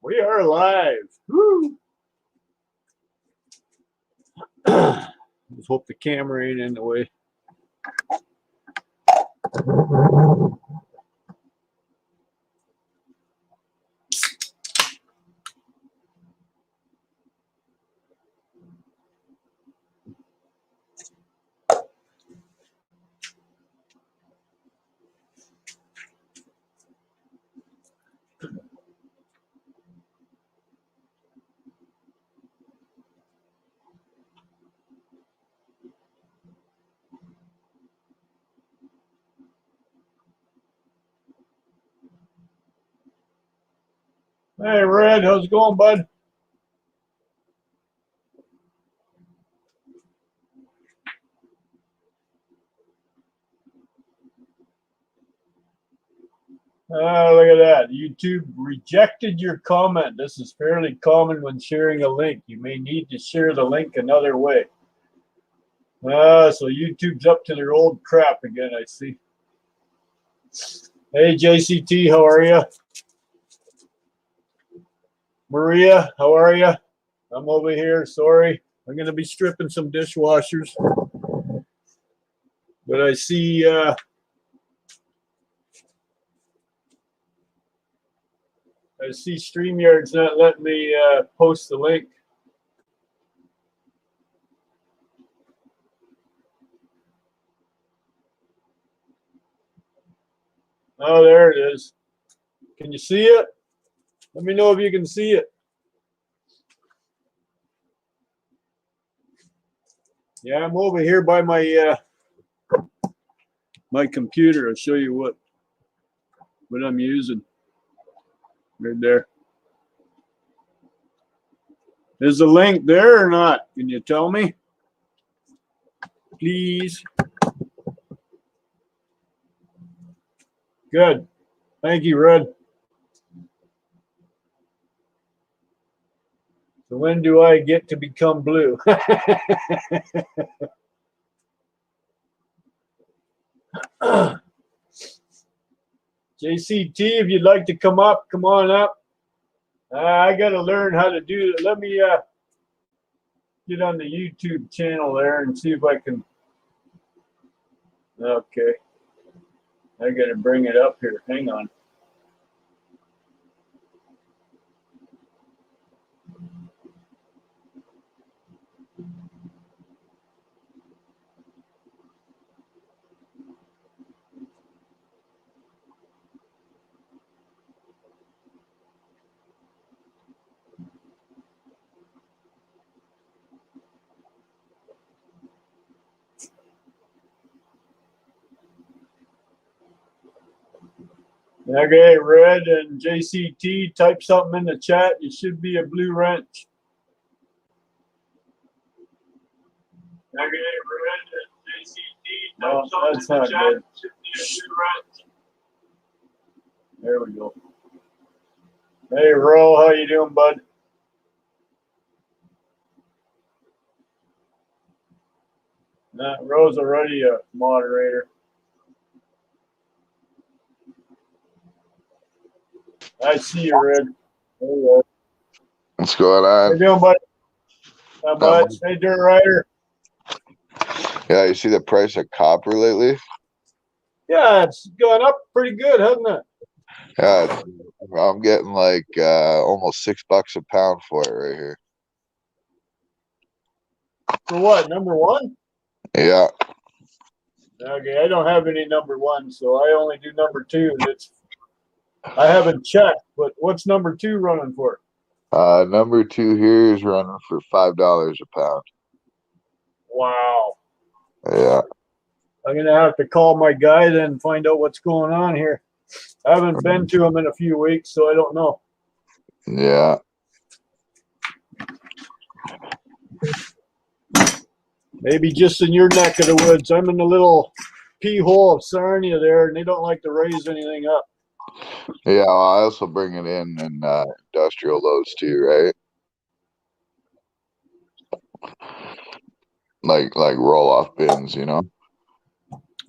We are live. Woo! Just hope the camera ain't in the way. Hey, Red, how's it going, bud? Look at that. YouTube rejected your comment. This is fairly common when sharing a link. You may need to share the link another way. So YouTube's up to their old crap again, I see. Hey, JCT, how are you? Maria, how are you? I'm over here. Sorry. I'm going to be stripping some dishwashers. But I see StreamYard's not letting me post the link. Oh, there it is. Can you see it? Let me know if you can see it. Yeah, I'm over here by my my computer. I'll show you what I'm using. Right there. Is the link there or not? Can you tell me? Please. Good. Thank you, Red. So when do I get to become blue? JCT, if you'd like to come up, come on up. I got to learn how to do it. Let me get on the YouTube channel there and see if I can. Okay. I got to bring it up here. Hang on. Okay, Red and JCT, type something in the chat. It should be a blue wrench. Okay, Red and JCT, type something in the chat. It should be a blue wrench. There we go. Hey, Ro, how you doing, bud? Ro's already a moderator. I see you, Red. There you go. What's going on? How you doing, buddy? Not much. Hey, Dirt Rider. Yeah, you see the price of copper lately? Yeah, it's gone up pretty good, hasn't it? Yeah, I'm getting like almost $6 a pound for it right here. For what, number one? Yeah. Okay, I don't have any number one, so I only do number two. I haven't checked, but what's number two running for? Number two here is running for $5 a pound. Wow. Yeah. I'm going to have to call my guy then and find out what's going on here. I haven't been to him in a few weeks, so I don't know. Yeah. Maybe just in your neck of the woods. I'm in the little pea hole of Sarnia there, and they don't like to raise anything up. Yeah, well, I also bring it in industrial loads too, right? Like roll-off bins, you know?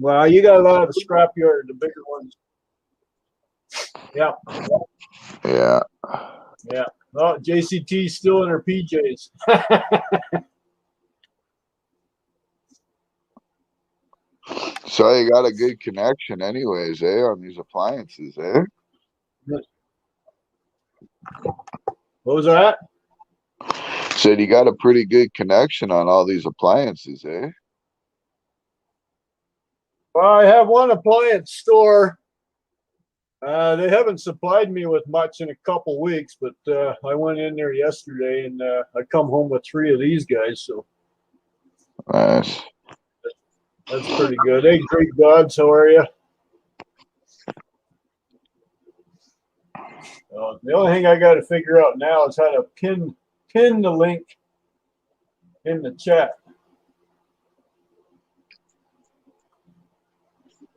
Well, you got a lot of scrapyard, the bigger ones. Yeah. Yeah. Yeah. Oh, JCT's still in her PJs. So you got a good connection anyways, on these appliances, What was that? Said you got a pretty good connection on all these appliances, Well, I have one appliance store. They haven't supplied me with much in a couple weeks, but I went in there yesterday and I come home with 3 of these guys, so Nice. that's pretty good. Hey, great gods, how are you? The only thing I got to figure out now is how to pin the link in the chat.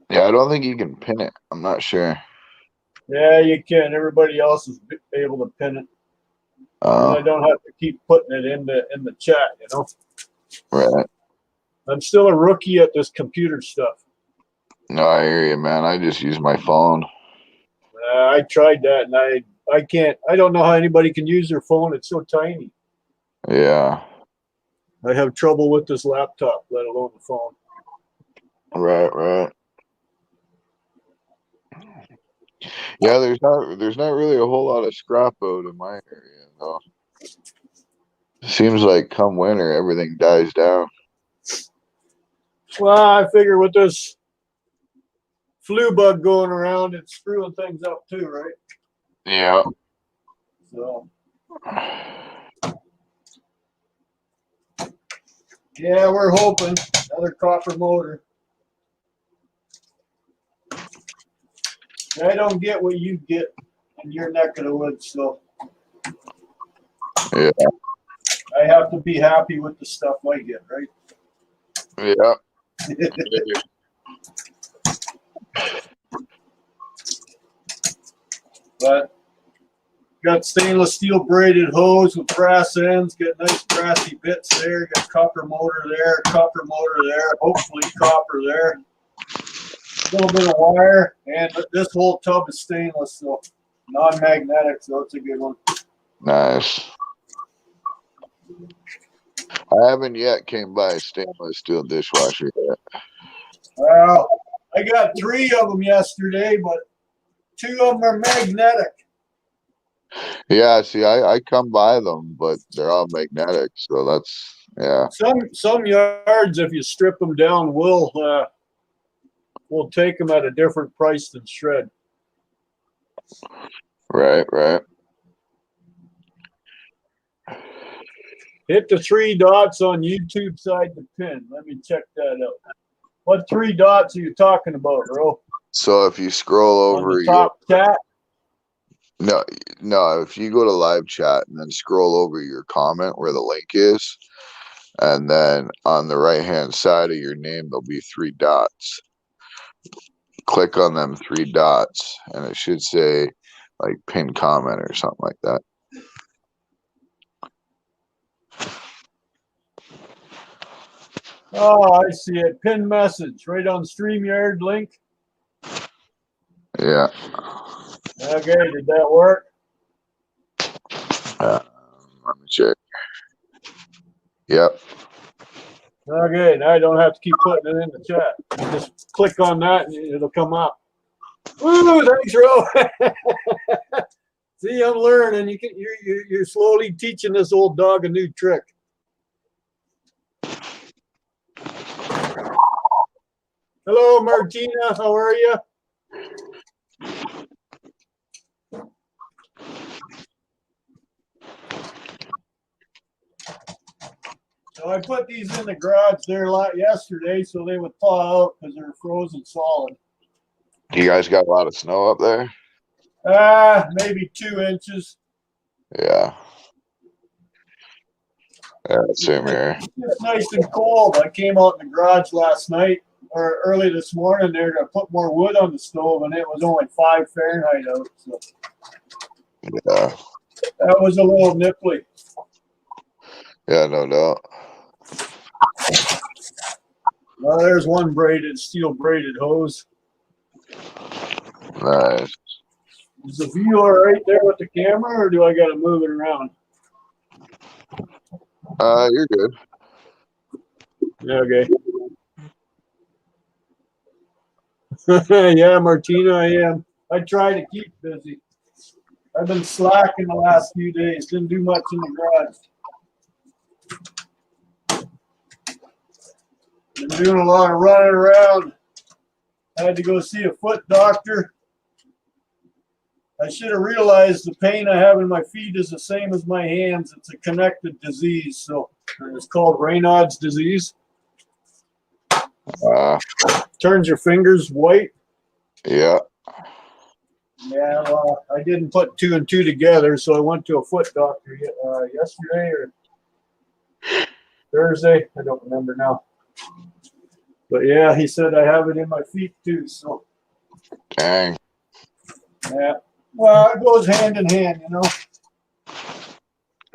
Yeah, I don't think you can pin it. I'm not sure. Yeah, you can. Everybody else is able to pin it. And I don't have to keep putting it in the chat, you know. Right. I'm still a rookie at this computer stuff. No, I hear you, man. I just use my phone. I tried that, and I can't. I don't know how anybody can use their phone. It's so tiny. Yeah. I have trouble with this laptop, let alone the phone. Right. Yeah, there's not really a whole lot of scrap out in my area, though. Seems like come winter, everything dies down. Well, I figure with this flu bug going around, it's screwing things up too, right? Yeah. So, yeah, we're hoping another copper motor. I don't get what you get in your neck of the woods, so Yeah. I have to be happy with the stuff I get, right? Yeah. But got stainless steel braided hose with brass ends, got nice brassy bits there, got copper motor there, hopefully copper there. A little bit of wire, and this whole tub is stainless, so non-magnetic, so it's a good one. Nice. I haven't yet came by a stainless steel dishwasher yet. Well, I got 3 of them yesterday, but 2 of them are magnetic. Yeah, see, I come by them, but they're all magnetic, so that's yeah. Some yards, if you strip them down, will take them at a different price than shred. Right. Hit the 3 dots on YouTube side to pin. Let me check that out. What 3 dots are you talking about, bro? So if you scroll On over the top chat? no, if you go to live chat and then scroll over your comment where the link is, and then on the right hand side of your name there'll be 3 dots. Click on them 3 dots and it should say like pin comment or something like that. Oh, I see it. Pin message right on StreamYard link. Yeah. Okay, did that work? Let me check. Yep. Okay, now I don't have to keep putting it in the chat. You just click on that and it'll come up. Woo, thanks, Ro. See, I'm learning. You're slowly teaching this old dog a new trick. Hello, Martina. How are you? So I put these in the garage there yesterday so they would thaw out because they're frozen solid. You guys got a lot of snow up there? Maybe 2 inches. Yeah. Yeah, same here. It's nice and cold. I came out in the garage last night or early this morning there to put more wood on the stove, and it was only 5 Fahrenheit out. So Yeah. that was a little nipply. Yeah, no doubt. Well, there's one steel braided hose. Nice. Is the view all right there with the camera, or do I got to move it around? You're good. Okay. Yeah, Martina, I am. I try to keep busy. I've been slacking the last few days. Didn't do much in the garage. Been doing a lot of running around. I had to go see a foot doctor. I should have realized the pain I have in my feet is the same as my hands. It's a connected disease, so it's called Raynaud's disease. Turns your fingers white. Yeah. Yeah, well, I didn't put 2 and 2 together, so I went to a foot doctor yesterday or Thursday. I don't remember now. But yeah, he said I have it in my feet too. So Dang. yeah, well, it goes hand in hand, you know.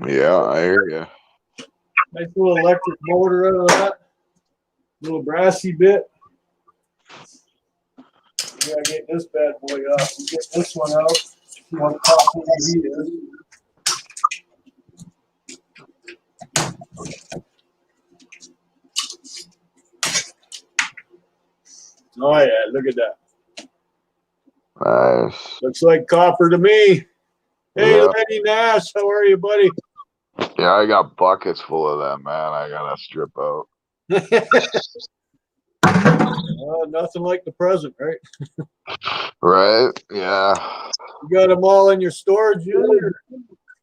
Yeah, I hear you. Nice little electric motor out of that. Little brassy bit. Yeah, get this bad boy up. We get this one out. See how tough he is. Oh yeah, look at that. Nice. Looks like copper to me. Hey, Yeah. Lenny Nash, how are you, buddy? Yeah, I got buckets full of them, man. I gotta strip out. Nothing like the present, right? Right? Yeah. You got them all in your storage unit?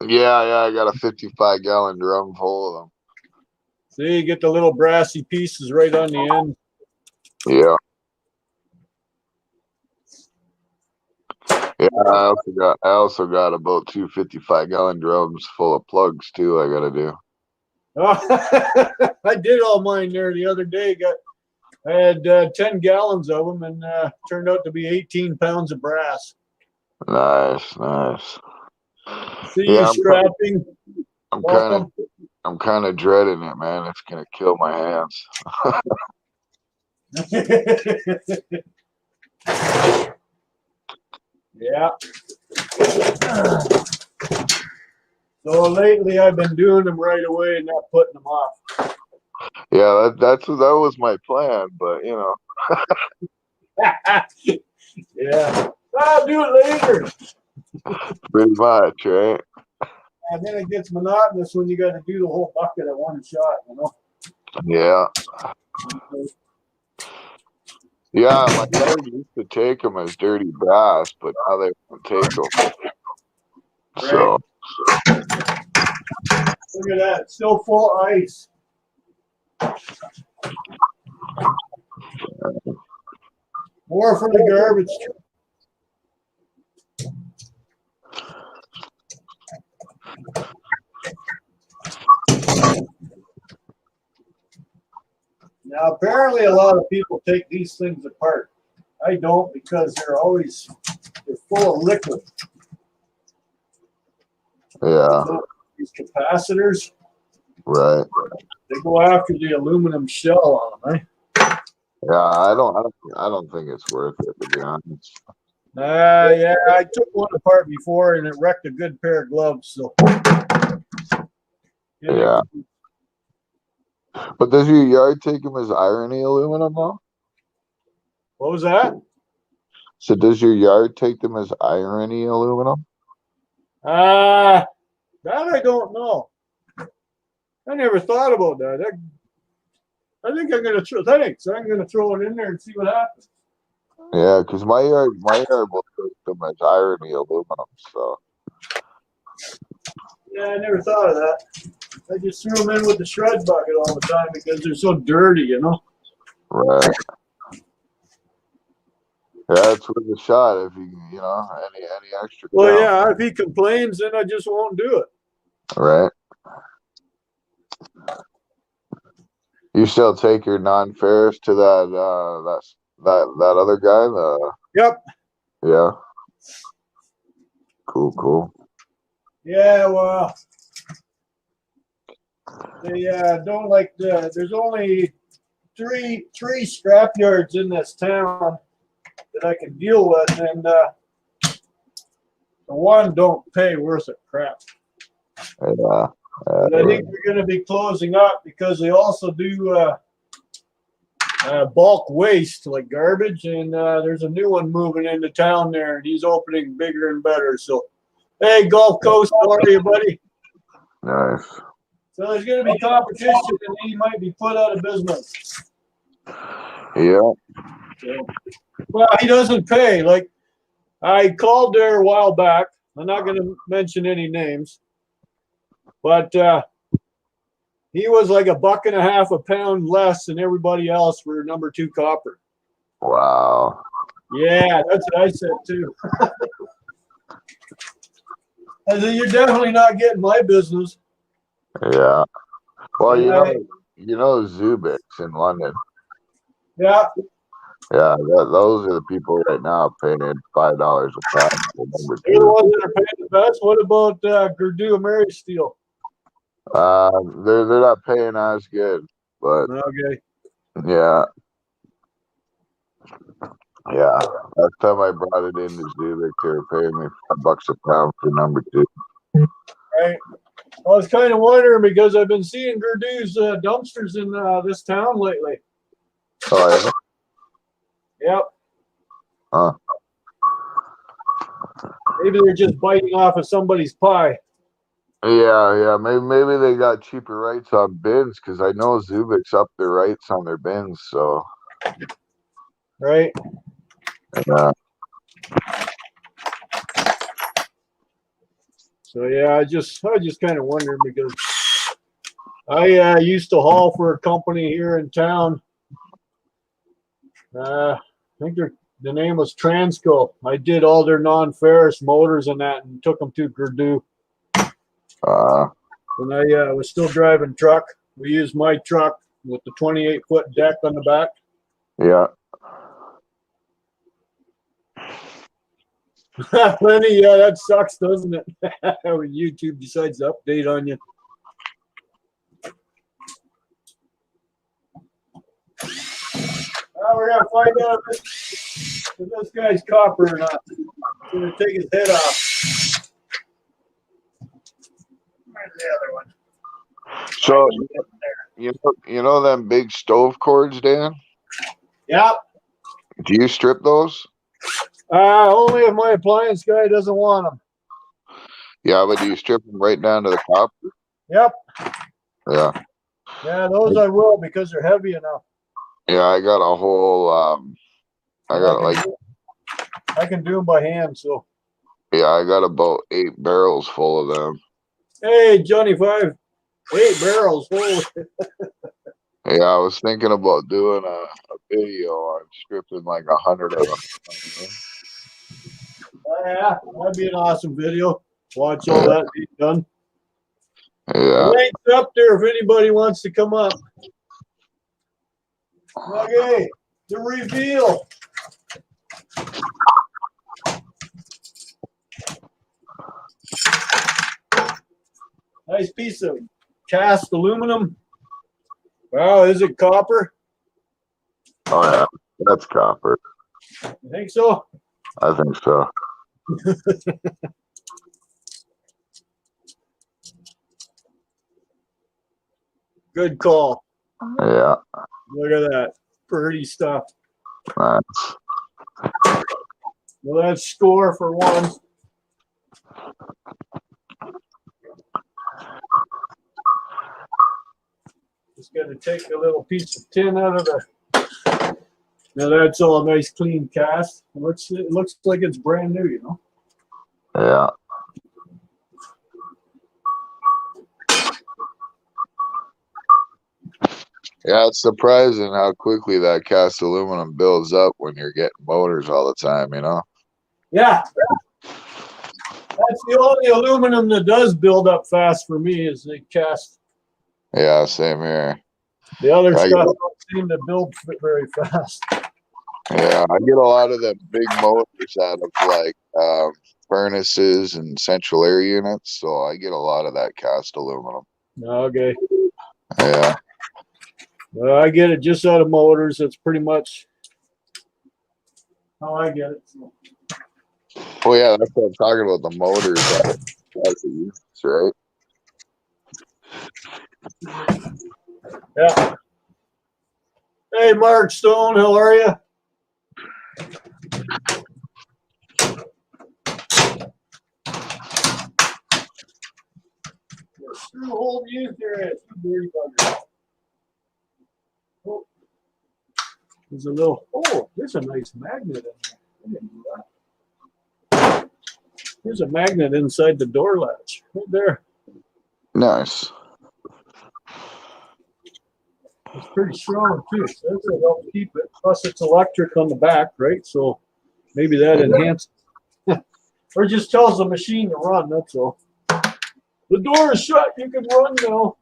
Yeah, I got a 55-gallon drum full of them. See, you get the little brassy pieces right on the end. Yeah. Yeah, I also got about 2 55-gallon drums full of plugs too. I gotta do. Oh, I did all mine there the other day. I had 10 gallons of them, and turned out to be 18 pounds of brass. Nice, nice. See you scrapping. I'm kind of dreading it, man. It's gonna kill my hands. Yeah. So lately I've been doing them right away and not putting them off. Yeah, that was my plan, but you know. Yeah. I'll do it later. Pretty much, right? And then it gets monotonous when you got to do the whole bucket at one shot, you know? Yeah. Yeah, my dad used to take them as dirty brass, but now they won't take them. Right. So. Look at that. It's still full of ice. More for the garbage truck. Now, apparently, a lot of people take these things apart. I don't, because they're full of liquid. Yeah. So these capacitors, Right. they go after the aluminum shell on them, right? Yeah, I don't think it's worth it, to be honest. Yeah, I took one apart before and it wrecked a good pair of gloves. So yeah. But does your yard take them as irony aluminum though? What was that? So does your yard take them as irony aluminum? That I don't know. I never thought about that. I think I'm gonna throw it in there and see what happens. Yeah, because my yard will take them as irony aluminum. So. Yeah, I never thought of that. I just threw them in with the shred bucket all the time because they're so dirty, you know. Right. Yeah, it's worth a shot if you know any extra. Well, yeah, if he complains, then I just won't do it. Right. You still take your non-ferrous to that other guy? Yep. Yeah. Cool. Yeah, well, they don't like there's only three scrap yards in this town that I can deal with, and The one don't pay worth a crap. Yeah. But I think we're going to be closing up because they also do bulk waste like garbage, and there's a new one moving into town there, and he's opening bigger and better. So, hey, Gulf Coast, how are you, buddy? Nice. So there's going to be competition, and he might be put out of business. Yeah. So, well, he doesn't pay. Like, I called there a while back. I'm not going to mention any names, but he was like $1.50 a pound less than everybody else for number 2 copper. Wow. Yeah, that's what I said too. I said, you're definitely not getting my business. Yeah. Well, And you know Zubik's in London. yeah. Yeah, those are the people right now paying $5 a pound for number They're the 2. ones that are paying the best. What about Gerdau Mary Steel? They're not paying as good, but Okay. yeah. Yeah, last time I brought it into Zubik, they were paying me $5 a pound for number 2. Right. I was kind of wondering because I've been seeing Gerdau's dumpsters in this town lately. Oh yeah. Yep. Huh. Maybe they're just biting off of somebody's pie. Yeah. Maybe they got cheaper rates on bins because I know Zubik's up their rates on their bins. So Right. yeah. So yeah, I just kind of wondering because I used to haul for a company here in town. I think the name was Transco. I did all their non-ferrous motors and that, and took them to Gerdau. And I was still driving truck. We used my truck with the 28-foot deck on the back. Yeah. Lenny, yeah, that sucks, doesn't it? When YouTube decides to update on you. Well, we're gonna find out if this guy's copper or not. He's gonna take his head off. Where's the other one? So you know them big stove cords, Dan? Yeah. Do you strip those? Only if my appliance guy doesn't want them. Yeah, but do you strip them right down to the copper? Yep. Yeah. Yeah, those I will because they're heavy enough. Yeah, I got a whole I can do them by hand. So. Yeah, I got about 8 barrels full of them. Hey, Johnny 5, 8 barrels. Holy. Yeah, I was thinking about doing a video on stripping like 100 of them. Yeah, that'd be an awesome video. Watch all that being done. Yeah. The link's up there if anybody wants to come up. Okay, the reveal. Nice piece of cast aluminum. Wow, is it copper? Oh yeah, that's copper. You think so? I think so. Good call. Yeah. Look at that. Pretty stuff. Nice. Well, that's score for one. Just got to take a little piece of tin out of the. Now that's all a nice clean cast. It looks like it's brand new, you know. Yeah. Yeah, it's surprising how quickly that cast aluminum builds up when you're getting motors all the time, you know? Yeah. That's the only aluminum that does build up fast for me is the cast. Yeah, same here. The other stuff don't seem to build very fast. Yeah, I get a lot of the big motors out of like furnaces and central air units, so I get a lot of that cast aluminum. Okay. Yeah. Well, I get it just out of motors. That's pretty much how I get it. So. Oh yeah, that's what I'm talking about. The motors. That's the units, right? Yeah. Hey, Mark Stone, how are you? Screw hole used there. Dirty bugger. Oh, there's a little. Oh, there's a nice magnet in there. I didn't do that. There's a magnet inside the door latch right there. Nice. It's pretty strong too. So that's what helps keep it. Plus, it's electric on the back, right? So maybe that enhances, or just tells the machine to run. That's all. The door is shut. You can run now.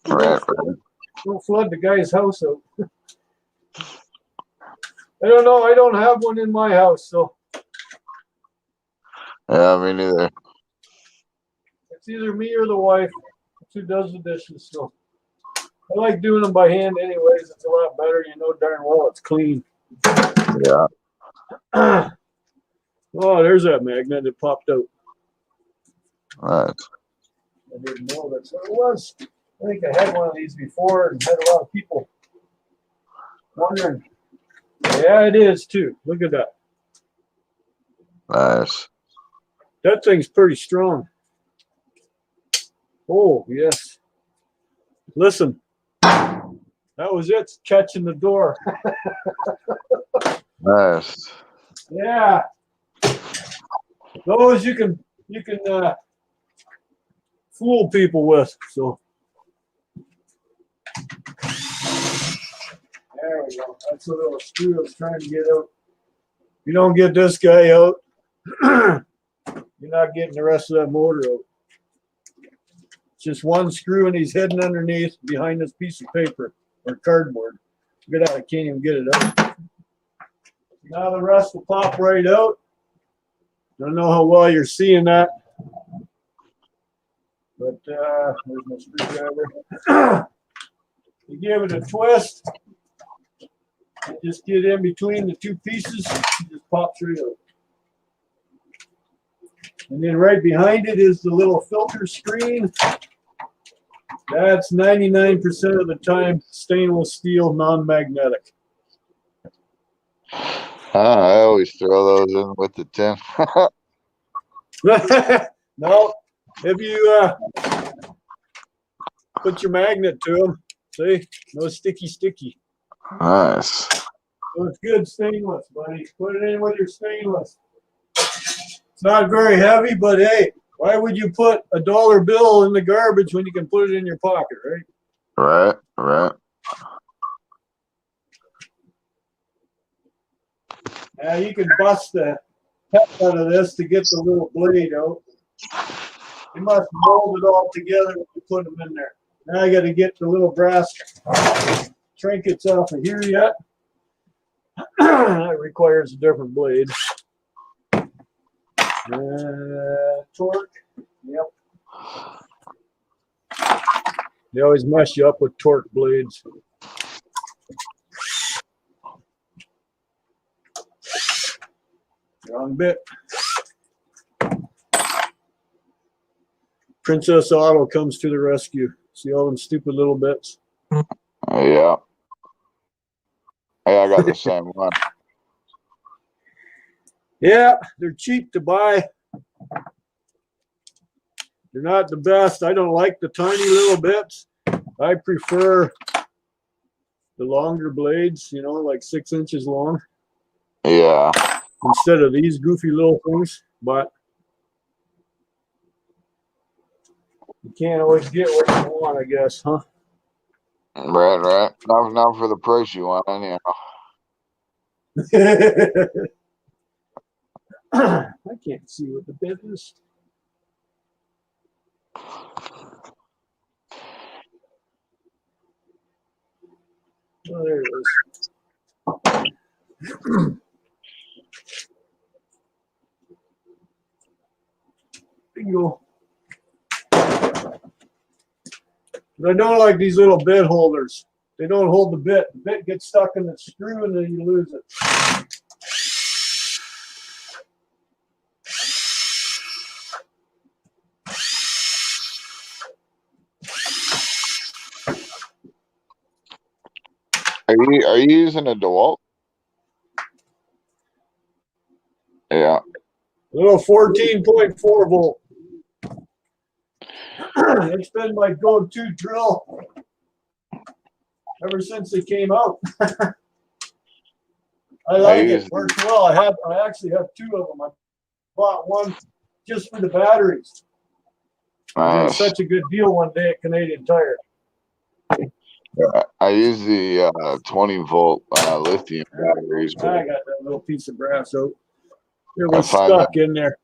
Right. Don't flood the guy's house out. I don't know. I don't have one in my house, so Yeah, me neither. it's either me or the wife who does the dishes. So I like doing them by hand, anyways. It's a lot better. You know darn well it's clean. Yeah. Oh, there's that magnet. It popped out. Nice. I didn't know that's what it was. I think I had one of these before and had a lot of people wondering. Yeah, it is too. Look at that. Nice. That thing's pretty strong. Oh, yes. Listen, that was it catching the door. Nice. Yeah. Those you can fool people with. So there we go. That's a little screw I was trying to get out. If you don't get this guy out, you're not getting the rest of that motor out. It's just one screw and he's hidden underneath behind this piece of paper or cardboard. Look at that, I can't even get it out. Now the rest will pop right out. Don't know how well you're seeing that. But there's my screwdriver. You give it a twist. And just get in between the two pieces. It just pops right out. And then right behind it is the little filter screen. That's 99% of the time stainless steel, non-magnetic. I always throw those in with the tin. No, if you put your magnet to them, see, no sticky. Nice. So it's good stainless, buddy. Put it in with your stainless. It's not very heavy, but hey, why would you put a dollar bill in the garbage when you can put it in your pocket, right? Right. Now you can bust the heck out of this to get the little blade out. You must mold it all together when you put them in there. Now I got to get the little brass trinkets off of here yet. That requires a different blade. Torque. Yep. They always mess you up with torque blades. Wrong bit. Princess Auto comes to the rescue. See all them stupid little bits? Yeah. Hey, I got the same one. Yeah, they're cheap to buy. They're not the best. I don't like the tiny little bits. I prefer the longer blades, you know, like 6 inches long. Yeah. Instead of these goofy little things. But you can't always get what you want, I guess, huh? Right. Not for the price you want, anyhow. I can't see what the bit is. Oh, there it is. Bingo. But I don't like these little bit holders. They don't hold the bit. The bit gets stuck in the screw and then you lose it. Are you using a DeWalt? Yeah. Little 14.4 volt. It's been my go-to drill ever since it came out. I like it. Works well. I actually have two of them. I bought one just for the batteries. It was such a good deal one day at Canadian Tire. I use the 20 volt lithium batteries. I got that little piece of brass out. It was stuck in there.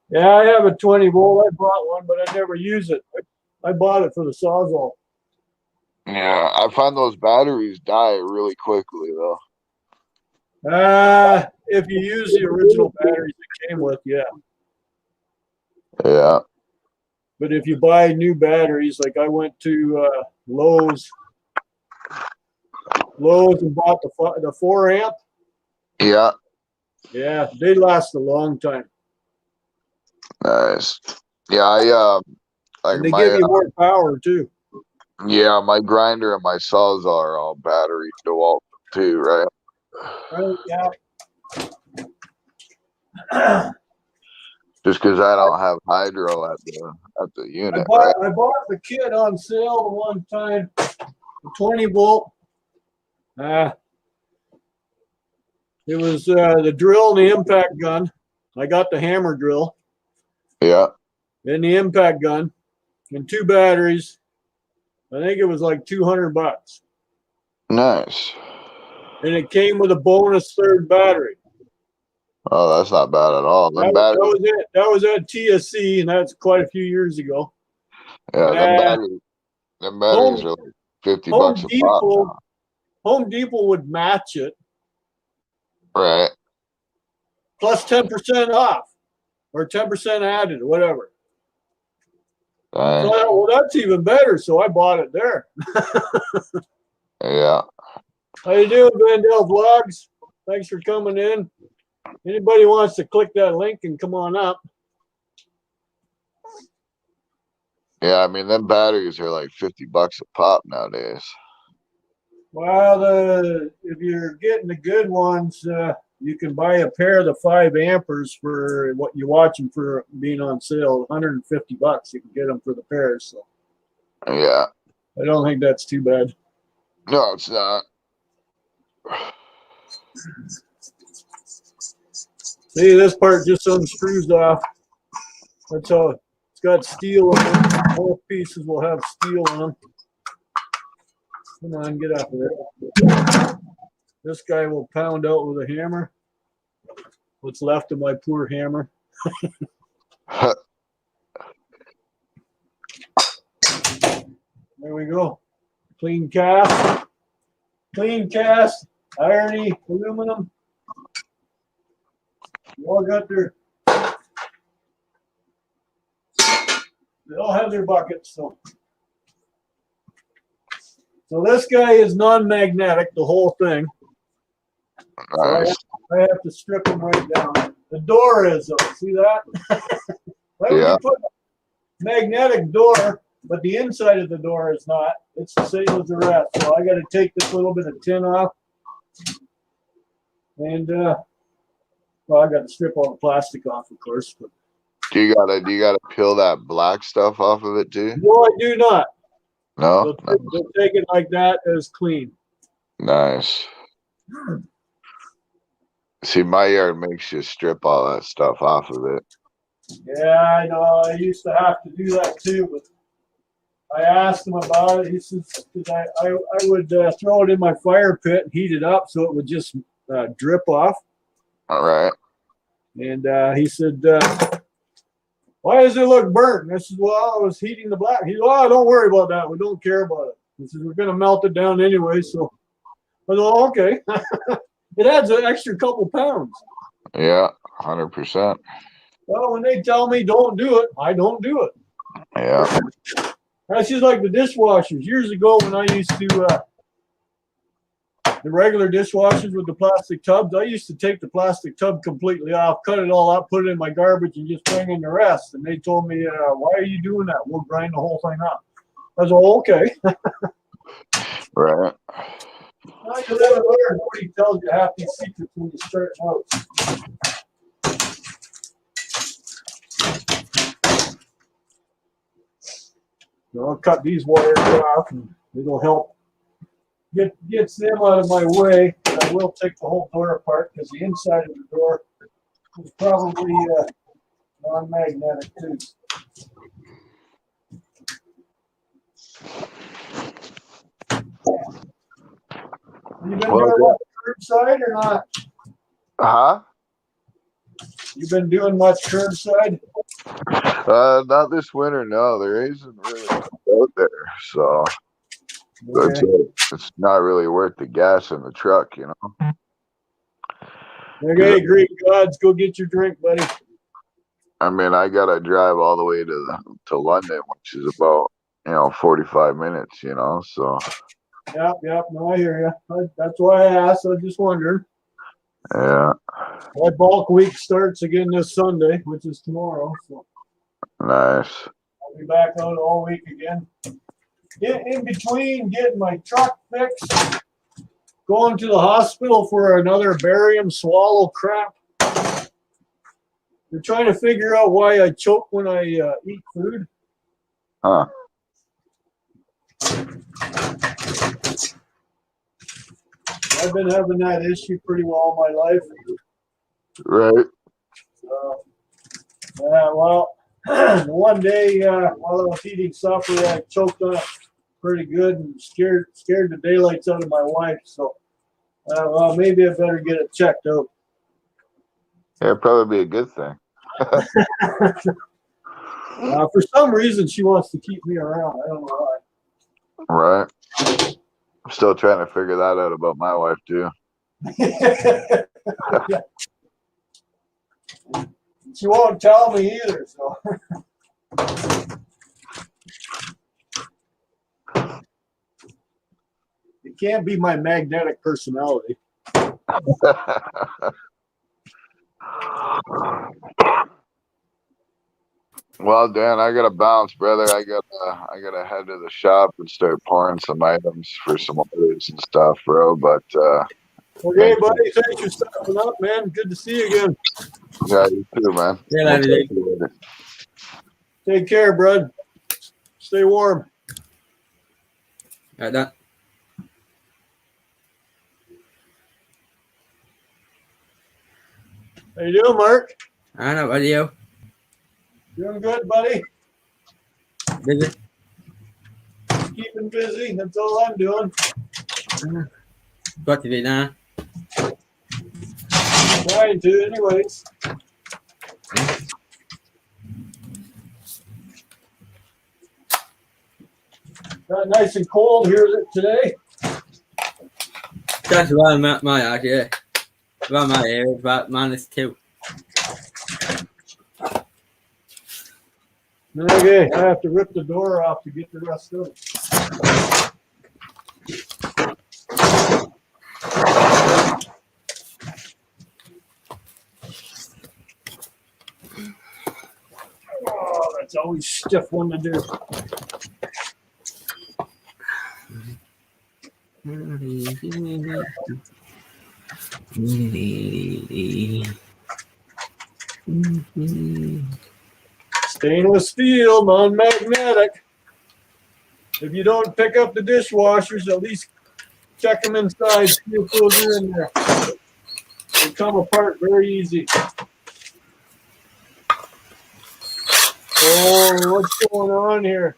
Yeah, I have a 20 volt. I bought one, but I never use it. I bought it for the Sawzall. Yeah, I find those batteries die really quickly though. If you use the original batteries it came with, yeah. Yeah. But if you buy new batteries, like I went to Lowe's and bought the 4 amp. Yeah. Yeah, they last a long time. Nice. Yeah, and they give you more power too. Yeah, my grinder and my saws are all battery DeWalt too, right? Yeah. Just because I don't have hydro at the unit, I bought the kit on sale the one time, the 20 volt. It was the drill and the impact gun. I got the hammer drill. Yeah. And the impact gun and 2 batteries. I think it was like $200. Nice. And it came with a bonus 3rd battery. Oh, that's not bad at all. That was it. That was at TSC, and that's quite a few years ago. Yeah, them batteries are like $50 a pop now. Home Depot would match it. Right. Plus 10% off. Or 10% added, or whatever. Nice. So, well, that's even better. So I bought it there. Yeah. How you doing, Vandell Vlogs? Thanks for coming in. Anybody wants to click that link and come on up. Yeah, I mean, them batteries are like $50 a pop nowadays. Well, if you're getting the good ones, you can buy a pair of the 5 ampers for what you're watching for being on sale, $150. You can get them for the pairs. So yeah, I don't think that's too bad. No, it's not. See, this part just unscrews off. That's how it's got steel in them. Both pieces will have steel in them. Come on, get up there. This guy will pound out with a hammer. What's left of my poor hammer. There we go. Clean cast. Clean cast. Irony, aluminum. They all got their. They all have their buckets. So this guy is non-magnetic, the whole thing. Nice. So I have to strip him right down. The door is though. See that? Why would you put a magnetic door, but the inside of the door is not? It's the same as the rest. So I got to take this little bit of tin off, and well, I got to strip all the plastic off, of course. But Do you gotta peel that black stuff off of it too? no, I do not. No. They'll take it like that as clean. Nice. See, my yard makes you strip all that stuff off of it. Yeah, I know. I used to have to do that too, but I asked him about it. He says, because I would throw it in my fire pit and heat it up so it would just drip off. All right. And he said, why does it look burnt? And I said, well, I was heating the black. He said, oh, don't worry about that. We don't care about it. He says, we're going to melt it down anyway. So I said, oh, okay. It adds an extra couple pounds. Yeah, 100%. Well, when they tell me don't do it, I don't do it. Yeah. That's just like the dishwashers. Years ago when I used to, the regular dishwashers with the plastic tubs, I used to take the plastic tub completely off, cut it all out, put it in my garbage, and just bring in the rest. And they told me, why are you doing that? We'll grind the whole thing up. I was like, okay. Right. Well, you live and learn. Nobody tells you half these secrets when you start out. So I'll cut these wires off, and it'll help gets them out of my way. And I will take the whole door apart because the inside of the door is probably non-magnetic too. You been doing much curbside or not? Huh? You been doing much curbside? Not this winter. No, there isn't really much out there, so that's Okay. it. It's not really worth the gas in the truck, you know. Okay, great gods, go get your drink, buddy. I mean, I gotta drive all the way to London, which is about 45 minutes, you know. So Yep, no, I hear you. That's why I asked. I just wondered. yeah, My bulk week starts again this Sunday, which is tomorrow. So nice. I'll be back out all week again. In between getting my truck fixed, going to the hospital for another barium swallow crap. They're trying to figure out why I choke when I eat food. Huh? I've been having that issue pretty well my life. Right. So, well, one day while I was eating supper, I choked on it pretty good and scared the daylights out of my wife. So, well, maybe I better get it checked out. Yeah, it'd probably be a good thing. For some reason, she wants to keep me around. I don't know why. Right. I'm still trying to figure that out about my wife too. Yeah. She won't tell me either. So. It can't be my magnetic personality. Well, Dan, I gotta bounce, brother. I gotta head to the shop and start pouring some items for some orders and stuff, bro. But okay, buddy, thanks for stopping up, man. Good to see you again. yeah, you too, man. Yeah, We'll talk to you later. Take care, bud. Stay warm. Right, that. How you doing, Mark? I know, what are you? Doing good, buddy. Busy? Keeping busy. That's all I'm doing. Got to be now. Trying to, anyways. Got nice and cold here today. That's around my house, yeah. Around my area, it's about -2. Okay, I have to rip the door off to get the rest of it. Oh, that's always a stiff one to do. Stainless steel, non-magnetic. If you don't pick up the dishwashers, at least check them inside, see if those are in there. They come apart very easy. Oh, what's going on here?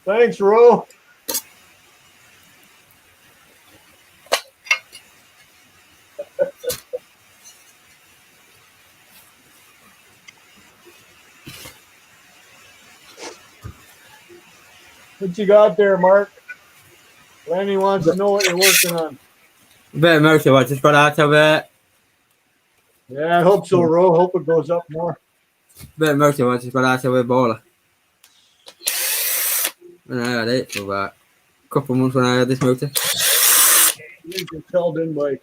Thanks, Ro. What you got there, Mark? Lenny wants to know what you're working on. Bit of motor, I just got out of it. Yeah, I hope so, Ro. Hope it goes up more. Bit of motor, I just got out of it, baller. And I had it for about a couple of months when I had this motor. You can tell in by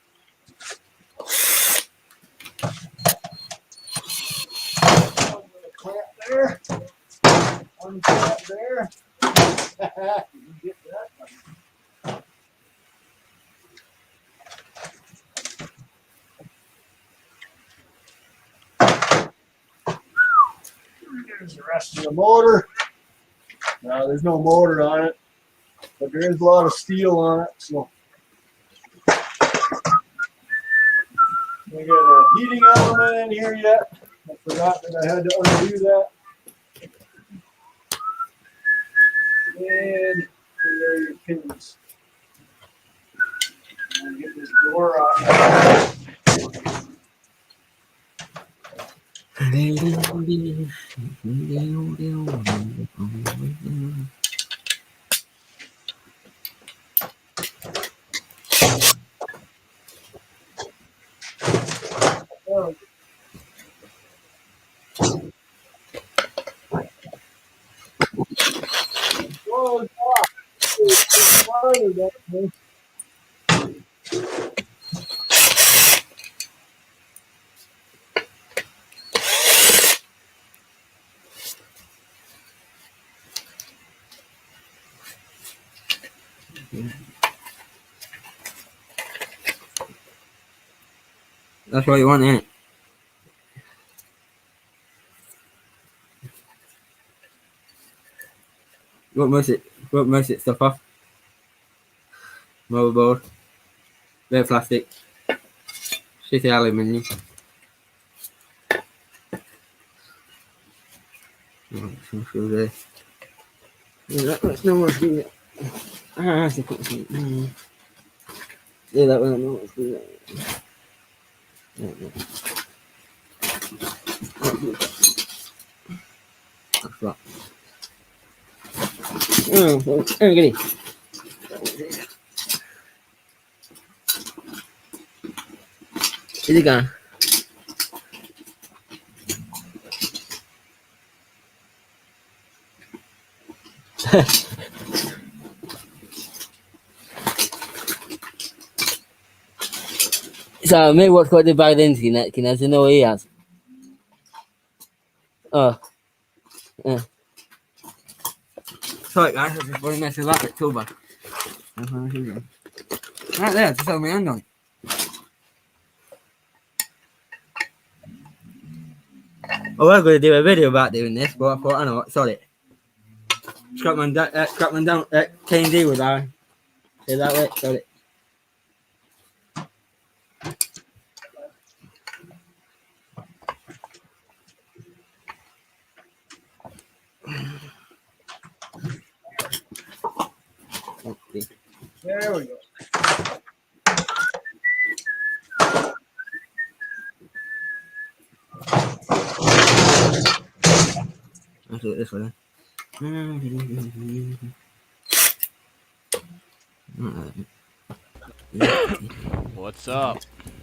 clamp there, one clamp there. You get that. There's the rest of the motor. Now there's no motor on it, but there is a lot of steel on it, so we got a heating element in here yet. I forgot that I had to undo that. And there are your pins. And get this door out. That's what you want, ain't it? What most it stuff off? Motherboard. Bit of plastic. Shitty aluminium. Some through there. That's no more through it. I have to put some. Yeah, that one, no more through that. That's right. Oh, get it. Is it gone? So, mate, what's got the bag then? Can I know he has? Oh. Yeah. Sorry, guys, I just want to mess with that too bad. Right there, just hold my hand on it. I was going to do a video about doing this, but I thought, I know what, sorry. Scrapman down, K&D with that. Say that way, sorry. Okay. There we go. I'll do it this way then. What's up?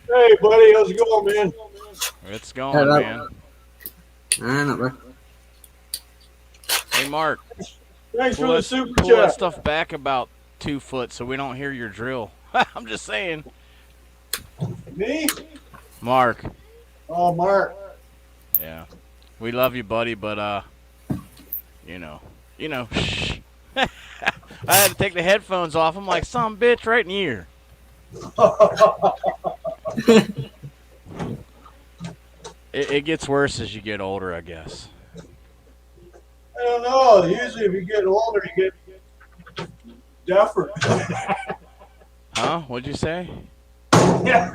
Hey, buddy, how's it going, man? It's going, Hello. man. Not bad. Hey, Mark. Thanks for the super pull that chat. stuff back about 2 foot so we don't hear your drill. I'm just saying. Me? Mark. Oh, Mark. Yeah. We love you, buddy, but, you know, shh. I had to take the headphones off. I'm like, some bitch right in the ear. It gets worse as you get older, I guess. I don't know. Usually, if you get older, you get deafer. Huh? What'd you say? Yeah.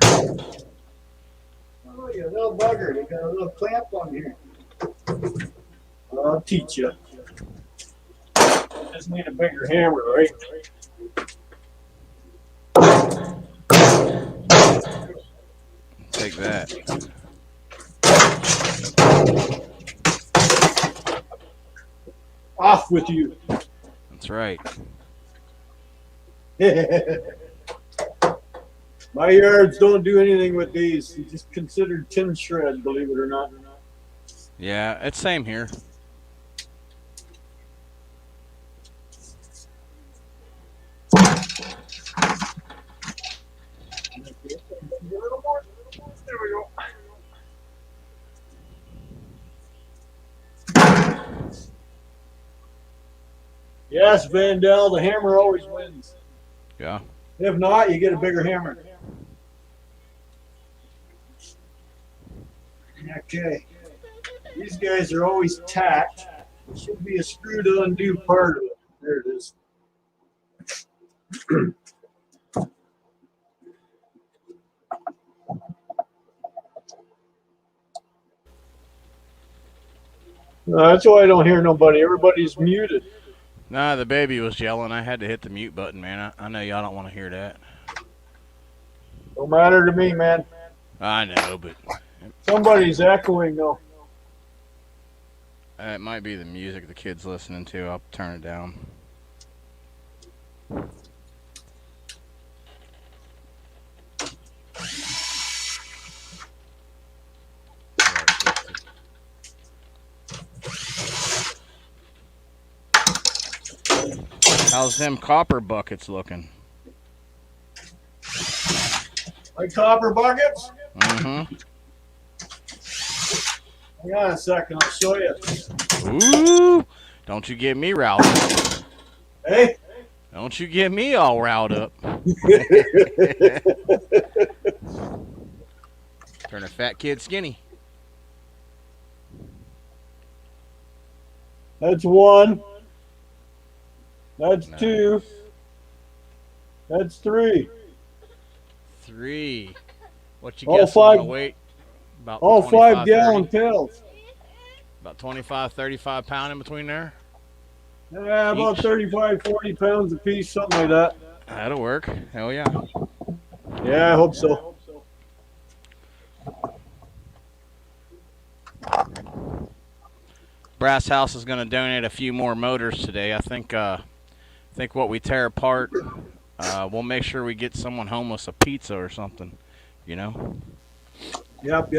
Oh, you little bugger. You got a little clamp on here. I'll teach you. Just need a bigger hammer, right? Take that. Off with you. That's right. My yards don't do anything with these. They're just considered tin shred, believe it or not. Yeah, it's same here. Yes, Vandal, the hammer always wins. Yeah. If not, you get a bigger hammer. Okay. These guys are always tacked. There should be a screw to undo part of it. There it is. That's why I don't hear nobody. Everybody's muted. Nah, the baby was yelling. I had to hit the mute button, man. I know y'all don't want to hear that. Don't matter to me, man. I know, but Somebody's echoing though. it might be the music the kid's listening to. I'll turn it down. How's them copper buckets looking? Like copper buckets? Mm-hmm. Hang on a second, I'll show you. Ooh! Don't you get me riled up. Hey? Don't you get me all riled up. Turn a fat kid skinny. That's one. That's Nice. two. That's three. 3. What you All guessing on the five- weight? About All 25, 5-gallon 30? pails. About 25, 35 pound in between there. Yeah, about Each. 35, 40 pounds a piece, something like that. That'll work. Hell yeah. Yeah, I hope so. Brass House is going to donate a few more motors today. I think what we tear apart, we'll make sure we get someone homeless a pizza or something. You know. Yep.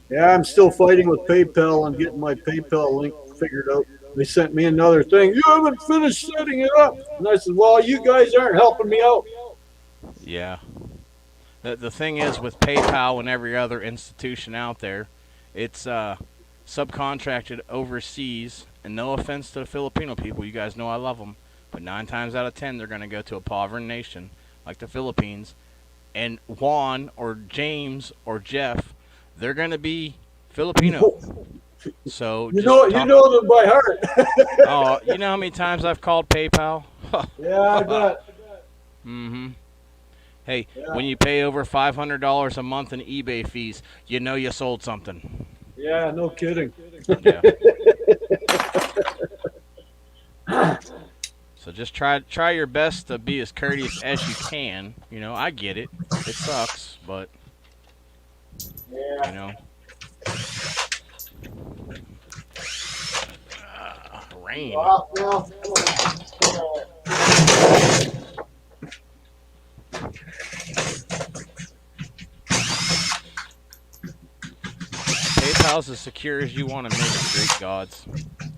Yeah, I'm still fighting with PayPal and getting my PayPal link figured out. They sent me another thing. You haven't finished setting it up. And I said, well, you guys aren't helping me out. Yeah. The thing is with PayPal and every other institution out there, it's subcontracted overseas. And no offense to the Filipino people, you guys know I love them, but 9 times out of 10 they're going to go to a poverty nation like the Philippines. And Juan or James or Jeff, they're going to be Filipino. So You know them by heart. Oh, you know how many times I've called PayPal? Yeah, I bet. Mm-hmm. Hey, Yeah. when you pay over $500 a month in eBay fees, you know you sold something. Yeah, no kidding. Yeah. So just try your best to be as courteous as you can. You know, I get it. It sucks, but Yeah. you know. Rain. Well, no. PayPal's as secure as you want to make it, great gods.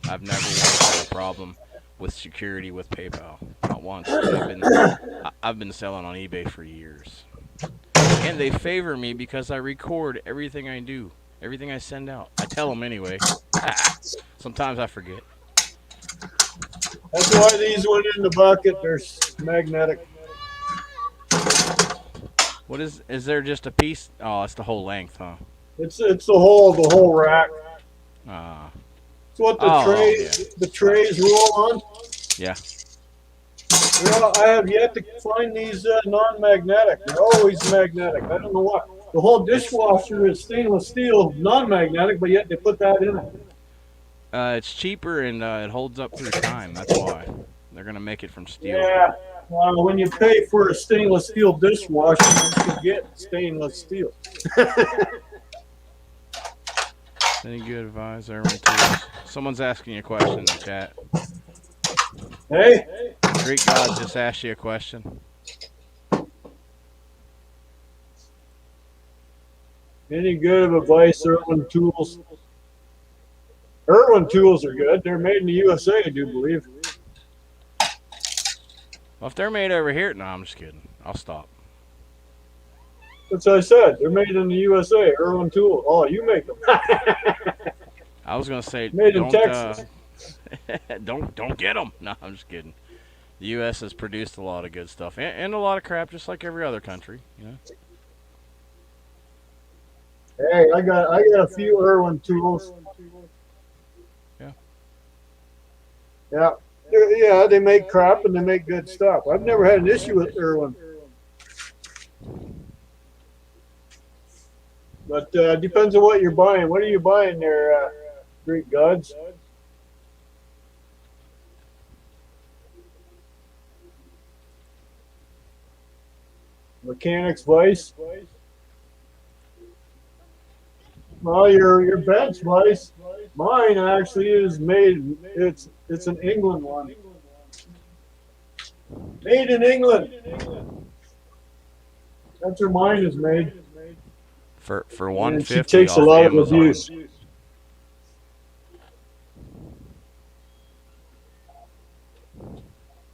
I've never once had a problem with security with PayPal. Not once. I've been selling on eBay for years. And they favor me because I record everything I do, everything I send out. I tell them anyway. Sometimes I forget. That's why these went in the bucket. They're magnetic. What is there just a piece? Oh, it's the whole length, huh? It's the whole rack. It's what the trays roll on. Yeah. Well, I have yet to find these non-magnetic. They're always magnetic. I don't know what. The whole dishwasher is stainless steel, non-magnetic, but yet they put that in it. It's cheaper and it holds up through time. That's why they're gonna make it from steel. Yeah. When you pay for a stainless steel dishwasher, you should get stainless steel. Any good advice, Erwin? Someone's asking you a question in the chat. Hey? Greek God just asked you a question. Any good of advice, Irwin Tools? Irwin Tools are good. They're made in the USA, I do believe. Well, if they're made over here, no, I'm just kidding. I'll stop. That's what I said. They're made in the USA. Irwin Tools. Oh, you make them. I was gonna say Made in don't Texas. don't get them. No, I'm just kidding. The U.S. has produced a lot of good stuff and a lot of crap, just like every other country. You know. Hey, I got a few Irwin tools. Yeah. Yeah. Yeah, they make crap and they make good stuff. I've never had an issue with Irwin. But depends on what you're buying. What are you buying there, Greek Gods? Mechanics Vice. Well, your bench Vice. Mine actually is made. It's an England one. Made in England. That's where mine is made. For And 150 she takes a off lot Amazon. of abuse.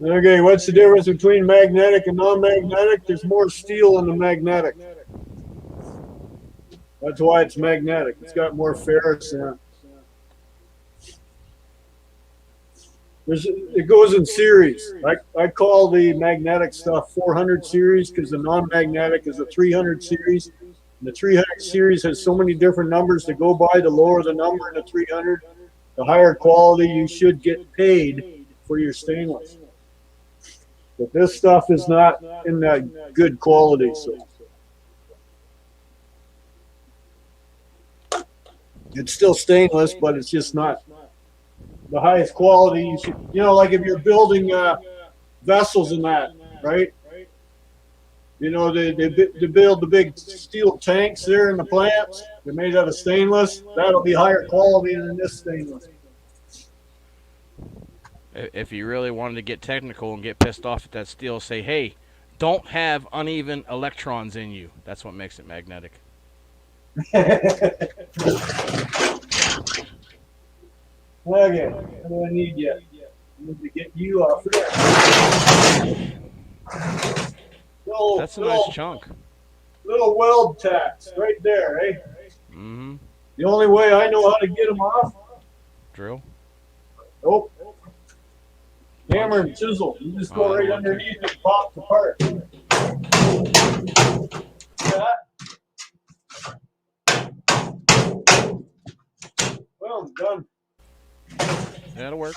Okay, what's the difference between magnetic and non-magnetic? There's more steel in the magnetic. That's why it's magnetic. It's got more ferrous in it. It goes in series. I call the magnetic stuff 400 series because the non-magnetic is a 300 series. And the 300 series has so many different numbers to go by. The lower the number in the 300, the higher quality you should get paid for your stainless. But this stuff is not in that good quality. So it's still stainless, but it's just not the highest quality. You should, like if you're building vessels and that, right? They build the big steel tanks there in the plants. They're made out of stainless. That'll be higher quality than this stainless. If you really wanted to get technical and get pissed off at that steel, say, hey, don't have uneven electrons in you. That's what makes it magnetic. Okay, what do I need yet? I need to get you off there. That's a nice chunk. Little weld tacks right there, eh? Mm-hmm. The only way I know how to get them off. Drill. Nope. Hammer and chisel. You just go right underneath and pop apart. Yeah. Well, I'm done. That'll work.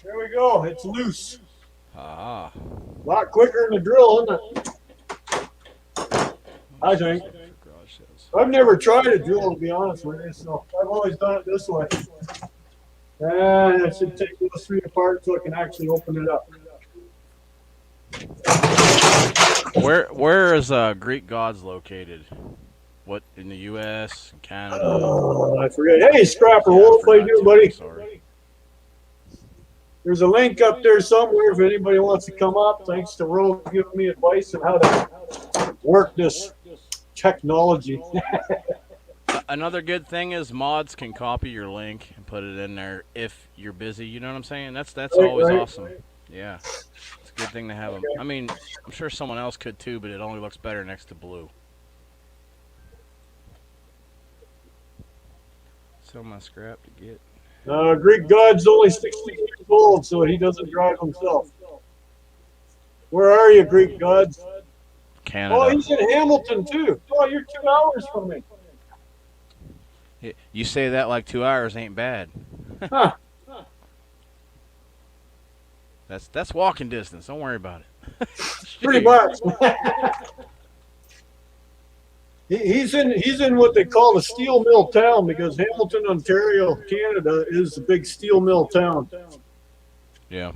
There we go. It's loose. Ah. A lot quicker than the drill, isn't it? I think. I've never tried a drill, to be honest with you, so I've always done it this way. And I should take those three apart so I can actually open it up. Where is Greek Gods located? What, in the U.S., Canada? Oh, I forget. Hey, Scrapper Yeah, Wolf, how you forgot doing, to. buddy? Sorry. There's a link up there somewhere if anybody wants to come up. Thanks to Ro giving me advice on how to work this technology. Another good thing is mods can copy your link and put it in there if you're busy. You know what I'm saying? That's Right, always right. awesome. Yeah, it's a good thing to have them. I mean, I'm sure someone else could too, but it only looks better next to blue. Sell my scrap to get. Greek God's only 60 years old, so he doesn't drive himself. Where are you, Greek Gods? Canada. Oh, he's in Hamilton, too. Oh, you're 2 hours from me. You say that like 2 hours ain't bad. Huh. That's walking distance. Don't worry about it. Pretty much. He's in what they call the steel mill town because Hamilton, Ontario, Canada is a big steel mill town. Yeah.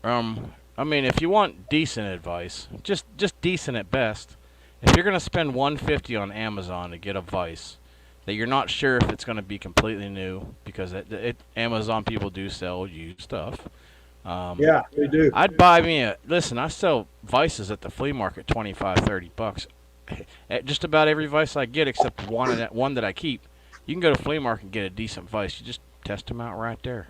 I mean, if you want decent advice, just decent at best. If you're gonna spend $150 on Amazon to get a vise, that you're not sure if it's going to be completely new, because Amazon people do sell used stuff. Yeah, they do. I'd buy me listen, I sell vices at the flea market, $25-$30. At just about every vice I get, except one that I keep. You can go to flea market and get a decent vice. You just test them out right there.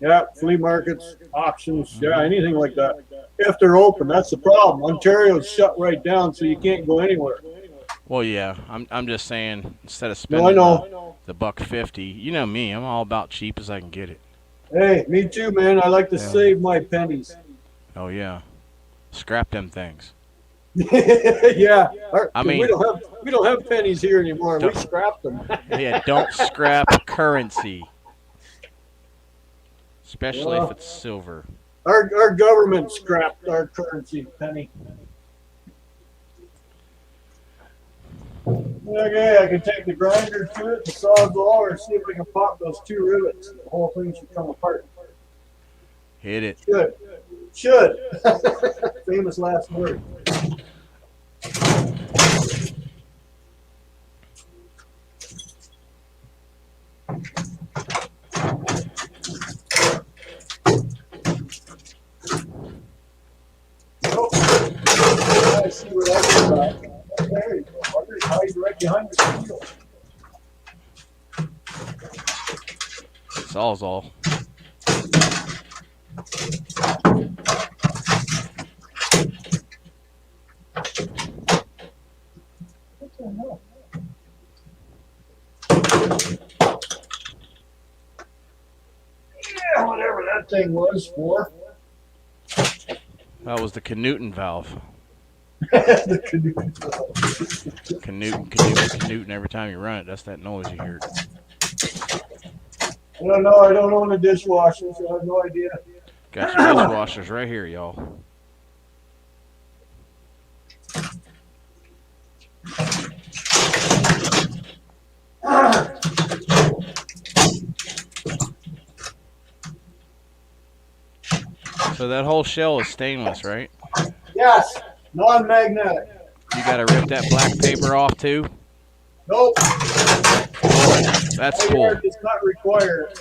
Yeah, flea markets, auctions, yeah, anything like that. If they're open, that's the problem. Ontario's shut right down, so you can't go anywhere. Well, yeah, I'm just saying, instead of No, I spending know. the $1.50, you know me, I'm all about cheap as I can get it. Hey, me too, man. I like to save my pennies. Oh yeah, scrap them things. Yeah, I mean, we don't have pennies here anymore. We scrap them. Yeah, don't scrap currency, especially if it's silver. Our government scrapped our currency, penny. Okay, I can take the grinder to it, the sawzall, or see if we can pop those 2 rivets. The whole thing should come apart. Hit it. Should. Famous last word. I see where that's about. There you go. Hide right behind the wheel. Sawzall. What the hell? Yeah, whatever that thing was for. That was the Canootin valve. The canoe. Canootin every time you run it. That's that noise you hear. I don't know. I don't own a dishwasher, so I have no idea. Got your dishwashers right here, y'all. So that whole shell is stainless, right? Yes, non-magnetic. You gotta rip that black paper off too? Nope. That's cool. Does not require it.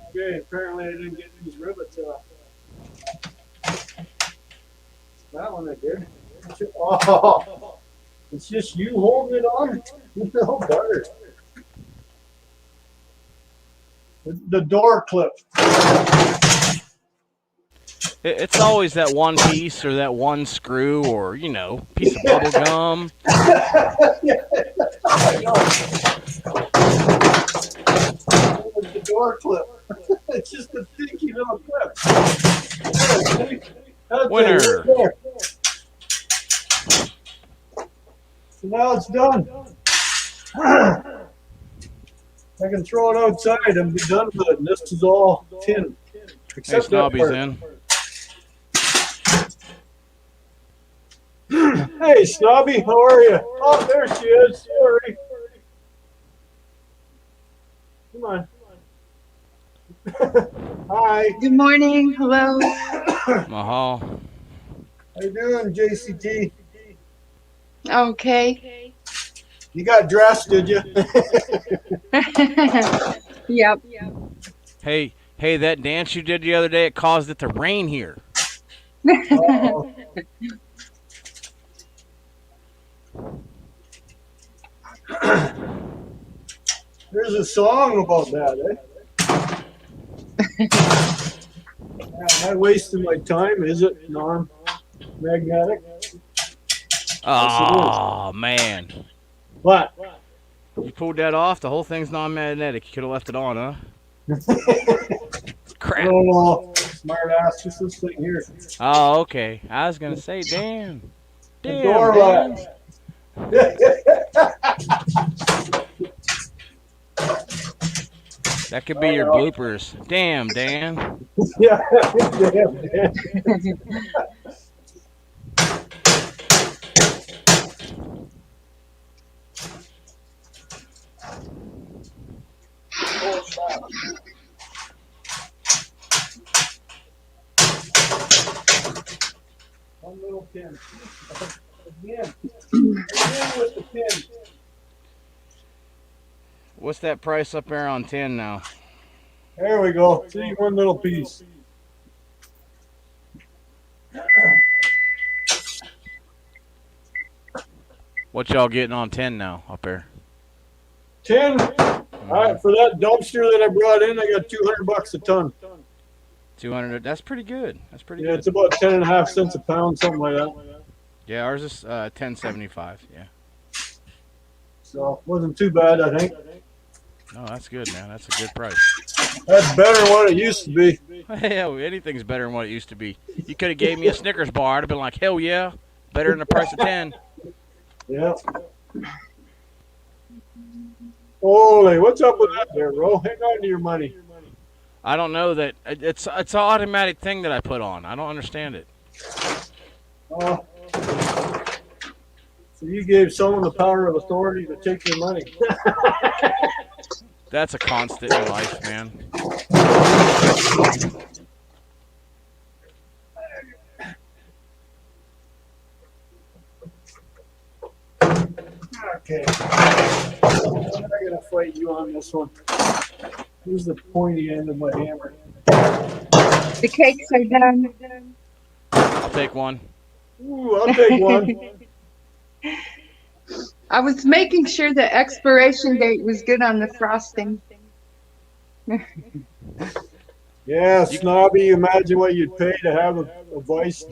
Okay, apparently I didn't get these rivets off. That one I did. Oh, it's just you holding it on? No butter. The door clip. It's always that one piece or that one screw or, you know, piece of bubble gum. Yeah, I know. The door clip. It's just a dinky little clip. Winner. There. So now it's done. I can throw it outside and be done with it. And this is all tin. Hey, Except Snobby's in. Hey, Snobby, how are you? Oh, there she is. Sorry. Come on. Hi. Good morning. Hello. Mahal. How you doing, JCT? Okay. You got dressed, did you? Yep. Hey, that dance you did the other day, it caused it to rain here. Uh-oh. There's a song about that, eh? Am I wasting my time? Is it non-magnetic? Oh, man. What? You pulled that off? The whole thing's non-magnetic. You could have left it on, huh? Crap. Oh, smart ass. Just this thing here. Oh, okay. I was going to say, damn. The door man. latch. That could be your bloopers. Damn, Dan. Yeah. Damn. 10. Again. Again with the 10. What's that price up there on 10 now? There we go. See, one little piece. What y'all getting on 10 now up there? 10. All right, for that dumpster that I brought in, I got $200 a ton. 200. That's pretty good. That's pretty Yeah, good. it's about 10.5 cents a pound, something like that. Yeah, ours is 10.75. Yeah. So wasn't too bad, I think. No, that's good, man. That's a good price. That's better than what it used to be. Hell, anything's better than what it used to be. You could have gave me a Snickers bar. I'd have been like, hell yeah, better than the price of 10. Yeah. Holy, what's up with that there, bro? Hang on to your money. I don't know that it's an automatic thing that I put on. I don't understand it. Oh. So you gave someone the power of authority to take your money. That's a constant in life, man. Okay. I'm gonna fight you on this one. Here's the pointy end of my hammer. The cakes are done. I'll take one. Ooh, I'll take one. I was making sure the expiration date was good on the frosting. Yeah, snobby. Imagine what you'd pay to have a vice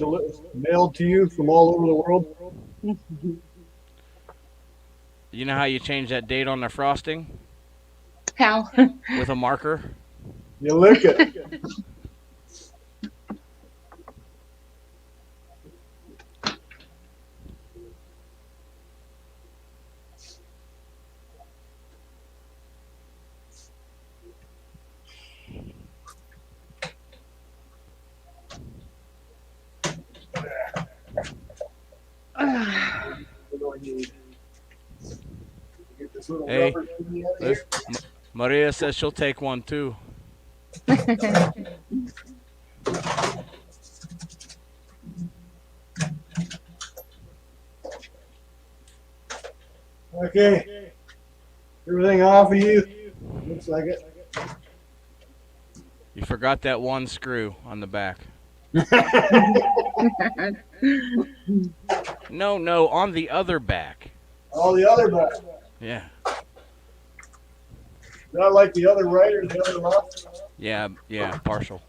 mailed to you from all over the world. You know how you change that date on the frosting? How? With a marker? You lick it. Hey, Maria says she'll take one too. Okay. Everything off of you? Looks like it. You forgot that one screw on the back. No, on the other back. Oh, the other back. Yeah. Not like the other right or the other left? Yeah, partial.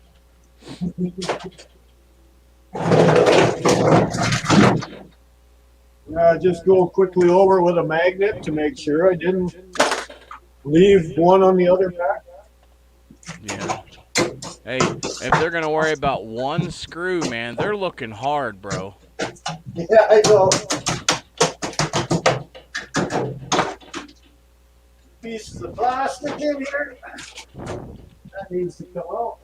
Just go quickly over with a magnet to make sure I didn't leave one on the other back. Yeah. Hey, if they're going to worry about one screw, man, they're looking hard, bro. Yeah, I know. Pieces of plastic in here. That needs to come out.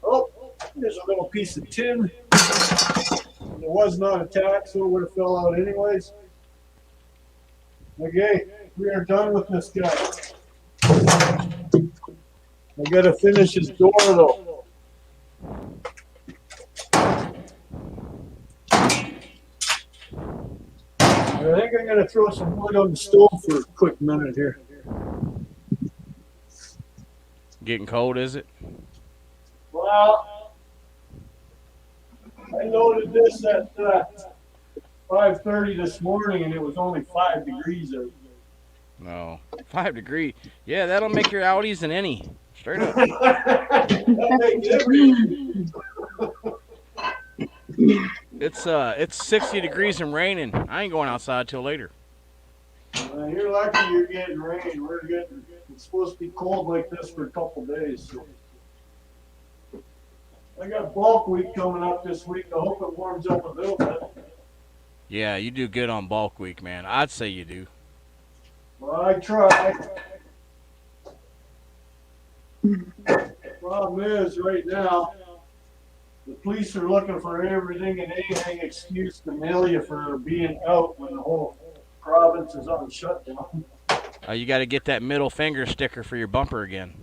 Oh, there's a little piece of tin. It was not attached, so it would have fell out anyways. Okay, we are done with this guy. I gotta finish his door though. I think I'm gonna throw some wood on the stove for a quick minute here. Getting cold, is it? Well, I loaded this at 5:30 this morning, and it was only 5 degrees out. No. 5 degree. Yeah, that'll make your Audis an any. Straight up. That makes everything. It's 60 degrees and raining. I ain't going outside till later. You're lucky you're getting rain. We're getting. It's supposed to be cold like this for a couple days. So. I got bulk week coming up this week. I hope it warms up a little bit. Yeah, you do good on bulk week, man. I'd say you do. Well, I try. Problem is, right now, the police are looking for everything and anything excuse to nail you for being out when the whole province is on shutdown. You got to get that middle finger sticker for your bumper again.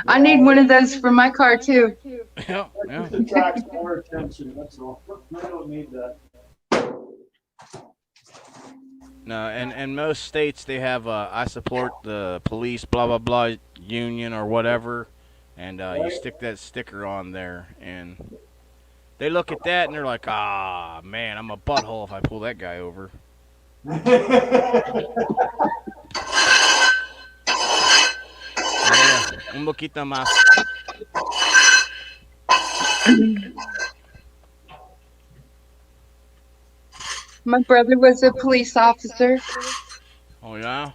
I need one of those for my car too. Yeah, yeah. Just attracts more attention. That's all. I don't need that. No, and in most states they have I support the police blah blah blah union or whatever, and you stick that sticker on there, and they look at that and they're like, ah man, I'm a butthole if I pull that guy over. Un poquito más. My brother was a police officer. Oh yeah.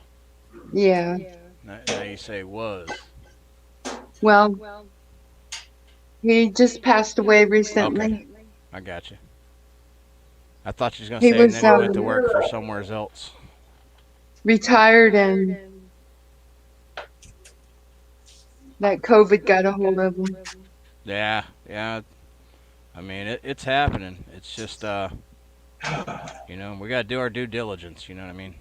Yeah. Now you say was. Well, he just passed away recently. Okay. I got you. I thought you was gonna He say, and was then he went to work for somewhere else. retired, and that COVID got a hold of him. Yeah, yeah. I mean, it's happening. It's just, you know, we gotta do our due diligence. You know what I mean?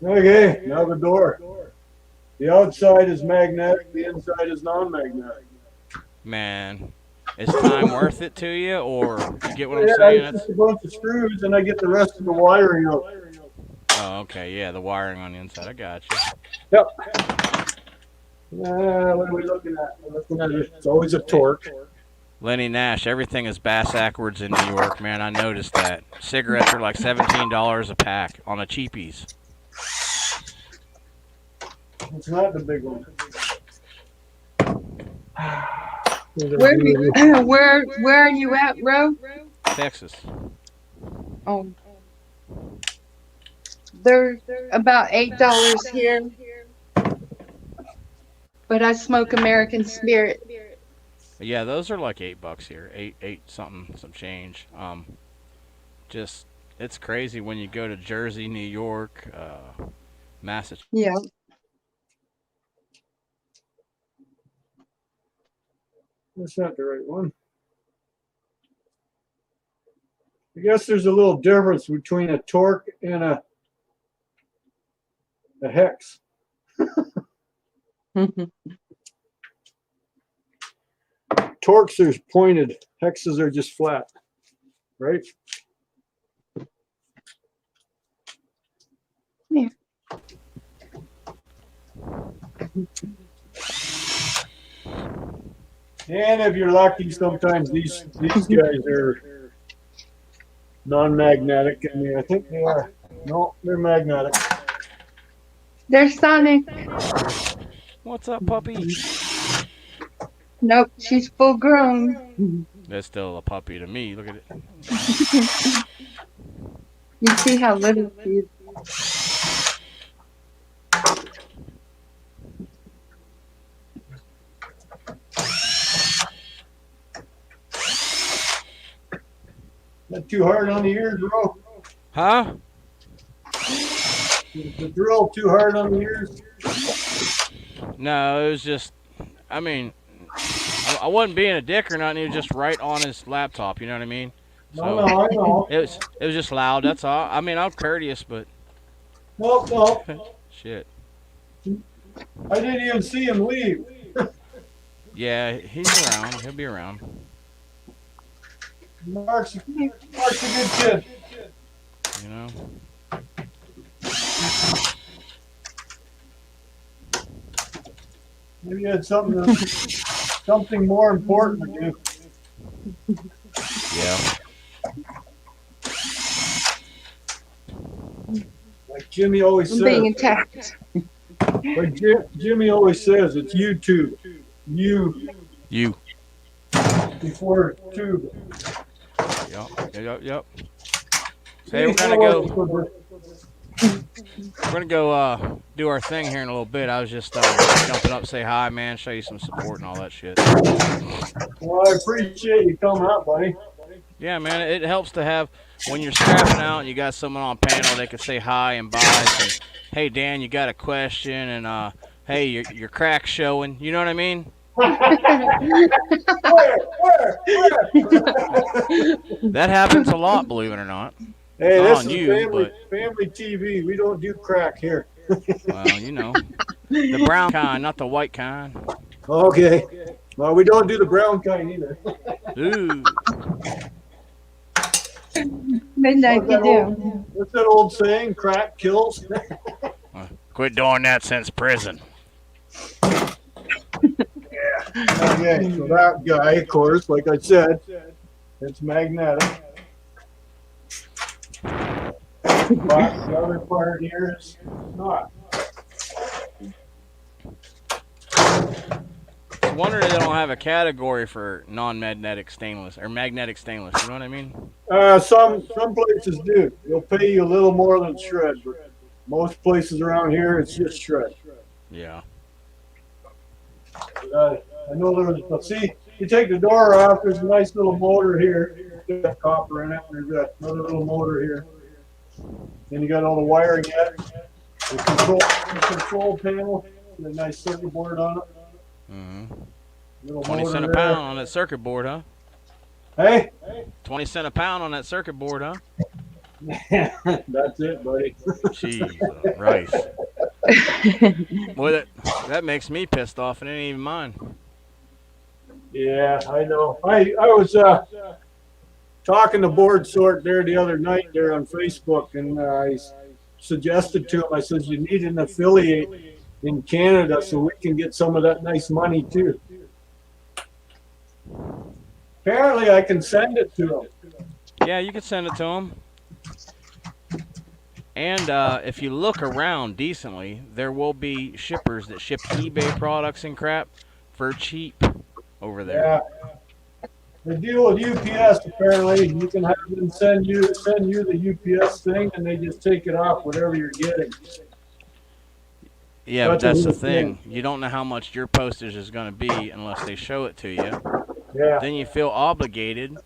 Okay, now the door. The outside is magnetic, the inside is non-magnetic. Man, is time worth it to you, or you get what I'm Yeah, saying? it's just a bunch of screws, and I get the rest of the wiring out. Oh, okay, yeah, the wiring on the inside. I got you. Yep. What are we looking at? We're looking at it. It's always a torque. Lenny Nash, everything is bass-ackwards in New York, man. I noticed that. Cigarettes are like $17 a pack on a cheapies. It's not the big one. Where are you at, Ro? Texas. Oh, they're about $8 here, but I smoke American Spirit. Yeah, those are like $8 here. Eight something, some change. Just it's crazy when you go to Jersey, New York, Massachusetts. Yeah. That's not the right one. I guess there's a little difference between a torque and a hex. Torques are pointed, hexes are just flat, right? Yeah. And if you're lucky, sometimes these guys are non-magnetic. I mean, I think they are. No, they're magnetic. There's Sonic. What's up, puppy? Nope, she's full grown. That's still a puppy to me. Look at it. You see how little she is. Not too hard on the ears, bro. Huh? Is the drill too hard on the ears? No, it was just. I mean, I wasn't being a dick or nothing. He was just right on his laptop. You know what I mean? So No, I know. it was just loud. That's all. I mean, I'm courteous, but No. shit. I didn't even see him leave. Yeah, he's around. He'll be around. Mark's a good kid. You know. Maybe you had something more important to do. Yeah. Like Jimmy always I'm being says. attacked. Like Jimmy always says, it's YouTube. You before tube. Yep. Hey, we're gonna go do our thing here in a little bit. I was just jumping up, say hi, man, show you some support and all that shit. Well, I appreciate you coming out, buddy. Yeah, man, it helps to have when you're scrapping out and you got someone on panel. They can say hi and bye. And, hey, Dan, you got a question? And hey, your crack's showing. You know what I mean? Where? That happens a lot, believe it or not. Hey, Not this on is you, family TV. We don't do crack here. well, you know, the brown kind, not the white kind. Okay. Well, we don't do the brown kind either. Ooh. Midnight you do. What's that old saying? Crack kills. Quit doing that since prison. Okay, so that guy, of course, like I said, it's magnetic. But the other part here is not. It's a wonder they don't have a category for non-magnetic stainless or magnetic stainless. You know what I mean? Some places do. They'll pay you a little more than shred, but most places around here it's just shred. Yeah. I know there's. See, you take the door off. There's a nice little motor here. There's got copper in it. There's got another little motor here. Then you got all the wiring yet. The control panel. With a nice circuit board on it. Mm-hmm. 20 cents a pound on that circuit board, huh? Hey? 20 cents a pound on that circuit board, huh? That's it, buddy. Jesus, Rice. Boy, that makes me pissed off. It ain't even mine. Yeah, I know. I was talking to Board Sort there the other night there on Facebook, and I suggested to him, I said, you need an affiliate in Canada so we can get some of that nice money too. Apparently I can send it to him. Yeah, you can send it to them. And if you look around decently, there will be shippers that ship eBay products and crap for cheap over there. Yeah. They deal with UPS apparently. You can have them send you the UPS thing, and they just take it off whatever you're getting. Yeah, but that's the thing. You don't know how much your postage is going to be unless they show it to you. Yeah. Then you feel obligated.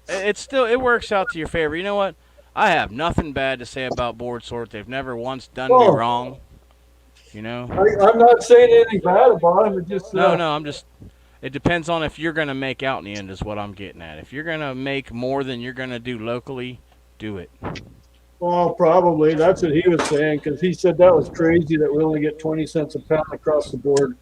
It works out to your favor. You know what? I have nothing bad to say about Board Sort. They've never once done me wrong. You know? I'm not saying anything bad about them. It just No, I'm just. It depends on if you're going to make out in the end is what I'm getting at. If you're going to make more than you're going to do locally, do it. Well, probably. That's what he was saying, because he said that was crazy that we only get 20 cents a pound across the board.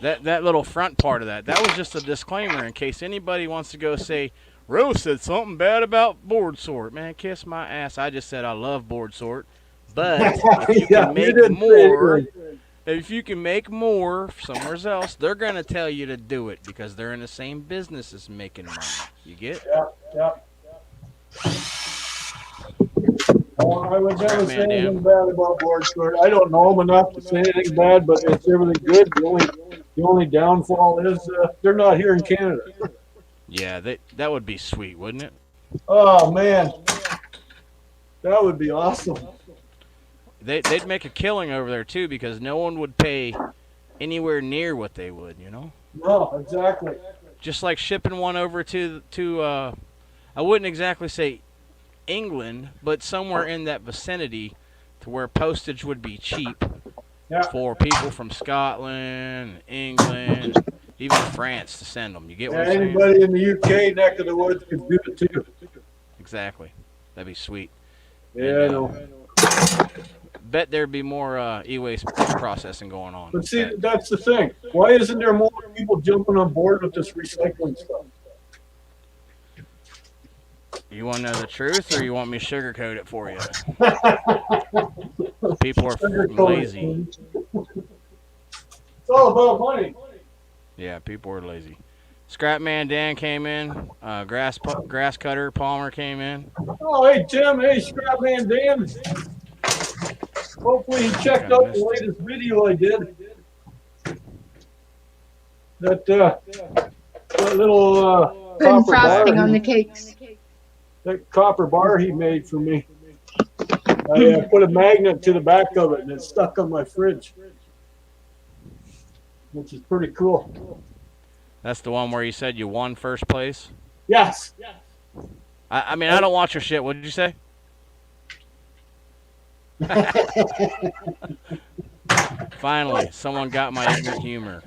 That little front part of that was just a disclaimer in case anybody wants to go say, Rose said something bad about Board Sort. Man, kiss my ass. I just said I love Board Sort. But if you can make more, if you can make more somewhere else, they're going to tell you to do it because they're in the same business as making money. You get? Yeah. I would never say anything bad about Board Sort. I don't know them enough to say anything bad, but it's everything good. The only downfall is they're not here in Canada. Yeah, that would be sweet, wouldn't it? Oh, man. That would be awesome. They'd make a killing over there, too, because no one would pay anywhere near what they would, you know? No, exactly. Just like shipping one over to I wouldn't exactly say England, but somewhere in that vicinity to where postage would be cheap for people from Scotland, England, even France to send them. You get what I'm saying? Anybody in the UK neck of the woods could do it too. Exactly. That'd be sweet. Yeah, I know. Bet there'd be more e-waste processing going on. But see, that's the thing. Why isn't there more people jumping on board with this recycling stuff? You want to know the truth, or you want me to sugarcoat it for you? People are freaking lazy. It's all about money. Yeah, people are lazy. Scrapman Dan came in. Grass cutter Palmer came in. Oh, hey, Tim. Hey, Scrapman Dan. Hopefully he checked out the latest video I did. That little Putting copper frosting bar on the cakes. That copper bar he made for me. I put a magnet to the back of it and it's stuck on my fridge, which is pretty cool. That's the one where you said you won first place? Yes. I mean, I don't watch your shit. What did you say? Finally, someone got my ignorant humor.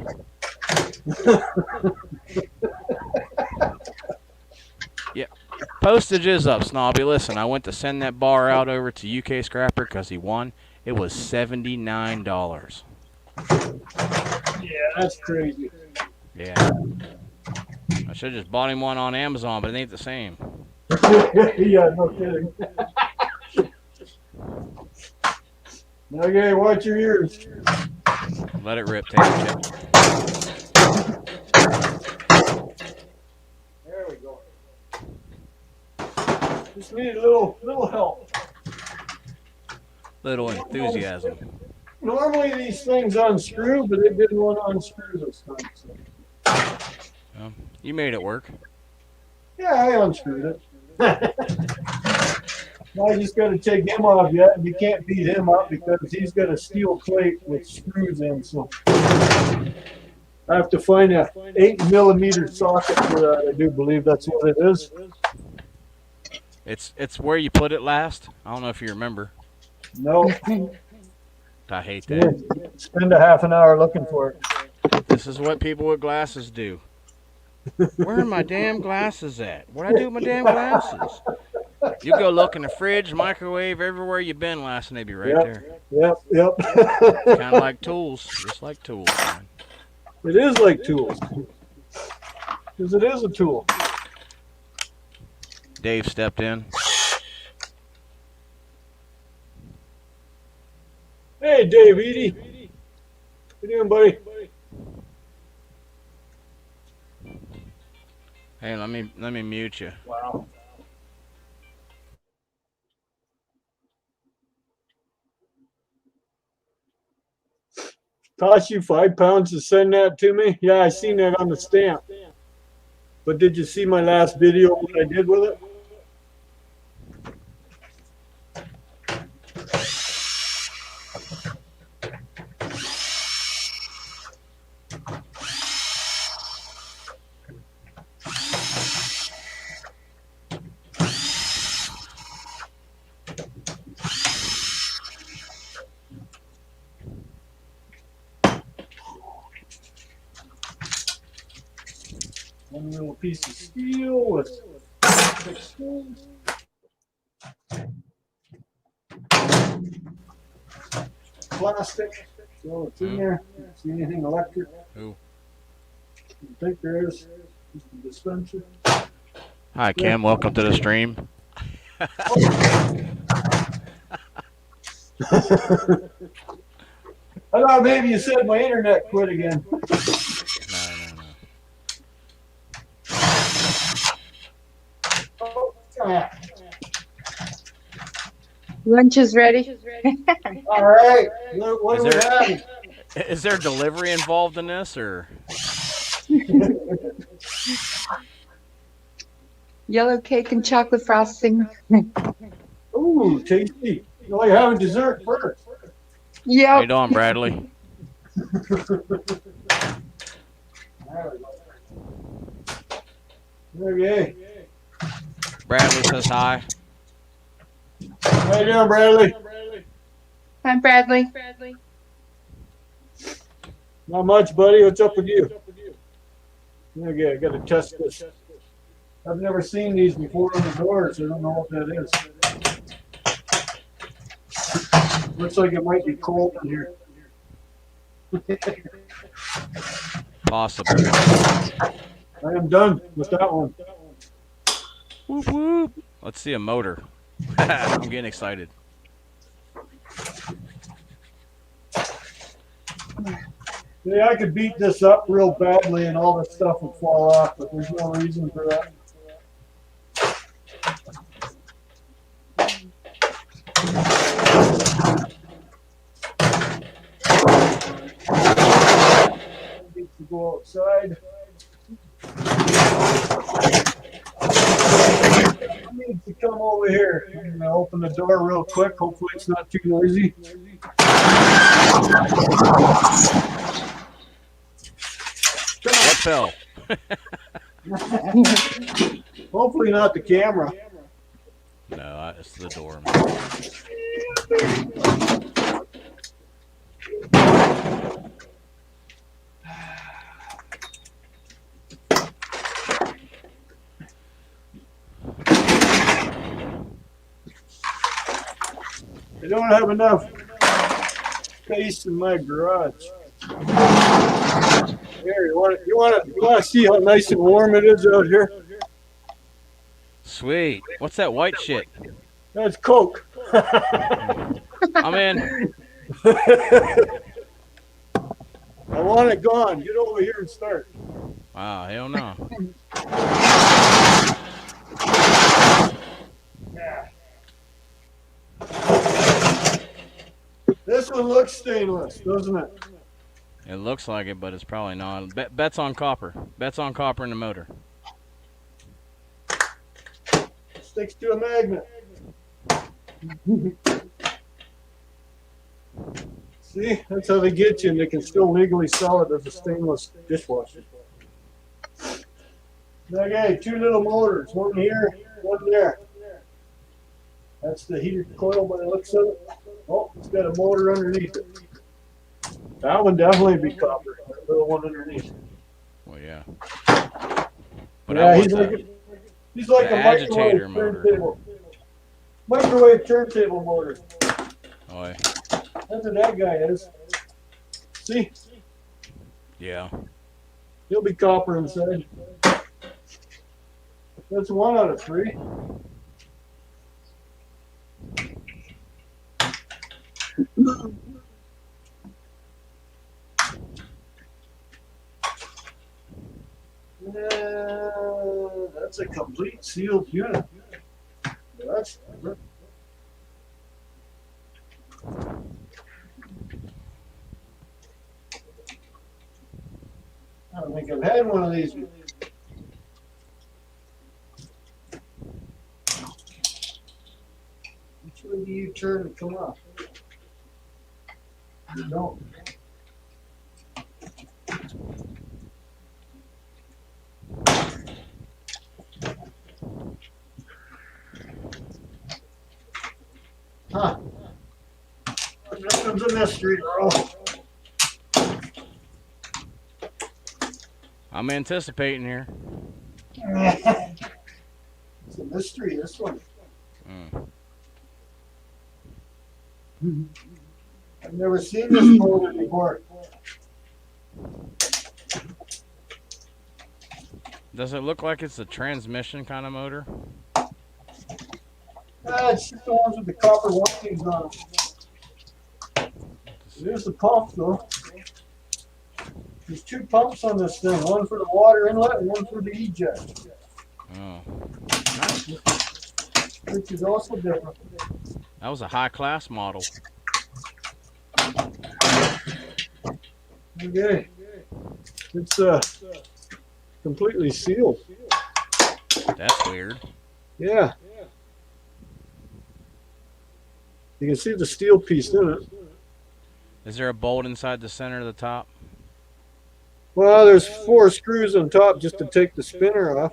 Yeah. Postage is up, Snobby. Listen, I went to send that bar out over to UK Scrapper because he won. It was $79. Yeah, that's crazy. Yeah. I should have just bought him one on Amazon, but it ain't the same. Yeah, no kidding. Okay, watch your ears. Let it rip, take a chip. There we go. Just need a little help. Little enthusiasm. Normally these things unscrew, but it didn't want to unscrew this time. So. Well, you made it work. Yeah, I unscrewed it. I just got to take him off yet, and you can't beat him up because he's got a steel plate with screws in. So I have to find a 8mm socket for that. I do believe that's what it is. It's where you put it last. I don't know if you remember. No. I hate that. Spend a half an hour looking for it. This is what people with glasses do. Where are my damn glasses at? What'd I do with my damn glasses? You go look in the fridge, microwave, everywhere you've been last, and they be right there. Yep. Kind of like tools, just like tools, man. It is like tools. Because it is a tool. Dave stepped in. Hey, Dave Edie. How you doing, buddy? Hey, let me mute you. Wow. Cost you £5 to send that to me? Yeah, I seen that on the stamp. But did you see my last video, what I did with it? One little piece of steel with 6 screws. Plastic. So it's in there. See anything electric? Who? I think there is. Just a dispenser. Hi, Kim. Welcome to the stream. I thought maybe you said my internet quit again. No. Lunch is ready. All right. What do we have? Is there delivery involved in this, or? Yellow cake and chocolate frosting. Ooh, tasty. You like having dessert first. How you Yep. doing, Bradley? Okay. Bradley says hi. How you doing, Bradley? Hi, Bradley. Not much, buddy. What's up with you? Okay, I got to test this. I've never seen these before on the door, so I don't know what that is. Looks like it might be cold in here. Possible. I am done with that one. Whoop whoop. Let's see a motor. I'm getting excited. Yeah, I could beat this up real badly and all this stuff would fall off, but there's no reason for that. Needs to go outside. Needs to come over here. I'm gonna open the door real quick. Hopefully it's not too noisy. What fell? Hopefully not the camera. No, it's the door, man. don't have enough space in my garage. Here, you want to see how nice and warm it is out here? Sweet. What's that white shit? That's Coke. I'm in. I want it gone. Get over here and start. Wow, hell no. Yeah. This one looks stainless, doesn't it? It looks like it, but it's probably not. Bet's on copper. Bet's on copper in the motor. Sticks to a magnet. See, that's how they get you, and they can still legally sell it as a stainless dishwasher. Okay, 2 little motors, one here, one there. That's the heater coil by the looks of it. Oh, it's got a motor underneath it. That one definitely be copper. That little one underneath. Well, yeah. But Yeah, I want he's like the a agitator microwave motor. turntable. Microwave turntable motor. Oh, yeah. That's what that guy is. See? Yeah. He'll be copper inside. That's 1 out of 3. That's a complete sealed unit. That's I don't think I've had one of these. Which way do you turn to come off? You don't. Huh. This one's a mystery, bro. I'm anticipating here. It's a mystery, this one. I've never seen this motor before. Does it look like it's a transmission kind of motor? It's just the ones with the copper windings on them. There's the pump, though. There's 2 pumps on this thing, one for the water inlet and one for the eject. Oh. Which is also different. That was a high-class model. Okay. It's completely sealed. That's weird. Yeah. You can see the steel piece in it. Is there a bolt inside the center of the top? Well, there's 4 screws on top just to take the spinner off.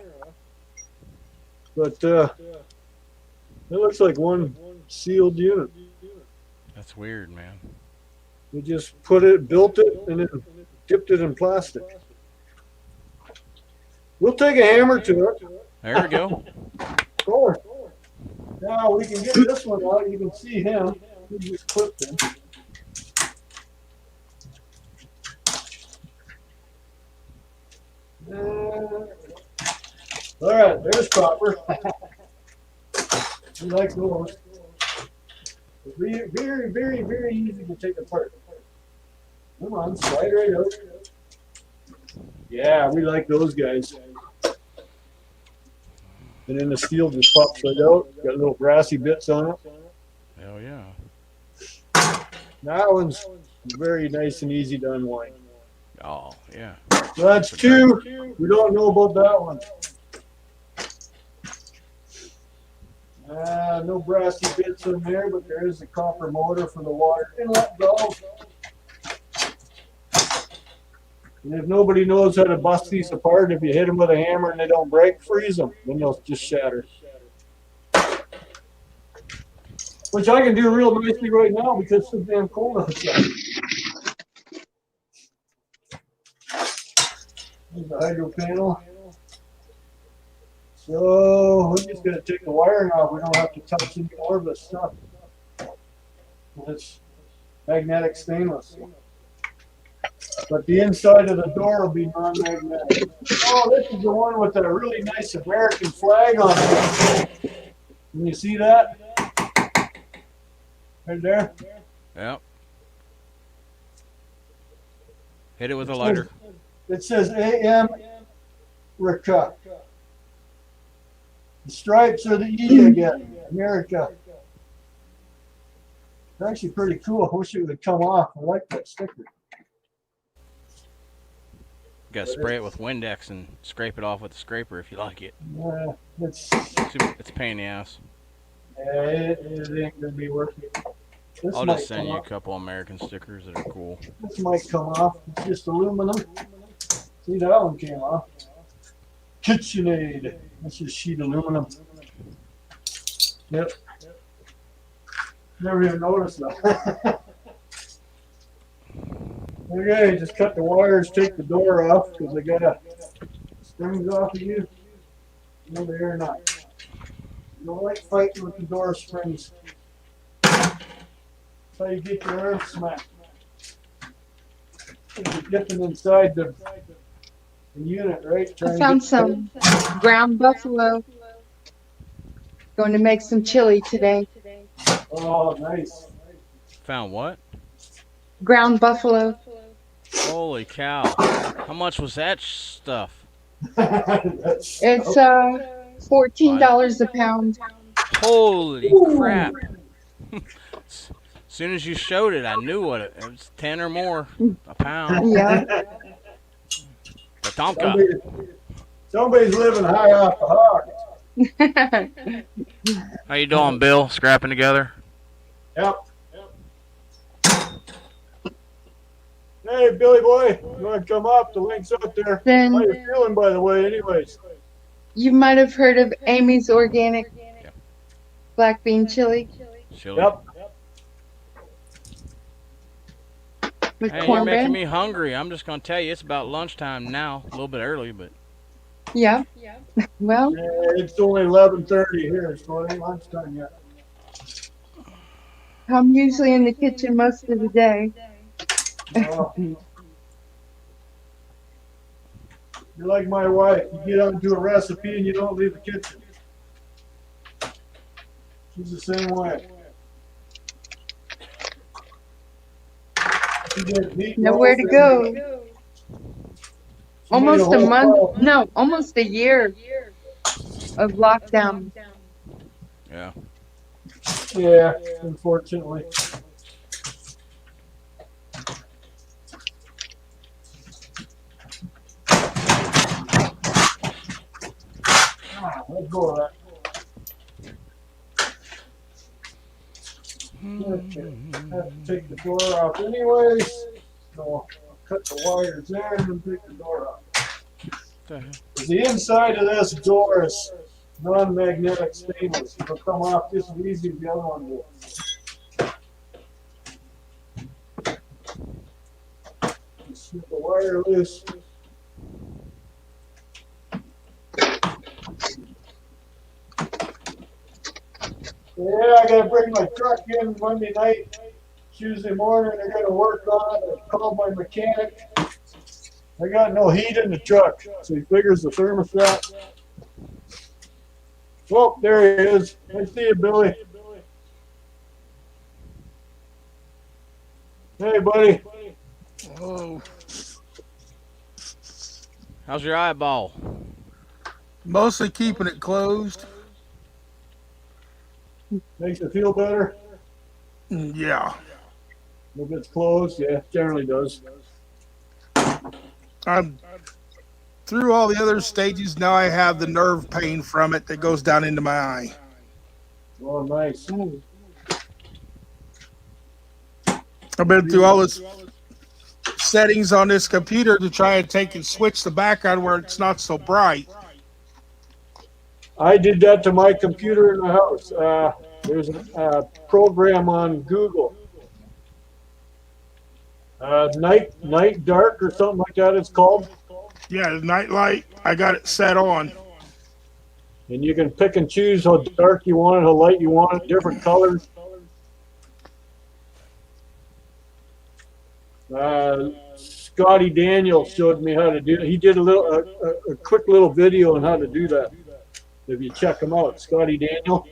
But it looks like one sealed unit. That's weird, man. We just built it, and then dipped it in plastic. We'll take a hammer to it. There we go. Sure. Now we can get this one out. You can see him. He just clipped him. All right, there's copper. We like those. Very, very, very, very easy to take apart. Come on, slide right out. Yeah, we like those guys. And then the steel just pops right out. Got little brassy bits on it. Hell yeah. That one's very nice and easy to unwind. Oh, yeah. So that's 2. We don't know about that one. No brassy bits in there, but there is a copper motor for the water inlet valve. And if nobody knows how to bust these apart, if you hit them with a hammer and they don't break, freeze them. Then they'll just shatter. Which I can do real nicely right now because it's so damn cold outside. There's the hydro panel. So we're just going to take the wiring off. We don't have to touch any more of this stuff. It's magnetic stainless. But the inside of the door will be non-magnetic. Oh, this is the one with a really nice American flag on it. Can you see that? Right there? Yep. Hit it with a lighter. It says AM America. The stripes are the E again. America. It's actually pretty cool. I wish it would come off. I like that sticker. You gotta spray it with Windex and scrape it off with the scraper if you like it. It's It's a pain in the ass. it ain't gonna be worth it. This I'll might just send come you a off. couple American stickers that are cool. This might come off. It's just aluminum. See, that one came off. KitchenAid. That's just sheet aluminum. Yep. Never even noticed that. Okay, just cut the wires, take the door off because I got springs off of you. No, they are not. You don't like fighting with the door springs. That's how you get your arm smacked. You're dipping inside the unit, right? I Trying to found get- some ground buffalo. Going to make some chili today. Oh, nice. Found what? Ground buffalo. Holy cow. How much was that stuff? That's- It's $14 a pound. Holy crap. As soon as you showed it, I knew what it was. 10 or more a pound. Yeah. Tatanka. Somebody's living high off the hog. How you doing, Bill? Scrapping together? Yep. Hey, Billy boy, you want to come up? The link's up there. Then- How you feeling, by the way, anyways? You might have heard of Amy's Organic Black Bean Chili Chili. Yep. with Hey, you're making cornbread. me hungry. I'm just going to tell you, it's about lunchtime now. A little bit early, but Yeah. Well, It's only 11:30 here, so it ain't lunchtime yet. I'm usually in the kitchen most of the day. Oh. You're like my wife. You get onto a recipe and you don't leave the kitchen. She's the same way. She did meatballs Nowhere to and- go. she made Almost a whole month. pile. No, almost a year of lockdown. yeah. Yeah, unfortunately. Let's go with that. Okay. Have to take the door off anyways. So I'll cut the wires there and then take the door off. The inside of this door is non-magnetic stainless. It'll come off just as easy as the other one will. Snip the wire loose. Yeah, I gotta bring my truck in Monday night. Tuesday morning, they're gonna work on it. I called my mechanic. I got no heat in the truck, so he figures the thermostat. Oh, there he is. I see you, Billy. Hey, buddy. Oh, How's your eyeball? mostly keeping it closed. Makes you feel better? Yeah. If it's closed, yeah, generally does. I'm through all the other stages. Now I have the nerve pain from it that goes down into my eye. Oh, nice. I've been through all this settings on this computer to try and take and switch the background where it's not so bright. I did that to my computer in the house. There's a program on Google. Night dark or something like that it's called. Yeah, the night light, I got it set on. And you can pick and choose how dark you want it, how light you want it, different colors. Scotty Daniel showed me how to do it. He did a quick little video on how to do that. If you check him out, Scotty Daniel,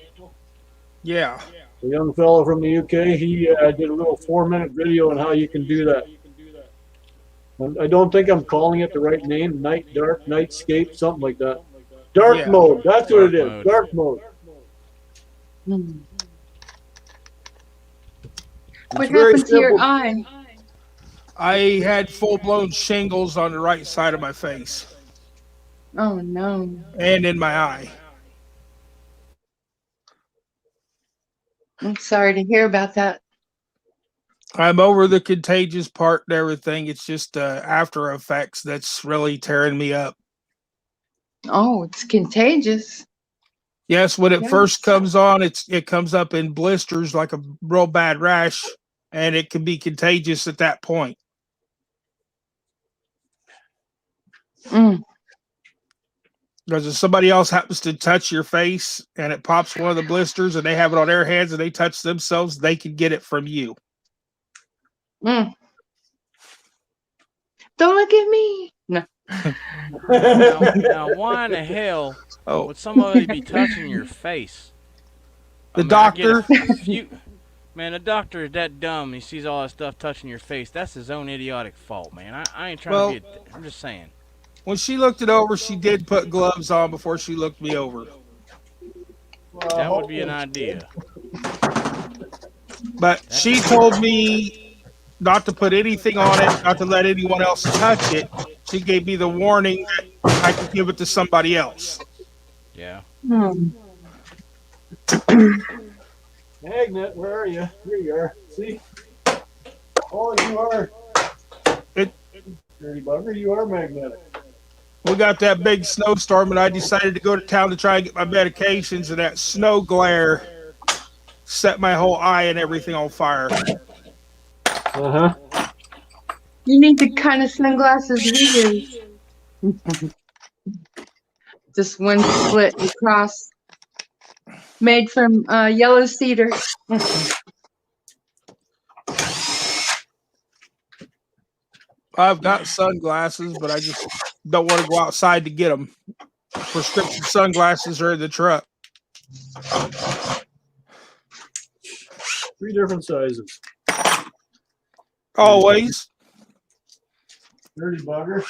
Yeah. the young fellow from the UK, he did a little 4-minute video on how you can do that. I don't think I'm calling it the right name. Night Dark, Nightscape, something like that. Dark Yeah. mode. That's what it is. Dark mode. Dark mode. Hmm. It's What very happened to your simple. eye? I had full-blown shingles on the right side of my face Oh no. and in my eye. I'm sorry to hear about that. I'm over the contagious part and everything. It's just after effects that's really tearing me up. Oh, it's contagious. Yes, when it Yes. first comes on, it comes up in blisters like a real bad rash, and it can be contagious at that point. Mm. Because if somebody else happens to touch your face and it pops one of the blisters and they have it on their hands and they touch themselves, they can get it from you. Mm. Don't look at me. No. Now, why in the hell Oh, would somebody be touching your face? The I get doctor. if you, man, the doctor is that dumb. He sees all that stuff touching your face. That's his own idiotic fault, man. I ain't trying to be. I'm just saying. When she looked it over, she did put gloves on before she looked me over. That would be an idea. But she told me not to put anything on it, not to let anyone else touch it. She gave me the warning that I could give it to somebody else. Yeah. Hmm. Magnet, where are you? Here you are. See? Oh, you are. Dirty bugger, you are magnetic. We got that big snowstorm, and I decided to go to town to try and get my medications, and that snow glare set my whole eye and everything on fire. Uh-huh. You need the kind of sunglasses we use. Just one split across. Made from yellow cedar. I've got sunglasses, but I just don't want to go outside to get them. Prescription sunglasses are in the truck. 3 different sizes. Always. Dirty bugger.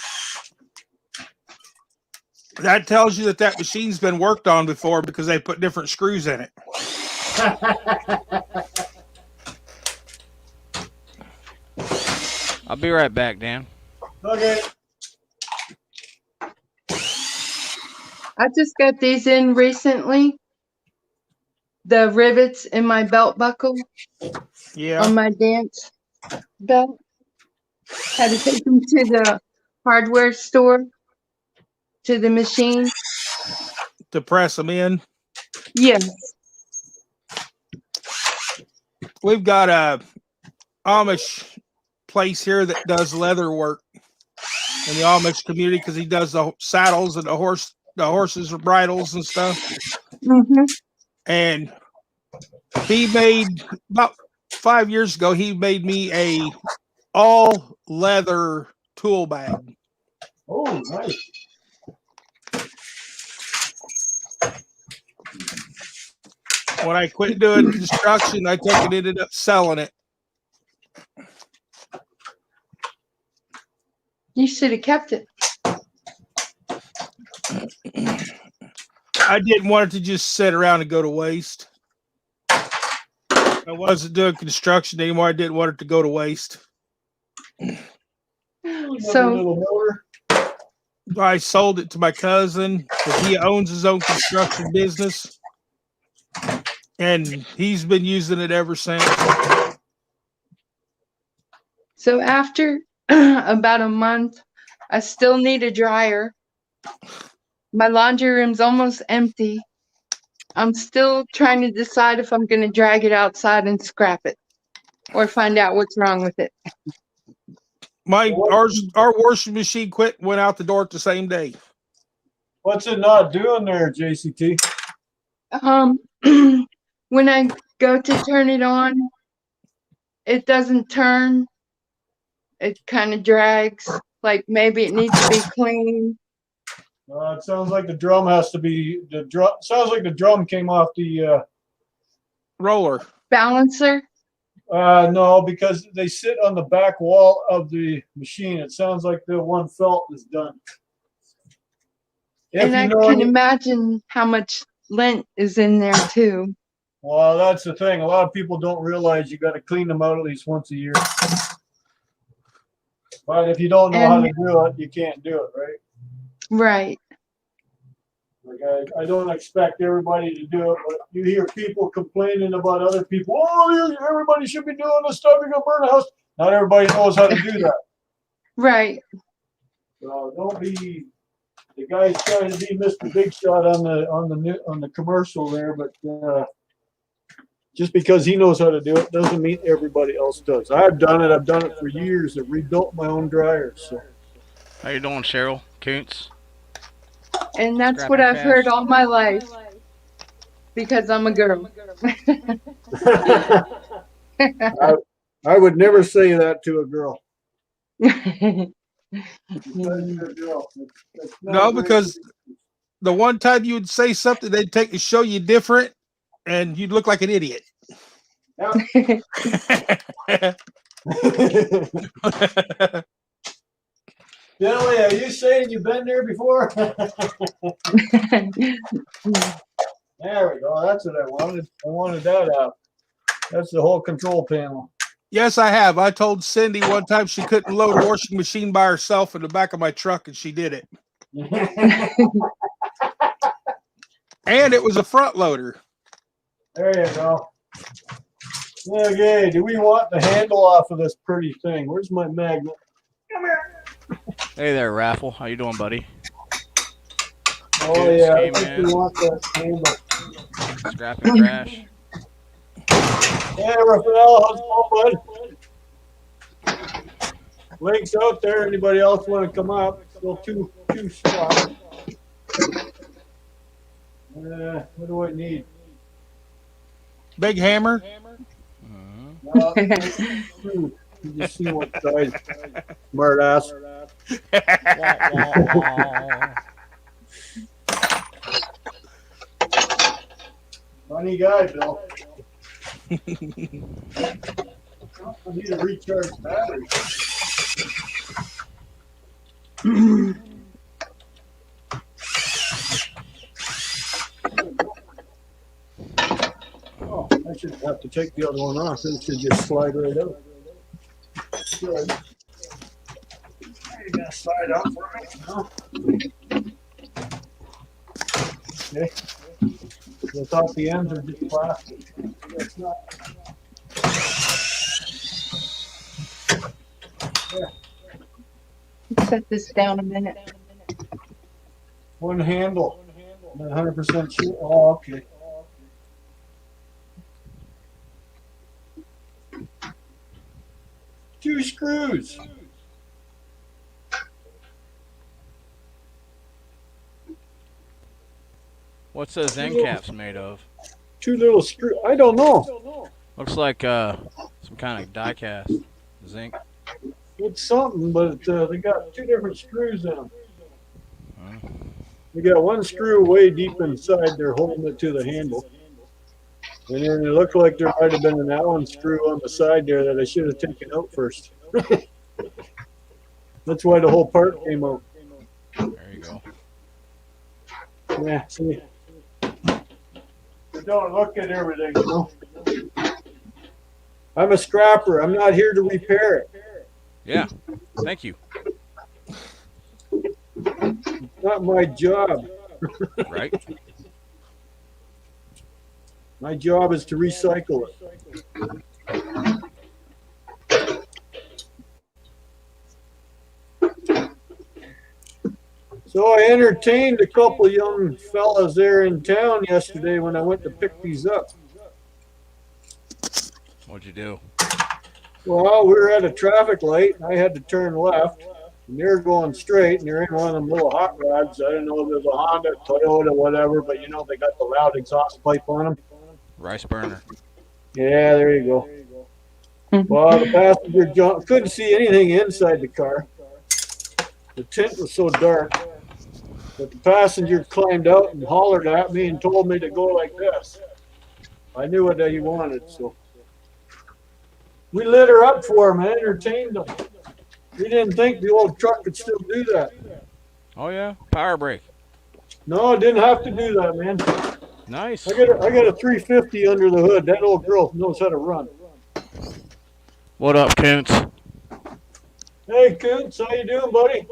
That tells you that that machine's been worked on before because they put different screws in it. I'll be right back, Dan. Okay. I just got these in recently. The rivets in my belt buckle Yeah. on my dance belt. Had to take them to the hardware store, to the machine. To press them in. Yes. We've got a Amish place here that does leather work in the Amish community because he does the saddles and the horses' bridles and stuff. Mm-hmm. And he made about 5 years ago. He made me a all leather tool bag. Oh, nice. When I quit doing construction, I took it and ended up selling it. You should have kept it. I didn't want it to just sit around and go to waste. I wasn't doing construction anymore. I didn't want it to go to waste. So- little motor. I sold it to my cousin because he owns his own construction business. And he's been using it ever since. So after about a month, I still need a dryer. My laundry room's almost empty. I'm still trying to decide if I'm going to drag it outside and scrap it or find out what's wrong with it. Our washing machine went out the door at the same day. What's it not doing there, JCT? When I go to turn it on, it doesn't turn. It kind of drags. Like maybe it needs to be cleaned. It sounds like the drum has to be Sounds like the drum came off the. Roller. Balancer. No, because they sit on the back wall of the machine. It sounds like the one felt is done. And I can imagine how much lint is in there too. Well, that's the thing. A lot of people don't realize you got to clean them out at least once a year. But if you don't know how to do it, you can't do it, right? Right. Like I don't expect everybody to do it, but you hear people complaining about other people. Oh, everybody should be doing this stuff. You're gonna burn a house. Not everybody knows how to do that. Right. So don't be the guy's trying to be Mr. Big Shot on the commercial there, but just because he knows how to do it doesn't mean everybody else does. I've done it. I've done it for years. I've rebuilt my own dryers. So. How you doing, Cheryl Koontz? And that's what I've heard all my life because I'm a girl. I would never say that to a girl. No, because the one time you would say something, they'd take to show you different, and you'd look like an idiot. Billy, are you saying you've been there before? There we go. That's what I wanted. I wanted that out. That's the whole control panel. Yes, I have. I told Cindy one time she couldn't load a washing machine by herself in the back of my truck, and she did it. And it was a front loader. There you go. Okay, do we want the handle off of this pretty thing? Where's my magnet? Come here. Hey there, Raffle. How you doing, buddy? Oh, Good, yeah, I scheme, think man. we want that handle. Scrap and crash. Hey, Raphael, how's it going, bud? Link's out there. Anybody else want to come up? Still two spots. What do I need? Big hammer. You just see what size. Smart ass. Funny guy, Bill. I need to recharge battery. Oh, I should have to take the other one off. It should just slide right out. Good. You're gonna slide out for me now. Okay. I thought the ends are just plastic. That's not. Set this down a minute. One handle. Not 100% sure. Oh, okay. Two screws. What's those end caps made of? Two little screws. I don't know. Looks like some kind of die cast zinc. It's something, but they got two different screws in them. You got one screw way deep inside there holding it to the handle. And then it looked like there might have been an Allen screw on the side there that I should have taken out first. That's why the whole part came out. There you go. Yeah, see. But don't look at everything, you know. I'm a scrapper. I'm not here to repair it. Yeah. Thank you. It's not my job. Right? My job is to recycle it. So I entertained a couple young fellas there in town yesterday when I went to pick these up. What'd you do? Well, we were at a traffic light, and I had to turn left, and they're going straight, and they're in one of them little hot rods. I don't know if there's a Honda, Toyota, whatever, but you know they got the loud exhaust pipe on them. Rice burner. Yeah, there you go. Well, the passenger couldn't see anything inside the car. The tint was so dark. But the passenger climbed out and hollered at me and told me to go like this. I knew what he wanted, so we lit her up for him and entertained him. We didn't think the old truck could still do that. Oh yeah, power brake. No, it didn't have to do that, man. Nice. I got a 350 under the hood. That old girl knows how to run. What up, Koontz? Hey, Koontz, how you doing, buddy?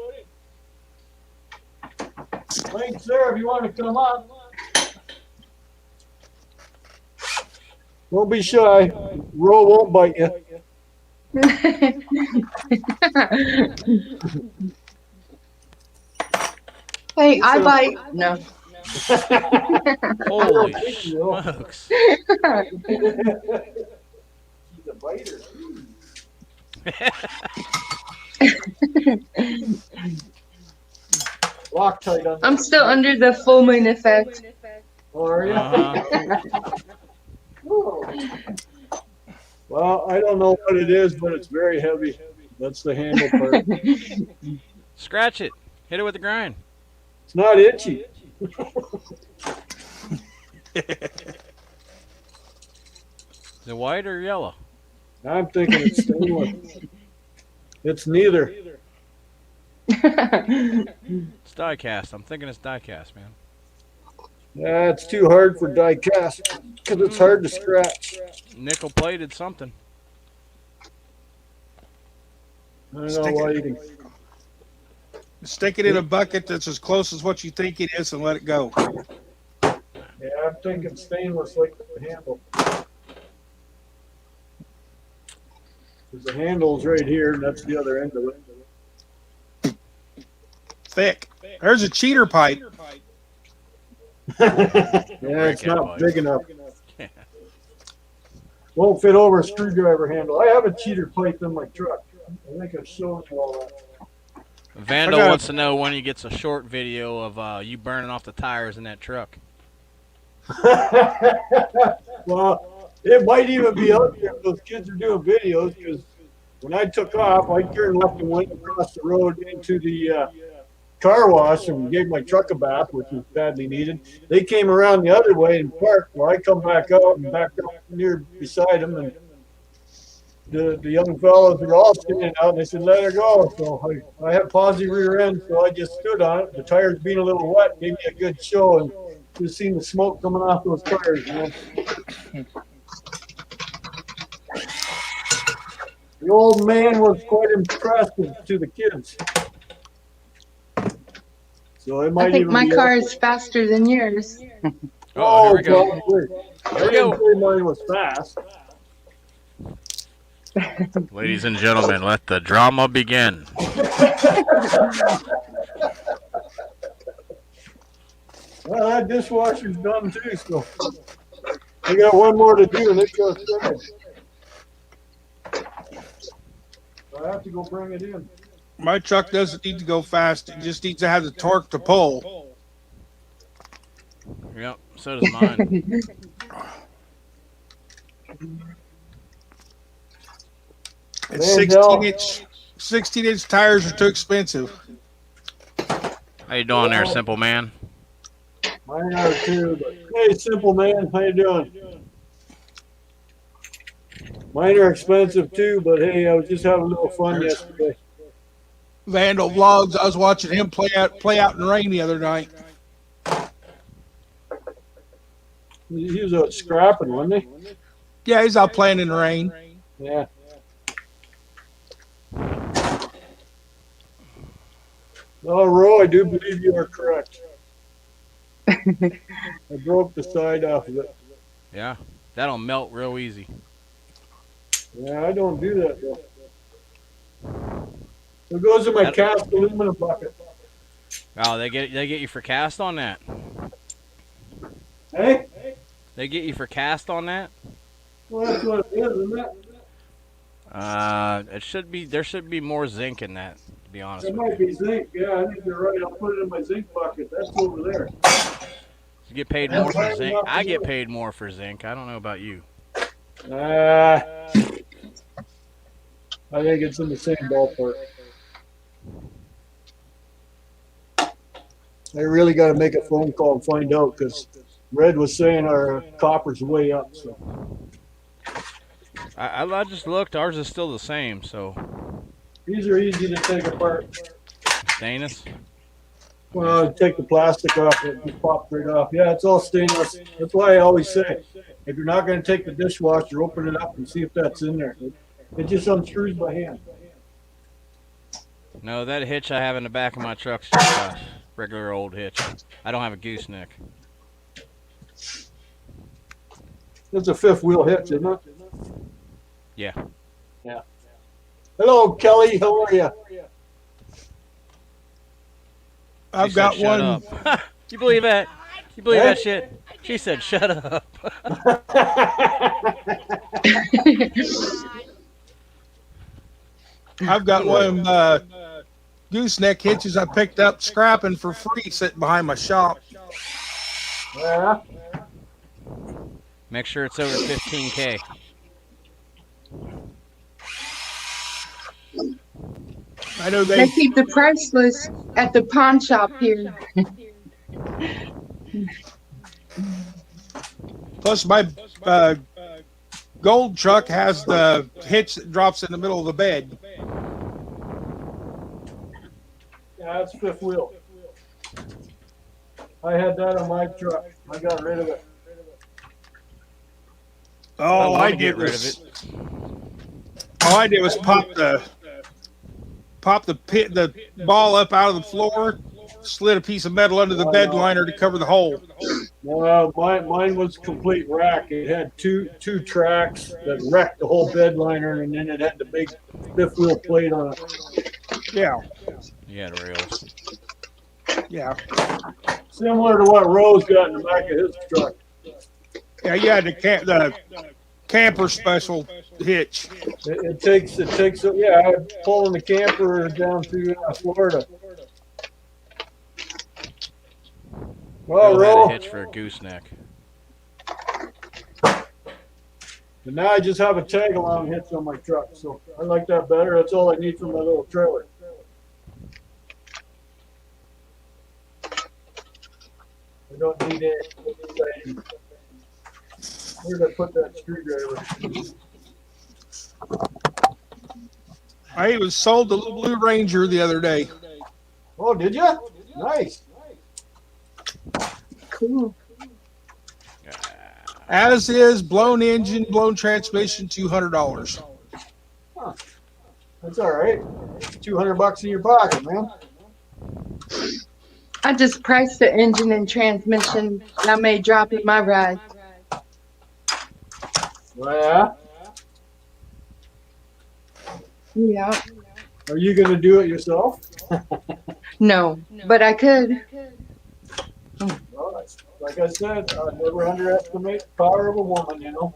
Thanks, sir, if you want to come on. Don't be shy. Roll won't bite you. Hey, I bite. No. Holy smokes. She's a biter. Loctite on. I'm still under the full moon effect. Oh, are you? Uh-huh. Well, I don't know what it is, but it's very heavy. That's the handle part. Scratch it. Hit it with the grind. It's not itchy. Is it white or yellow? I'm thinking it's stainless. It's neither. It's die cast. I'm thinking it's die cast, man. Yeah, it's too hard for die cast because it's hard to scratch. Nickel plated something. I don't know why you can. Stick it in a bucket that's as close as what you think it is and let it go. Yeah, I'm thinking stainless like the handle. Because the handle's right here, and that's the other end of it. Thick. There's a cheater pipe. Yeah, it's not big enough. Won't fit over a screwdriver handle. I have a cheater pipe in my truck. I think I've shown you all that. Vandal wants to know when he gets a short video of you burning off the tires in that truck. Well, it might even be out there if those kids are doing videos, because when I took off, I turned left and went across the road into the car wash and gave my truck a bath, which was badly needed. They came around the other way and parked. Well, I come back out and backed up near beside them, and the young fellows were all standing out, and they said, let her go. So I have posy rear end, so I just stood on it. The tires being a little wet gave me a good show, and just seen the smoke coming off those tires, man. The old man was quite impressed to the kids. So it might I think even my be car is faster than yours. Oh, here we go. probably. I didn't say mine was fast. Ladies and gentlemen, let the drama begin. Well, that dishwasher's done too, so I got one more to do and it goes started. So I have to go bring it in. My truck doesn't need to go fast. It just needs to have the torque to pull. Yep, so does mine. And 16-inch tires are too expensive. How you doing there, simple man? Mine are too, but hey, simple man, how you doing? Mine are expensive too, but hey, I was just having a little fun yesterday. Vandal Vlogs, I was watching him play out in the rain the other night. He was out scrapping, wasn't he? Yeah, he's out playing in the rain. Yeah. Oh, Ro, I do believe you are correct. I broke the side off of it. Yeah, that'll melt real easy. Yeah, I don't do that though. It goes in my cast aluminum bucket. Oh, they get you for cast on that. Hey? They get you for cast on that. Well, that's what it is, isn't it? It should be. There should be more zinc in that. To be honest It with might be zinc. Yeah, I think you're right. I'll put it in my zinc bucket. That's over there. you get paid more for zinc. I get paid more for zinc. I don't know about you. I think it's in the same ballpark. I really got to make a phone call and find out because Red was saying our copper's way up. So I just looked. Ours is still the same. So these are easy to take apart. stainless. Well, take the plastic off, it just pops right off. Yeah, it's all stainless. That's why I always say, if you're not going to take the dishwasher, open it up and see if that's in there. It just unscrews by hand. No, that hitch I have in the back of my truck's just a regular old hitch. I don't have a gooseneck. It's a fifth wheel hitch, isn't it? Yeah. Yeah. Hello, Kelly. How are you? I've She got said, shut one. up. You believe that? You believe that shit? She said, shut up. I've got one gooseneck hitches I picked up scrapping for free sitting behind my shop. Yeah. Make sure it's over 15K. I know They keep the price list at the pawn shop here. Plus my gold truck has the hitch that drops in the middle of the bed. Yeah, that's fifth wheel. I had that on my truck. I got rid of it. All I to did get rid was of it. all I did was pop the ball up out of the floor, slid a piece of metal under the bed liner to cover the hole. No, mine was complete rack. It had two tracks that wrecked the whole bed liner, and then it had the big fifth wheel plate on it. Yeah, You had rails. yeah, Similar to what Rose got in the back of his truck. yeah. You had the camper special hitch. It takes yeah. I'm pulling the camper down through Florida. Well, Bill had a Ro, hitch for a gooseneck. but now I just have a tag along hitch on my truck, so I like that better. That's all I need for my little trailer. I don't need anything. Where did I put that screwdriver? I even sold the little Blue Ranger the other day. Oh, did you? Nice. Cool. As is, blown engine, blown transmission, $200. That's all right. $200 in your pocket, man. I just priced the engine and transmission. I may drop in my ride. Well, yeah. Yeah. Are you going to do it yourself? No, but I could. Well, like I said, never underestimate the power of a woman, you know.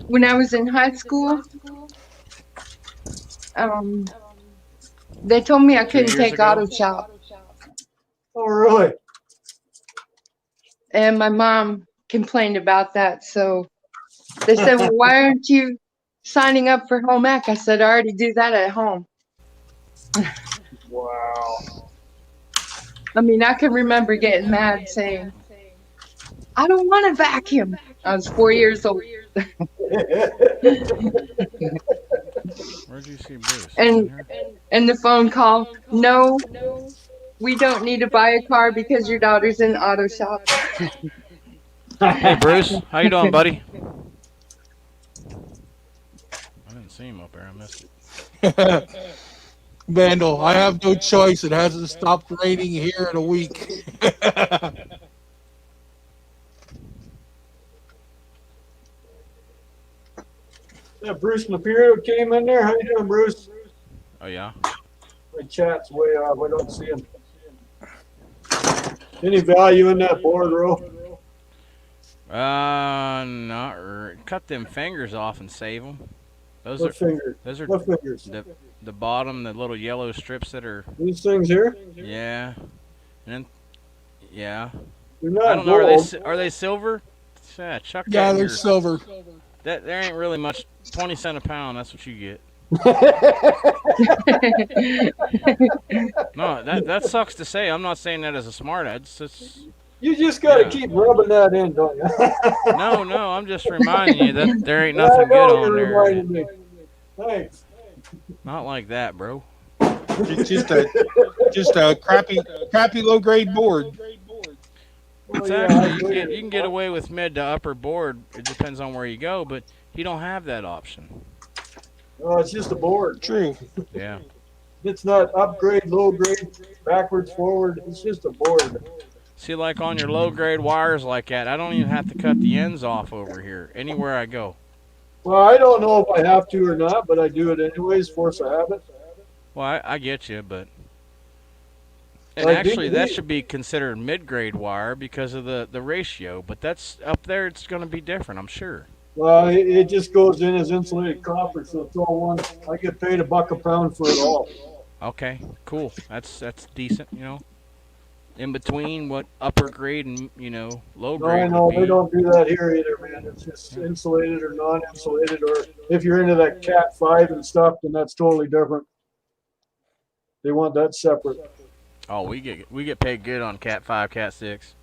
When I was in high school, they told me I couldn't years take ago? auto shop, Oh, really? and my mom complained about that. So they said, "Well, why aren't you signing up for home ec?" I said, "I already do that at home." Wow. I mean, I can remember getting mad saying, "I don't want to vacuum." I was 4 years old. Where'd you see Bruce? And In here? and the phone call, "No, we don't need to buy a car because your daughter's in auto shop." Hey, Bruce. How you doing, buddy? I didn't see him up there. I missed it. Vandal, I have no choice. It hasn't stopped raining here in a week. Yeah, Bruce Lapiro came in there. How you doing, Bruce? Oh, yeah? My chat's way off. I don't see him. Any value in that board, Ro? Cut them fingers off and save them. Those What are fingers? those are What fingers? the bottom, the little yellow strips that are These things here? yeah, and then yeah. They're not I don't know. gold. Are they silver? Yeah, chuck that Yeah, in they're your. silver. That there ain't really much. 20 cents a pound. That's what you get. No, that sucks to say. I'm not saying that as a smart ad. It's You just got to yeah. keep rubbing that in, don't you? No, I'm just reminding you that there ain't Yeah, I nothing good know on you're there. reminding me. Thanks. Not like that, bro. It's just a crappy low grade board. It's Well, yeah, I actually figured you can get away with mid to upper board. It depends on where you go, but you don't have that option. Oh, it's just a board. True. Yeah. It's not upgrade, low grade, backwards, forward. It's just a board. See, like on your low grade wires like that, I don't even have to cut the ends off over here. Anywhere I go. Well, I don't know if I have to or not, but I do it anyways, force a habit. Well, I get you, but and Like actually that these- should be considered mid grade wire because of the ratio. But that's up there. It's going to be different, I'm sure. Well, it just goes in as insulated copper, so it's all one. I get paid $1 a pound for it all. Okay, cool. That's decent. In between what upper grade and low No, I grade know would they be. don't do that here either, man. It's just insulated or non-insulated, or if you're into that Cat 5 and stuff, then that's totally different. They want that separate. Oh, we get paid good on Cat 5, Cat 6.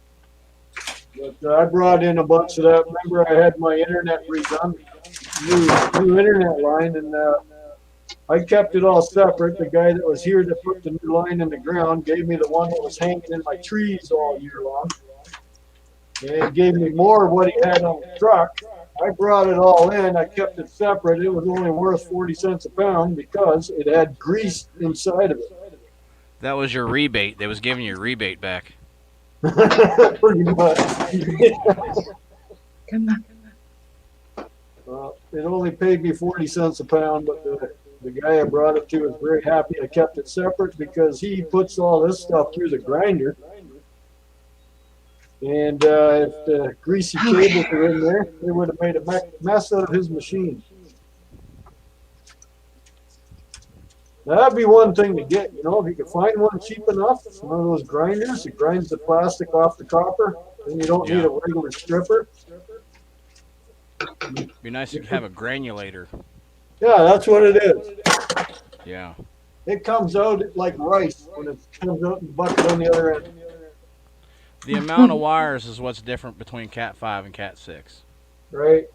But I brought in a bunch of that. Remember, I had my internet redone, new internet line, and I kept it all separate. The guy that was here that put the new line in the ground gave me the one that was hanging in my trees all year long. And he gave me more of what he had on the truck. I brought it all in. I kept it separate. It was only worth 40 cents a pound because it had grease inside of it. That was your rebate. They was giving you a rebate back. Pretty much. Come on. It only paid me 40 cents a pound, but the guy I brought it to was very happy I kept it separate because he puts all this stuff through the grinder. And if the greasy cables were in there, it would have made a mess out of his machine. Now, that'd be one thing to get, if you could find one cheap enough, one of those grinders that grinds the plastic off the copper, then you don't need a regular stripper. Be nice to have a granulator. Yeah, that's what it is. Yeah. It comes out like rice when it comes out in the bucket on the other end. The amount of wires is what's different between Cat 5 and Cat 6. Right?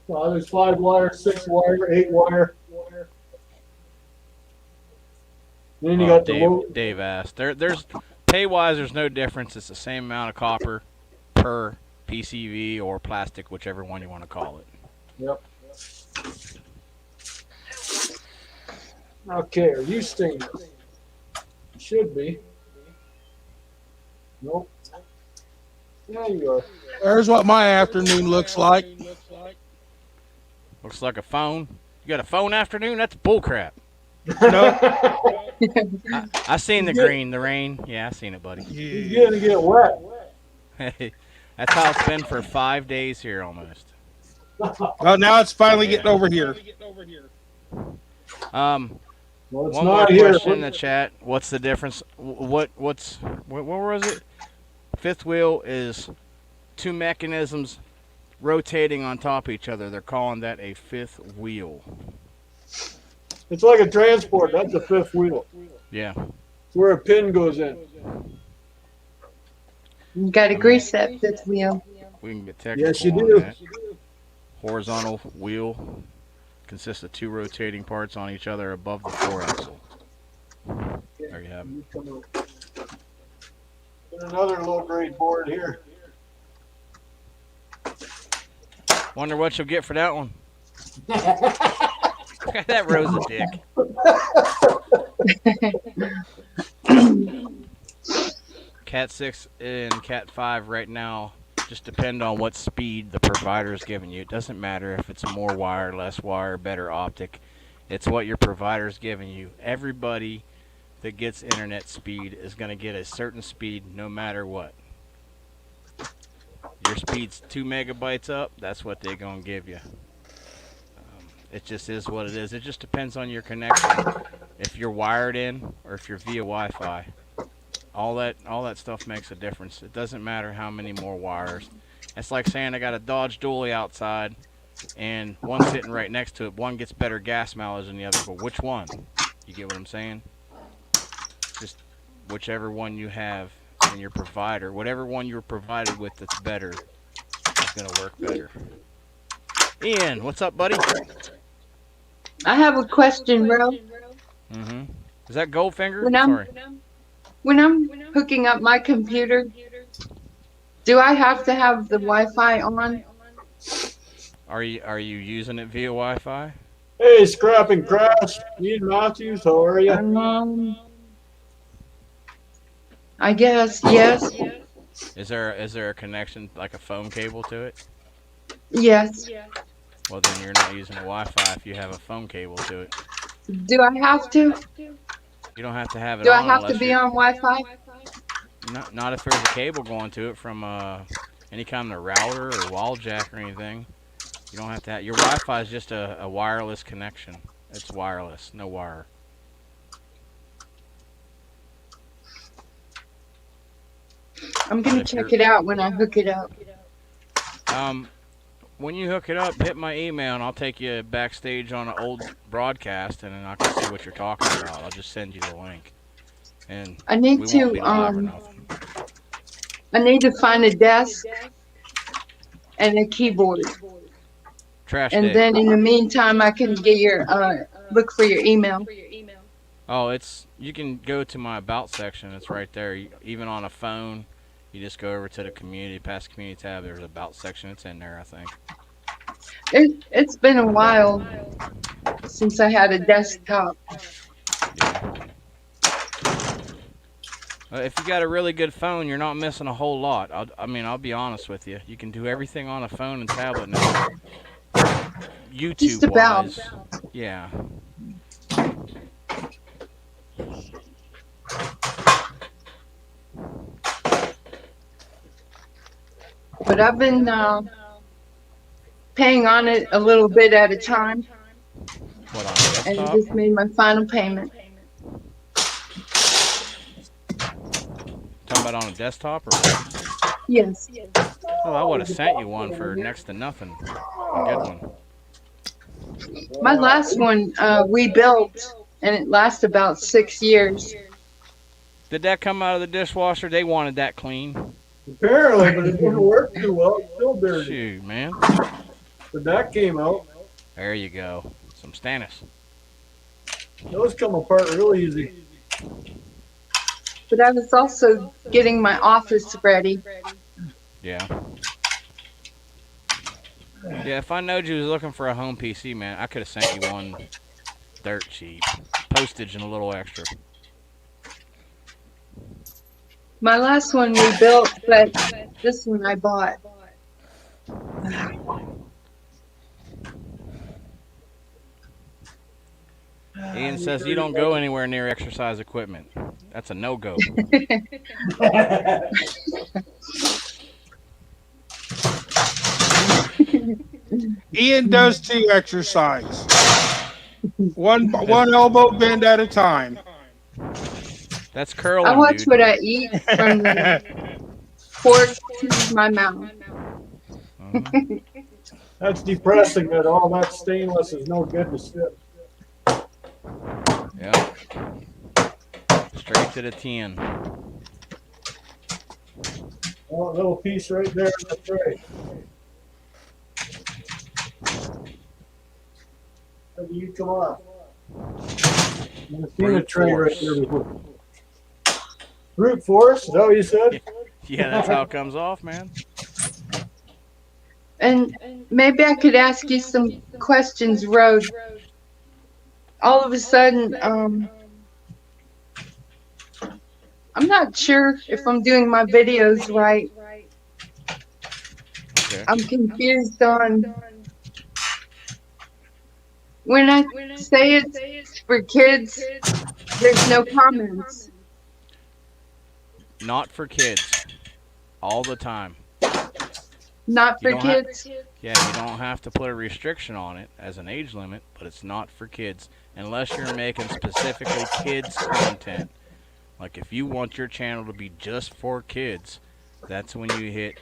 Well, there's 5 wire, 6 wire, 8 wire. Then you got the low. Dave asked. There's pay-wise, there's no difference. It's the same amount of copper per PCV or plastic, whichever one you want to call it. Yep. Okay, are you staying? Should be. Nope. Yeah, you are. There's what my afternoon looks like. Looks like a phone. You got a phone afternoon? That's bullcrap. No. I seen the green, the rain. Yeah, I seen it, buddy. He's gonna get wet. That's how it's been for 5 days here almost. Well, now it's finally getting over here. Well, it's One more not here. question in the chat. What's the difference? What was it? Fifth wheel is 2 mechanisms rotating on top of each other. They're calling that a fifth wheel. It's like a transport. That's a fifth wheel. Yeah. It's where a pin goes in. You got to grease that fifth wheel. We can get technical Yes, you on do. that. Horizontal wheel consists of 2 rotating parts on each other above the foreaxle. There you have it. And another low grade board here. Wonder what you'll get for that one. Look at that rose of dick. Cat 6 and Cat 5 right now just depend on what speed the provider is giving you. It doesn't matter if it's more wire, less wire, better optic. It's what your provider is giving you. Everybody that gets internet speed is going to get a certain speed no matter what. Your speed's 2 megabytes up, that's what they're going to give you. It just is what it is. It just depends on your connection. If you're wired in or if you're via Wi-Fi. All that stuff makes a difference. It doesn't matter how many more wires. That's like saying I got a Dodge Dually outside, and one sitting right next to it. One gets better gas mileage than the other, but which one? You get what I'm saying? Just whichever one you have and your provider, whatever one you're provided with that's better, is going to work better. Ian, what's up, buddy? I have a question, Ro. Mm-hmm. Is that Goldfinger? When I'm Sorry. when I'm hooking up my computer, do I have to have the Wi-Fi on? Are you using it via Wi-Fi? Hey, Scrap and Crash. Ian Matthews, how are you? I guess yes. Is there a connection like a phone cable to it? Yes. Well, then you're not using Wi-Fi if you have a phone cable to it. Do I have to? You don't have to have it Do on I have to unless be you're on Wi-Fi? not if there's a cable going to it from any kind of router or wall jack or anything. You don't have to have your Wi-Fi is just a wireless connection. It's wireless, no wire. I'm gonna check it out when I hook it up. When you hook it up, hit my email and I'll take you backstage on an old broadcast and then I can see what you're talking about. I'll just send you the link. And I need we to won't be live or nothing. I need to find a desk and a keyboard. Trash And day. then in the meantime I can get your look for your email. Oh, you can go to my about section. It's right there. Even on a phone, you just go over to the community, past community tab. There's an about section. It's in there, I think. It's been a while since I had a desktop. Yeah. If you got a really good phone, you're not missing a whole lot. I'll be honest with you. You can do everything on a phone and tablet now. Just about. YouTube-wise, yeah. But I've been paying on it a little bit at a time. What, on a And desktop? just made my final payment. Talking about on a desktop or what? Yes. Oh, I would have sent you one for next to nothing. A good one. My last one we built, and it lasted about 6 years. Did that come out of the dishwasher? They wanted that clean. Apparently, but it didn't work too well. It's still dirty. Shoot, man. But that came out. There you go. Some Stannis. Those come apart really easy. But I was also getting my office ready. Yeah. Yeah, if I knowed you was looking for a home PC, man, I could have sent you one dirt cheap. Postage and a little extra. My last one we built, but this one I bought. Ian says you don't go anywhere near exercise equipment. That's a no-go. Ian does too exercise. One elbow bend at a time. That's curling, I watch dude. what I eat from the fork to my mouth. That's depressing that all that stainless is no good to sip. Yeah. Straight to the 10. Oh, a little piece right there. That's right. How do you come off? I've seen a tray right there before. Brute force, is that what you said? Yeah, that's how it comes off, man. And maybe I could ask you some questions, Rose. All of a sudden, I'm not sure if I'm doing my videos right. Okay. I'm confused on when I say it's for kids, there's no comments. Not for kids. All the time. Not for You don't have- kids. Yeah, you don't have to put a restriction on it as an age limit, but it's not for kids unless you're making specifically kids content. Like if you want your channel to be just for kids, that's when you hit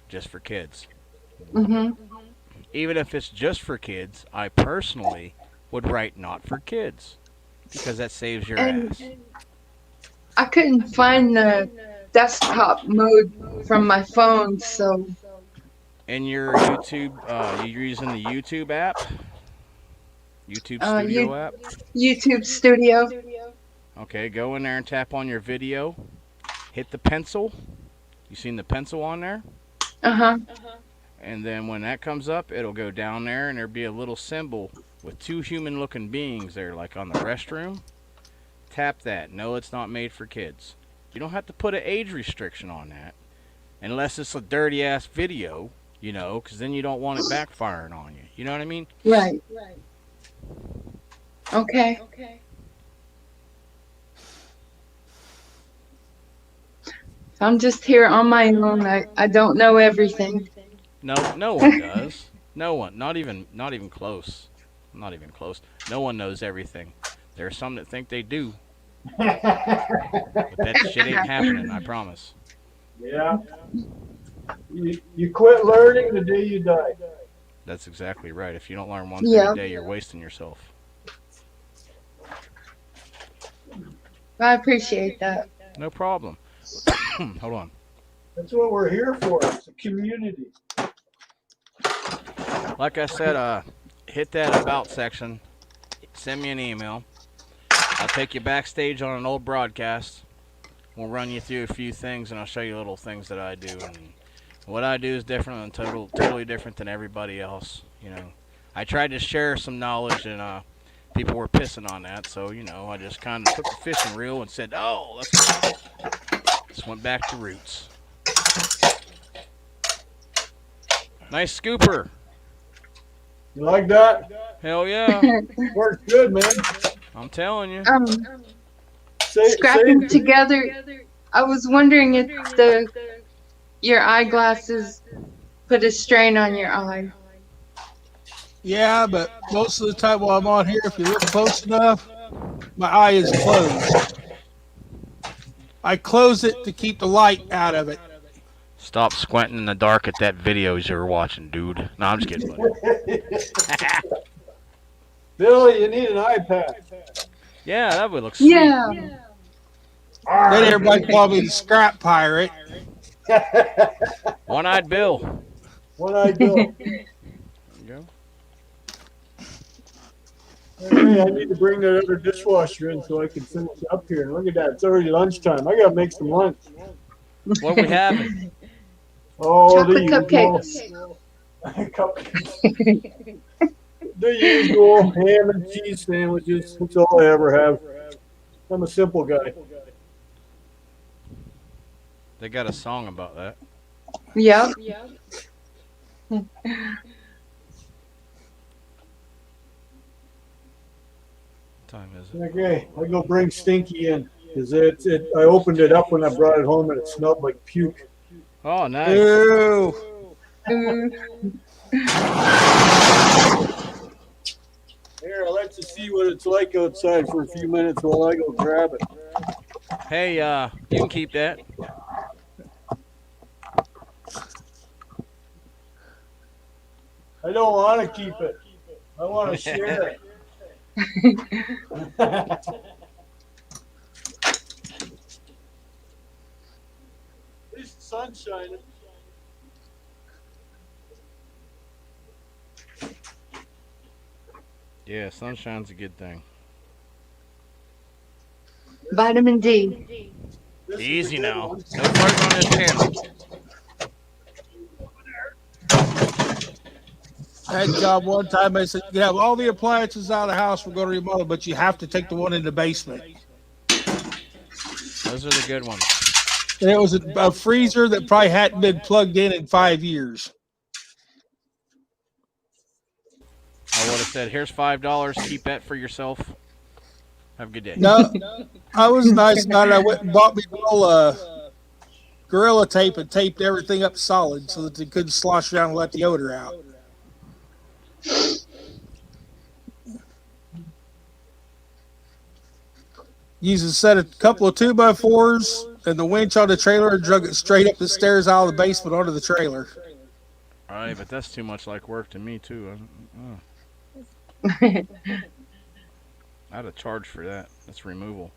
just for kids. Mhm. Even if it's just for kids, I personally would write not for kids because that saves your And ass. I couldn't find the desktop mode from my phone, so In your YouTube, you're using the YouTube app, YouTube you Studio app. YouTube Studio. Okay, go in there and tap on your video. Hit the pencil. You seen the pencil on there? Uh-huh. And then when that comes up, it'll go down there and there'll be a little symbol with two human looking beings there, like on the restroom. Tap that. No, it's not made for kids. You don't have to put an age restriction on that unless it's a dirty ass video, you know, because then you don't want it backfiring on you. You know what I mean? Right. Okay. I'm just here on my own. I don't know everything. No one does. No one. Not even close. Not even close. No one knows everything. There are some that think they do, but that shit ain't happening. I promise. Yeah. You quit learning the day you die. That's exactly right. If you don't learn one thing Yeah. a day, you're wasting yourself. I appreciate that. No problem. Hold on. That's what we're here for. It's a community. Like I said, hit that about section. Send me an email. I'll take you backstage on an old broadcast. We'll run you through a few things, and I'll show you little things that I do. And what I do is different and totally different than everybody else. You know, I tried to share some knowledge, and people were pissing on that. So you know, I just kind of took the fishing reel and said, "Oh, let's go." Just went back to roots. Nice scooper. You like that? Hell yeah. Works good, man. I'm telling you. Scrapping together. I was wondering if your eyeglasses put a strain on your eye. Yeah, but most of the time while I'm on here, if you look close enough, my eye is closed. I close it to keep the light out of it. Stop squinting in the dark at that videos you're watching, dude. No, I'm just kidding, buddy. Billy, you need an iPad. Yeah, that would look sweet. Yeah. Then everybody called me the scrap pirate. One-eyed Bill. One-eyed Bill. There you go. Hey, I need to bring that other dishwasher in so I can finish up here. Look at that. It's already lunchtime. I got to make some lunch. What are we having? Oh, Chocolate the usual. Cupcakes. The usual ham and cheese sandwiches. That's all I ever have. I'm a simple guy. They got a song about that. Yep. What time is it? Okay, I go bring Stinky in because I opened it up when I brought it home and it smelled like puke. Oh, nice. Ew. Here, I'll let you see what it's like outside for a few minutes while I go grab it. Hey, you can keep that. I don't want to keep it. I want to share it. At least the sun's shining. Yeah, sunshine's a good thing. Vitamin D. This is Easy a good now. one. No fighting on this channel. I had a job one time. I said, you have all the appliances out of the house. We're going to remodel, but you have to take the one in the basement. Those are the good ones. And it was a freezer that probably hadn't been plugged in 5 years. I would have said, here's $5. Keep that for yourself. Have a good day. No, I was nice about it. I went and bought me a little Gorilla tape and taped everything up solid so that they couldn't slosh around and let the odor out. Use a couple of 2x4s, and the winch on the trailer drug it straight up the stairs out of the basement onto the trailer. All right, but that's too much like work to me too. I'd have charged for that. That's removal.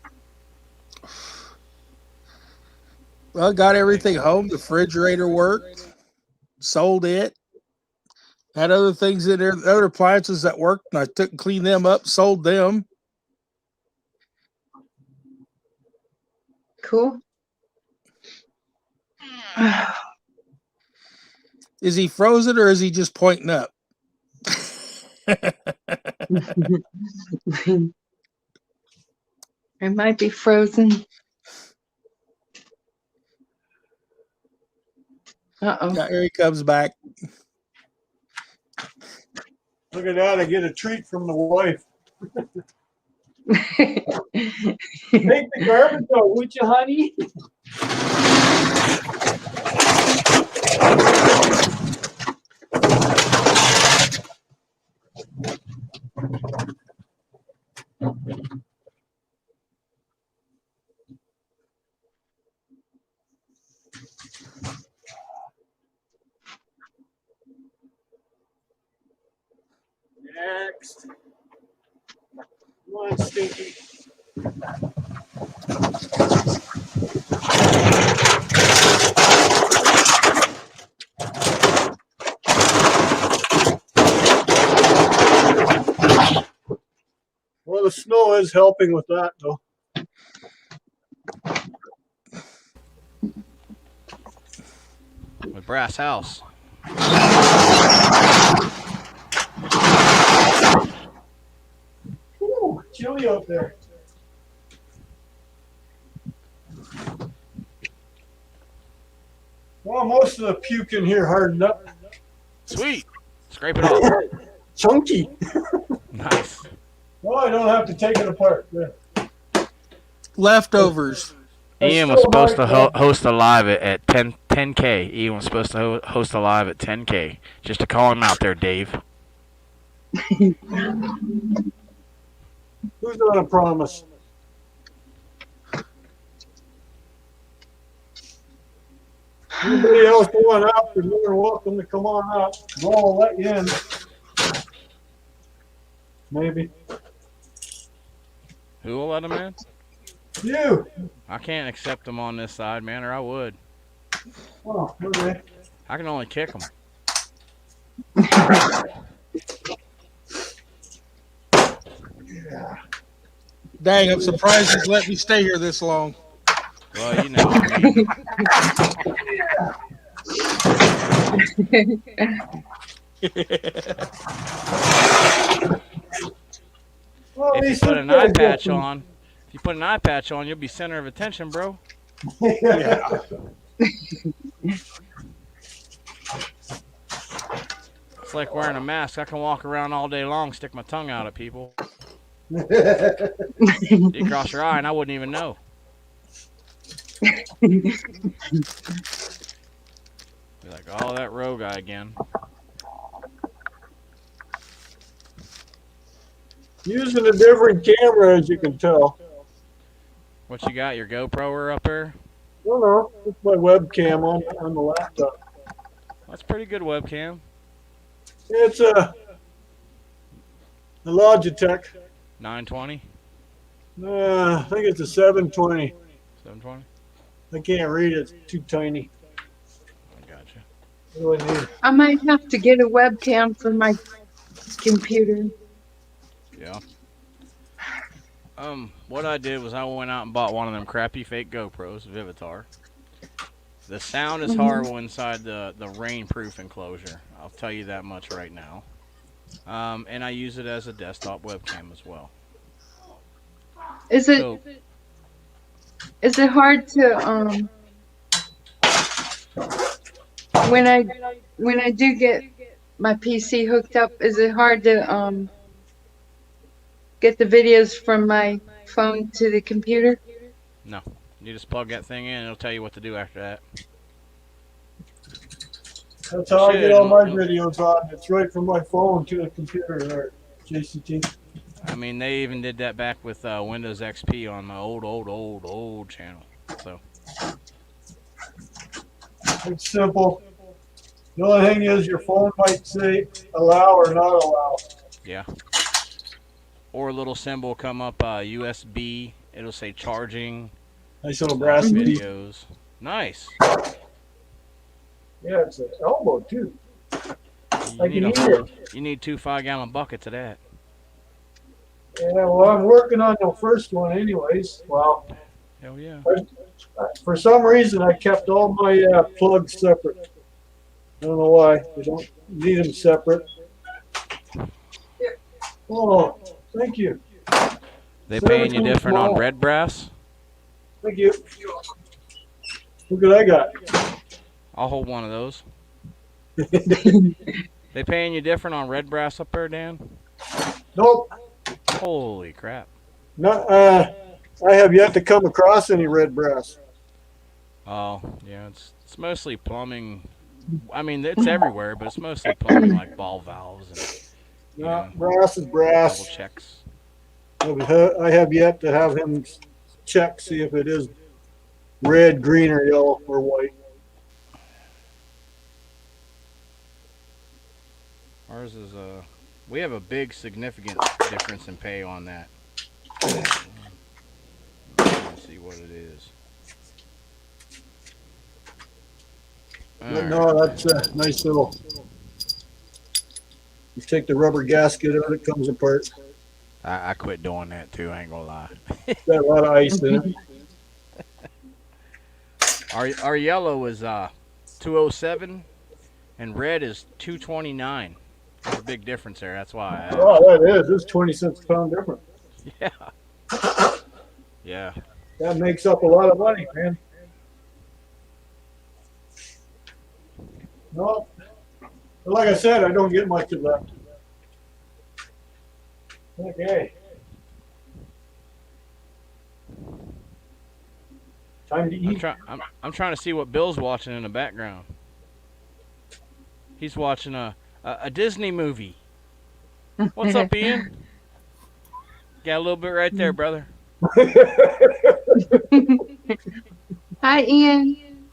Well, got everything home. The refrigerator worked. Sold it. Had other things in there, other appliances that worked, and I took and cleaned them up, sold them. Cool. Is he frozen or is he just pointing up? It might be frozen. Uh-oh. Yeah, here he comes back. Look at that. I get a treat from the wife. Take the garbage out, would you, honey? Next. Come on, Stinky. Well, the snow is helping with that, though. With Brass House. Ooh, chilly out there. Well, most of the puke in here hardened up. Sweet. Scrape it off. Chunky. Nice. Well, I don't have to take it apart. There. Leftovers. Ian was supposed to host a live at 10K. Ian was supposed to host a live at 10K. Just to call him out there, Dave. Who's on a promise? Anybody else going up, you're more than welcome to come on up. We'll let you in. Maybe. Who will let him in? You. I can't accept him on this side, man, or I would. Oh, okay. I can only kick him. Yeah. Dang, I'm surprised he's let me stay here this long. Well, you know. I mean, Well, if you put an eye patch on, you'll be center of attention, bro. Yeah. It's like wearing a mask. I can walk around all day long, stick my tongue out at people. You cross your eye, and I wouldn't even know. Be like, oh, that row guy again. Using a different camera, as you can tell. What you got? Your GoPro up there? No, it's my webcam on the laptop. That's pretty good webcam. It's a Logitech. 920, I think it's a 720. 720. I can't read it. It's too tiny. I gotcha. What do I need? I might have to get a webcam for my computer. Yeah. What I did was I went out and bought one of them crappy fake GoPros, Vivitar. The sound is horrible inside the rainproof enclosure. I'll tell you that much right now. And I use it as a desktop webcam as well. Is it hard to when I do get my PC hooked up, is it hard to get the videos from my phone to the computer? No. You just plug that thing in and it'll tell you what to do after that. That's how I get all my videos on. It's right from my phone to the computer there, JCT. I mean, they even did that back with Windows XP on my old channel. So It's simple. The only thing is your phone might say allow or not allow. Yeah. Or a little symbol come up USB. It'll say charging. Nice little brass Mhm. piece. Videos. Nice. Yeah, it's an elbow too. You I need can a eat whole. it. You need 2 5-gallon buckets of that. Yeah, well, I'm working on the first one anyways. Well, Hell yeah. for some reason, I kept all my plugs separate. I don't know why. They don't need them separate. Oh, thank you. They So paying you everything's different on small. red brass? Thank you. Look what I got. I'll hold one of those. They paying you different on red brass up there, Dan? Nope. Holy crap. Not, I have yet to come across any red brass. Oh, yeah, it's mostly plumbing. I mean, it's everywhere, but it's mostly plumbing, like ball valves and you No, know, brass is double brass. checks. I have yet to have him check, see if it is red, green, or yellow, or white. Ours is we have a big significant difference in pay on that. Let's see what it is. But Alright. no, that's a nice little. You take the rubber gasket out, it comes apart. I quit doing that too, I ain't gonna lie. Got a lot of ice in it. Our yellow is 207 and red is 229. There's a big difference there, that's why I asked. Oh, that is. It's 20 cents a pound difference. Yeah. Yeah. That makes up a lot of money, man. No, but like I said, I don't get much of that. Okay. Time to eat. I'm trying to see what Bill's watching in the background. He's watching a Disney movie. What's up, Ian? Got a little bit right there, brother. Hi, Ian.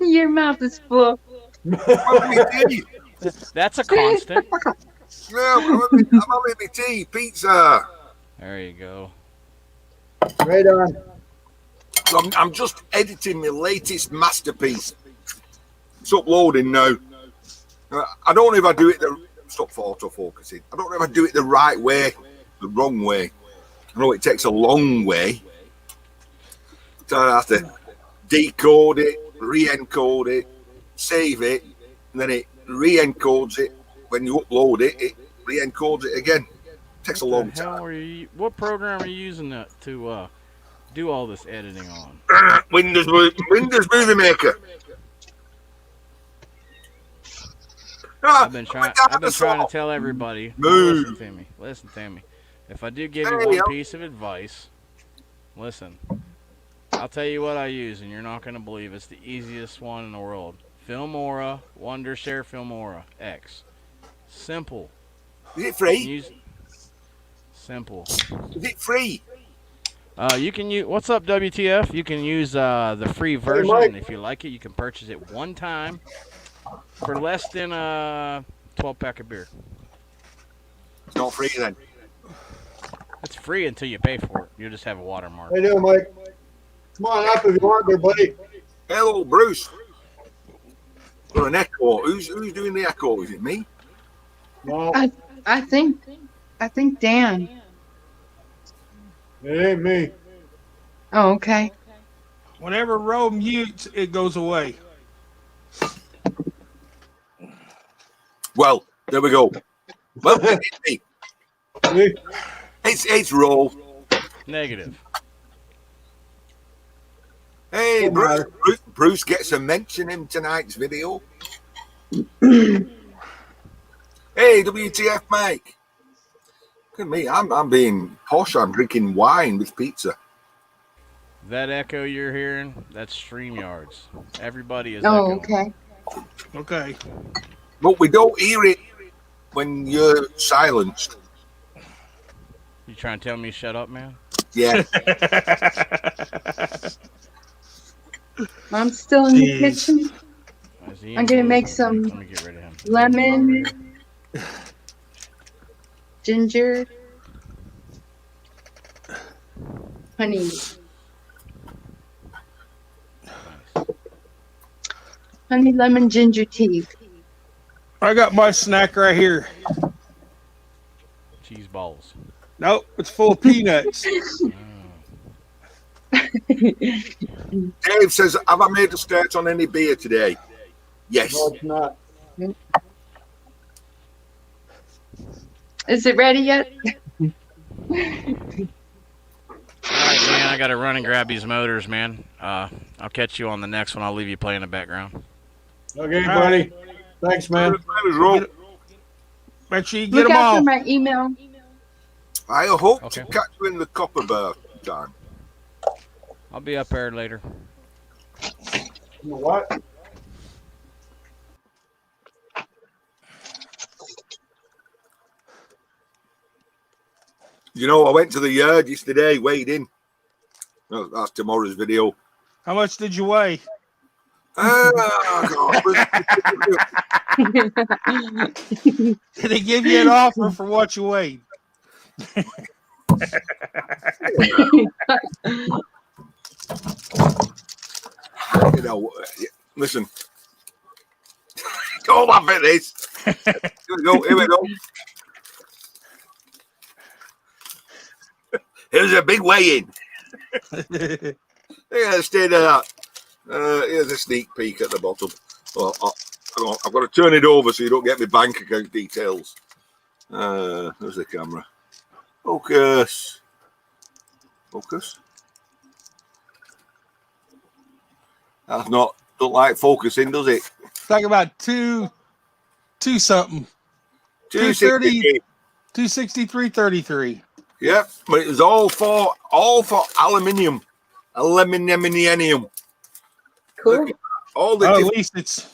Your mouth is full. That's a constant. I'm having my tea, pizza. There you go. Right on. So I'm just editing my latest masterpiece. It's uploading now. I don't know if I do it stop for autofocusing. I don't know if I do it the right way, the wrong way. I know it takes a long way. So I have to decode it, re-encode it, save it, and then it re-encodes it. When you upload it, it re-encodes it again. It takes a long time. What program are you using to do all this editing on? Windows Movie Maker. I've been trying to tell everybody. Move. Listen to me. If I do give you one piece of advice, listen. I'll tell you what I use, and you're not going to believe it's the easiest one in the world. Filmora, Wondershare Filmora X. Simple. Is it free? Simple. Is it free? You can use. What's up, WTF? You can use the free version, and if you like it, you can purchase it one time for less than a 12-pack of beer. It's not free then. It's free until you pay for it. You'll just have a watermark. How you doing, Mike? Come on up if you want there, buddy. Hello, Bruce. Got an echo. Who's doing the echo? Is it me? No, I think Dan. it ain't me. Oh, okay. Whenever Ro mutes, it goes away. Well, there we go. Well, it's me. See? It's Roll. Negative. Hey, Don't matter. Bruce gets a mention in tonight's video. Hey, WTF, Mike. Look at me. I'm being posh. I'm drinking wine with pizza. That echo you're hearing, that's StreamYards. Everybody is Oh, echoing. okay. Okay. But we don't hear it when you're silenced. You trying to tell me shut up, man? Yeah. I'm still in the Jeez. kitchen. Is he I'm gonna in make blue? some Let me get rid of him. lemon, ginger, honey. Nice. Honey lemon ginger tea. I got my snack right here. Cheese balls. Nope, it's full of peanuts. Dave says, have I made a start on any beer today? Yes. No, it's not. Is it ready yet? All right, man. I gotta run and grab these motors, man. I'll catch you on the next one. I'll leave you play in the background. Okay, buddy. Thanks, man. Make sure you get Look them out all. for my email. I hope Okay. to catch you in the copper bar time. I'll be up there later. You know what? You know, I went to the yard yesterday, weighed in. Well, that's tomorrow's video. How much did you weigh? God. Did they give you an offer for what you weighed? You know, listen. Don't laugh at this. Here we go. Here we go. Here's a big weigh-in. Yeah, stay there. Here's a sneak peek at the bottom. Well, I've got to turn it over so you don't get my bank account details. There's the camera. Focus. Focus. That's not, don't like focusing, does it? Talk about two something. 260. 263.33. Yep, but it was all for aluminium. Aluminium. Cool. All the Well, at diff- least it's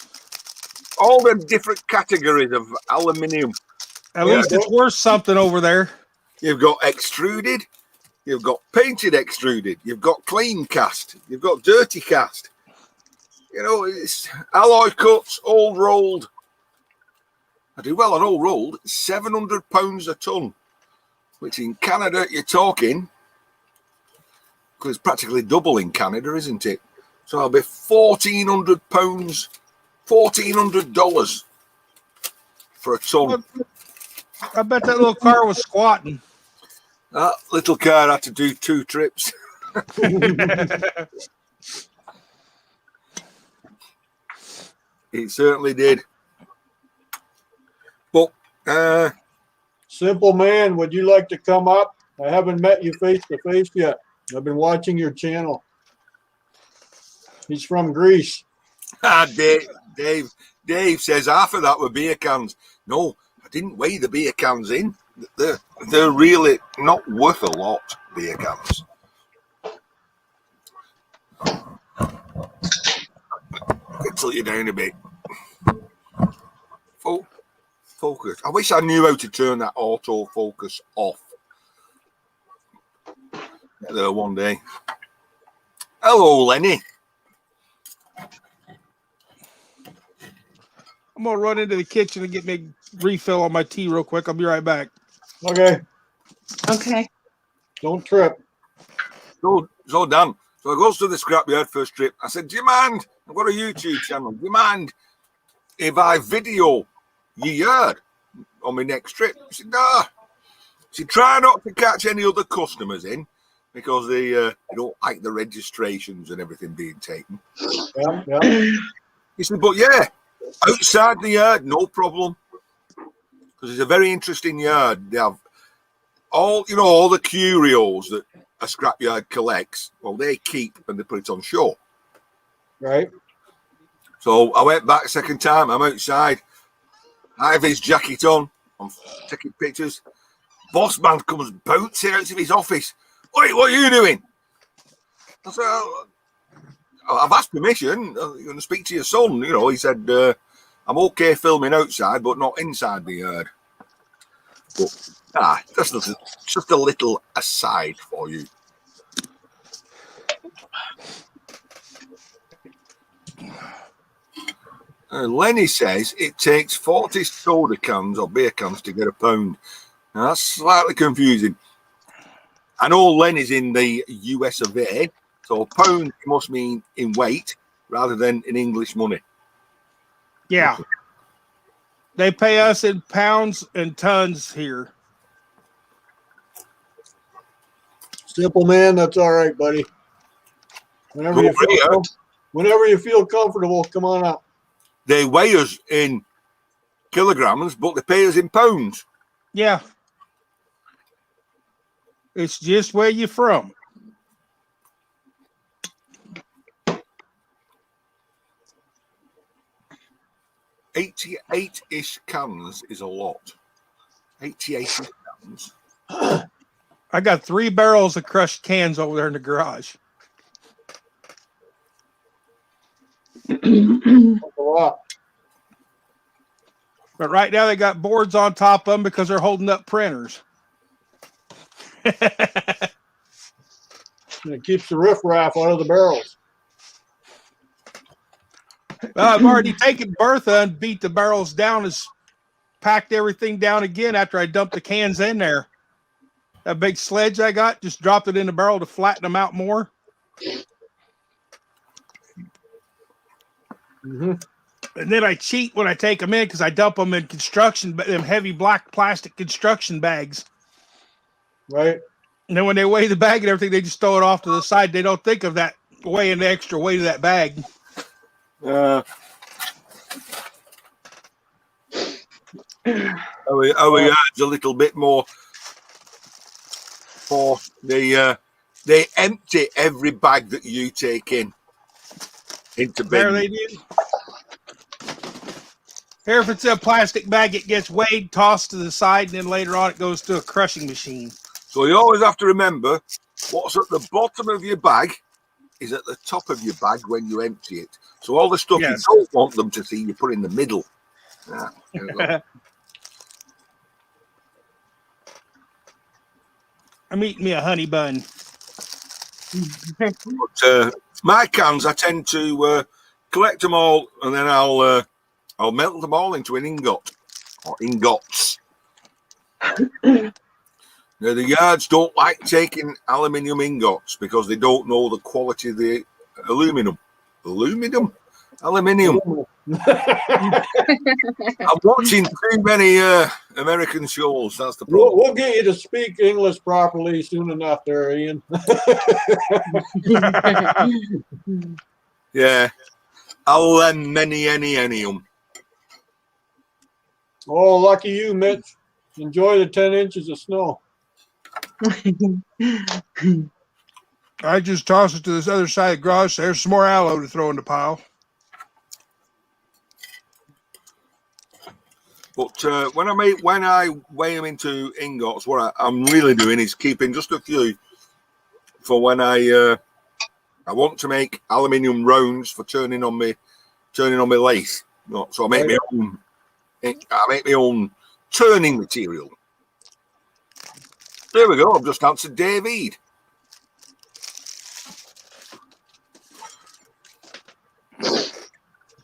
all the different categories of aluminium. at least it's worth something over there. You've got extruded, you've got painted extruded, you've got clean cast, you've got dirty cast. You know, it's alloy cuts, all rolled. I do well on all rolled, £700 a ton, which in Canada you're talking, because it's practically double in Canada, isn't it? So I'll be £1,400, $1,400 for a ton. I bet that little car was squatting. That little car had to do 2 trips. It certainly did. But Simple man, would you like to come up? I haven't met you face to face yet. I've been watching your channel. He's from Greece. Dave says half of that were beer cans. No, I didn't weigh the beer cans in. They're really not worth a lot, beer cans. I'll tilt you down a bit. Focus. I wish I knew how to turn that auto focus off. Get there one day. Hello, Lenny. I'm gonna run into the kitchen and get me a refill on my tea real quick. I'll be right back. Okay, Okay. don't trip. So done. So I goes to the scrapyard first trip. I said, do you mind? I've got a YouTube channel. Do you mind if I video your yard on my next trip? He said, no. She try not to catch any other customers in because they don't like the registrations and everything being taken. Yeah. He said, but yeah, outside the yard, no problem. Because it's a very interesting yard. They have all the curios that a scrapyard collects. Well, they keep and they put it on show. Right. So I went back second time. I'm outside. I have his jacket on. I'm taking pictures. Boss man comes bouncing out of his office. Oi, what are you doing? I said, I've asked permission. You're going to speak to your son. You know, he said, I'm okay filming outside, but not inside the yard. But that's just a little aside for you. Lenny says it takes 40 soda cans or beer cans to get a pound. Now, that's slightly confusing. I know Lenny's in the US of A, so pound must mean in weight rather than in English money. Yeah. They pay us in pounds and tons here. Simple man, that's all right, buddy. Whenever you feel comfortable, come on up. They weigh us in kilograms, but they pay us in pounds. Yeah. It's just where you're from. $88-ish cans is a lot. 88 cans. I got 3 barrels of crushed cans over there in the garage. That's a lot. But right now they got boards on top of them because they're holding up printers. And it keeps the riffraff out of the barrels. Well, I've already taken Bertha and beat the barrels down, and packed everything down again after I dumped the cans in there. That big sledge I got, just dropped it in the barrel to flatten them out more. Mm-hmm. And then I cheat when I take them in because I dump them in them heavy black plastic construction bags. Right. And then when they weigh the bag and everything, they just throw it off to the side. They don't think of that weighing the extra weight of that bag. Our yard's a little bit more for they empty every bag that you take in into There bin. they do. Here, if it's a plastic bag, it gets weighed, tossed to the side, and then later on it goes to a crushing machine. So you always have to remember what's at the bottom of your bag is at the top of your bag when you empty it. So all the stuff Yes. you don't want them to see, you put in the middle. Yeah, there you go. I'm eating me a honey bun. But my cans, I tend to collect them all, and then I'll melt them all into an ingot or ingots. Now the yards don't like taking aluminium ingots because they don't know the quality of the aluminium. Aluminium. I'm watching too many American shows. That's the problem. We'll get you to speak English properly soon enough there, Ian. Yeah. Aluminium. Oh, lucky you, Mitch. Enjoy the 10 inches of snow. I just toss it to this other side of the garage. There's some more aloe to throw in the pile. But when I weigh them into ingots, what I'm really doing is keeping just a few for when I want to make aluminium rounds for turning on my lathe. So I make my own turning material. There we go. I've just answered David.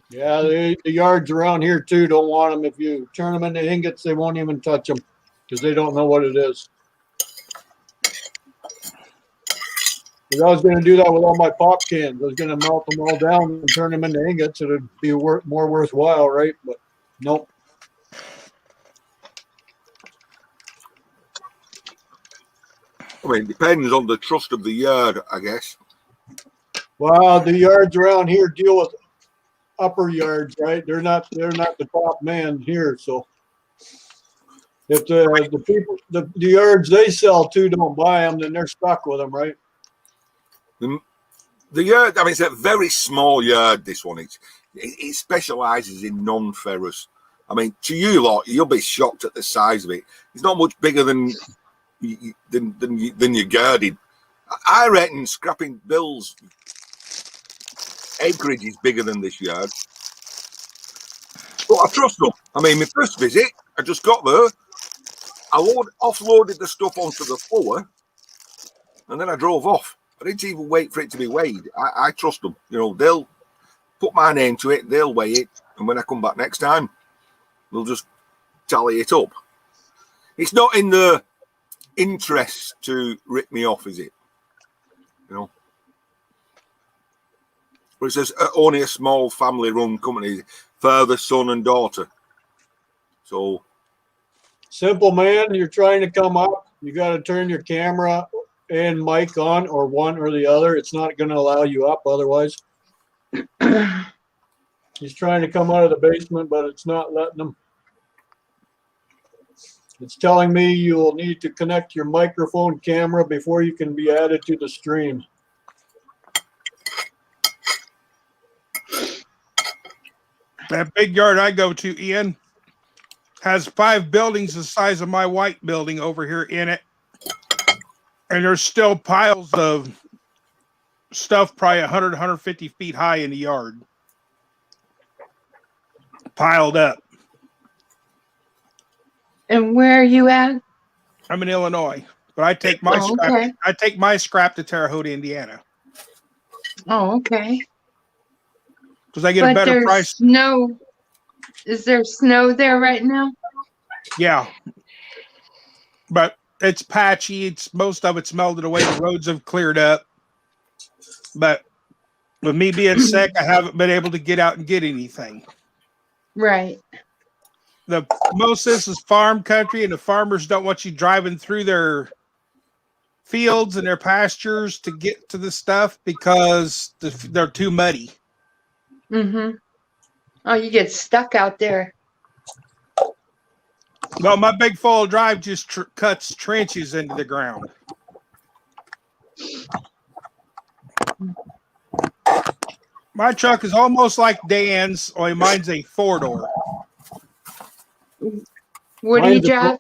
Yeah, the yards around here too don't want them. If you turn them into ingots, they won't even touch them because they don't know what it is. If I was going to do that with all my pop cans, I was going to melt them all down and turn them into ingots. It would be more worthwhile, right? But nope. I mean, it depends on the trust of the yard, I guess. Well, the yards around here deal with upper yards, right? They're not the top man here. So if the people, the yards they sell to don't buy them, then they're stuck with them, right? The yard, I mean, it's a very small yard, this one. It specialises in non-ferrous. I mean, to you lot, you'll be shocked at the size of it. It's not much bigger than your garden. I reckon scrapping Bill's acreage is bigger than this yard. But I trust them. I mean, my first visit, I just got there. I offloaded the stuff onto the floor, and then I drove off. I didn't even wait for it to be weighed. I trust them. You know, they'll put my name to it, they'll weigh it, and when I come back next time, we'll just tally it up. It's not in the interest to rip me off, is it? You know? But it says only a small family-run company, father, son, and daughter. So Simple, man. You're trying to come up. You got to turn your camera and mic on, or one or the other. It's not going to allow you up otherwise. He's trying to come out of the basement, but it's not letting him. It's telling me you will need to connect your microphone camera before you can be added to the stream. That big yard I go to, Ian, has 5 buildings the size of my white building over here in it. And there's still piles of stuff probably 100, 150 feet high in the yard. Piled up. And where are you at? I'm in Illinois, but I take my scrap. Okay. I take my scrap to Terre Haute, Indiana, Oh, okay. because I get a better there's price. snow. Is there snow there right now? Yeah, but it's patchy. It's most of it's melted away. The roads have cleared up, but with me being sick, I haven't been able to get out and get anything. Right. Most of this is farm country, and the farmers don't want you driving through their fields and their pastures to get to the stuff because they're too muddy. Mm-hmm. Oh, you get stuck out there. Well, my big four-wheel drive just cuts trenches into the ground. My truck is almost like Dan's, only mine's a 4-door. What do you drive?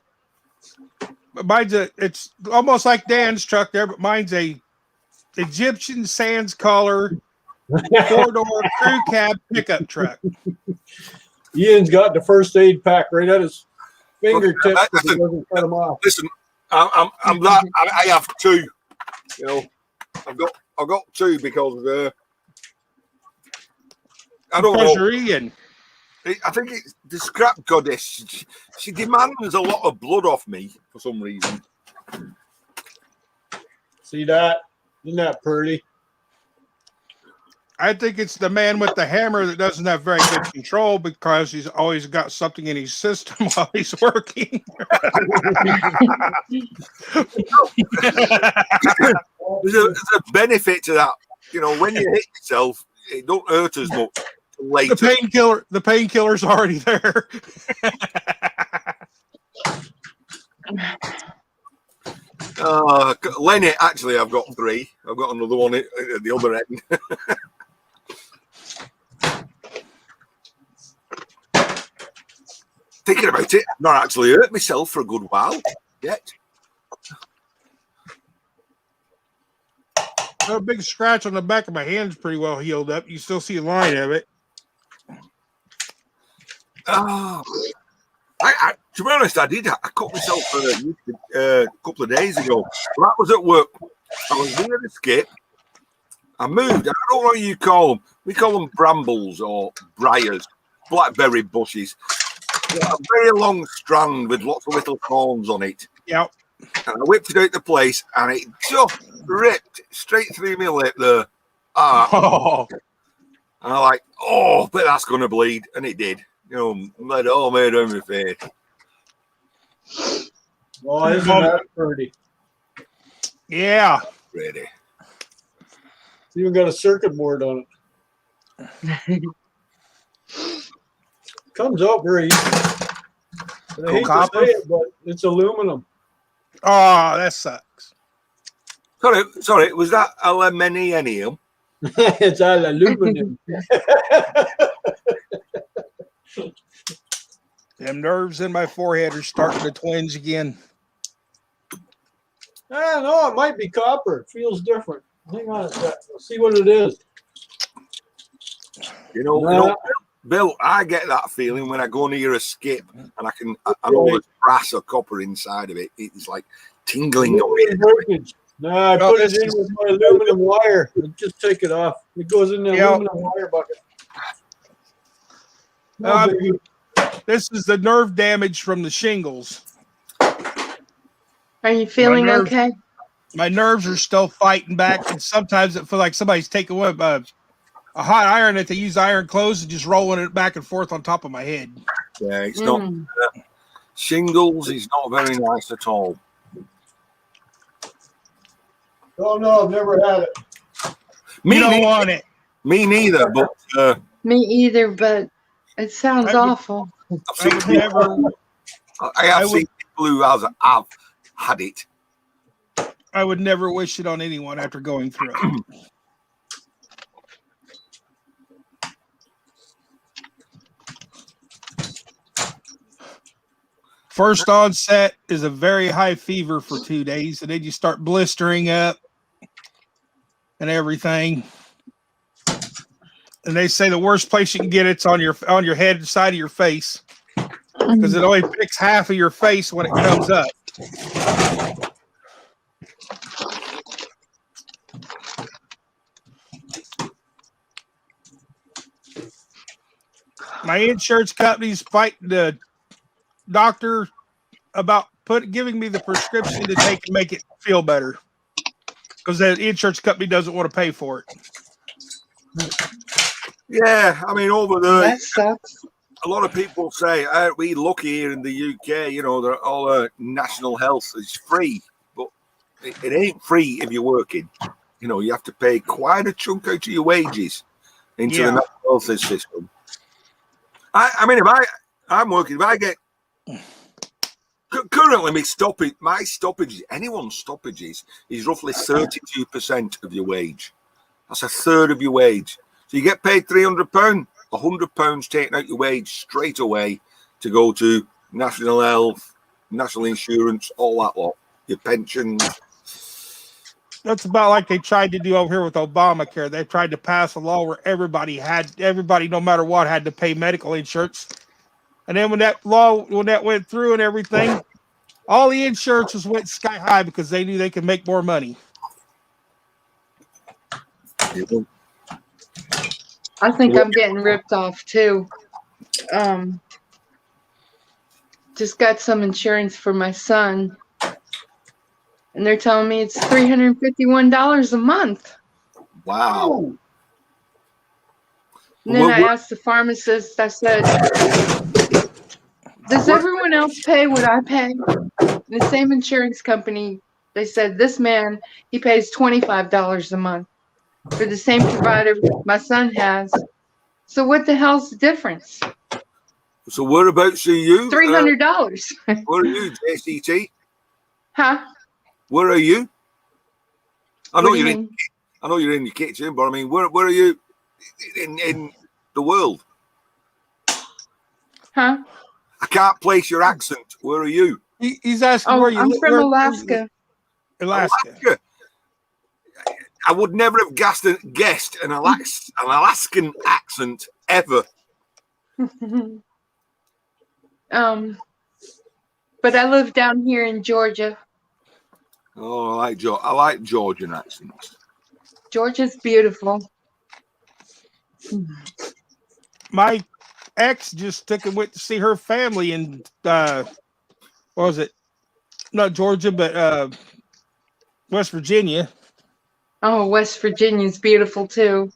It's almost like Dan's truck there, but mine's a Egyptian Sands color 4-door crew cab pickup truck. Ian's got the first aid pack right at his fingertips. If he doesn't cut him off. listen, I'm that I have 2. You know, I've got 2 because I don't know. You're Ian. I think it's the scrap goddess. She demands a lot of blood off me for some reason. See that? Isn't that pretty? I think it's the man with the hammer that doesn't have very good control because he's always got something in his system while he's working. There's a benefit to that. You know, when you hit yourself, it don't hurt as much later. The painkiller's already there. Lenny, actually, I've got 3. I've got another one at the other end. Thinking about it, I've not actually hurt myself for a good while yet. A big scratch on the back of my hand's pretty well healed up. You still see a line of it. Oh, to be honest, I did. I cut myself a couple of days ago. That was at work. I was doing a skip. I moved. I don't know what you call them. We call them brambles or briars, blackberry bushes. A very long strand with lots of little thorns on it. Yep. And I whipped it out the place, and it just ripped straight through my lip there. Oh. And I'm like, oh, but that's going to bleed. And it did. You know, let it all made on my face. Oh, isn't that pretty? Yeah. Ready. It's even got a circuit board on it. Comes out very easy. I hate to say it, but it's aluminum. Oh, that sucks. Sorry, was that aluminium? It's all aluminum. Them nerves in my forehead are starting to twinge again. I don't know. It might be copper. It feels different. Hang on a sec. Let's see what it is. You know, Bill, I get that feeling when I go near a skip and I know there's brass or copper inside of it. It's like tingling on me. No, I put it in with my aluminum wire. Just take it off. It goes in the aluminum wire bucket. No Uh, biggie. This is the nerve damage from the shingles. Are you feeling nerves- okay? My nerves are still fighting back, and sometimes it feels like somebody's taking a hot iron that they use iron clothes and just rolling it back and forth on top of my head. Yeah, it's not shingles is not very nice at all. Oh no, I've never had it. Me You don't neither. want it. Me neither. But Me either, but it sounds I would- awful. I've I seen would people, never. I have I would- seen people who have had it. I would never wish it on anyone after going through it. First onset is a very high fever for 2 days, and then you start blistering up and everything. And they say the worst place you can get it's on your head and side of your face, because it only picks half of your face when it comes up. My insurance company's fighting the doctor about giving me the prescription to take and make it feel better, because the insurance company doesn't want to pay for it. Yeah, I mean, over there, That sucks. a lot of people say, aren't we lucky here in the UK? You know, all national health is free, but it ain't free if you're working. You know, you have to pay quite a chunk out of your wages into the national health system. I mean, if I'm working, if I get currently my stoppages, anyone's stoppages is roughly 32% of your wage. That's a third of your wage. So you get paid £300, £100 taken out your wage straight away to go to national health, national insurance, all that lot, your pensions. That's about like they tried to do over here with Obamacare. They tried to pass a law where everybody, no matter what, had to pay medical insurance. And then when that went through and everything, all the insurances went sky high because they knew they could make more money. I think I'm getting ripped off too. Just got some insurance for my son, and they're telling me it's $351 a month. Wow. And then I asked the pharmacist, I said, does everyone else pay what I pay? The same insurance company, they said, this man, he pays $25 a month for the same provider my son has. So what the hell's the difference? So whereabouts are you? $300. Where are you, JCT? Huh? Where are you? I What know do you you're mean? in your kitchen, but I mean, where are you in the world? Huh? I can't place your accent. Where are you? He's asking Oh, where you I'm live. from Alaska. Alaska. I would never have guessed an Alaskan accent ever. But I live down here in Georgia. Oh, I like Georgian accents. Georgia's beautiful. My ex just went to see her family in what was it? Not Georgia, but West Virginia. Oh, West Virginia's beautiful too.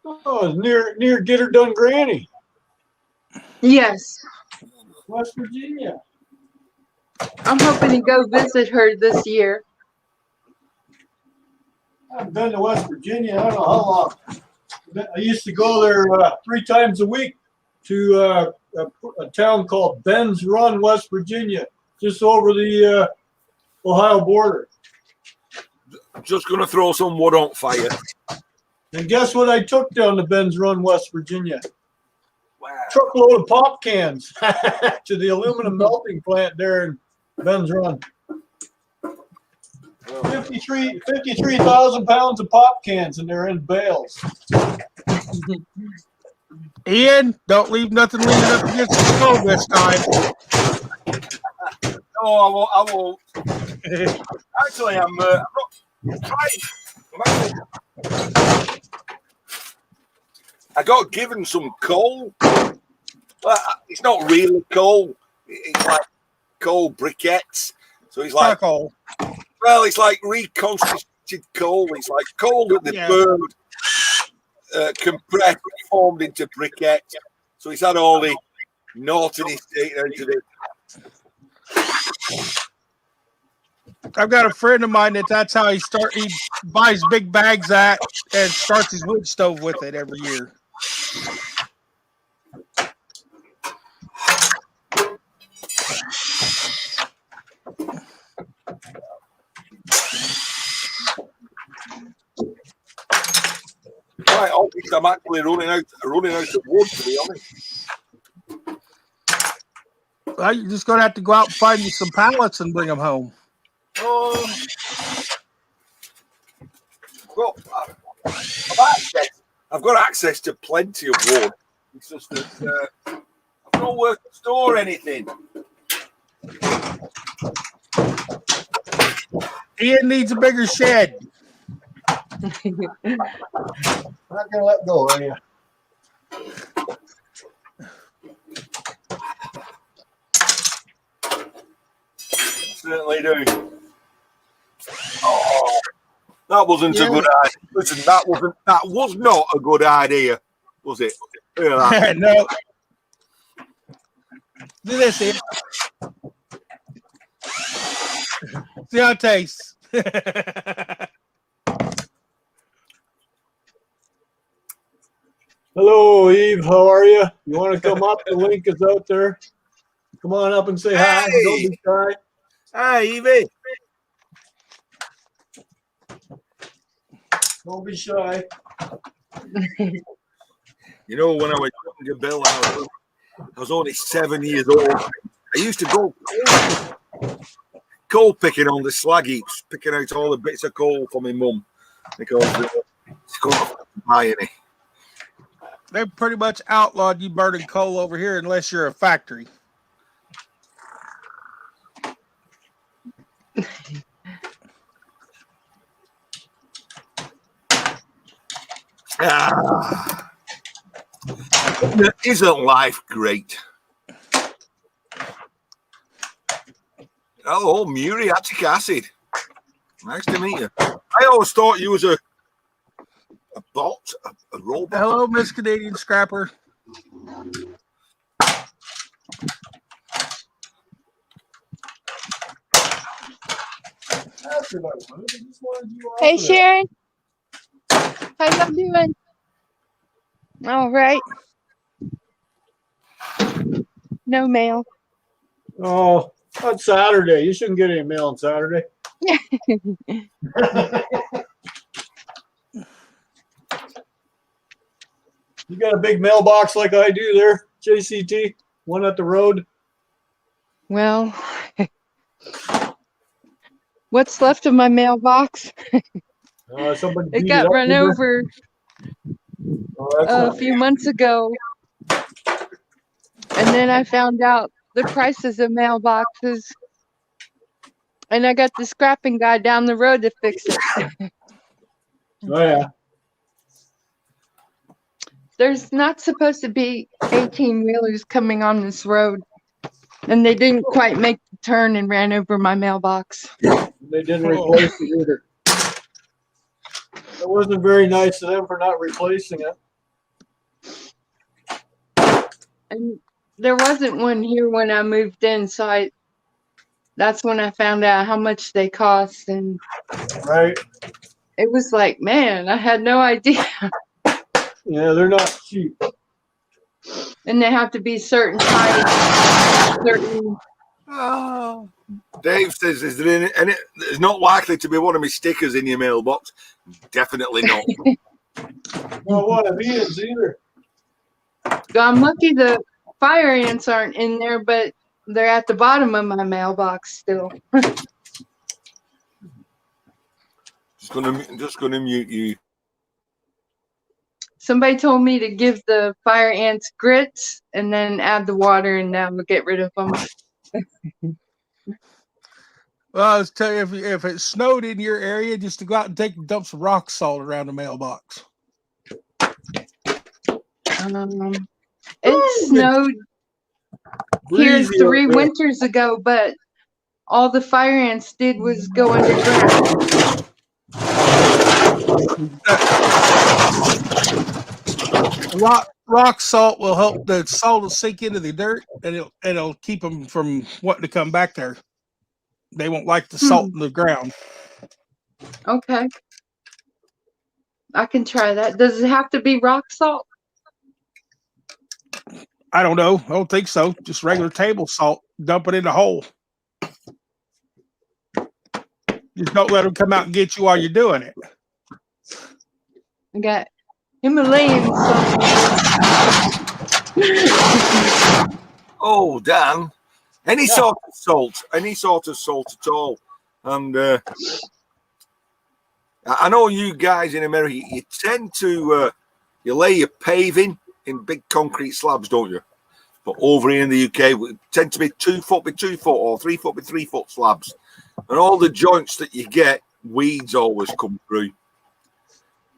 Oh, it's near Get Her Done Granny, Yes. West Virginia. I'm hoping to go visit her this year. I've been to West Virginia. I don't know how long. I used to go there 3 times a week to a town called Ben's Run, West Virginia, just over the Ohio border. Just gonna throw some wood on fire. And guess what I took down to Ben's Run, West Virginia? Wow. Truckload of pop cans to the aluminum melting plant there in Ben's Run. 53,000 pounds of pop cans, and they're in bales. Ian, don't leave nothing leaning up against the stove this time. No, I won't. Actually, I'm not trying. I got given some coal. Well, it's not really coal. It's like coal briquettes. So it's like, Charcoal. well, it's like reconstituted coal. It's like coal that they burned, compressed, formed into briquettes. So it's had all the naughtiness taken out of it. I've got a friend of mine that's how he buys big bags and starts his wood stove with it every year. Right, obviously I'm actually running out of wood, to be honest. Well, you're just gonna have to go out and find you some pallets and bring them home. Well, I've got access to plenty of wood. It's just that I've not worked to store anything. Ian needs a bigger shed. I'm not gonna let go, are you? Certainly do. Oh, that wasn't a good idea. Listen, that was not a good idea, was it? No. Do this, Ian. See how it tastes. Hello, Eve. How are you? You want to come up? The link is out there. Come on up and say hi. Hey. Don't be shy. Hi, Evie. Don't be shy. You know, when I was younger, Bill, I was only 7 years old. I used to go coal picking on the slag heaps, picking out all the bits of coal for my mum because she couldn't buy any. They pretty much outlawed you burning coal over here unless you're a factory. Isn't life great? Oh, muriatic acid. Nice to meet you. I always thought you was a bot, a robot. Hello, Miss Canadian Scrapper. Hey, Sharon. How y'all doing? All right. No mail. Oh, on Saturday. You shouldn't get any mail on Saturday. You got a big mailbox like I do there, JCT? One at the road? Well, what's left of my mailbox? Somebody It beat got up run in there? over Oh, that's a not few months ago. And then I found out the prices of mailboxes. And I got the scrapping guy down the road to fix it. Oh, yeah. There's not supposed to be 18-wheelers coming on this road. And they didn't quite make the turn and ran over my mailbox. They didn't replace it either. It wasn't very nice of them for not replacing it. And there wasn't one here when I moved in, so that's when I found out how much they cost. And Right? it was like, man, I had no idea. Yeah, they're not cheap. And they have to be certain height, certain. Oh. Dave says, is there any, there's not likely to be one of my stickers in your mailbox. Definitely not. Well, what of Ian's either. I'm lucky the fire ants aren't in there, but they're at the bottom of my mailbox still. Just gonna mute you. Somebody told me to give the fire ants grits and then add the water, and that will get rid of them. Well, I was telling you, if it snowed in your area, just to go out and dump some rock salt around the mailbox. It snowed here Breezy 3 out there. winters ago, but all the fire ants did was go underground. Rock salt will help the salt will sink into the dirt, and it'll keep them from wanting to come back there. They won't like the salt in the ground. Okay. I can try that. Does it have to be rock salt? I don't know. I don't think so. Just regular table salt. Dump it in the hole. Just don't let them come out and get you while you're doing it. I got Himalayan salt. Oh, Dan. Any sort of salt at all. And I know you guys in America, you tend to you lay your paving in big concrete slabs, don't you? But over here in the UK, we tend to be 2 foot by 2 foot or 3 foot by 3 foot slabs. And all the joints that you get, weeds always come through.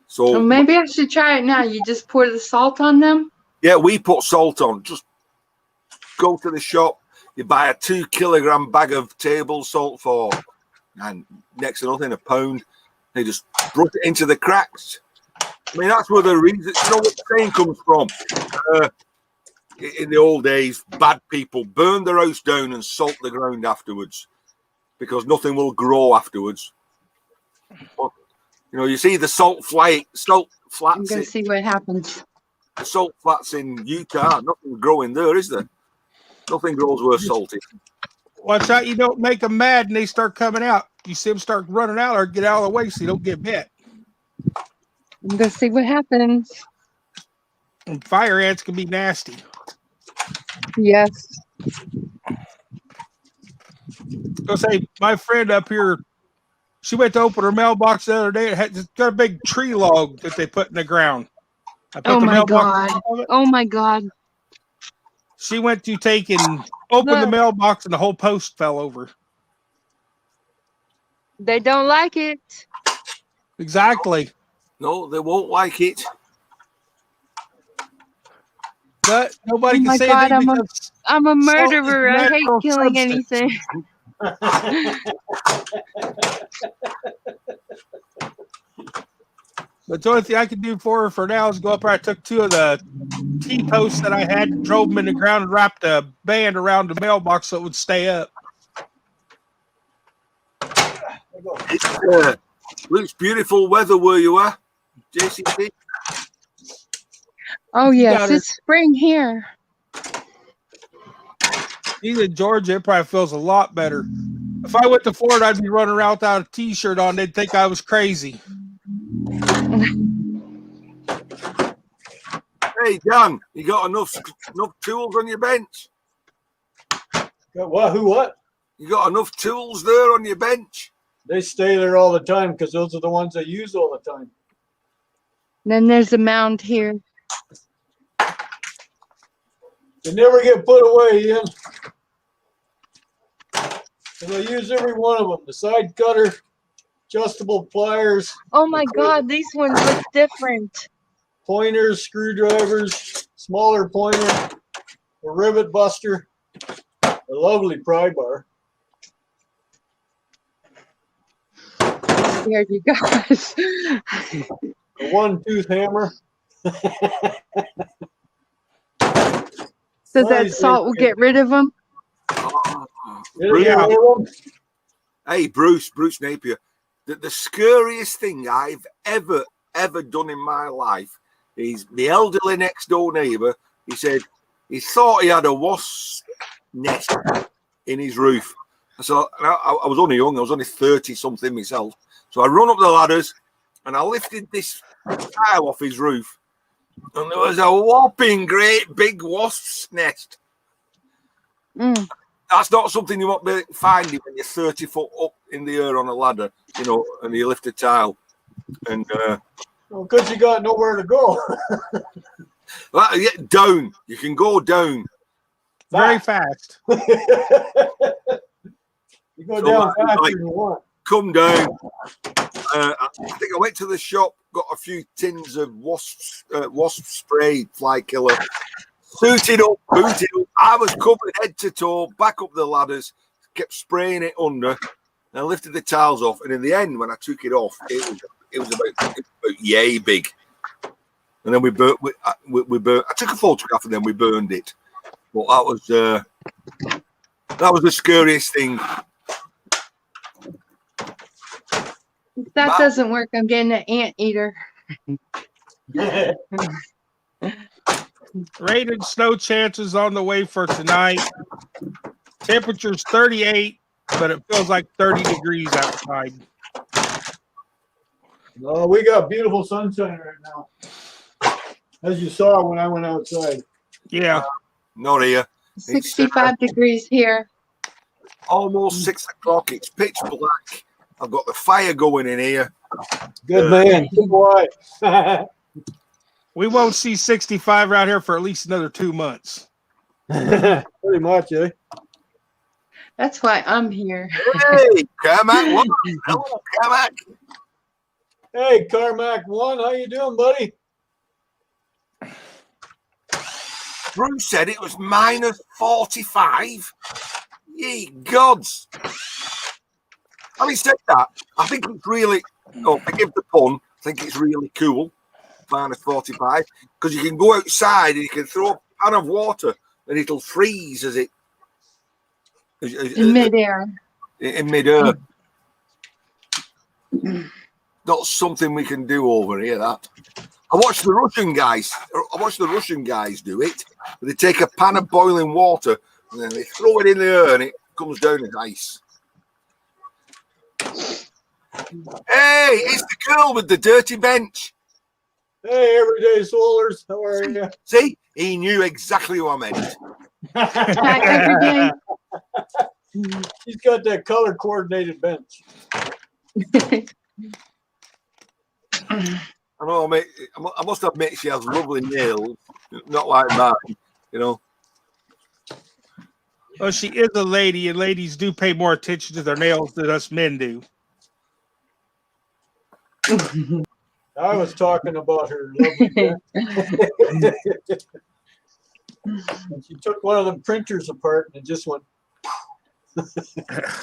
So Well, maybe I should try it now. You just pour the salt on them? yeah, we put salt on. Just go to the shop, you buy a 2 kilogram bag of table salt for, and next to nothing, £1. They just brush it into the cracks. I mean, that's where the reason, you know what the saying comes from. In the old days, bad people burn their house down and salt the ground afterwards because nothing will grow afterwards. But, you know, you see the salt I'm flats. going to see what happens. The salt flats in Utah, nothing growing there, is there? Nothing grows worth salting. Watch out you don't make them mad and they start coming out. You see them start running out or get out of the way so you don't get bit. I'm going to see what happens. And fire ants can be nasty. Yes. I'll say my friend up here, she went to open her mailbox the other day. It had got a big tree log that they put in the ground. I put Oh the my mailbox God. on it. Oh my God. She went to take and open the Look. mailbox and the whole post fell over. They don't like it. Exactly. No, they won't like it. But nobody Oh can my say God, anything because I'm a salt is murderer. I hate natural killing substance. anything. But the only thing I can do for her for now is go up there. I took 2 of the T-posts that I had, drove them in the ground, and wrapped a band around the mailbox so it would stay up. It looks beautiful weather where you are, JCP. Oh, You yes. got her. It's spring here. Even in Georgia, it probably feels a lot better. If I went to Florida, I'd be running around without a T-shirt on. They'd think I was crazy. Hey, Dan, you got enough tools on your bench? Got what? Who? What? You got enough tools there on your bench? They stay there all the time because those are the ones I use all the time. Then there's a mound here. They never get put away, Ian. And I use every one of them. The side cutter, adjustable pliers, Oh my God. These ones look different. pointers, screwdrivers, smaller pointer, a rivet buster, a lovely pry bar. Here you guys. A one-tooth hammer. So that salt will get rid of them? Yeah. Hey, Bruce Napier, the scariest thing I've ever done in my life is the elderly next door neighbour. He said he thought he had a wasp nest in his roof. So I was only young, I was only 30 something myself. So I run up the ladders and I lifted this tile off his roof, and there was a whopping great big wasp's nest. Mm. That's not something you want to be finding when you're 30 foot up in the air on a ladder, you know, and you lift a tile. And Well, because you got nowhere to go. well, yeah, down. You can go down. Very fast. You go So, down faster like, than you want. come down. I think I went to the shop got a few tins of wasp spray, fly killer. Suited up, booted up. I was covered head to toe, back up the ladders, kept spraying it under, and lifted the tiles off. And in the end, when I took it off, it was about yay big. And then we burnt. I took a photograph and then we burned it. But that was the scariest thing. If that doesn't work, I'm getting an anteater. Rain and snow chances on the way for tonight. Temperature's 38, but it feels like 30 degrees outside. Well, we got beautiful sunshine right now, as you saw when I went outside. Yeah. Not here. 65 degrees here. Almost 6 o'clock. It's pitch black. I've got the fire going in here. Good man. Good boy. We won't see 65 around here for at least another 2 months. Pretty much, eh? That's why I'm here. Hey, Carmack. Hello, Carmack. Hey, Carmack 1, how you doing, buddy? Bruce said it was minus 45. Ye gods. Having said that, I think it's really, forgive the pun, I think it's really cool, minus 45, because you can go outside and you can throw a pan of water and it'll freeze as it... In midair. In midair. Not something we can do over here, that. I watched the Russian guys do it. They take a pan of boiling water and then they throw it in the air and it comes down as ice. Hey, it's the girl with the dirty bench. Hey, Everyday Solars, how are you? See, he knew exactly what I meant. Every day. She's got that color coordinated bench. I know, mate. I must admit she has lovely nails, not like mine, you know. Well, she is a lady, and ladies do pay more attention to their nails than us men do. I was talking about her lovely bench. And she took one of them printers apart and it just went.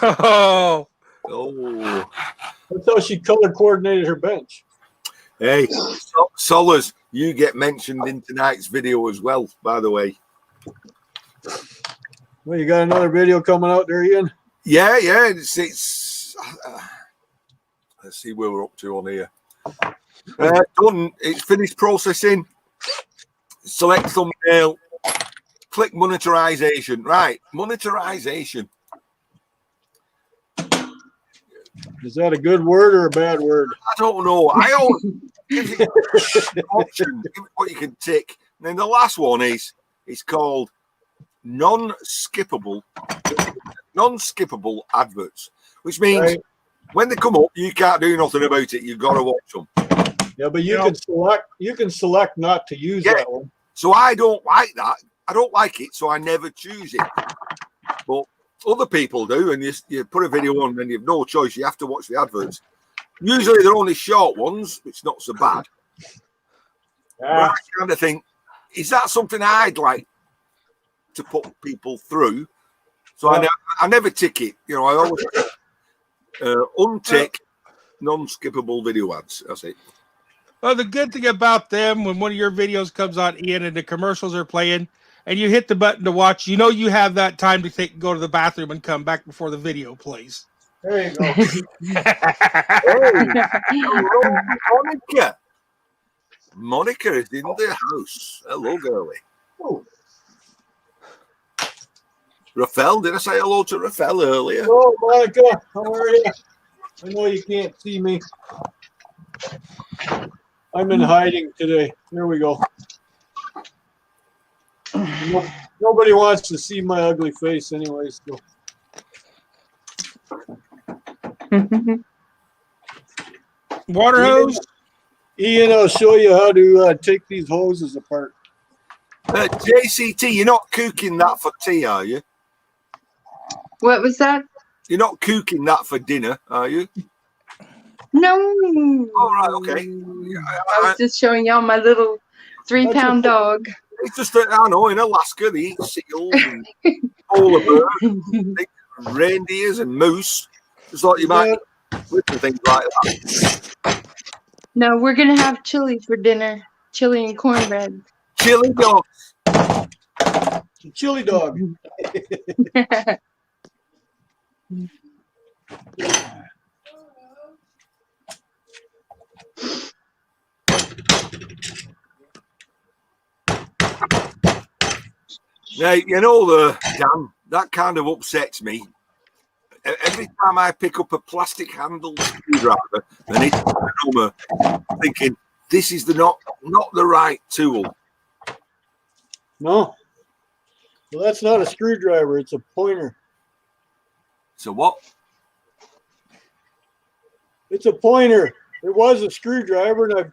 Oh. That's how she color coordinated her bench. Hey, Solars, you get mentioned in tonight's video as well, by the way. Well, you got another video coming out there, Ian? Yeah. It's let's see where we're up to on here. Done. It's finished processing. Select thumbnail. Click monetization. Right, monetization. Is that a good word or a bad word? I don't know. I always give you option, give it what you can tick. And then the last one is called non-skippable adverts, which means when they come up, you can't do nothing about it. You've got to watch them. Yeah, but you can select not to use that one. So I don't like that. I don't like it, so I never choose it. But other people do, and you put a video on and you've no choice. You have to watch the adverts. Usually they're only short ones, which is not so bad. But I kind of think, is that something I'd like to put people through? So I never tick it. You know, I always untick non-skippable video ads. That's it. Well, the good thing about them, when one of your videos comes on, Ian, and the commercials are playing, and you hit the button to watch, you know you have that time to go to the bathroom and come back before the video plays. There you go. Hello, Monica. Monica is in the house. Hello, girlie. Oh. Rafael, did I say hello to Rafael earlier? Hello, Monica. How are you? I know you can't see me. I'm in hiding today. There we go. Nobody wants to see my ugly face anyway. So. Water hose? Ian, I'll show you how to take these hoses apart. JCT, you're not cooking that for tea, are you? What was that? You're not cooking that for dinner, are you? No. Oh, right, okay. I was just showing y'all my little 3-pound dog. It's just that I know in Alaska they eat seals and polar bears, reindeers and moose. Just like you might eat little things like that. No, we're gonna have chili for dinner. Chili and cornbread. Chili dog. Chili dog. Now, you know, Dan, that kind of upsets me. Every time I pick up a plastic handled screwdriver and it's a hammer, thinking this is not the right tool. No. Well, that's not a screwdriver. It's a pointer. So what? It's a pointer. It was a screwdriver, and I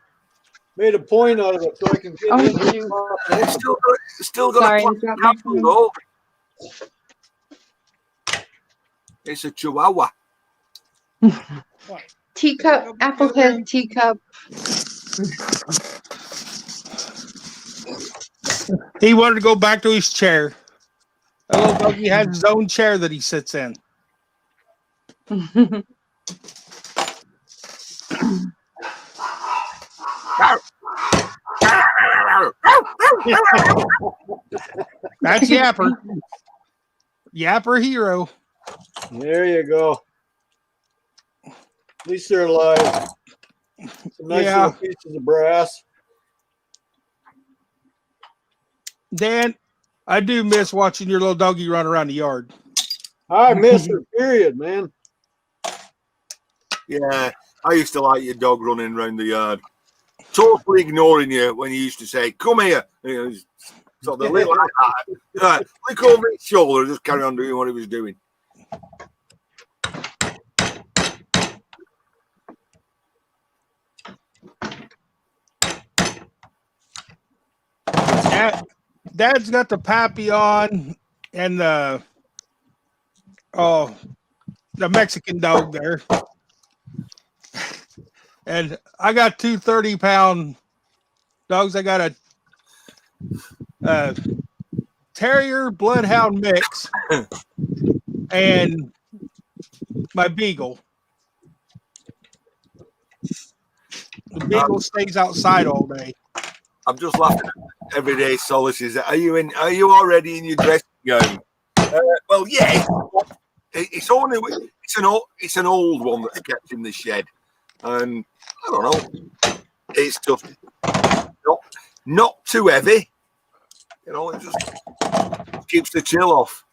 made a point out of it so I can get in Oh, here. shoot. It's still got Sorry, a plastic got my handle phone. though. It's a Chihuahua. Teacup, applehead teacup. He wanted to go back to his chair. That little doggy has his own chair that he sits in. That's Yapper. Yapper hero. There you go. At least they're alive. Some nice little pieces of brass. Dan, I do miss watching your little doggy run around the yard. I miss her, period, man. Yeah, I used to like your dog running around the yard, totally ignoring you when you used to say, "Come here." You know, so the little like that, look over his shoulder, just carry on doing what he was doing. Dad's got the Papillon and the Mexican dog there. And I got two 30-pound dogs. I got a Terrier Bloodhound mix and my Beagle. The Beagle stays outside all day. I'm just laughing at everyday solaces. Are you already in your dressing gown? Well, yeah. It's an old one that's kept in the shed, and I don't know. It's just not too heavy. You know, it just keeps the chill off.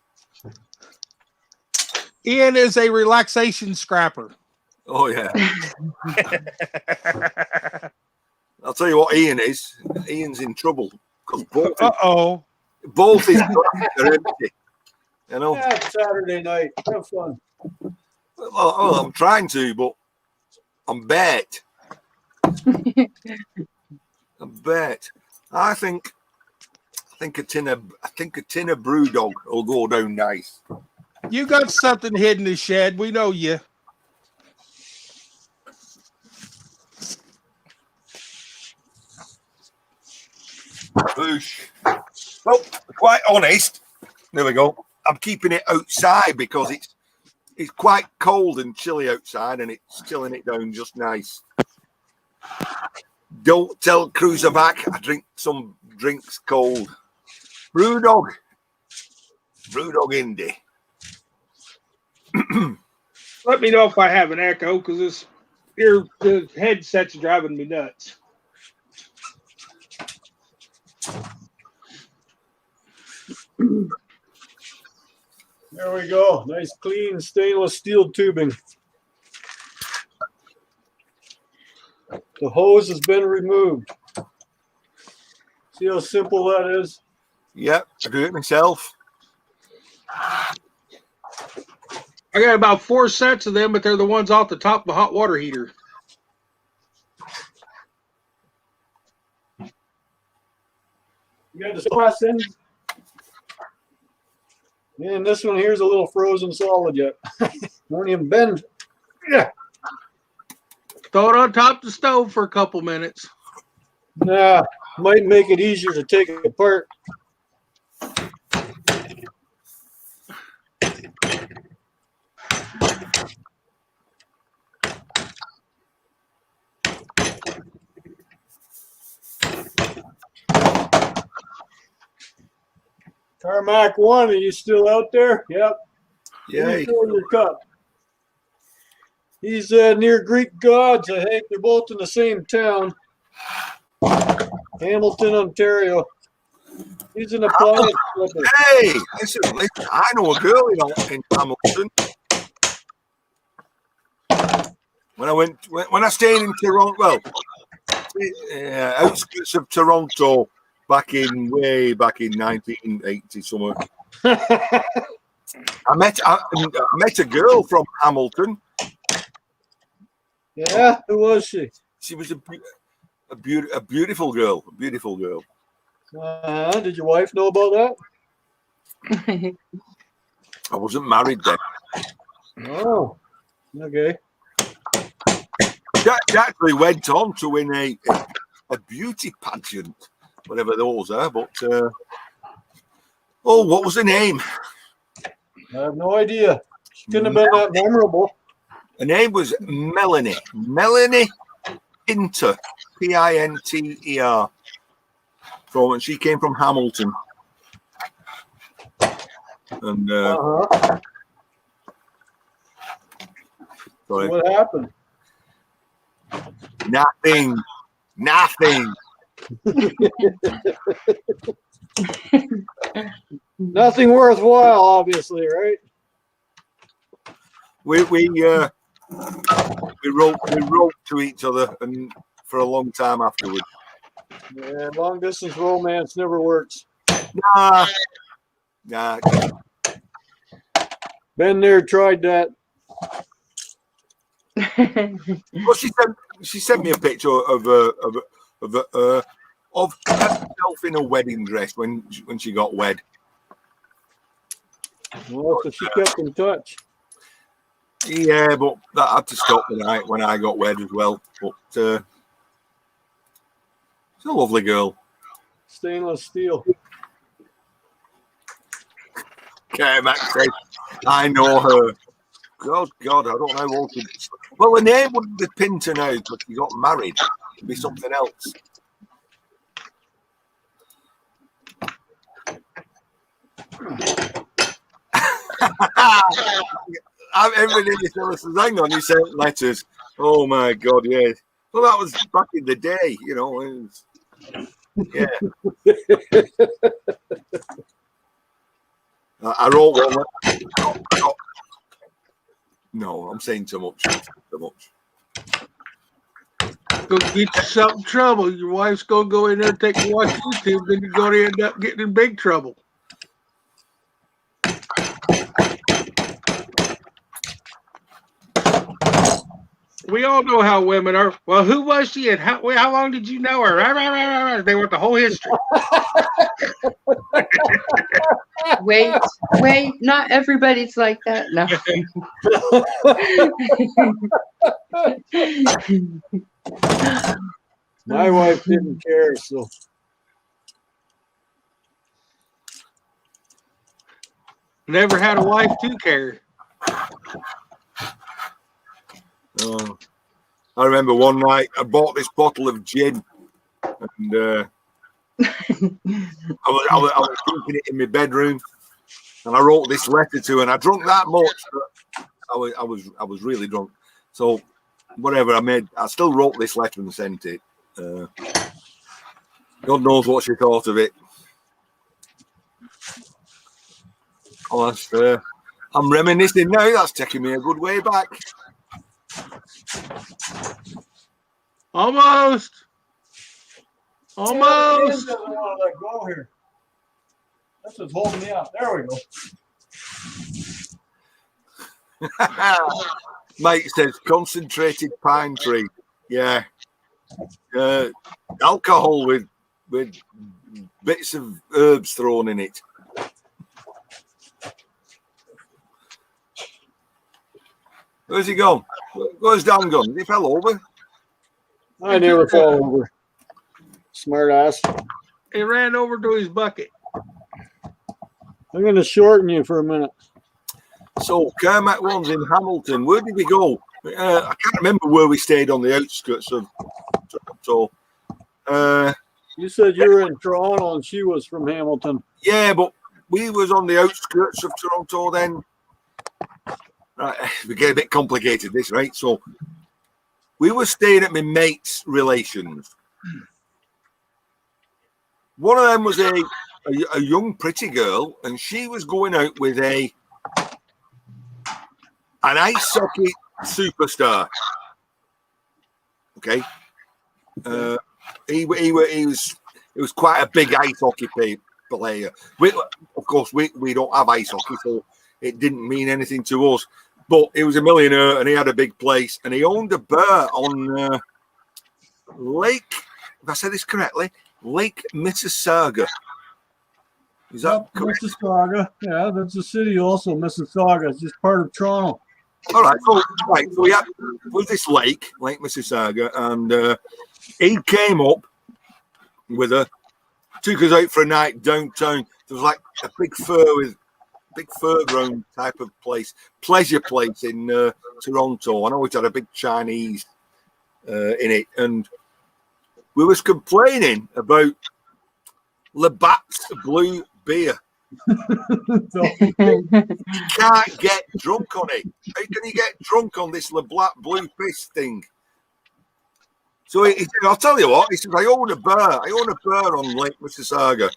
Ian is a relaxation scrapper. Oh yeah. I'll tell you what Ian is. Ian's in trouble because both his are empty. You know. Yeah, it's Saturday night. Have fun. Well, I'm trying to, but I'm bet. I think a tin of brew dog will go down nice. You got something hidden in the shed. We know you. Boosh. Well, quite honest. There we go. I'm keeping it outside because it's quite cold and chilly outside, and it's chilling it down just nice. Don't tell Cruiser back. I drink some drinks cold. Brewdog Indy. Let me know if I have an echo because the headset's driving me nuts. There we go. Nice clean stainless steel tubing. The hose has been removed. See how simple that is? Yep, I do it myself. I got about 4 sets of them, but they're the ones off the top of the hot water heater. You got the glass in? And this one here's a little frozen solid yet. Won't even bend. Yeah. Throw it on top of the stove for a couple minutes. Nah, might make it easier to take it apart. Carmack 1, are you still out there? Yep. Yeah. Refill your cup. He's near Greek gods, I think. They're both in the same town. Hamilton, Ontario. He's an appliance flipper. Hey, listen, I know a girl in Hamilton. When I stayed in Toronto, well, outskirts of Toronto, way back in 1980 somewhere. I met a girl from Hamilton. Yeah, who was she? She was a beautiful girl. A beautiful girl. Did your wife know about that? I wasn't married then. Oh, okay. She actually went on to win a beauty pageant, whatever those are. But what was her name? I have no idea. She couldn't have been that memorable. Her name was Melanie. Melanie Pinter. Pinter. And she came from Hamilton. And So what happened? Nothing. Nothing worthwhile, obviously, right? We wrote to each other and for a long time afterwards. Yeah, long distance romance never works. Nah. Been there, tried that. Well, she sent me a picture of herself in a wedding dress when she got wed. Well, so she kept in touch. Yeah, but that had to stop when I got wed as well. But she's a lovely girl. Stainless steel. Okay, Max said, I know her. God, I don't know what to. Well, her name wouldn't be Pinter now because she got married. It'd be something else. Every day he says, hang on, you sent letters. Oh my God, yeah. Well, that was back in the day, you know. Yeah. I wrote one. No, I'm saying too much. Go get yourself in trouble. Your wife's gonna go in there and take a watch YouTube, then you're gonna end up getting in big trouble. We all know how women are. Well, who was she and how long did you know her? They want the whole history. Wait, not everybody's like that. No. My wife didn't care, so. Never had a wife to care. I remember one night I bought this bottle of gin, and I was drinking it in my bedroom, and I wrote this letter to her, and I drunk that much, but I was really drunk. So whatever I still wrote this letter and sent it. God knows what she thought of it. Oh, I'm reminiscing now. That's taking me a good way back. Almost. I don't want to let go here. That's what's holding me up. There we go. Mike says concentrated pine tree. Yeah. Alcohol with bits of herbs thrown in it. Where's he gone? Where's Dan gone? He fell over. I never fall over. Smart ass. He ran over to his bucket. I'm going to shorten you for a minute. So Carmack one's in Hamilton. Where did we go? I can't remember where we stayed on the outskirts of Toronto. You said you were in Toronto and she was from Hamilton. Yeah, but we was on the outskirts of Toronto then. Right, we get a bit complicated this, right? So we were staying at my mate's relations. One of them was a young pretty girl, and she was going out with an ice hockey superstar. Okay, he was quite a big ice hockey player. Of course, we don't have ice hockey, so it didn't mean anything to us. But he was a millionaire, and he had a big place, and he owned a bar on Lake. If I said this correctly, Lake Mississauga. Is that correct? Mississauga. Yeah, that's a city also. Mississauga. It's just part of Toronto. All right. So we had with this Lake Mississauga, and he came up with her, took us out for a night downtown. There was like a big fairground type of pleasure place in Toronto. I know it had a big Chinese in it, and we was complaining about Labatt's blue beer. You can't get drunk on it. How can you get drunk on this Labatt blue piss thing? So he said, I'll tell you what. He said, I own a bar on Lake Mississauga.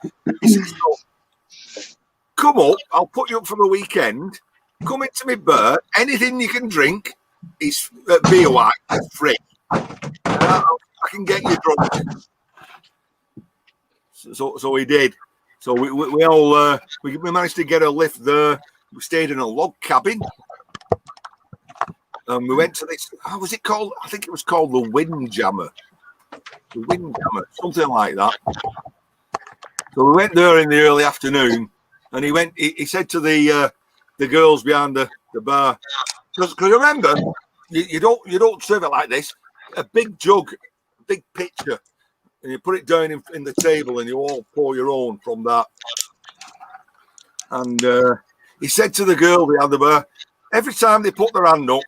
He said, so, come up, I'll put you up for the weekend. Come into my bar. Anything you can drink is beer-wise, free. I can get you drunk. So we did. So we all we managed to get a lift there. We stayed in a log cabin. We went to this. How was it called? I think it was called the Windjammer. The Windjammer, something like that. So we went there in the early afternoon, and he said to the girls behind the bar, because remember, you don't serve it like this. A big jug, a big pitcher, and you put it down in the table, and you all pour your own from that. And he said to the girl behind the bar, every time they put their hand up,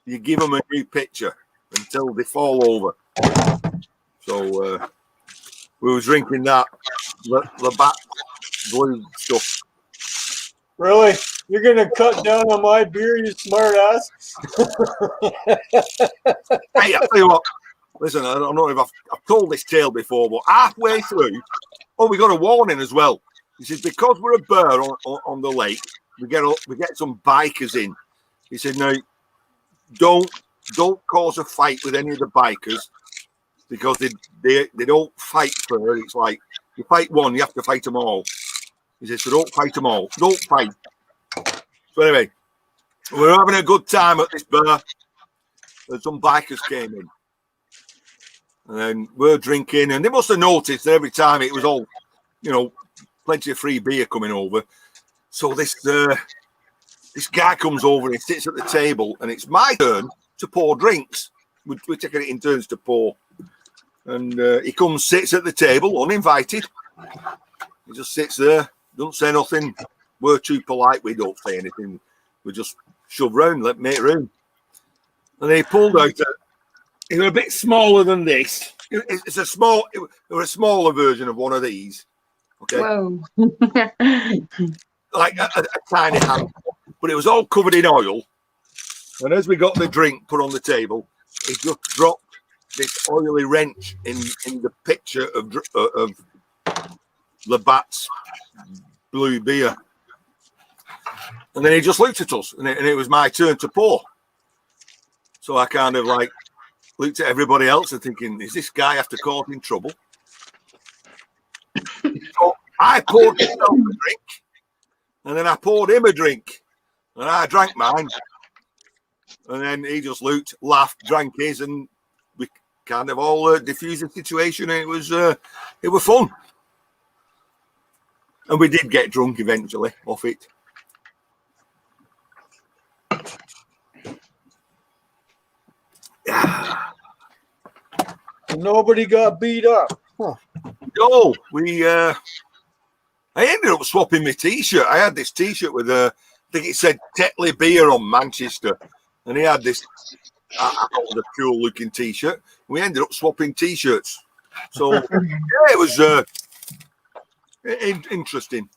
you give them a new pitcher until they fall over. So we were drinking that Labatt blue stuff. Really? You're going to cut down on my beer, you smart ass? Hey, I'll tell you what. Listen, I don't know if I've told this tale before, but halfway through, we got a warning as well. He says, because we're a bar on the lake, we get some bikers in. He said, no, don't cause a fight with any of the bikers, because they don't fight for it. It's like you fight one, you have to fight them all. He says, so don't fight them all. Don't fight. So anyway, we're having a good time at this bar, and some bikers came in. And then we're drinking, and they must have noticed that every time it was all, plenty of free beer coming over. So this guy comes over and he sits at the table, and it's my turn to pour drinks. We're taking it in turns to pour. And he comes, sits at the table, uninvited. He just sits there, don't say nothing. We're too polite, we don't say anything. We just shove round, let make room. And then he pulled out it was a bit smaller than this. It's a smaller version of one of these. Okay. Whoa. Like a tiny hand. But it was all covered in oil. And as we got the drink put on the table, he just dropped this oily wrench in the pitcher of Labatt's blue beer. And then he just looked at us, and it was my turn to pour. So I kind of like looked at everybody else and thinking, is this guy after causing trouble? So I poured myself a drink, and then I poured him a drink, and I drank mine. And then he just looked, laughed, drank his, and we kind of all diffused the situation, and it was fun. And we did get drunk eventually off it. Nobody got beat up. Huh. No, I ended up swapping my T-shirt. I had this T-shirt with I think it said Tetley Beer on Manchester, and he had this. I thought it was a cool looking T-shirt. We ended up swapping T-shirts. So yeah, it was interesting.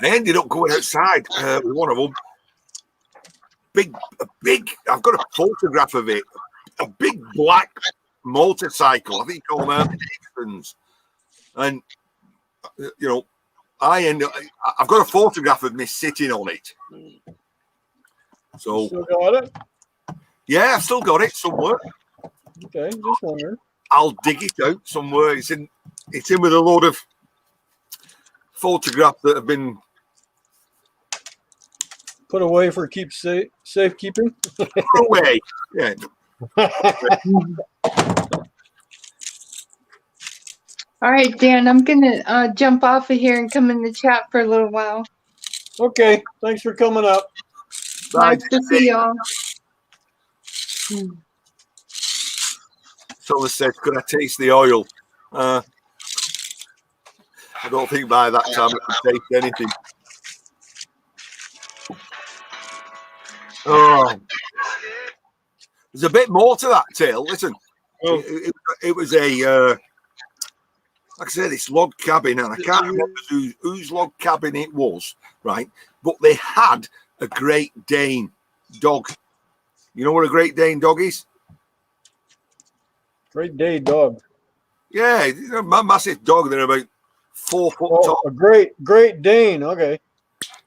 I ended up going outside with one of them. Big. I've got a photograph of it. A big black motorcycle. I think you call them Davidsons. And you know, I've got a photograph of me sitting on it. So Still got it? yeah, I've still got it somewhere. Okay, just wondering. I'll dig it out somewhere. It's in with a load of photographs that have been Put away for safekeeping. put away. Yeah. All right, Dan, I'm gonna jump off of here and come in the chat for a little while. Okay, thanks for coming up. Bye. Nice to see y'all. Someone said, "Could I taste the oil?" I don't think by that time I could taste anything. Oh, there's a bit more to that tale. Listen, Oh. it was a like I said, this log cabin, and I can't remember whose log cabin it was, right? But they had a Great Dane dog. You know what a Great Dane dog is? Great day, dog. Yeah, massive dog. They're about 4 foot Oh, tall. a Great Dane. Okay.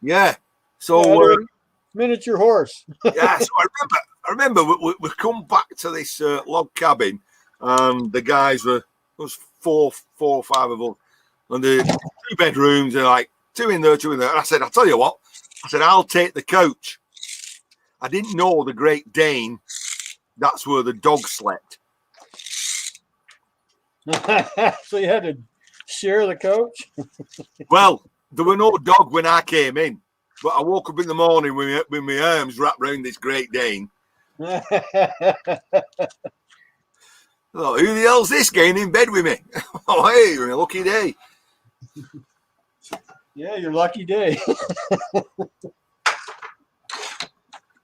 Yeah. Yeah, So they're miniature horse. yeah, so I remember we come back to this log cabin, and the guys there was four or five of us, and the 2 bedrooms, and like 2 in there, 2 in there. And I said, I'll tell you what, I said, I'll take the coach. I didn't know the Great Dane, that's where the dog slept. So you had to share the coach? Well, there were no dog when I came in, but I woke up in the morning with my arms wrapped around this Great Dane. I thought, who the hell's this getting in bed with me? Oh, hey, you're a lucky day. Yeah, your lucky day.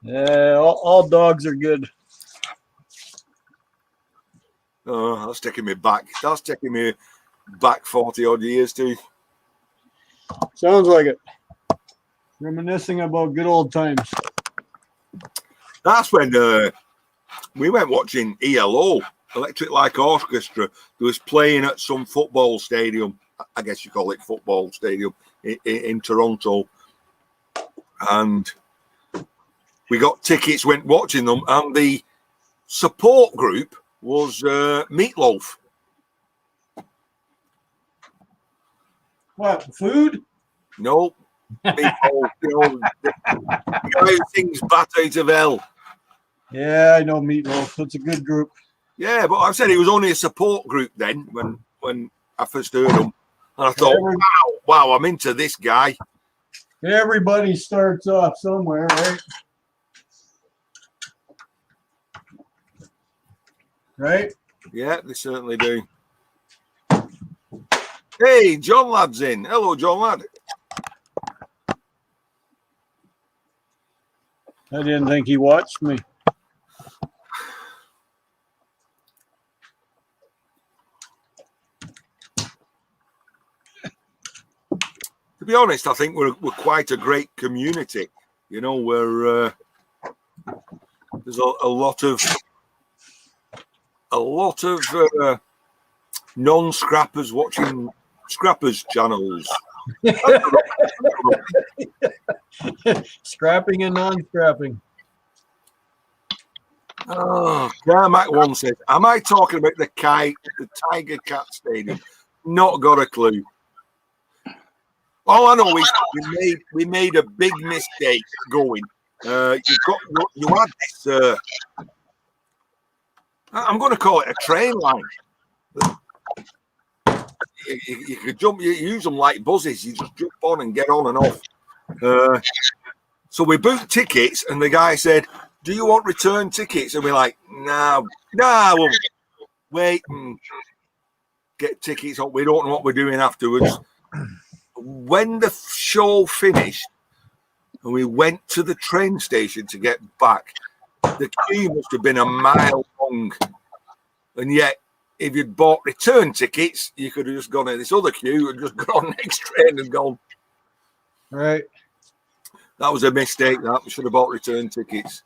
Yeah, all dogs are good. Oh, that's taking me back. That's taking me back 40 odd years too. Sounds like it. Reminiscing about good old times. That's when we went watching ELO, Electric Light Orchestra. They was playing at some football stadium. I guess you call it football stadium in Toronto. And we got tickets, went watching them, and the support group was Meatloaf. What, food? No, Meatloaf, the guy who sings Bat Out of Hell. Yeah, I know Meatloaf. It's a good group. Yeah, but I said it was only a support group then when I first heard them. And I thought, wow, I'm into this guy. Everybody starts off somewhere, right? Right? Yeah, they certainly do. Hey, John Ladd's in. Hello, John Ladd. I didn't think he watched me. To be honest, I think we're quite a great community. You know, we're there's a lot of non-scrappers watching scrappers channels. Scrapping and non-scrapping. Oh, Carmack one says, am I talking about the Tiger Cat Stadium? Not got a clue. All I know is we made a big mistake going. You had this. I'm going to call it a train line. You could jump. You use them like buzzes. You just jump on and get on and off. So we booked tickets, and the guy said, do you want return tickets? And we're like, no, we'll wait and get tickets. We don't know what we're doing afterwards. When the show finished and we went to the train station to get back, the queue must have been a mile long. And yet, if you'd bought return tickets, you could have just gone in this other queue and just got on the next train and gone. Right. That was a mistake. That we should have bought return tickets.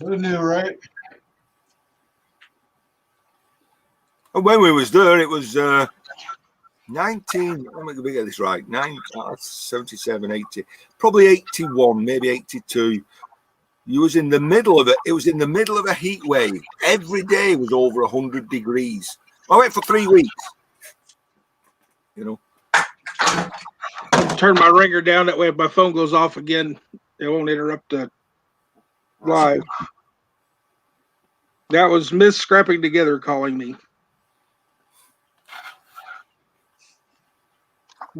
Who knew, right? And when we was there, it was 19. Let me get this right. 77, 80, probably 81, maybe 82. You was in the middle of it. It was in the middle of a heat wave. Every day was over 100 degrees. I went for 3 weeks. You know. Turn my ringer down that way. If my phone goes off again, it won't interrupt the live. That was Miss Scrapping Together calling me.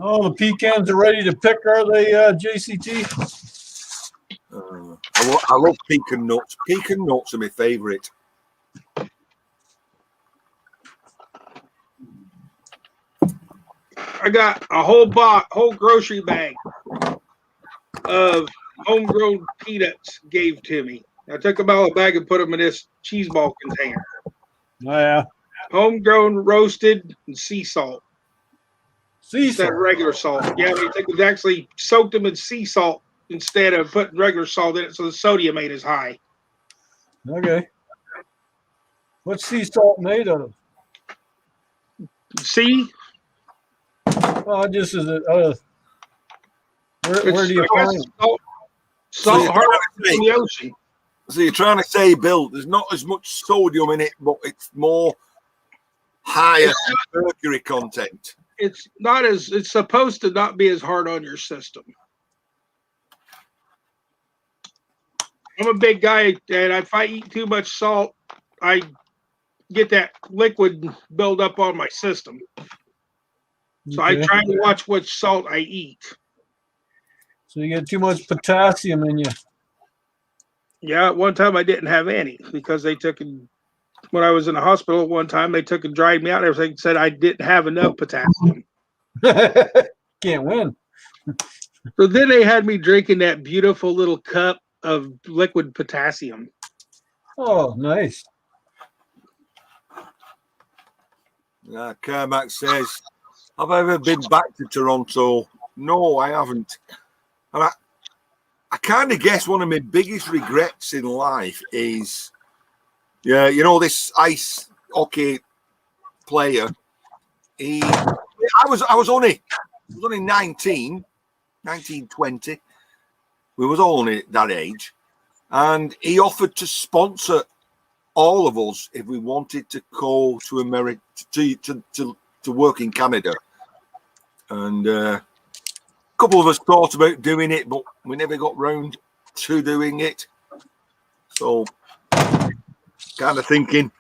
Oh, the pecans are ready to pick, are they, JCT? I love pecan nuts. Pecan nuts are my favourite. I got a whole grocery bag of homegrown peanuts gave to me. I took them out of the bag and put them in this cheese ball container. Oh, yeah. Homegrown, roasted, and sea salt. Sea Instead salt. of regular salt. Yeah, they actually soaked them in sea salt instead of putting regular salt in it, so the sodium ain't as high. Okay. What's sea salt made out of? See? Oh, just as a. Where do you find it? Salt So hard in the ocean. So you're trying to say, Bill, there's not as much sodium in it, but it's more higher mercury content. It's supposed to not be as hard on your system. I'm a big guy, and if I eat too much salt, I get that liquid build up on my system. So I try to watch what salt I eat. So you get too much potassium in you. Yeah, at one time I didn't have any because they took and when I was in the hospital at one time, they took and dried me out and everything, said I didn't have enough potassium. Can't win. So then they had me drinking that beautiful little cup of liquid potassium. Oh, nice. Carmack says, have I ever been back to Toronto? No, I haven't. And I kind of guess one of my biggest regrets in life is, yeah, you know, this ice hockey player. I was only 19, 20. We was all only that age, and he offered to sponsor all of us if we wanted to go to America to work in Canada. And a couple of us thought about doing it, but we never got round to doing it. So, kind of thinking,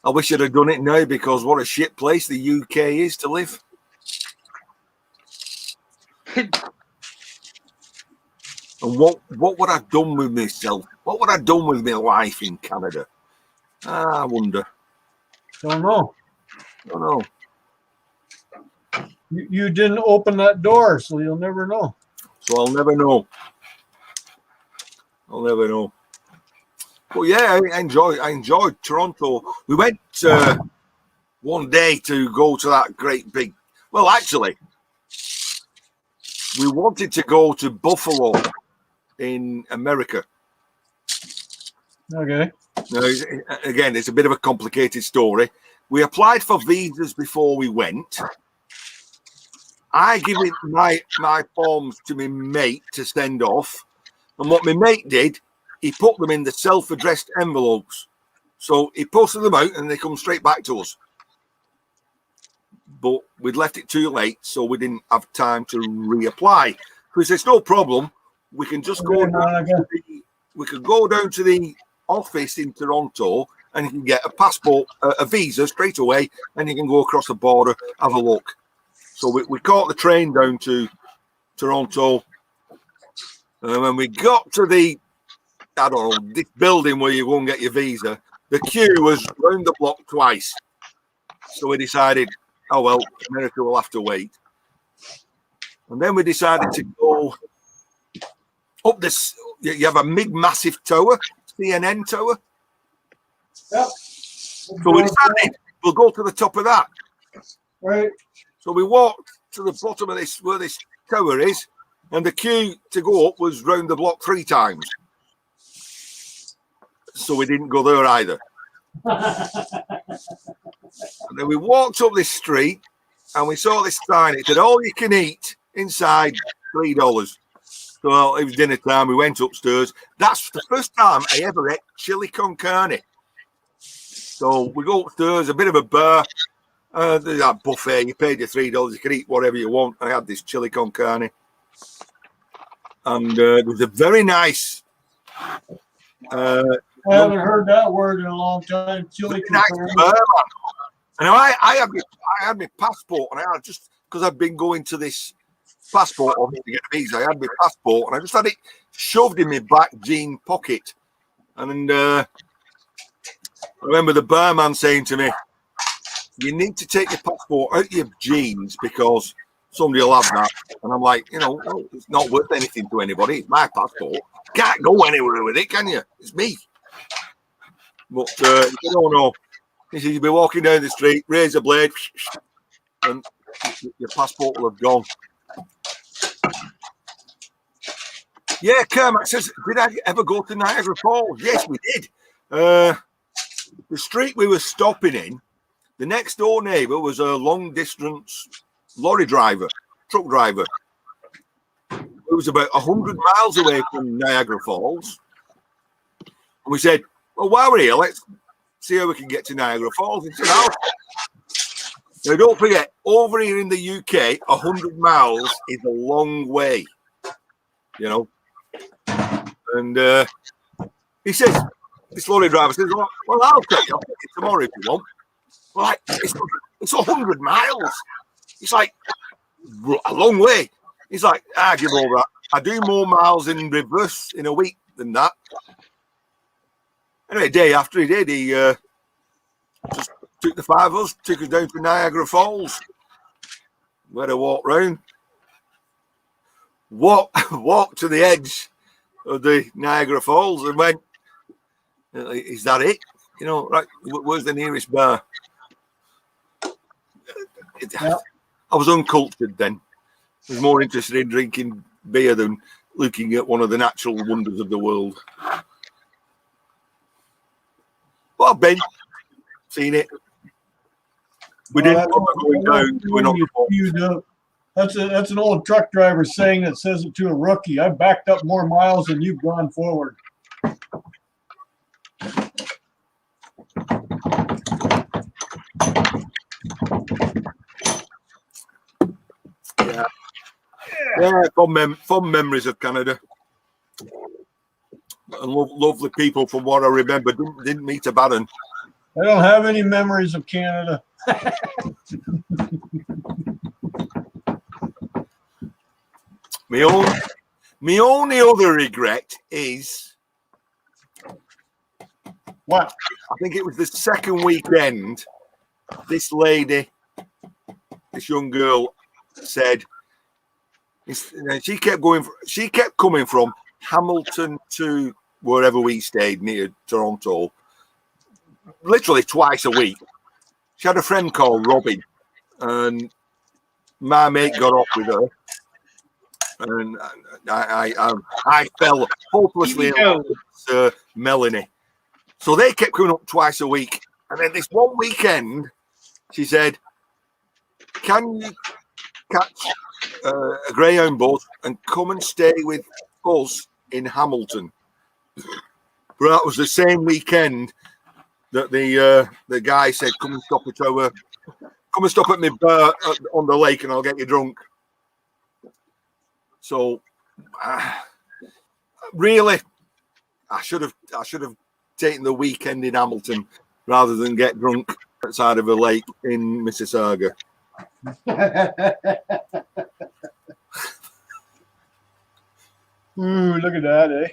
I wish I'd have done it now, because what a shit place the UK is to live. And what would I have done with myself? What would I have done with my life in Canada? I wonder. Don't know. Don't know. You didn't open that door, so you'll never know. So I'll never know. I'll never know. But yeah, I enjoyed Toronto. We went one day to go to that great big. Well, actually, we wanted to go to Buffalo in America. Okay. Now, again, it's a bit of a complicated story. We applied for visas before we went. I give it my forms to my mate to send off. And what my mate did, he put them in the self-addressed envelopes. So he posted them out and they come straight back to us. But we'd left it too late, so we didn't have time to reapply. Because it's no problem. We can just go down to the office in Toronto and you can get a passport, a visa straight away, and you can go across the border, have a look. So we caught the train down to Toronto. And when we got to the, I don't know, this building where you go and get your visa, the queue was round the block twice. So we decided, oh, well, America will have to wait. And then we decided to go up this, you have a big, massive tower, CNN tower. Yep. So we decided we'll go to the top of that. Right. So we walked to the bottom of this, where this tower is, and the queue to go up was round the block 3 times. So we didn't go there either. And then we walked up this street and we saw this sign. It said, all you can eat inside $3. So it was dinner time. We went upstairs. That's the first time I ever ate chili con carne. So we go upstairs, a bit of a bar. There's that buffet. You paid your $3. You can eat whatever you want. I had this chili con carne. And it was a very nice. I haven't heard that word in a long time. Chili con carne. And I had my passport, and I had just because I've been going to this passport office to get a visa. I had my passport, and I just had it shoved in my back jean pocket. And I remember the barman saying to me, "You need to take your passport out of your jeans because somebody will have that." And I'm like, it's not worth anything to anybody. It's my passport. Can't go anywhere with it, can you? It's me. But you don't know. He says, you'll be walking down the street, raise a blade, and your passport will have gone. Yeah, Kermac says, did I ever go to Niagara Falls? Yes, we did. The street we were stopping in, the next door neighbour was a long-distance lorry driver, truck driver. It was about 100 miles away from Niagara Falls. And we said, well, while we're here, let's see how we can get to Niagara Falls. He said, now, don't forget, over here in the UK, 100 miles is a long way, And he says, this lorry driver says, well, I'll take you tomorrow if you want. Well, like, it's 100 miles. It's like a long way. He's like, I give all that. I do more miles in reverse in a week than that. Anyway, day after he did, he just took the 5 of us, took us down to Niagara Falls. We had a walk round. Walked to the edge of the Niagara Falls and went, is that it? Right, where's the nearest bar? I was uncultured then. I was more interested in drinking beer than looking at one of the natural wonders of the world. But I've been, seen it. We didn't bother going down. We're not. That's an old truck driver saying that says it to a rookie. I backed up more miles than you've gone forward. Yeah, fond memories of Canada. And lovely people from what I remember. Didn't meet a bad one. I don't have any memories of Canada. My only other regret is what? I think it was the second weekend. This lady, this young girl, said she kept coming from Hamilton to wherever we stayed near Toronto, literally twice a week. She had a friend called Robin, and my mate got off with her, and I fell hopelessly in love with Melanie. So they kept coming up twice a week, and then this one weekend, she said, "Can you catch a Greyhound bus and come and stay with us in Hamilton?" But that was the same weekend that the guy said, "Come and stop at my bar on the lake, and I'll get you drunk." So, really, I should have taken the weekend in Hamilton rather than get drunk outside of a lake in Mississauga. Ooh, look at that, eh?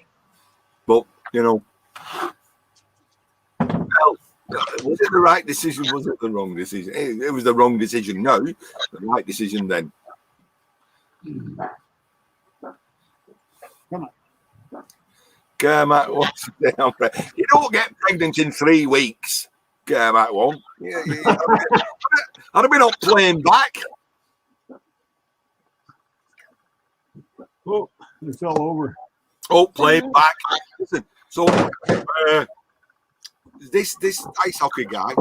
But, you know, well, was it the right decision? Was it the wrong decision? It was the wrong decision now. The right decision then. Come on. Kermit wants to down. You don't get pregnant in 3 weeks. Kermit won't. I'd have been up playing back. Oh, it fell over. Oh, playing back. Listen, so this ice hockey guy,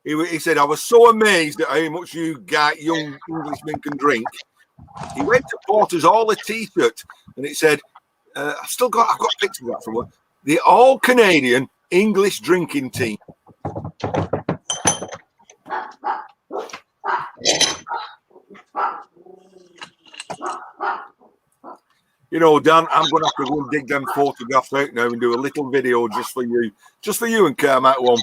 he said, I was so amazed at how much you young Englishmen can drink. He went to bought us all a T-shirt, and it said, I've got pictures of that from one. The All Canadian English Drinking Team. You know, Dan, I'm going to have to go and dig them photographs out now and do a little video just for you and Kermit one.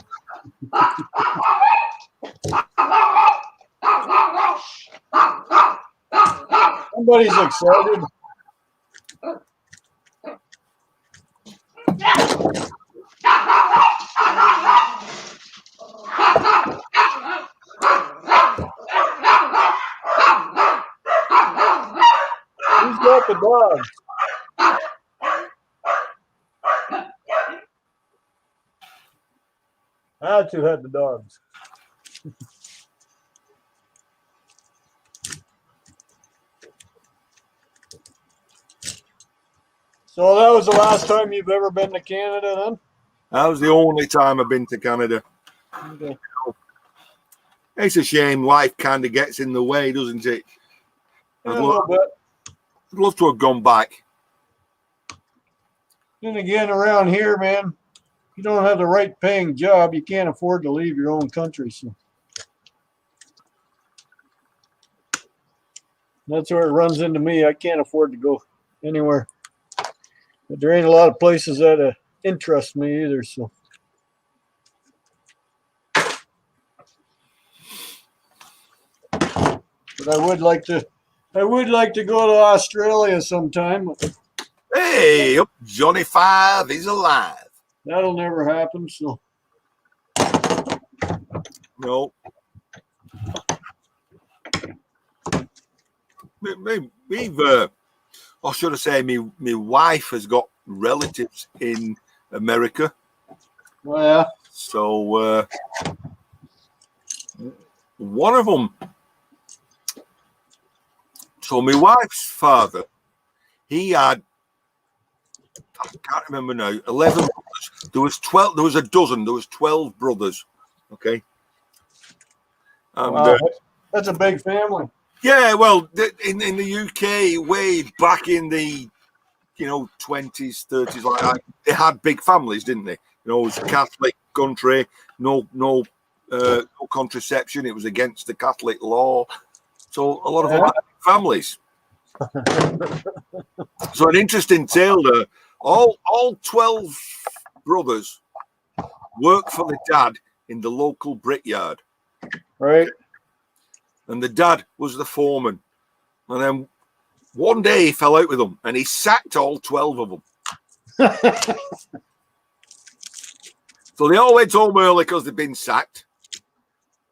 Somebody's excited. Who's got the dog? That's who had the dogs. So that was the last time you've ever been to Canada then? That was the only time I've been to Canada. Okay. It's a shame life kind of gets in the way, doesn't it? Yeah, a little bit. I'd love to have gone back. Then again, around here, man, if you don't have the right paying job, you can't afford to leave your own country. So that's where it runs into me. I can't afford to go anywhere. But there ain't a lot of places that interest me either. So but I would like to go to Australia sometime. Hey, Johnny Five is alive. That'll never happen. So no. We've or should I say, my wife has got relatives in America. well, yeah. So one of them. So my wife's father, he had, I can't remember now, 11 brothers. There was 12. There was a dozen. There was 12 brothers. Okay. And, Wow, that's a big family. yeah, well, in the UK, way back in the 20s, 30s, like that, they had big families, didn't they? You know, it was a Catholic country, no contraception. It was against the Catholic law. So a lot of them had families. So an interesting tale there. All 12 brothers worked for the dad in the local brickyard. Right. And the dad was the foreman. And then one day he fell out with them and he sacked all 12 of them. So they all went home early because they'd been sacked.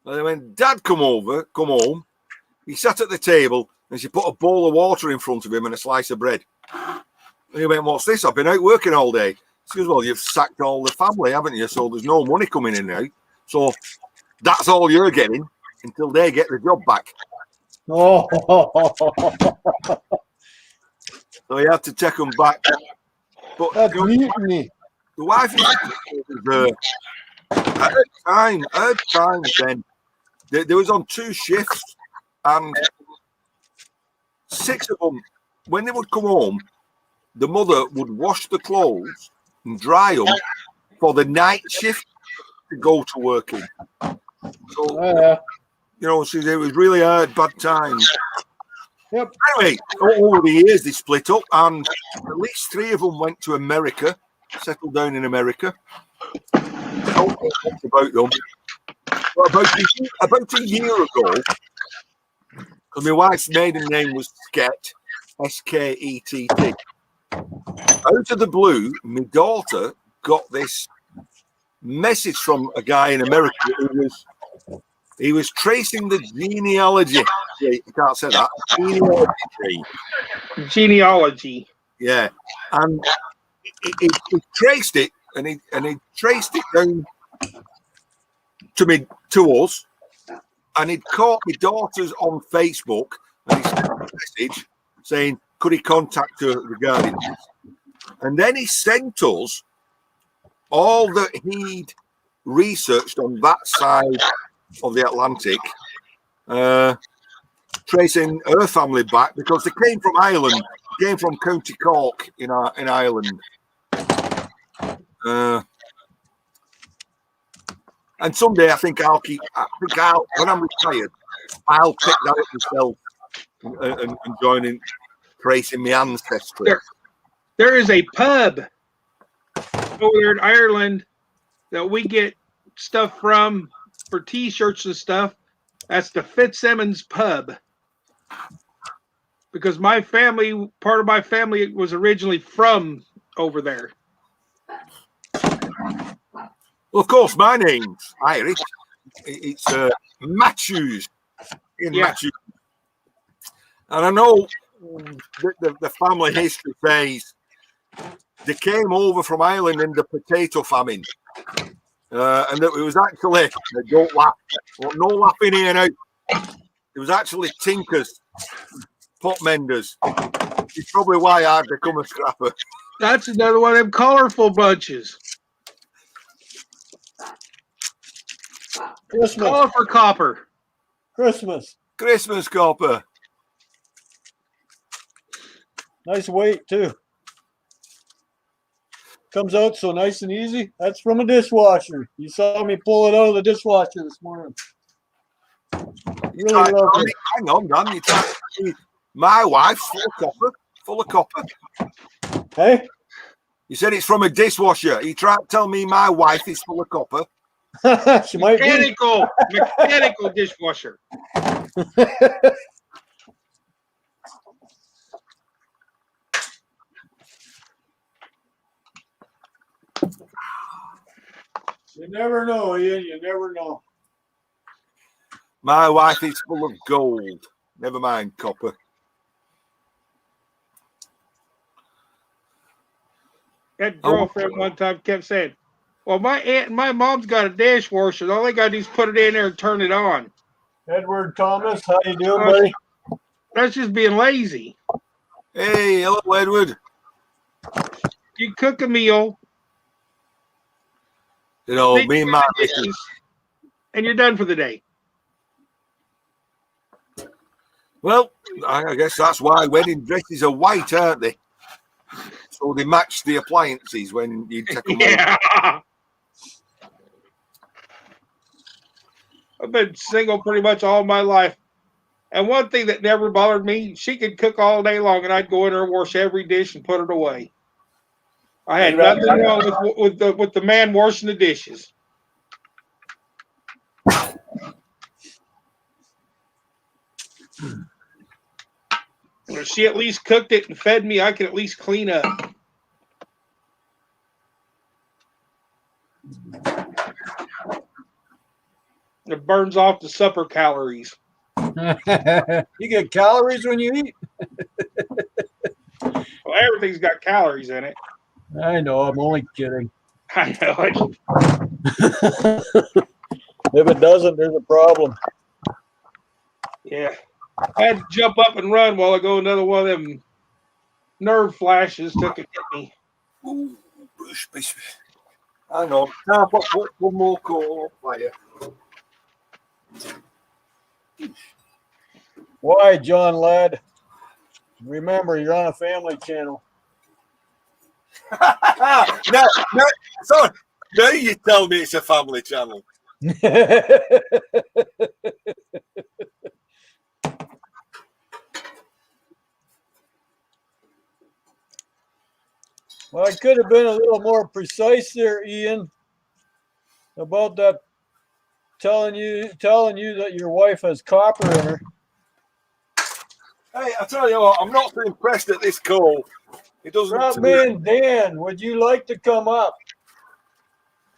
And then when Dad come home, he sat at the table and she put a bowl of water in front of him and a slice of bread. And he went, what's this? I've been out working all day. She goes, well, you've sacked all the family, haven't you? So there's no money coming in now. So that's all you're getting until they get the job back. Oh. So you have to take them back. But That's mutiny. the wife was at her time then, they was on 2 shifts, and 6 of them, when they would come home, the mother would wash the clothes and dry them for the night shift to go to work in. So, it was really hard, bad times. Yep. Anyway, over the years they split up, and at least 3 of them went to America, settled down in America. About them. About a year ago, because my wife's maiden name was Sket, SKETT. Out of the blue, my daughter got this message from a guy in America who was tracing the genealogy. You can't say that. Genealogy tree. Genealogy. Yeah. And he traced it, and he traced it down to us, and he'd caught my daughters on Facebook, and he sent a message saying, could he contact her regarding this? And then he sent us all that he'd researched on that side of the Atlantic, tracing her family back, because they came from Ireland, came from County Cork in Ireland. And someday I think when I'm retired, I'll pick that up myself and join in tracing my ancestry. There is a pub over there in Ireland that we get stuff from for T-shirts and stuff. That's the Fitzsimmons Pub. Because part of my family was originally from over there. Well, of course, my name's Irish. It's Matthews in Matthews. And I know the family history says they came over from Ireland in the potato famine. And that it was actually, don't laugh, no laughing here now. It was actually tinkers, pot menders. It's probably why I'd become a scrapper. That's another one of them colorful bunches. Christmas. Color for copper. Christmas. Christmas copper. Nice weight too. Comes out so nice and easy. That's from a dishwasher. You saw me pull it out of the dishwasher this morning. Really lovely. Hang on, Dan. My wife's full of copper. Hey? You said it's from a dishwasher. You try to tell me my wife is full of copper. She might be. Mechanical dishwasher. You never know, Ian. You never know. My wife is full of gold. Never mind copper. That girlfriend one time kept saying, well, my aunt and my mom's got a dishwasher. All they got to do is put it in there and turn it on. Edward Thomas, how you doing, buddy? That's just being lazy. Hey, hello, Edward. You cook a meal. You know, me and my missus. And you're done for the day. Well, I guess that's why wedding dresses are white, aren't they? So they match the appliances when you take them Yeah. I've been single pretty much all my life. And one thing that never bothered me, she could cook all day long and I'd go in there and wash every dish and put it away. I had nothing wrong with the man washing the dishes. If she at least cooked it and fed me, I could at least clean up. It burns off the supper calories. You get calories when you eat? Well, everything's got calories in it. I know, I'm only kidding. I know it. If it doesn't, there's a problem. Yeah. I had to jump up and run while I go another one of them nerve flashes took it hit me. Ooh, I know. Now I've got one more call for you. Why, John lad? Remember, you're on a family channel. no, sorry. Now you tell me it's a family channel. Well, I could have been a little more precise there, Ian, about that. Telling you that your wife has copper in her. Hey, I tell you what, I'm not so impressed at this call. It doesn't. Frontman Dan, would you like to come up?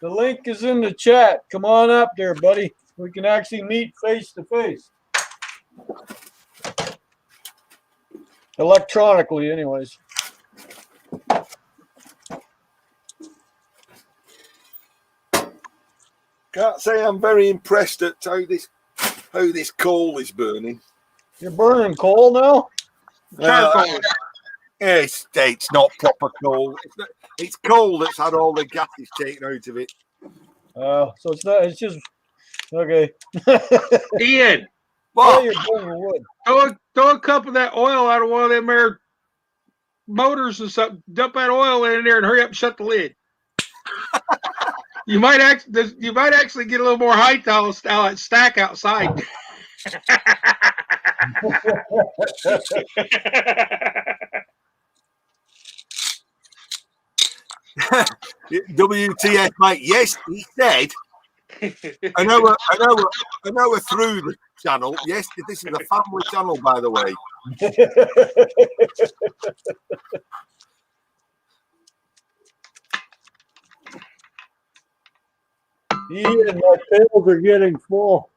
The link is in the chat. Come on up there, buddy. We can actually meet face to face. Electronically, anyways. Can't say I'm very impressed at how this coal is burning. You're burning coal now? Charcoal. It's not proper coal. It's coal that's had all the gases taken out of it. So it's not, it's just, okay. Ian, Oh, What? you're burning wood. throw a cup of that oil out of one of them there motors or something. Dump that oil in there and hurry up and shut the lid. You might actually get a little more height out that stack outside. WTF, mate? Yes, he said. I know we're through the channel. Yes, this is a family channel, by the way. Ian, my pails are getting full.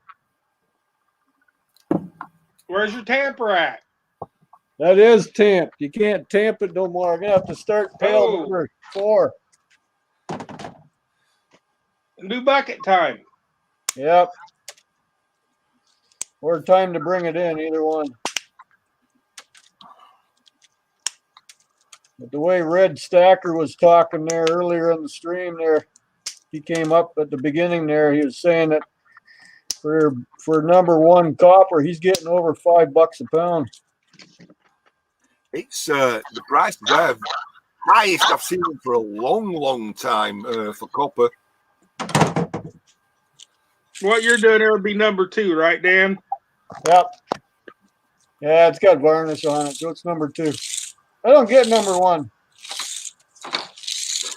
Where's your tamper at? That is tamped. You can't tamp it no more. I'm gonna have to start pail number 4. New bucket time. Yep. Or time to bring it in, either one. But the way Red Stacker was talking there earlier in the stream there, he came up at the beginning there, he was saying that for number 1 copper, he's getting over $5 a pound. It's the price is highest I've seen for a long time for copper. What you're doing there would be number 2, right, Dan? Yep. Yeah, it's got varnish on it, so it's number 2. I don't get number 1.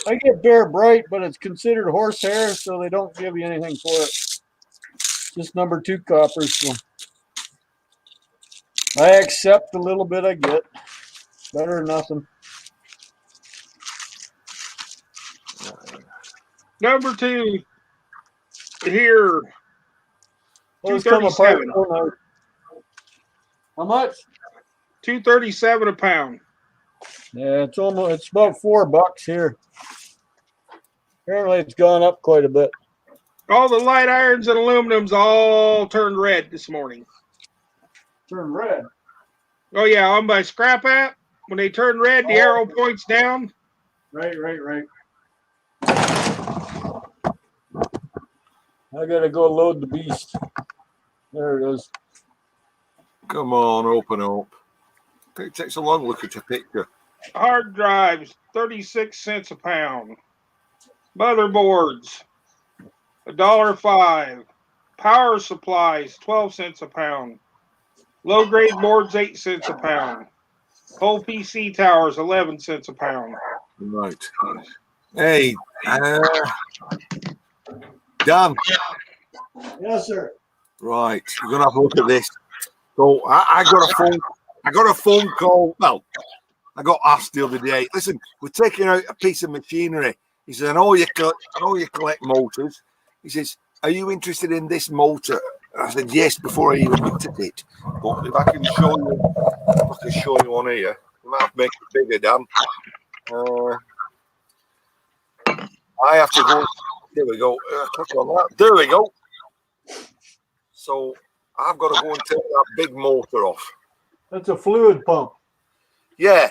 I get Bear Bright, but it's considered horsehair, so they don't give you anything for it. Just number 2 coppers. So I accept the little bit I get. Better than nothing. Number 2 here. Those come apart. 237. How much? $2.37 a pound. Yeah, it's about $4 here. Apparently, it's gone up quite a bit. All the light irons and aluminums all turned red this morning. Turn red. Oh yeah, on my scrap app, when they turn red, the arrow points down. Right. I gotta go load the beast. There it is. Come on, open up. It takes a long look at your picture. Hard drives, 36 cents a pound. Motherboards, $1.05. Power supplies, 12 cents a pound. Low grade boards, 8 cents a pound. Whole PC towers, 11 cents a pound. Right. Hey, Dan. Yes, sir. Right, we're gonna have a look at this. So I got a phone call. Well, I got asked the other day. Listen, we're taking out a piece of machinery. He says, I know you collect motors. He says, are you interested in this motor? I said, yes, before I even looked at it. But if I can show you one here, you might have to make it bigger, Dan. I have to go. There we go. Click on that. There we go. So I've got to go and take that big motor off. That's a fluid pump. Yeah.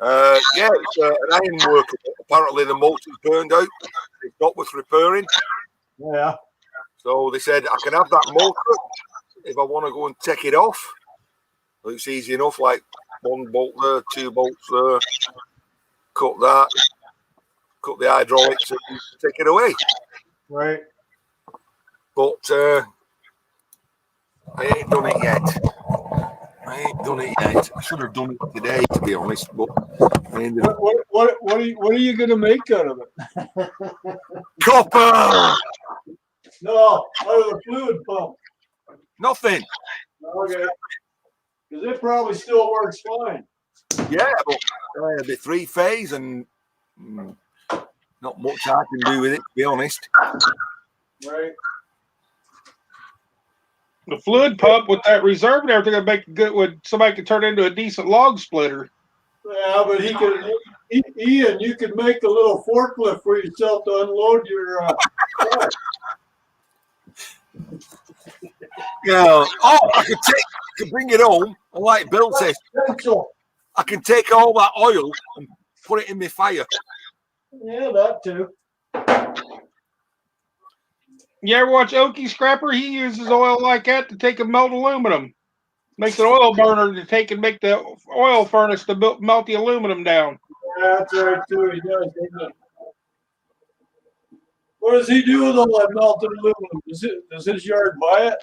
It's an iron worker. Apparently the motor's burned out. It's not worth repairing. Yeah. So they said I can have that motor if I want to go and take it off. It's easy enough, like 1 bolt there, 2 bolts there. Cut that. Cut the hydraulics and take it away. Right. But I ain't done it yet. I should have done it today, to be honest. But I ended up. What are you gonna make out of it? Copper. No, out of the fluid pump. Nothing. Okay. Because it probably still works fine. Yeah, but the 3-phase and not much I can do with it, to be honest. Right. The fluid pump with that reserve and everything would make it good. Would somebody could turn it into a decent log splitter? Yeah, but Ian, you could make a little forklift for yourself to unload your truck. Yeah. Oh, I could bring it home, and like Bill says, I can take all that oil and put it in my fire. Yeah, that too. You ever watch Okie Scrapper? He uses oil like that to take and melt aluminum. Makes an oil burner to take and make the oil furnace to melt the aluminum down. Yeah, that's right too. He does, doesn't he? What does he do with all that melted aluminum? Does his yard buy it?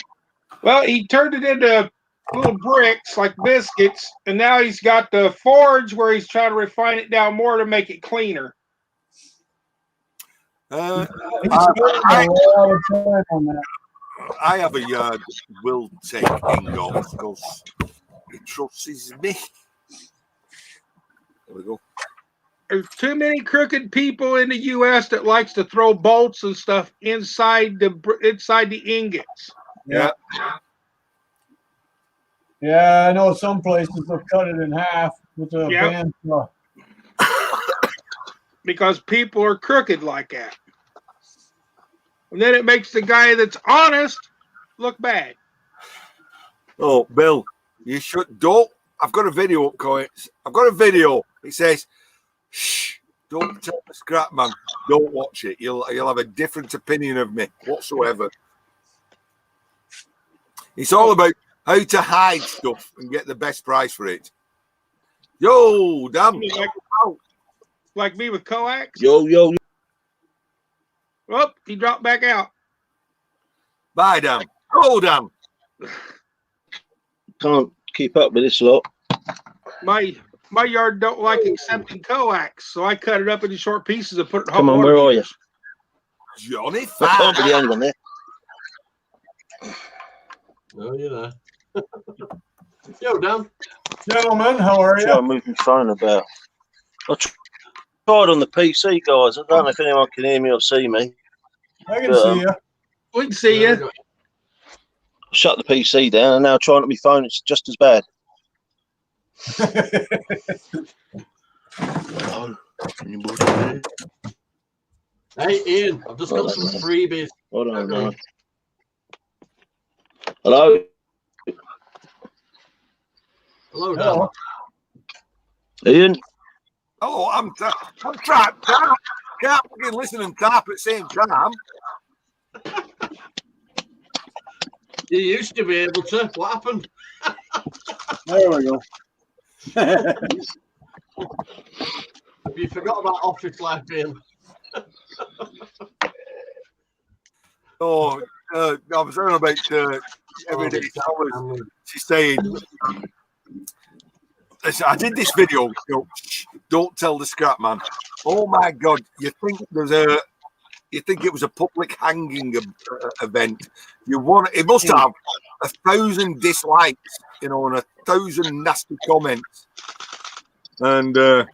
Well, he turned it into little bricks like biscuits, and now he's got the forge where he's trying to refine it down more to make it cleaner. He's spending a lot of time on that. I have a yard will take Ingo because he trusts me. There we go. There's too many crooked people in the U.S. that likes to throw bolts and stuff inside the ingots. Yeah. Yeah, I know some places they'll cut it in half with a bandsaw. Because people are crooked like that. And then it makes the guy that's honest look bad. Oh, Bill, you don't. I've got a video up going. I've got a video. It says, "Shh, don't tell the scrap man. Don't watch it. You'll have a different opinion of me whatsoever." It's all about how to hide stuff and get the best price for it. Yo, damn. Like me with coax? Yo. Oh, he dropped back out. Bye, damn. Oh, damn. Can't keep up with this lot. My yard don't like accepting coax, so I cut it up into short pieces and put it in hot Come on, water. where are you? Johnny I can't be the only one there. No, you're there. Yo, Dan. Gentlemen, how are Try you? and move my phone about. I tried on the PC, guys. I don't know if anyone can hear me or see me. I can see you. We can see you. I shut the PC down and now trying on my phone, it's just as bad. Hello? Anybody there? Hey, Ian, I've just got some freebies. Hold on, man. Hello? Hello, Dan. Ian? Oh, I'm trapped. Can't fucking listen and tap at the same time. You used to be able to. What happened? There we go. Have you forgot about office life, Ian? Oh, I was talking about everyday hours. She's saying, listen, I did this video. Don't tell the scrap man. Oh my God! You think it was a public hanging event? It must have 1,000 dislikes, and 1,000 nasty comments. And there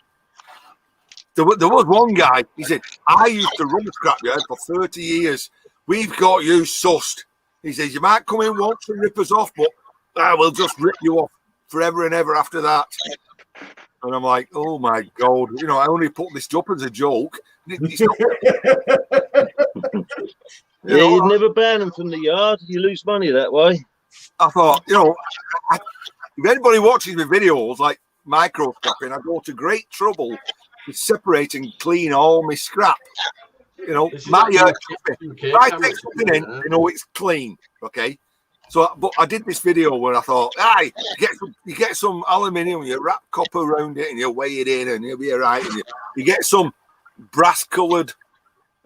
was one guy. He said, "I used to run a scrapyard for 30 years. We've got you sussed." He says, "You might come in once and rip us off, but we'll just rip you off forever and ever after that." And I'm like, "Oh my God! I only put this up as a joke." You'd never ban them from the yard. You lose money that way. I thought, if anybody watches my videos like microscoping, I go to great trouble to separate and clean all my scrap. My yard. If I take something in, it's clean. Okay. So, but I did this video where I thought, you get some aluminium, you wrap copper around it, and you weigh it in, and you'll be all right. And you get some brass-coloured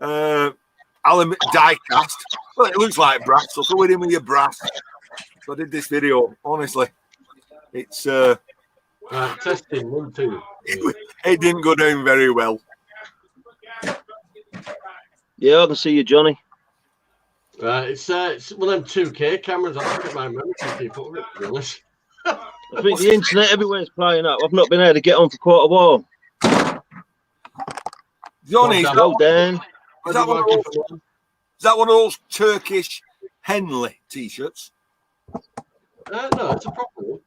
aluminium die cast. Well, it looks like brass, so throw it in with your brass. So I did this video. Honestly, it's testing 1, 2. It didn't go down very well. Yeah, I can see you, Johnny. It's one of them 2K cameras. I look at my memory to keep up with it, to be honest. I think the internet everywhere's playing up. I've not been able to get on for quite a while. Johnny, is Well, Dan. that one of those Turkish Henley t-shirts? No, it's a proper one.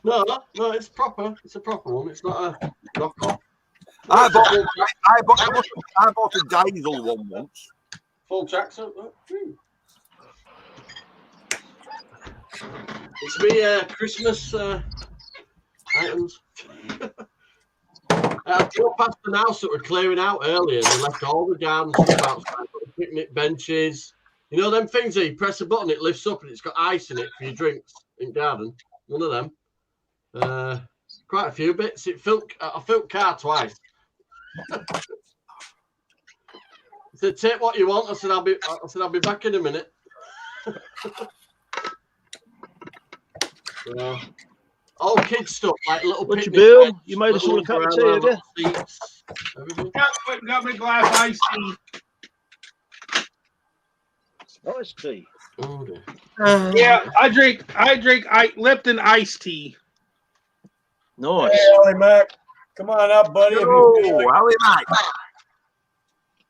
No, it's proper. It's a proper one. It's not a knockoff. I bought a diesel one once. Full tracksuit. It's me Christmas items. I drove past an house that were clearing out earlier and they left all the garden stuff outside, picnic benches. You know them things that you press a button, it lifts up and it's got ice in it for your drinks in garden. One of them. Quite a few bits. I filled car twice. I said, take what you want. I said, I'll be back in a minute. All kids stuff like little. What you build? You made us all a cup of tea, have you? Got me glass iced tea. Iced tea. Oh, dear. Yeah, I drink Lipton iced tea. Nice. Hey, Ollie Mac. Come on up, buddy. Ollie Mac.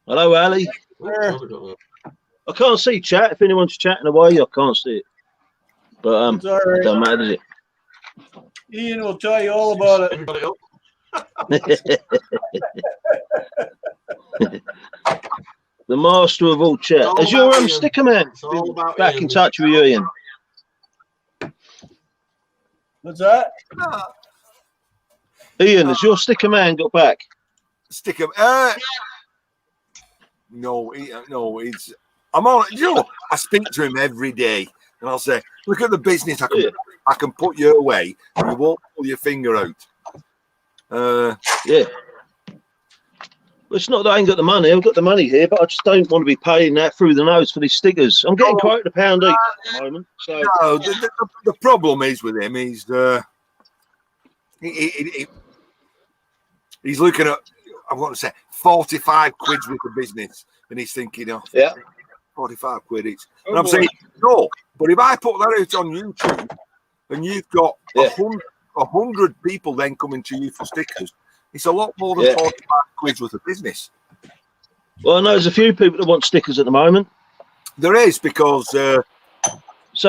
Hello, Ali. I can't see chat. If anyone's chatting away, I can't see it. But It's all right. don't matter, does it? Ian will tell you all about it. The master of all chat. all Has your about Ian. sticker man It's all been about back Ian. in touch with you, Ian? What's that? Ian, has your sticker man got back? Stick him. No, it's. I'm on. You know, I speak to him every day, and I'll say, "Look at the business I can put your way. And you won't pull your finger out." Yeah. Well, it's not that I ain't got the money. I've got the money here, but I just don't want to be paying that through the nose for these stickers. I'm getting quite a pound each at the moment. So No, the problem is with him. He's looking at. I want to say 45 quid worth of business, and he's thinking, "Oh, yeah, 45 quid each." And I'm saying, no, but if I put that out on YouTube, and you've got 100 people then coming to you for stickers, it's a lot more than 45 quid worth of business. Well, I know there's a few people that want stickers at the moment. There is, because so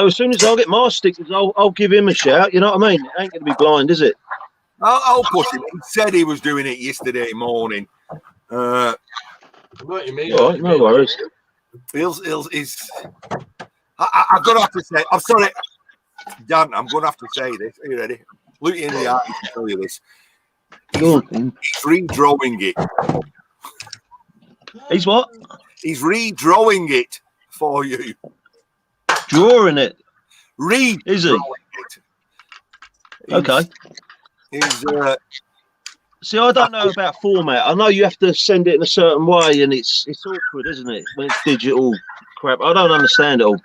as soon as I get my stickers, I'll give him a shout. You know what I mean? It ain't going to be blind, is it? I'll push him. He said he was doing it yesterday morning. What you mean? All right, no worries. I've got to have to say, I'm sorry, Dan, I'm going to have to say this. Are you ready? Look in the eye and tell you this. He's redrawing it. He's what? He's redrawing it for you. Drawing it. Is he? Okay. See, I don't know about format. I know you have to send it in a certain way, and it's awkward, isn't it? When it's digital crap, I don't understand it all.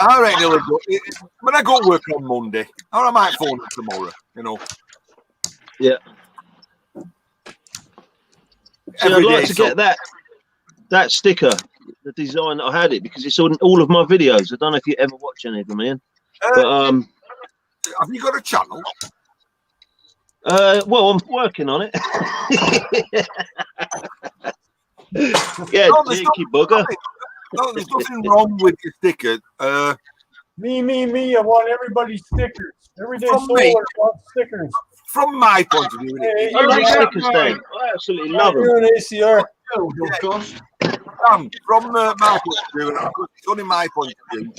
I reckon he'll go. When I go to work on Monday, or I might phone him tomorrow. You know. Yeah. See, I'd like to get that sticker, the design that I had it, because it's on all of my videos. I don't know if you ever watch any of them, Ian. But have you got a channel? Well, I'm working on it. Yeah, cheeky bugger. No, there's nothing wrong with your sticker. Me. I want everybody's stickers. Everyday From solar me. wants stickers. From my point of view, Hey, I like yeah, stickers, Dan. I absolutely love them. you're an ACR. from my point of view, and it's only my point of view,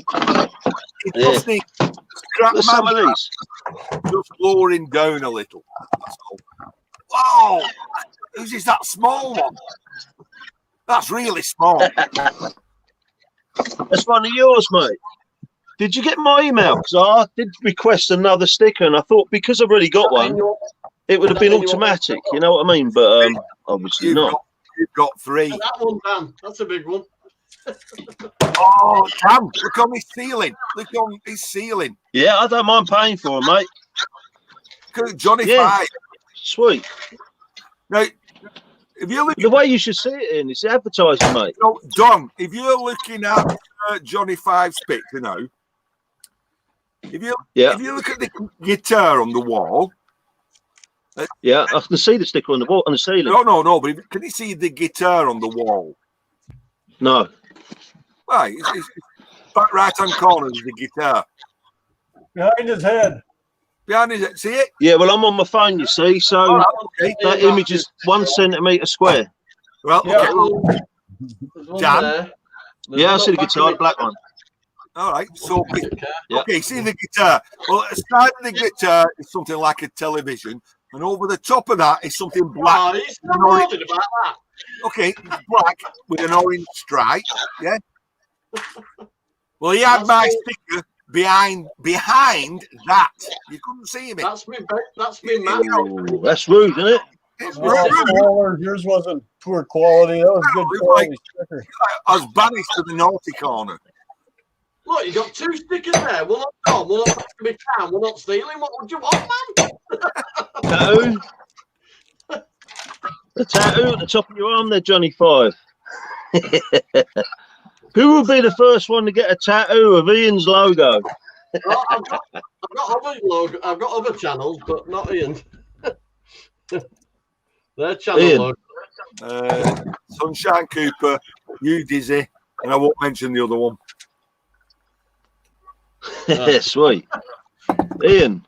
it just needs scrap What's some of these? just lowering down a little. That's all. Wow, whose is that small one? That's really small. That's one of yours, mate. Did you get my email? Because I did request another sticker, and I thought because I've already got one, it would have been automatic. You know what I mean? But obviously not. You've got 3. That one, Dan. That's a big one. Oh, damn! Look on his ceiling. Look on his ceiling. Yeah, I don't mind paying for them, mate. Johnny Yeah. 5. Sweet. Now, If you look The way you should see it in, it's advertising, mate. No, Don, if you're looking at Johnny Five's picture now, if you look at the guitar on the wall, yeah, I can see the sticker on the wall on the ceiling. No, but can you see the guitar on the wall? No. Right, it's back right hand corner is the guitar. Behind his head. Behind his head, see it? Yeah, well, I'm on my phone, you see, so Okay. that image is 1 centimetre square. Well, okay. Dan? Yeah, I see the guitar, black one. All right, so okay, see the guitar. Well, aside of the guitar is something like a television, and over the top of that is something black. Oh, he's not bothered about that. Okay, black with an orange stripe. Yeah. Well, he had my sticker behind that. You couldn't see him. That's me. That's me, man. Ooh, that's rude, isn't it? It's Yours wasn't poor quality. That was good quality sticker. I was banished to the naughty corner. Look, you got 2 stickers there. One not Tom, one not me Cam, one not stealing. What would you want, man? Tattoo. The tattoo at the top of your arm there, Johnny Five. Who will be the first one to get a tattoo of Ian's logo? Oh, I've got other logo. I've got other channels, but not Ian's. Their channel Ian. logo. Sunshine Cooper, you Dizzy, and I won't mention the other one. Sweet. Ian,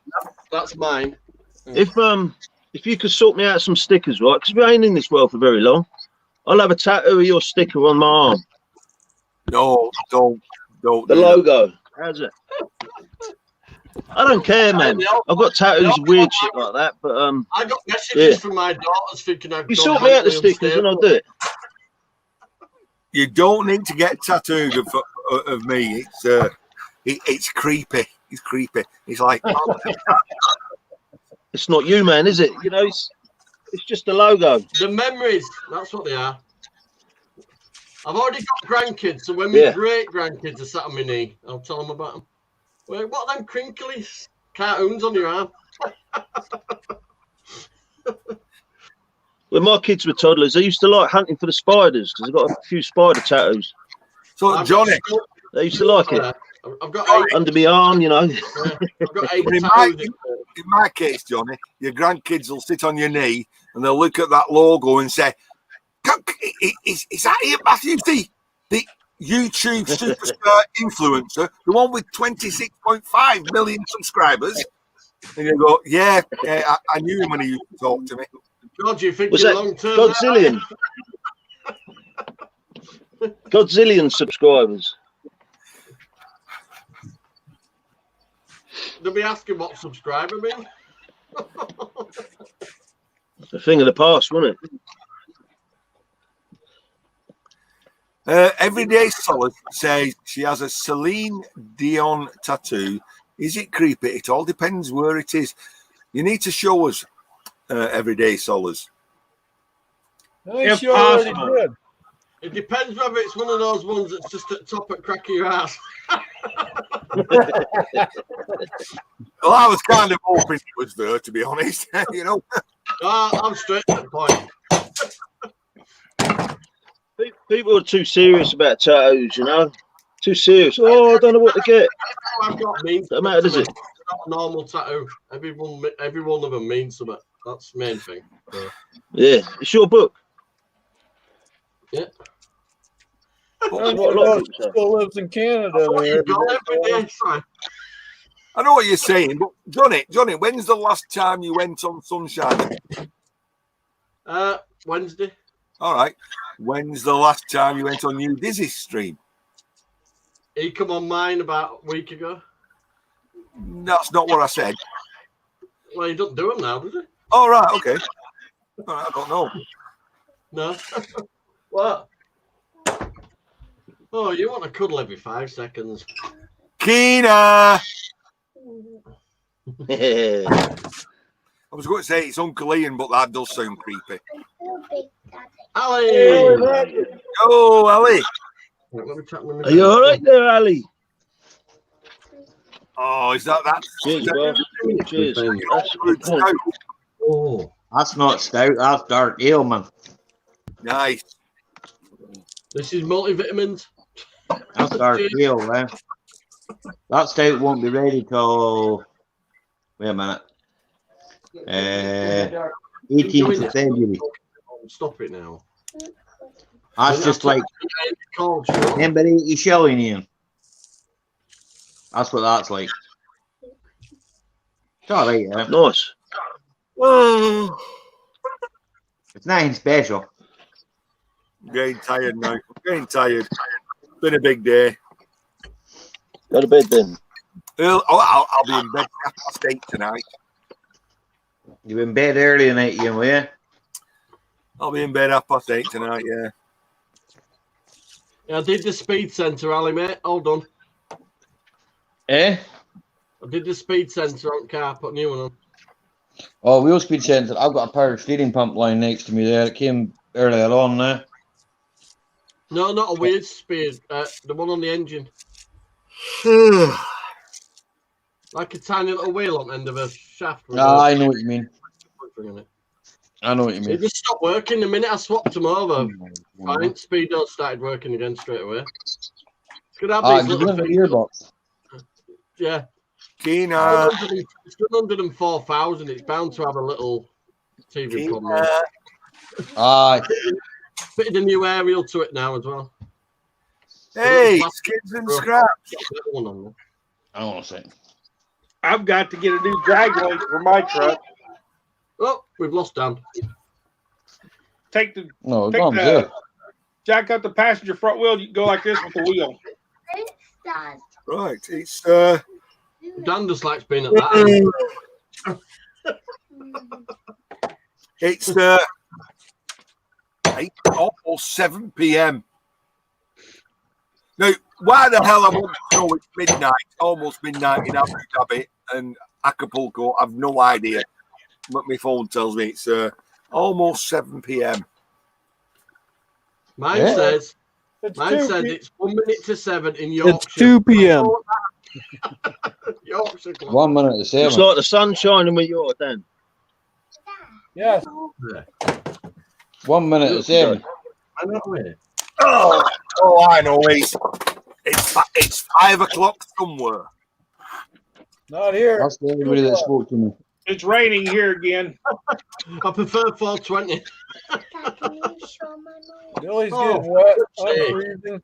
That's mine. if you could sort me out some stickers, right? Because we ain't in this world for very long. I'll have a tattoo of your sticker on my arm. No, don't. The logo. How's it? I don't care, man. I've got tattoos of weird shit like that, but I got messages from my daughters thinking I've you sort me out the stickers and I'll do it. You don't need to get tattooed of me. It's creepy. It's creepy. It's like It's not you, man, is it? You know, it's just a logo. The memories. That's what they are. I've already got grandkids, so when my great grandkids are sat on my knee, I'll tell them about them. Wait, what are them crinkly cartoons on your arm? When my kids were toddlers, they used to like hunting for the spiders because I've got a few spider tattoos. So, Johnny, they used to like it. I've got 8 under my arm, you know. I've got 8 in my case, Johnny, your grandkids will sit on your knee and they'll look at that logo and say, "Is that Ian Matthews, the YouTube superstar influencer, the one with 26.5 million subscribers?" And you go, "Yeah, I knew him when he used to talk to me." God, you think was you're that long-term? Godzillion? Godzillion subscribers. They'll be asking what subscriber mean. A thing of the past, wasn't it? Everyday Solid says she has a Celine Dion tattoo. Is it creepy? It all depends where it is. You need to show us Everyday Solace. If possible. It depends whether it's one of those ones that's just at the top at crack of your ass. Well, I was kind of hoping it was there, to be honest. You know. I'm straight to the point. People are too serious about tattoos, you know. Too serious. Oh, I don't know what to get. I've got means. Doesn't matter, does it? It's not a normal tattoo. Every one of them means something. That's the main thing. So. Yeah, it's your book. Yeah. Still lives in Canada. I know what you're saying, but Johnny, when's the last time you went on Sunshine? Wednesday. All right. When's the last time you went on New Dizzy's stream? He come on mine about a week ago. That's not what I said. Well, he doesn't do them now, does he? All right. Okay. All right, I don't know. No. What? Oh, you want to cuddle every 5 seconds. Keena! I was going to say it's Uncle Ian, but that does sound creepy. Ali! Oh, Ali! Are you all right there, Ali? Oh, is that? Cheers, bro. Cheers. Oh, that's not stout. That's dark ale, man. Nice. This is multivitamins. That's our deal, man. That stout won't be ready till. Wait a minute. 18th of February. Stop it now. That's just like number 80 shilling, Ian. That's what that's like. It's all right, yeah. Nice. It's nothing special. I'm getting tired now. I'm getting tired. Been a big day. Go to bed then. Well, I'll be in bed 8:30 tonight. You in bed early tonight, Ian, will you? I'll be in bed 8:30 tonight, yeah. Yeah, I did the speed sensor, Ali, mate. All done. Eh? I did the speed sensor on the car, put a new one on. Oh, wheel speed sensor. I've got a power steering pump line next to me there. It came earlier on there. No, not a weird speed. The one on the engine. Like a tiny little wheel on the end of a shaft. I know what you mean. I know what you It mean. just stopped working the minute I swapped them over. Fine, speedo started working again straight away. Could have these you little the things. gearbox. Yeah. Keener. It's done 104,000. It's bound to have a little TV problem. Aye. Bit of the new aerial to it now as well. Hey, skids and scraps. I don't want to say. I've got to get a new drag light for my truck. Oh, we've lost Dan. Take the No, it's on there. jack out the passenger front wheel. You go like this with the wheel. Right, it's Dan just likes being at that end. it's almost 7 p.m. Now, why the hell I want to know it's midnight, almost midnight in Abu Dhabi and Acapulco? I've no idea. But my phone tells me it's almost 7 p.m. Mine says it's 1 minute to 7 in Yorkshire. It's 2 p.m. Yorkshire. 1 minute to 7. It's like the sun shining with yours, then. Yes. 1 minute to 7. I know it. Oh, I know. It's 5 o'clock somewhere. Not here. That's for everybody that spoke to me. It's raining here again. I prefer 420. Billy's getting wet. I'm freezing.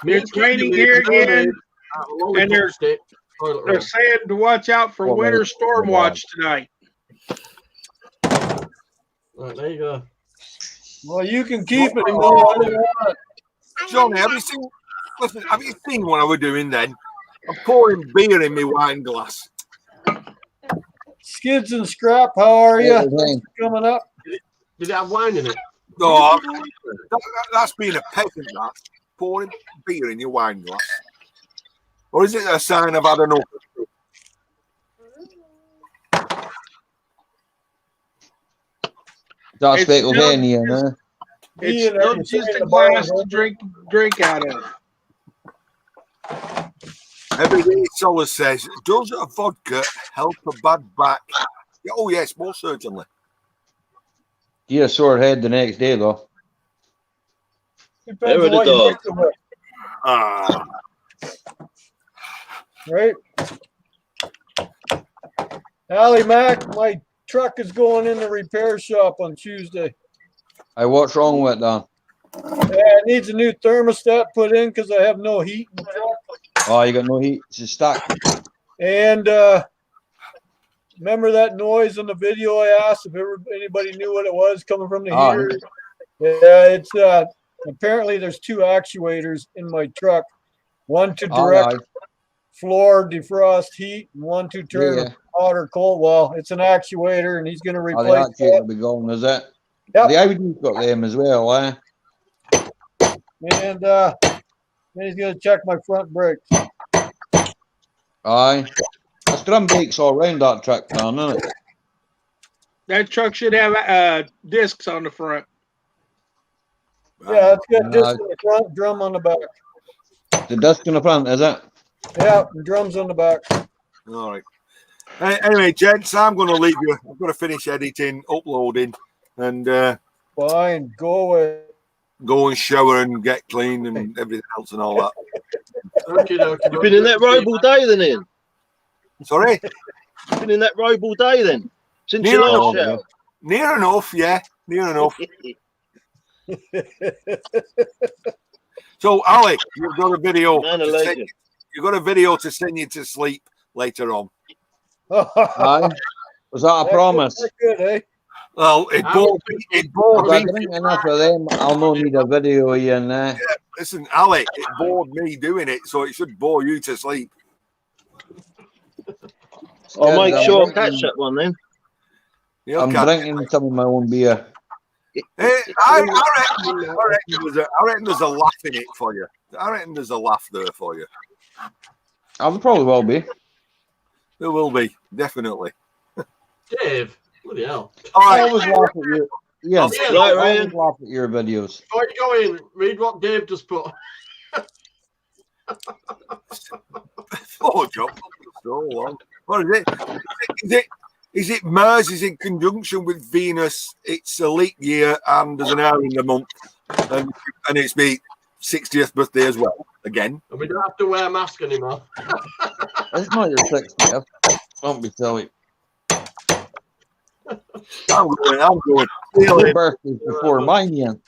It's raining here again. And they're saying to watch out for winter storm watch tonight. Right, there you go. Well, you can keep it. No, I don't want it. Johnny, have you seen what I was doing then? I'm pouring beer in my wine glass. Skids and Scrap, how are you? Coming up. Did it have wine in it? No, that's being a peasant, that. Pouring beer in your wine glass. Or is it a sign of, I don't know? That's Speckle Henny, you know. It's not just a glass to drink out of. Every day Solar says, does a vodka help a bad back? Oh, yes, most certainly. Get a sore head the next day, though. Depends on what you mix it with. Right? Allie Mac, my truck is going in the repair shop on Tuesday. Hey, what's wrong with it, Don? Yeah, it needs a new thermostat put in because I have no heat in the truck. Oh, you got no heat. It's just stuck. And remember that noise on the video I asked if anybody knew what it was coming from the heater? Yeah, it's apparently there's two actuators in my truck. One to direct floor defrost heat and one to turn hot or cold. Well, it's an actuator and he's going to replace the actuator will be going, is it? Yep. The IBD's got them as well, eh? And then he's going to check my front brakes. Aye. That's drum brakes all around that truck, Don, isn't it? That truck should have discs on the front. Yeah, it's got discs on the front, drum on the back. The disc in the front, is it? Yeah, and drums on the back. All right. Anyway, gents, I'm going to leave you. I've got to finish editing, uploading, and Fine, go away. Go and shower and get clean and everything else and all that. You've been in that robe all day then, Ian? Sorry? You've been in that robe all day then? Since Near your last enough. shower? Near enough, yeah. Near enough. So, Ali, you've got a video. You've got a video to send you to sleep later on. Aye. Was that a promise? That's good, eh? Well, it bored If me. I drink enough of them, I'll not need a video, Ian. Yeah, listen, Ali, it bored me doing it, so it should bore you to sleep. I'll make sure I catch that one then. I'm drinking some of my own beer. I reckon there's a laugh in it for you. I reckon there's a laugh there for you. There probably will be. There will be, definitely. Dave, bloody hell. All right. I always laugh at you. Yeah, Yeah, I always laugh at your videos. Before you go in, read what Dave just put. Oh, John, so long. What is it? Is it Mars is in conjunction with Venus? It's a leap year and there's an hour in the month, and it's my 60th birthday as well. Again, and we don't have to wear a mask anymore. It's not your 60th. Don't be silly. I'm going. Your birthday's before mine, Ian.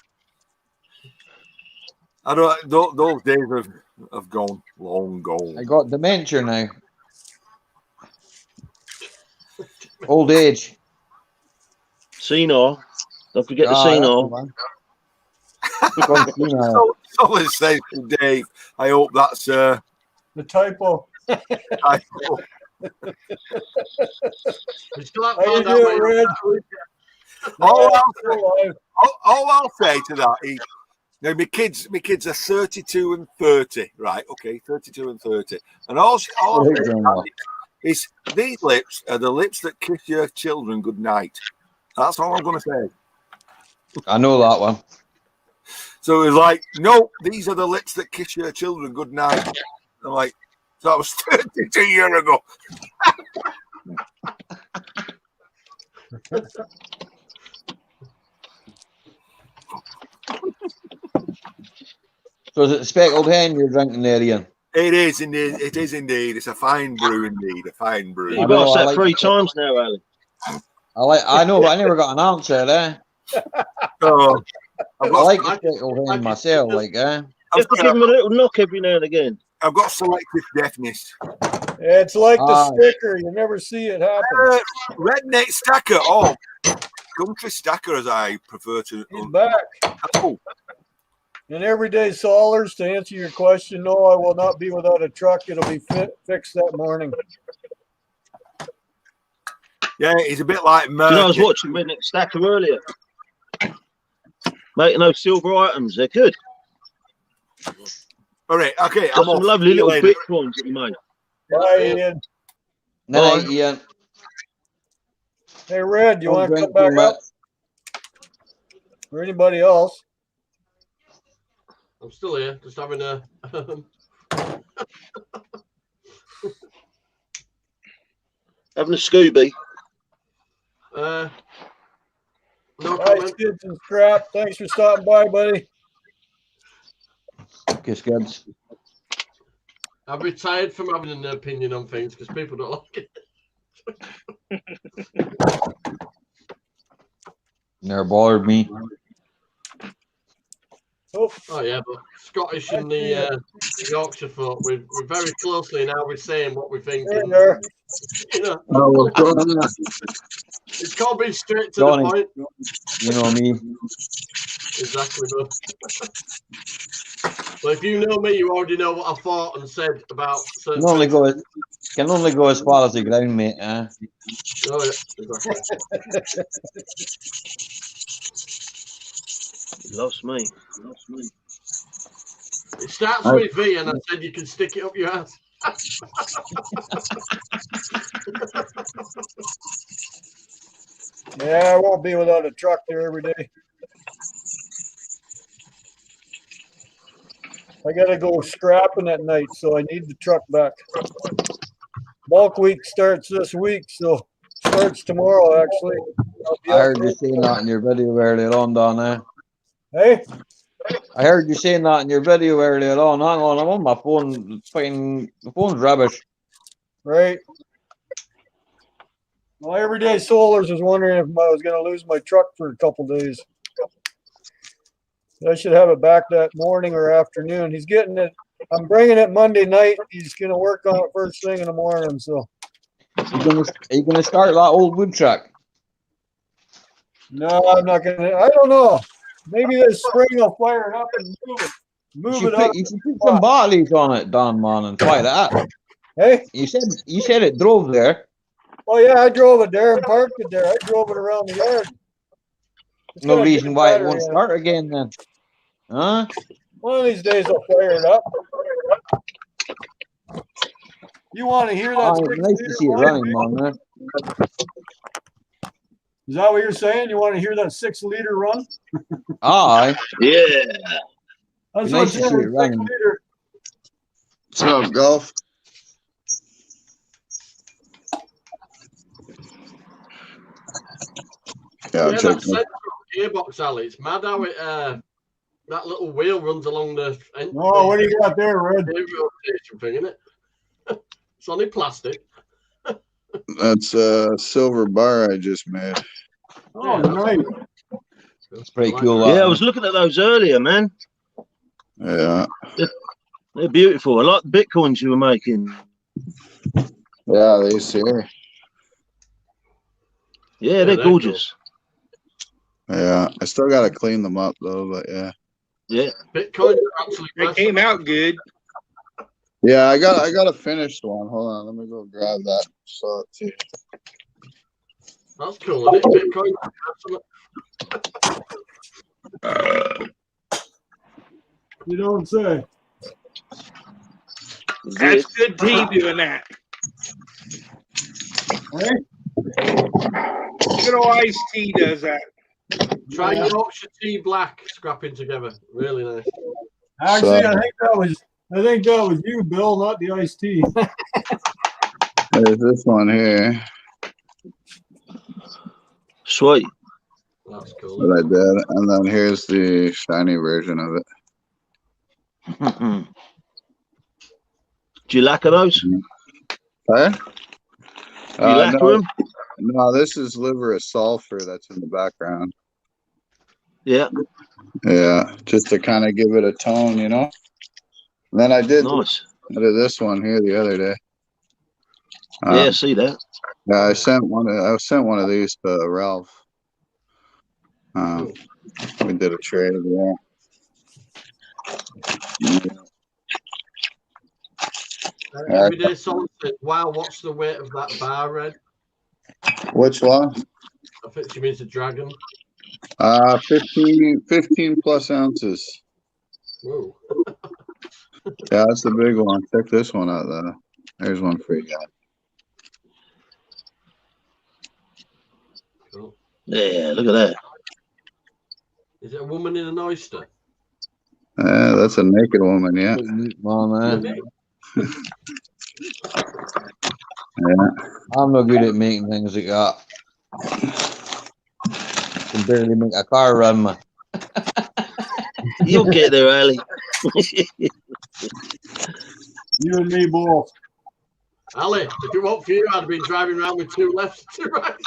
I don't. Those days have gone long gone. I got dementia now. Old age. Senile. Don't forget the senile. Someone says to Dave, I hope that's the typo. Typo. We still haven't found out where All I'll say to that is, now my kids are 32 and 30, right? Okay, 32 and 30, and all is these lips are the lips that kiss your children good night. That's all I'm going to say. I know that one. So it was like, no, these are the lips that kiss your children good night. I'm like, so that was 32 years ago. So is it the speckled hen you're drinking there, Ian? It is indeed. It is indeed. It's a fine brew indeed. A fine brew. You've got to say 3 times now, Ali. I know, but I never got an answer, eh? Oh, I like the speckled hen myself, like, eh? You have to give them a little knock every now and again. I've got selective deafness. It's like the sticker. You never see it happen. Redneck stacker. Oh, country stacker, as I prefer to. He's back. Oh. And everyday solars, to answer your question, no, I will not be without a truck. It'll be fixed that morning. Yeah, he's a bit like Merck. You know, I was watching Redneck Stacker earlier. Making those silver items, they're good. All right, okay. Got some lovely little bitcoins that you made. Bye, Ian. No, Ian. Hey, Red, you want to come back up? Or anybody else? I'm still here, just having a. Having a Scooby. No Hi, comment. Skids and Scrap. Thanks for stopping by, buddy. Okay, Skids. I've retired from having an opinion on things because people don't like it. Never bothered me. Oh yeah, but Scottish and the Yorkshire folk, we're very closely now. We're saying what we think. And, you know, it's called being straight to the point. You know me. Exactly, bud. Well, if you know me, you already know what I thought and said about certain Can only go as far as the ground, mate. Eh? Oh yeah, exactly. He loves me. It starts with V, and I said you can stick it up your ass. Yeah, I won't be without a truck there every day. I gotta go scrapping at night, so I need the truck back. Bulk week starts this week, so starts tomorrow actually. I heard you saying that in your video earlier on, Don. Hey, I heard you saying that in your video earlier on. Hang on, I'm on my phone. The phone's rubbish. right. Well, Everyday Solars was wondering if I was going to lose my truck for a couple days. I should have it back that morning or afternoon. He's getting it. I'm bringing it Monday night. He's going to work on it first thing in the morning. So, Are you gonna start that old wood truck? no, I'm not going to. I don't know. Maybe this spring I'll fire it up and move it up. You should put some batteries on it, Don, man, and fire it up. Hey? You said it drove there. Oh, yeah, I drove it there and parked it there. I drove it around the yard. No reason why it won't start again then. Huh? One of these days I'll fire it up. You want to hear that? Nice to see it running, man. Is that what you're saying? You want to hear that 6-liter run? Aye. Yeah. That's nice to see it running. 6-liter. What's up, Golf? Yeah, Yeah, that central gearbox, Ali. It's mad how it that little wheel runs along the. Oh, what do you got there, Red? Rotation thing, isn't it? It's only plastic. That's a silver bar I just made. Oh, nice. That's pretty cool. Yeah, I was looking at those earlier, man. Yeah. They're beautiful. I like the Bitcoins you were making. Yeah, these here. Yeah, they're gorgeous. Yeah, I still got to clean them up, though, but yeah. Yeah. Bitcoin actually. They came out good. Yeah, I got a finished one. Hold on, let me go grab that. So too. That's cool, isn't it? Bitcoin. You don't say. That's good tea doing that. Hey? Good old iced tea does that. Try Yorkshire tea black scrapping together. Really nice. Actually, I think that was you, Bill, not the iced tea. There's this one here. Sweet. That's cool. That I did, and then here's the shiny version of it. Do you lacquer those? Huh? Do you lacquer them? No, this is liver of sulfur that's in the background. Yeah. Yeah, just to kind of give it a tone, you know. And then I did this one here the other day. Yeah, see that. Yeah, I sent one of these to Ralph. We did a trade, yeah. Everyday someone said, wow, what's the weight of that bar, Red? Which one? I think she means a dragon. 15 plus ounces. Whoa. Yeah, that's the big one. Check this one out, though. There's one for you guys. Cool. Yeah, look at that. Is it a woman in an oyster? That's a naked woman, yeah. Yeah. I'm not good at making things like that. Can barely make a car run, man. You'll get there, Ali. You and me both. Ali, if it weren't for you, I'd have been driving around with 2 lefts and 2 rights.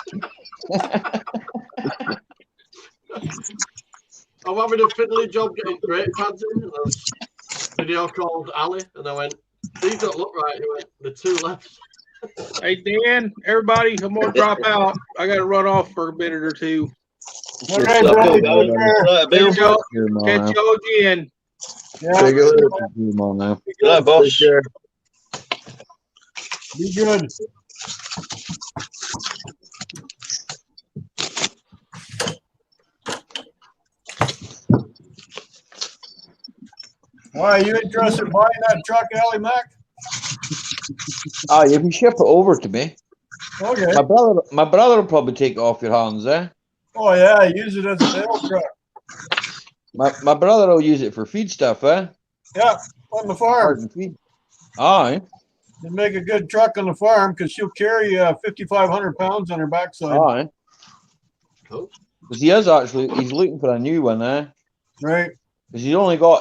I'm having a fiddly job getting brake pads in. And there's a video called Ali, and I went, these don't look right. He went, the 2 lefts. Hey, Dan, everybody, I'm going to drop out. I got to run off for a minute or two. All right, Bill. Catch y'all again. Yeah. Take it Hello, boss. Be good. Why, are you interested in buying that truck, Allie Mac? Oh, you can ship it over to me. Okay. My brother will probably take it off your hands, eh? Oh, yeah, use it as a mail truck. My brother will use it for feed stuff, eh? Yeah, on the farm. Feed. Aye. You make a good truck on the farm because she'll carry 5,500 pounds on her backside. Aye. Cool. Because he is actually, he's looking for a new one, eh? Right. Because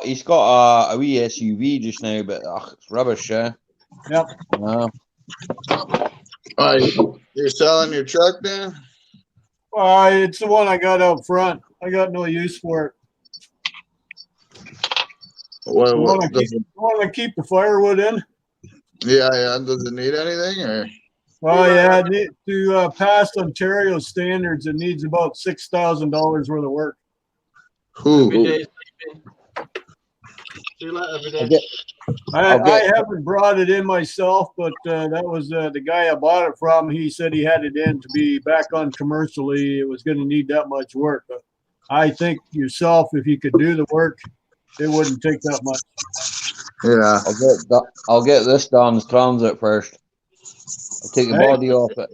he's got a wee SUV just now, but it's rubbish, eh? Yep. You're selling your truck, Dan? It's the one I got out front. I got no use for it. Well, You want to keep the firewood in? yeah. Does it need anything or? Well, yeah, to pass Ontario standards, it needs about $6,000 worth of work. Every day. Do that every day. I haven't brought it in myself, but that was the guy I bought it from. He said he had it in to be back on commercially. It was going to need that much work. But I think yourself, if you could do the work, it wouldn't take that much. Yeah. I'll get this done as transit first. I'll take the body off it.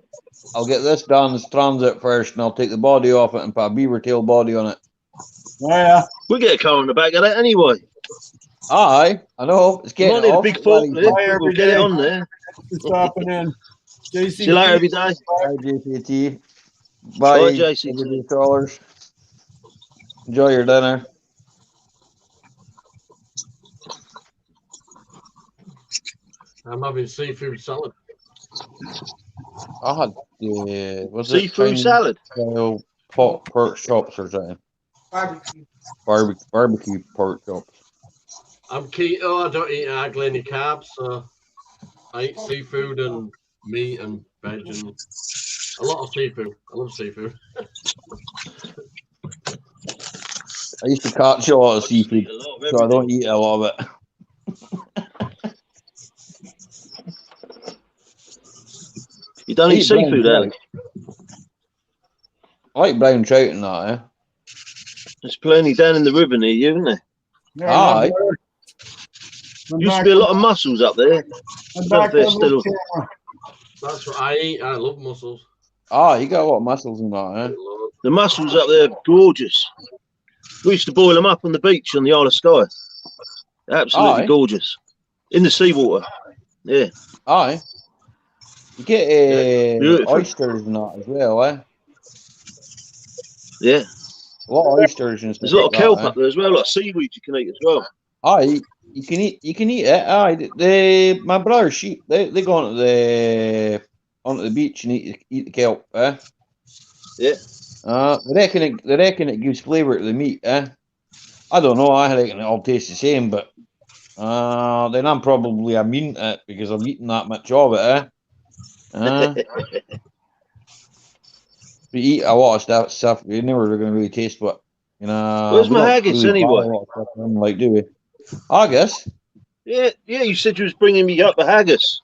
I'll get this done as transit first, and I'll take the body off it and put a beaver tail body on it. Oh, yeah. We'll get a car on the back of that anyway. Aye, I know. It's getting Might need a off. big forklift. We'll get it on there. For stopping in. JCT. See you later every day. Bye, JPT. Bye, Bye, JCT. $100. Enjoy your dinner. I'm having seafood salad. I had seafood salad. Pork chops or something. Barbecue pork chops. I'm keto. I don't eat hardly any carbs, so I eat seafood and meat and veg and a lot of seafood. I love seafood. I used to catch a lot of seafood, so I don't eat a lot of it. You don't eat seafood, Alex? I like brown trout and that, eh? There's plenty down in the river near you, isn't there? Yeah, Aye. Used to be a lot of mussels up there. Still. That's what I eat. I love mussels. You got a lot of mussels in that, eh? The mussels up there are gorgeous. We used to boil them up on the beach on the Isle of Skye. Absolutely gorgeous. In the seawater. Yeah. Aye. You get oysters and that as well, eh? Yeah. A lot of oysters and stuff. There's a lot of kelp up there as well, like seaweed you can eat as well. You can eat it. My brother, they go onto the beach and eat the kelp, eh? Yeah. They reckon it gives flavour to the meat, eh? I don't know, I reckon it all tastes the same, but then I'm probably immune to it because I'm eating that much of it, eh? We eat a lot of stuff. You're never going to really taste what, you know. Where's my haggis anyway? Like, do we? Haggis? Yeah. You said you was bringing me up the haggis.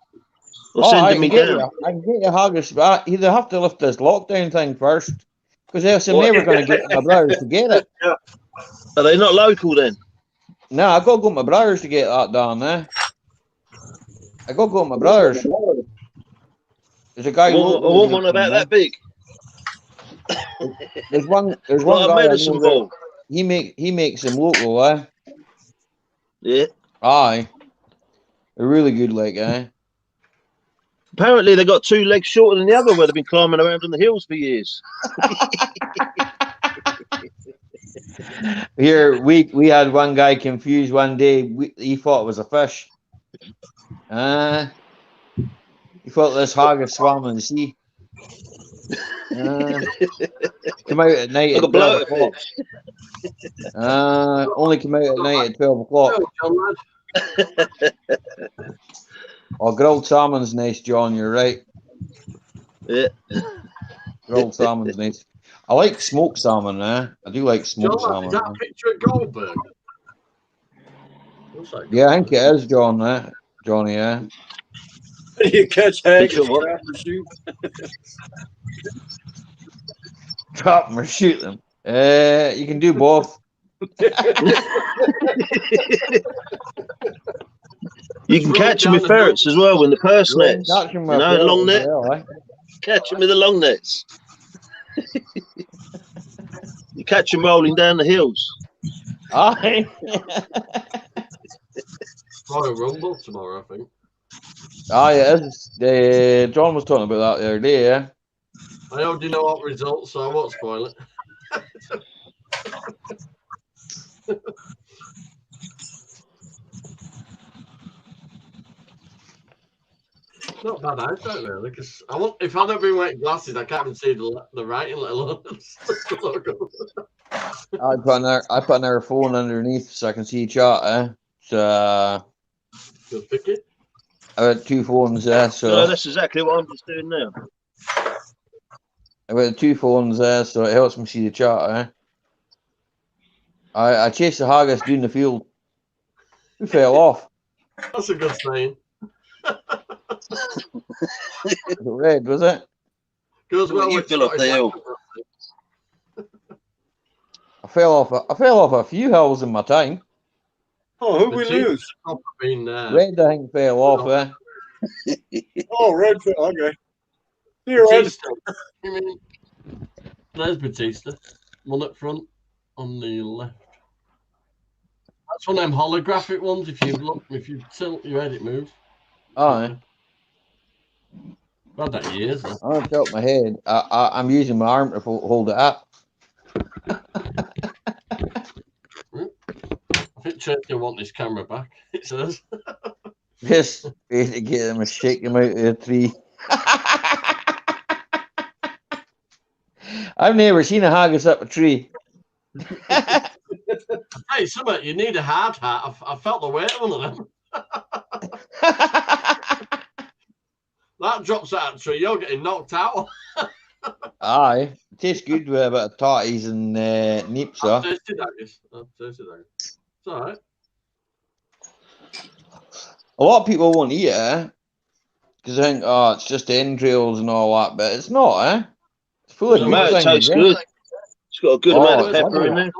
Or sending me down. I can get you haggis, but they have to lift this lockdown thing first. Because else I'm never going to get my brothers to get it. Are they not local then? No, I got to go with my brothers to get that done, eh? I got to go with my brothers. There's a guy. I want one about that big. There's one guy. Medicine ball. He makes them local, eh? Yeah. Aye. They're really good, like, eh? Apparently they got 2 legs shorter than the other where they've been climbing around on the hills for years. Here we had one guy confused one day. He thought it was a fish. He thought this haggis swam in the sea. Come out at night at 12 o'clock. Only come out at night at 12 o'clock. Oh, grilled salmon's nice, John. You're right. Yeah. Grilled salmon's nice. I like smoked salmon, eh? I do like smoked salmon. Is that a picture of Goldberg? Yeah, I think it is, John, eh? Johnny, eh? You catch haggis, trap or shoot. Trap them or shoot them. You can do both. You can catch them with ferrets as well, with the purse nets. Long net. Well, eh? Catch them with the long nets. You catch them rolling down the hills. Aye. Royal Rumble tomorrow, I think. It is. John was talking about that the other day, yeah. I already know what results, so I won't spoil it. Not bad eyesight really, because if I'd not been wearing glasses, I can't even see the writing, let alone the logo. I put another phone underneath so I can see chat. So You'll pick it. I had 2 phones there, so No, that's exactly what I'm just doing now. I got 2 phones there, so it helps me see the chat. I chased the haggis down the field. Who fell off? That's a good saying. Was it red, was it? Goes well You with fell off the hill. I fell off a few hills in my time. Oh, who'd we lose? Red, I think, fell off. Oh, Red. Okay. See you, Red. Batista. You mean, there's Batista. One up front on the left. That's one of them holographic ones. If you tilt your head, it moves. Aye. I've had that years. I don't tilt my head. I'm using my arm to hold it up. I think Trent's gonna want this camera back. It says. Just basically get them and shake them out of the tree. I've never seen a haggis up a tree. Hey, something, you need a hard hat. I felt the weight of one of them. That drops out of the tree, you're getting knocked out. Aye. It tastes good with a bit of totties and nips. I've tasted that. It's all right. A lot of people won't eat it, because they think, oh, it's just entrails and all that, but it's not, It's full of No good matter, it things. tastes good. It's got a good amount of pepper in there.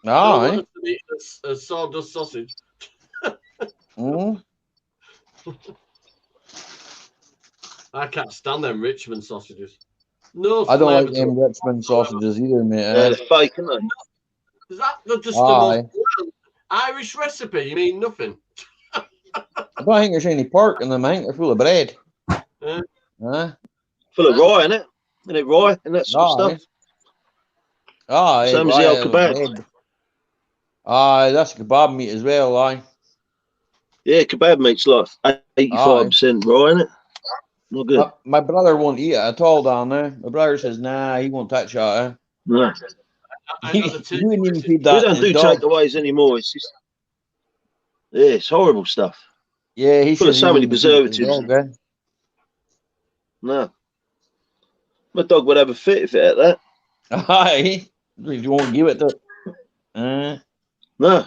Aye. A sawdust sausage. Mm. I can't stand them Richmond sausages. No, I don't like flavour them to Richmond sausages either, mate. They're fake, aren't they? Is that just Aye. the most Irish recipe? You mean nothing? I don't think there's any pork in them. I think they're full of bread. Yeah. Full of rye, isn't it? Isn't it rye and that sort of stuff? Aye. Same as the old kebab. Aye, that's kebab meat as well, aye. Yeah, kebab meat's like 85% rye, isn't it? Not good. My brother won't eat it at all down there. My brother says, nah, he won't touch that. No. He wouldn't even feed We that don't to do his dog. takeaways anymore. It's just, yeah, it's horrible stuff. Yeah, he Full of says so he many wouldn't feed it to his preservatives. dog, No. My dog would have a fit if it had that. Aye. You won't give it to. No.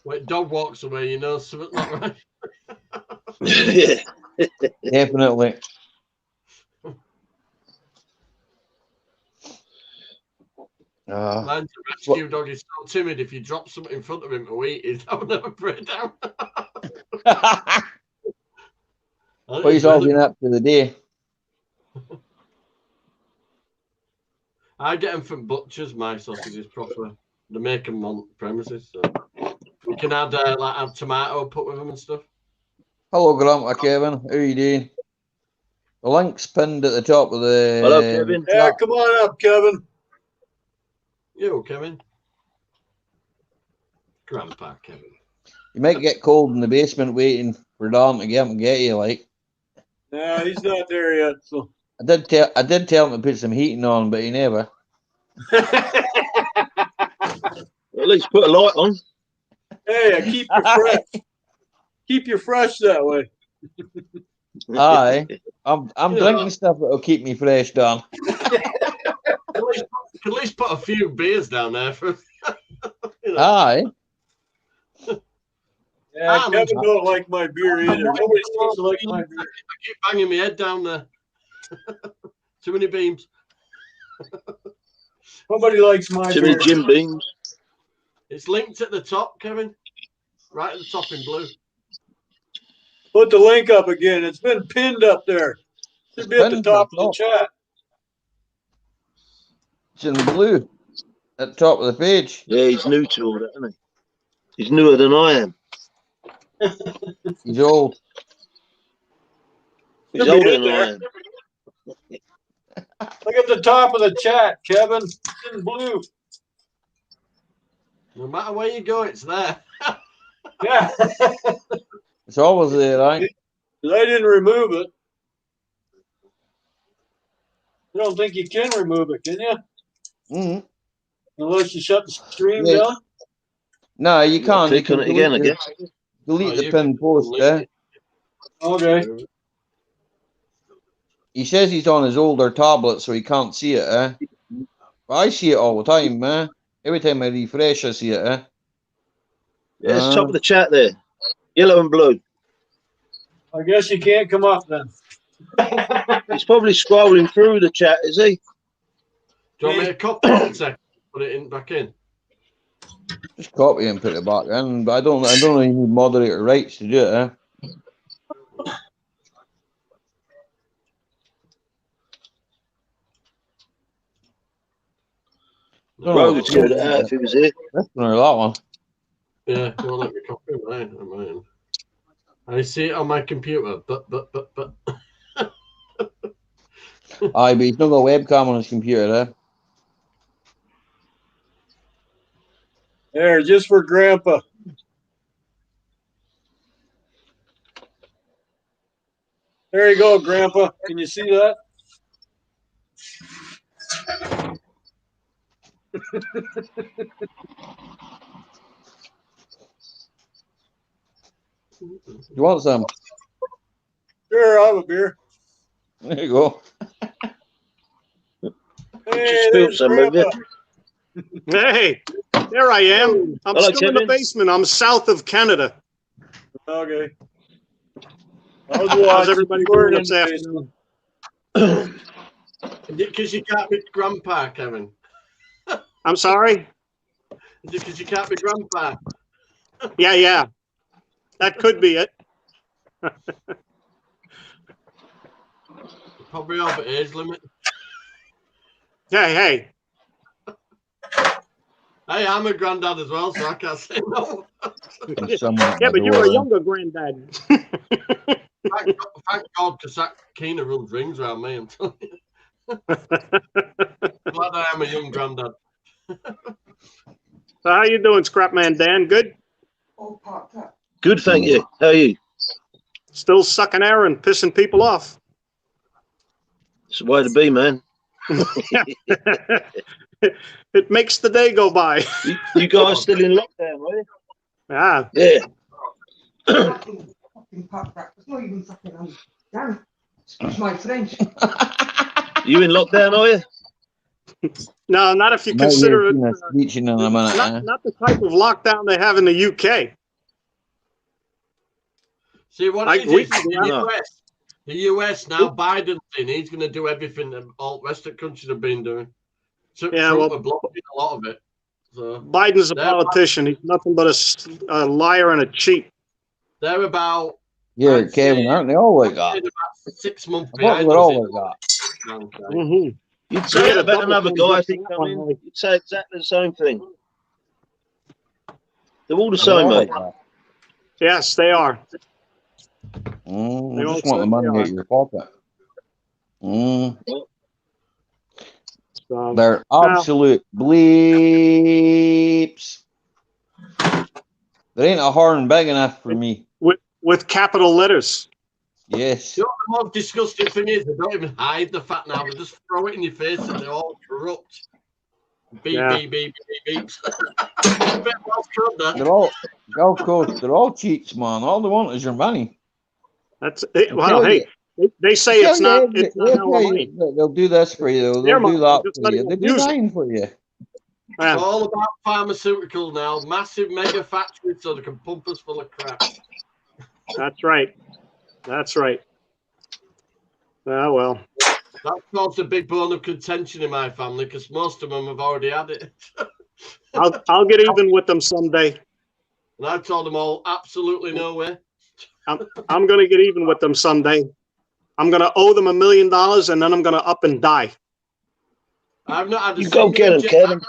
When dog walks away, you know something's not right. Yeah. Definitely. Mine's a rescue dog. He's so timid. If you drop something in front of him to eat, he'll never break down. What he's all been up to the day. I get them from butchers, my sausages proper. They make them on premises. So you can add add tomato, put with them and stuff. Hello, Grandpa Kevin. How are you doing? The link's pinned at the top of the. Hello, Kevin. Yeah, come on up, Kevin. Yo, Kevin. Grandpa Kevin. You might get cold in the basement waiting for Dom to get him and get you, like. No, he's not there yet. So I did tell him to put some heating on, but he never. At least put a light on. Hey, keep you fresh. Keep you fresh that way. Aye. I'm drinking stuff that'll keep me fresh, Don. At least put a few beers down there for. Aye. Yeah, Kevin don't like my beer either. Nobody seems to like my beer. I keep banging my head down there. Too many beams. Nobody likes my Too beer. many Jim Beams. It's linked at the top, Kevin. Right at the top in blue. Put the link up again. It's been pinned up there. Should be at the top of the chat. It's in blue at the top of the page. Yeah, he's new to all that, isn't he? He's newer than I am. He's old. He's older than I am. Look at the top of the chat, Kevin. It's in blue. No matter where you go, it's there. Yeah. It's always there, right? I didn't remove it. I don't think you can remove it, can you? Mm-hmm. Unless you shut the stream Yeah. down. No, you can't. You Click can on it again, I delete guess. delete Oh, the you pin can post delete there. it. Okay. He says he's on his older tablet, so he can't see it, eh? But I see it all the time, man. Every time I refresh, I see it, eh? Yeah, it's top of the chat there. Yellow and blue. I guess you can't come up then. He's probably scrolling through the chat, is he? Do you want me to copy it and say, put it in back in? Just copy it and put it back in. But I don't know you need moderator rights to do it, eh? Rogue would sort it out if he was here. This one or that one. Yeah, you won't let me copy mine. I see it on my computer, but. Aye, but he's not got a webcam on his computer, eh? There, just for Grandpa. There you go, Grandpa. Can you see that? You want some? Sure, I'll have a beer. There you go. Hey, Just there's some of Grandpa. Hey, there I am. I'm Hello, still in the Kevin. basement. I'm south of Canada. Okay. I was How's watching. everybody We're doing in this the afternoon? Because you can't be grandpa, Kevin. I'm sorry? Because you can't be grandpa. Yeah. That could be it. Probably over age limit. Hey. Hey, I'm a granddad as well, so I can't say no. There's someone at Yeah, my but you're door, a eh? younger granddad. Thank God, because that Keena runs rings around me. I'm telling you. Glad I am a young granddad. So how you doing, Scrapman Dan? Good? Good, thank you. How are you? Still sucking air and pissing people off. It's the way to be, man. It makes the day go by. You guys still in lockdown, are you? Ah, Yeah. Excuse my French. You in lockdown, are you? no, not if you Might consider hear it. Tina screeching in a minute, eh? Not the type of lockdown they have in the UK. See what I it agree. is the US now, Biden's in, he's going to do everything that all Western countries have been doing. Yeah, Trump well- are blocking a lot of it. So Biden's a They're- politician. He's nothing but a liar and a cheat. they're about, Yeah, I'd Kevin, say- aren't they all like I'd that? say about 6 months I thought behind they were us all in like that. lockdown. Mm-hmm. You'd say Yeah, it about the another double guy thumbs if he up on come that in. one, like- You'd say exactly the same thing. They're all the They're same, all mate. like that. Yes, they are. I They just all want the said money they out of your pocket. So, They're absolute bleeps. There ain't a horn big enough for me. with capital letters. Yes. You know what the most disgusting thing is? They don't even hide the fact now. They just throw it in your face and they're all corrupt. Beep, Yeah. beep, beep, beep, beeps. A bit well done, that. They're all Gulf Coast. They're all cheats, man. All they want is your money. That's it. I'll Well, tell hey, they say They'll it's tell not. you It's not they'll our tell money. you- They'll do this for you. Their They'll money. do that Just for let you. them They'll do use it. anything for you. It's Yeah. all about pharmaceutical now. Massive mega factories so they can pump us full of crap. That's right. That's right. Ah, well. That's caused a big bone of contention in my family because most of them have already had it. I'll get even with them someday. And I've told them all absolutely no way. I'm going to get even with them someday. I'm going to owe them $1 million and then I'm going to up and die. I've not had a You go single get him, Kevin.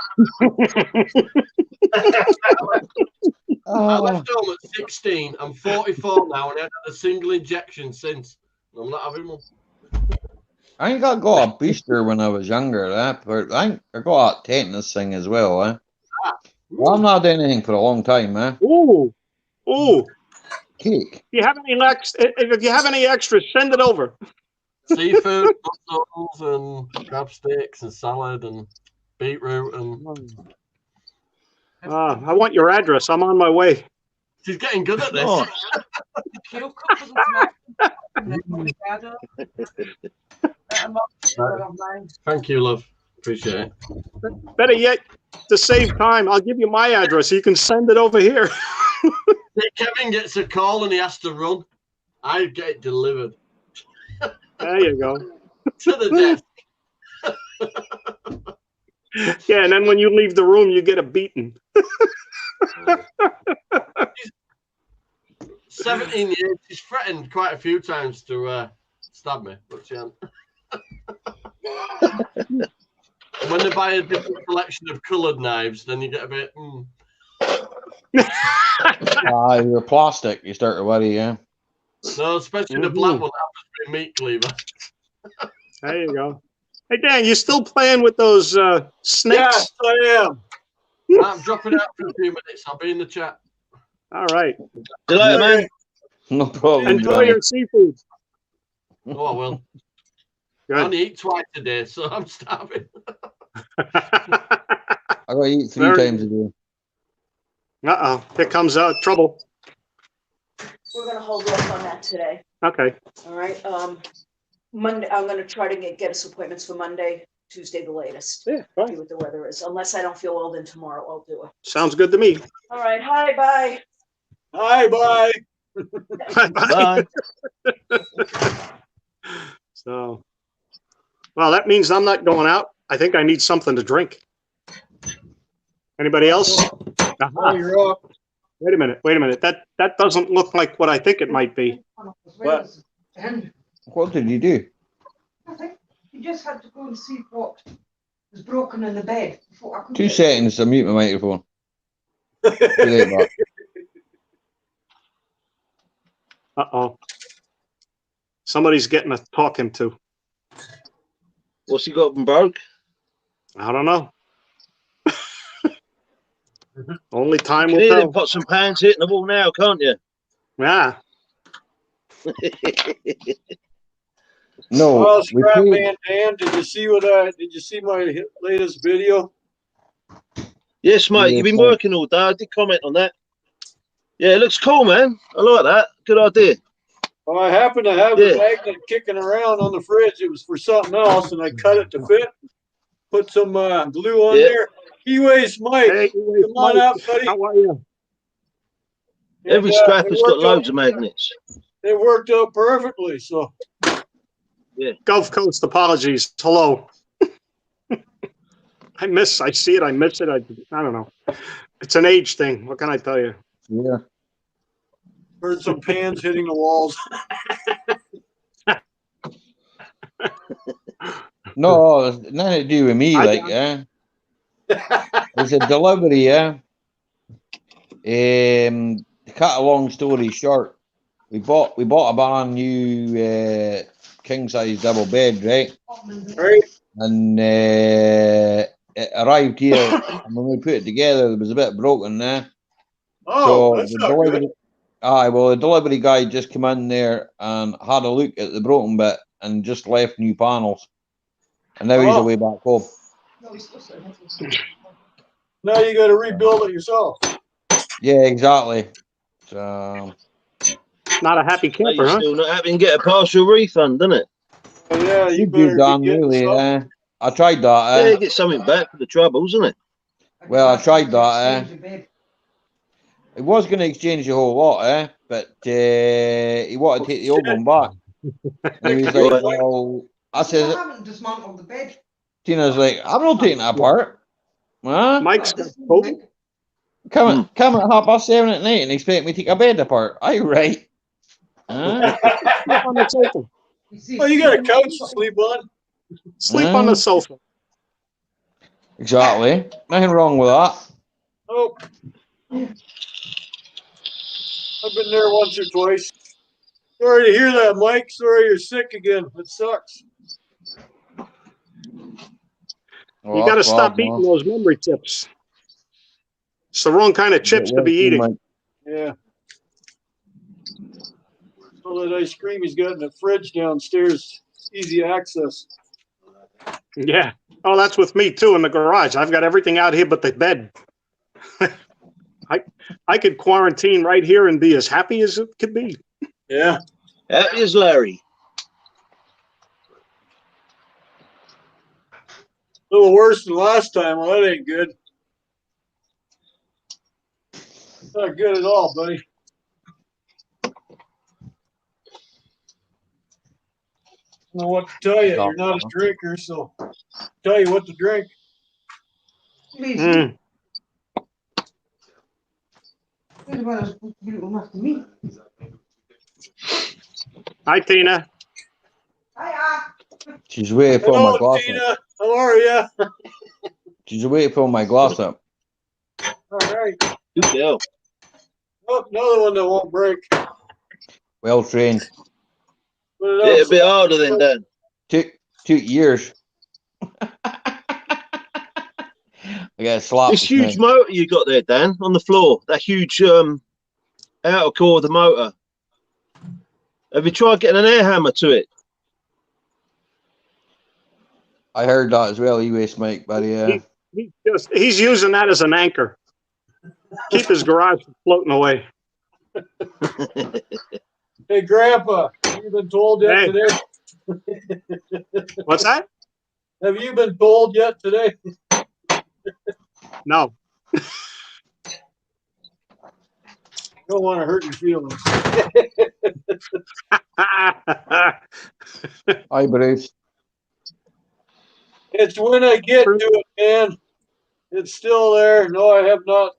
I left home at 16. I'm 44 now and I haven't had a single injection since. I'm not having one. I think I got a booster when I was younger, but I think I got a tetanus thing as well, Well, I've not had anything for a long time, Ooh, ooh. Cake. If you have any if you have any extras, send it over. Seafood, mussels, and crab sticks, and salad, and beetroot, and. I want your address. I'm on my way. She's getting good at this. Oh. Thank you, love. Appreciate it. Better yet, to save time, I'll give you my address so you can send it over here. Kevin gets a call and he has to run. I get it delivered. There you go. To the desk. Yeah, and then when you leave the room, you get a beating. 17 years. She's threatened quite a few times to stab me, but she hasn't. When they buy a different collection of coloured knives, then you get a bit. You're plastic. You start to worry, No, especially the black one happens to be meat cleaver. There you go. Hey, Dan, you still playing with those snakes? Yes, I am. I'm dropping out for a few minutes. I'll be in the chat. All right. See you later, man. No problem. Enjoy your seafood. Oh, I will. Good. I only eat twice a day, so I'm starving. I got to eat 3 times a day. Uh-oh. Here comes trouble. We're gonna hold off on that today. Okay. All right. Monday, I'm gonna try to get us appointments for Monday, Tuesday, the latest. Yeah, See fine. what the weather is. Unless I don't feel well, then tomorrow I'll do it. Sounds good to me. All right. Hi. Bye. Hi, bye. Bye. So, well, that means I'm not going out. I think I need something to drink. Anybody else? Oh, you're up. Wait a minute. Wait a minute. That doesn't look like what I think it might be. What? What did you do? Nothing. You just had to go and see what was broken in the bed before I could 2 get seconds to mute my microphone. Too late, Mark. Uh-oh. Somebody's getting a talking to. What's he got from broke? I don't know. Only time You will can hear tell. them put some pounds hitting the wall now, can't you? Yeah. No, Well, we scrap played. man Dan, did you see my latest video? Yes, mate. Yeah, You've been fine. working all day. I did comment on that. Yeah, it looks cool, man. I like that. Good idea. Well, I happened to have the magnet kicking around on the fridge. It was for something else, and I cut it to fit. Put some glue on there. Keyways, Mike. Hey, Come on out, buddy. How are you? Every And, scrapper's it got worked loads out- of magnets. It worked out perfectly. So Yeah. Gulf Coast apologies. Hello. I see it. I miss it. I don't know. It's an age thing. What can I tell you? Yeah. heard some pans hitting the walls. No, it's nothing to do with me, There's a delivery, To cut a long story short, we bought a brand new king size double bed, right? Right. And it arrived here, and when we put it together, there was a bit broken there. Oh, that's not good. The delivery guy just came in there and had a look at the broken bit and just left new panels. And now he's away back home. Now you got to rebuild it yourself. Yeah, exactly. So, not a happy camper, You're huh? still not happy and get a partial refund, isn't it? Yeah, you should be better done, be getting really. something. I tried that. Yeah, get something back for the trouble, isn't it? Well, I tried that. He was going to exchange the whole lot, but he wanted to take the old one back. And he was like, well, I said, I haven't dismantled the bed. Tina's like, I'm not taking it apart. Huh? Mike's got COVID. Come at 7:30 at night and expect me to take a bed apart. Are you right? Huh? Sleep on the sofa. Oh, you got a couch to sleep on? Sleep on the sofa. Exactly. Nothing wrong with that. Oh. I've been there once or twice. Sorry to hear that, Mike. Sorry you're sick again. It sucks. You got to stop eating those memory chips. It's the wrong kind of chips to be eating. Yeah. All that ice cream he's got in the fridge downstairs. It's easy access. Yeah. Oh, that's with me too in the garage. I've got everything out here but the bed. I could quarantine right here and be as happy as it could be. Yeah. Happy as Larry. A little worse than last time. Well, that ain't good. Not good at all, buddy. I don't know what to tell you. You're not a drinker, so I'll tell you what to drink. Please. Hi, Tina. Hiya. She's waiting for my glass Tina. up. How are you? She's waiting for my glass up. All right. Good girl. Oh, another one that won't break. Well trained. It's a bit harder than that. Took years. I got slapped. This huge motor you got there, Dan, on the floor. That huge outer core of the motor. Have you tried getting an air hammer to it? I heard that as well, e-waste Mike, but yeah. He's using that as an anchor. Keep his garage from floating away. Hey, Grandpa, have you been told yet today? What's that? Have you been told yet today? No. Don't want to hurt your feelings. Hi, Bruce. It's when I get to it, man. It's still there. No, I have not.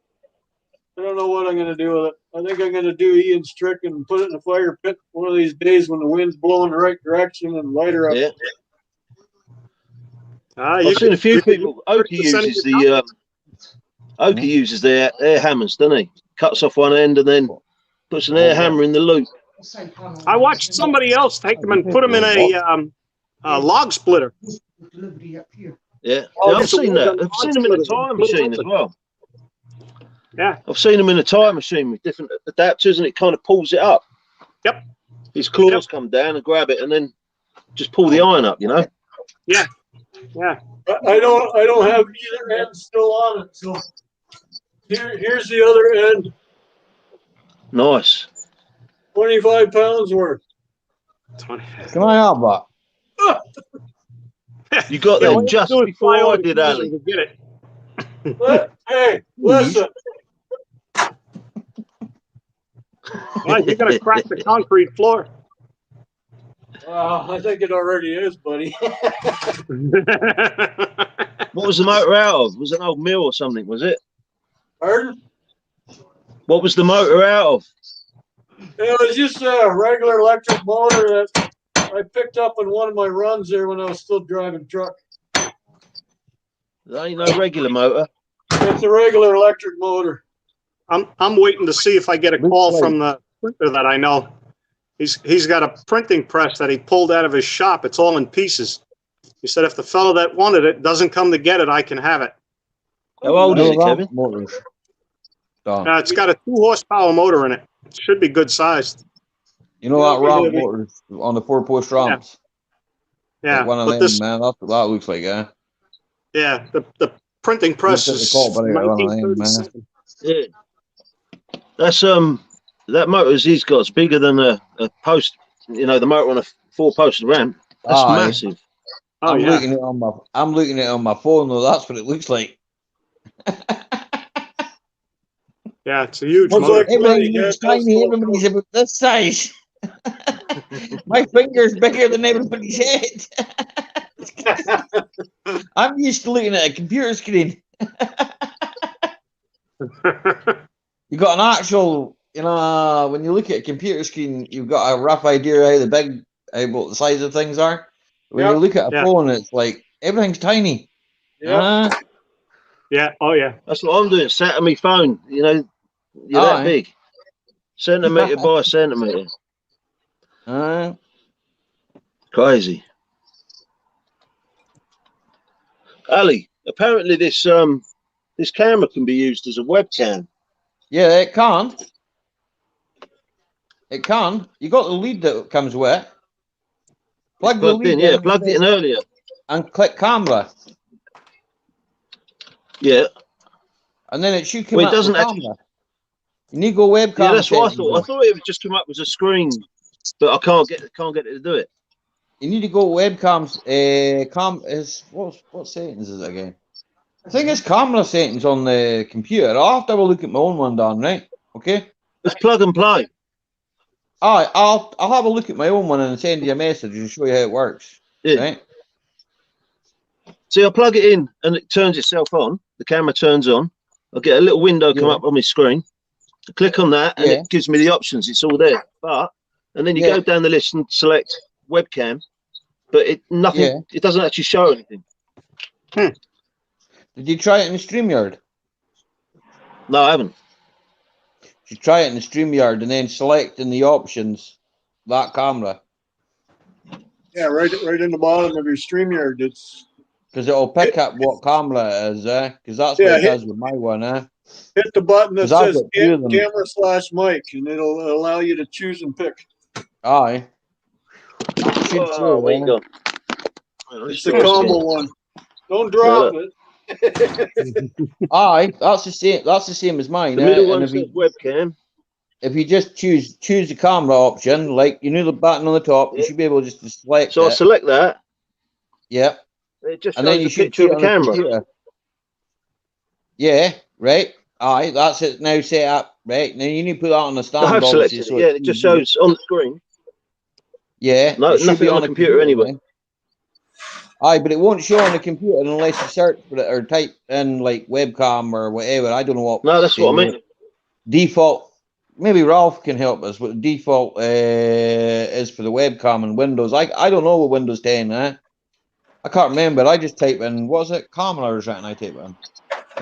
I don't know what I'm going to do with it. I think I'm going to do Ian's trick and put it in a fire pit one of these days when the wind's blowing the right direction and light her up. Yeah. I've seen a few people. Oki uses the uses their air hammers, doesn't he? Cuts off one end and then puts an air hammer in the loop. I watched somebody else take them and put them in a log splitter. Yeah, I've seen that. I've seen them in a time machine as well. Yeah, I've seen them in a time machine with different adapters, and it kind of pulls it up. Yep. His claws come down and grab it, and then just pull the iron up. You know. Yeah. Yeah. I don't have either end still on it, so here's the other end. Nice. 25 pounds worth. Can I have that? You got there just before I did, Ali. Get it. Hey, listen. Well, you're going to crack the concrete floor. I think it already is, buddy. What was the motor out of? Was it an old mill or something? Was it? Pardon? What was the motor out of? It was just a regular electric motor that I picked up in one of my runs there when I was still driving truck. That ain't no regular motor. It's a regular electric motor. I'm waiting to see if I get a call from the printer that I know. He's got a printing press that he pulled out of his shop. It's all in pieces. He said if the fellow that wanted it doesn't come to get it, I can have it. How old is it, Kevin? It's got a 2 horsepower motor in it. It should be good sized. You know that ramp motor on the 4-post ramps? Yeah. Like one of them, man. That's what that looks like, yeah. Yeah, the printing press is Yeah. That's that motor he's got is bigger than a post. You know, the motor on a 4-post ramp. That's massive. I'm looking at it on my phone though. That's what it looks like. Yeah, it's a huge motor. Everything looks tiny. Everybody's about this size. My finger's bigger than everybody's head. I'm used to looking at a computer screen. You got an actual, you know, when you look at a computer screen, you've got a rough idea how what the size of things are. When you look at a phone, it's like everything's tiny. Yeah. Oh yeah. That's what I'm doing. Sat on my phone. You know, you're that big. Centimetre by centimetre. Crazy. Ali, apparently this this camera can be used as a webcam. Yeah, it can. It can. You got the lead that comes with it. Plug the Plugged lead in, yeah, in plugged it in earlier. and click camera. Yeah. And then it should come Well, it up with doesn't camera. actually. You need to go webcam. Yeah, that's what I settings thought. I on. thought it would just come up as a screen, but I can't get it to do it. You need to go webcams. What settings is it again? I think it's camera settings on the computer. I'll have to have a look at my own one, Dan. Right? Okay. It's plug and play. Alright, I'll have a look at my own one and send you a message and show you how it works. Yeah. Right? See, I plug it in and it turns itself on. The camera turns on. I get a little window come up on my screen. I click on that and it gives me the options. It's all there. And then you go down the list and select webcam, but it doesn't actually show anything. Did you try it in the StreamYard? No, I haven't. You try it in the StreamYard and then select in the options that camera. Yeah, right in the bottom of your StreamYard. It's because it'll pick up what camera it is, because that's what it does with my one, Hit the button that 'Cause I've says got two of them. camera/mic, and it'll allow you to choose and pick. Aye. Where you go? It's the combo one. Don't drop it. Aye, that's the same. That's the same as mine. The middle one and says webcam. if you just choose the camera option, like you know the button on the top, you should be able just to select So I it. select that. Yep. It just And then shows you a should picture see it of the on camera. computer. Yeah, right. Aye, that's it now set up. Right. Now you need to put that on the stand. I have obviously, selected so it. Yeah, it's it just easy. shows on the screen. Yeah. No, it should nothing be on the computer anyway. right? Aye, but it won't show on the computer unless you search for it or type in like webcam or whatever. I don't know what. No, that's what I mean. Default. Maybe Ralph can help us. What the default is for the webcam and Windows. I don't know what Windows 10. I can't remember. I just type in what's it? Camera or something. I type in.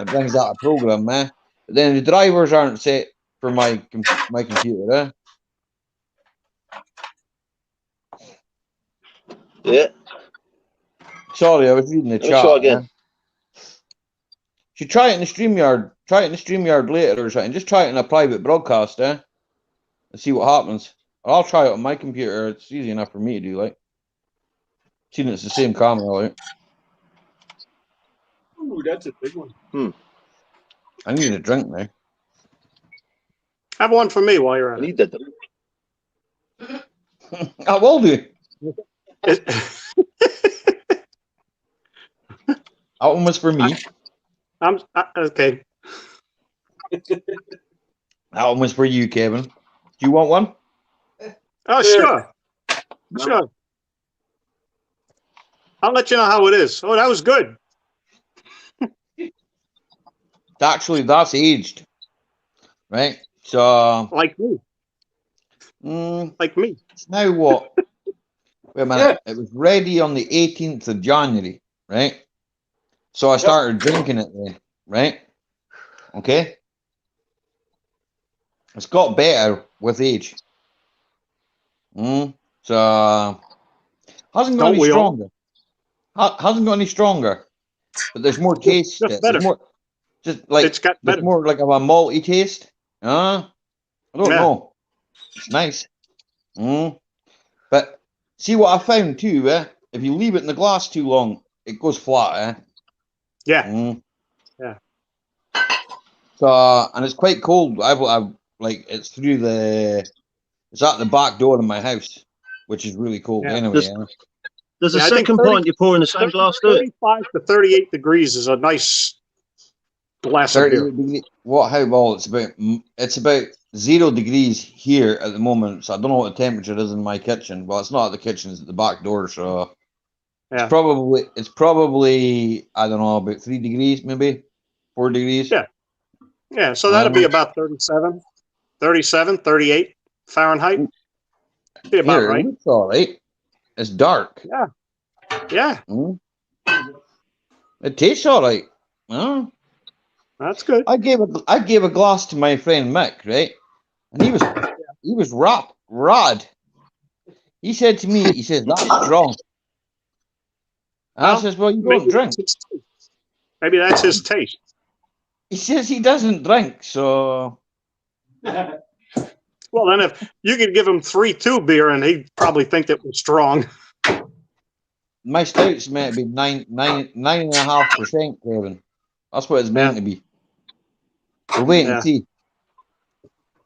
It brings out a program, But then the drivers aren't set for my computer. Yeah. Sorry, I was reading the Let me chat. try again. Should try it in the StreamYard. Try it in the StreamYard later or something. Just try it in a private broadcast, and see what happens. Or I'll try it on my computer. It's easy enough for me to do, like. Seeing it's the same camera, like. Ooh, that's a big one. I need a drink now. Have one for me while you're at it. Need that. I will do. That one was for me. Okay. That one was for you, Kevin. Do you want one? Oh, sure. Sure. I'll let you know how it is. Oh, that was good. Actually, that's aged. Right? So. Like me. Like me. Now what? Wait a minute. It was ready on the 18th of January, right? So I started drinking it then, right? Okay? It's got better with age. So hasn't got any stronger. Hasn't got any stronger. But there's more taste. There's more, just like it's got there's more like of a malty taste. I don't know. It's nice. But see what I found too, if you leave it in the glass too long, it goes flat, Yeah. Yeah. So and it's quite cold. I've like it's through it's at the back door of my house, which is really cold anyway. There's a second pint you pour in the same glass, do it? 35 to 38 degrees is a nice glass of beer. What? How well? It's about 0 degrees here at the moment. So I don't know what the temperature is in my kitchen. Well, it's not at the kitchen; it's at the back door. So it's probably I don't know, about 3 degrees, maybe 4 degrees. Yeah. Yeah. So that'll be about 37, 38 Fahrenheit. Be about Here, right. It's all right. It's dark. Yeah. Yeah. It tastes all right. That's good. I gave a glass to my friend Mick, right? And he was rod. He said to me, he says, that's strong. And I says, well, you don't drink. Maybe that's his taste. He says he doesn't drink, so. Well, then if you could give him 3-2 beer, and he'd probably think that was strong. My stouts meant to be 9.5%, Kevin. That's what it's meant to be. We'll wait and see.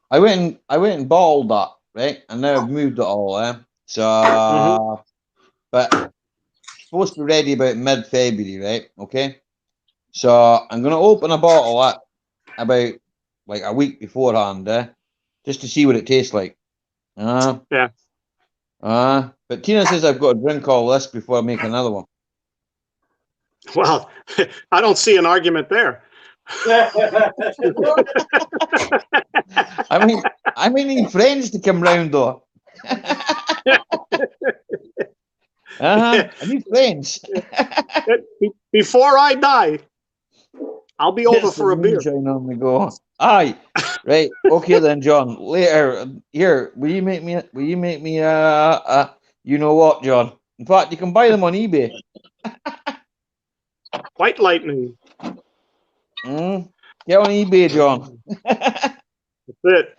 I went and bottled that, right? And now I've moved it all, So, but supposed to be ready about mid-February, right? Okay. So I'm gonna open a bottle at about like a week beforehand, just to see what it tastes like. Yeah. But Tina says I've got to drink all this before I make another one. Well, I don't see an argument there. I need friends to come round though. I need friends. Before I die, I'll be over for a beer. On the go. Aye, right. Okay then, John. Later, here. Will you make me? You know what, John? In fact, you can buy them on eBay. White Lightning. Get on eBay, John. That's it.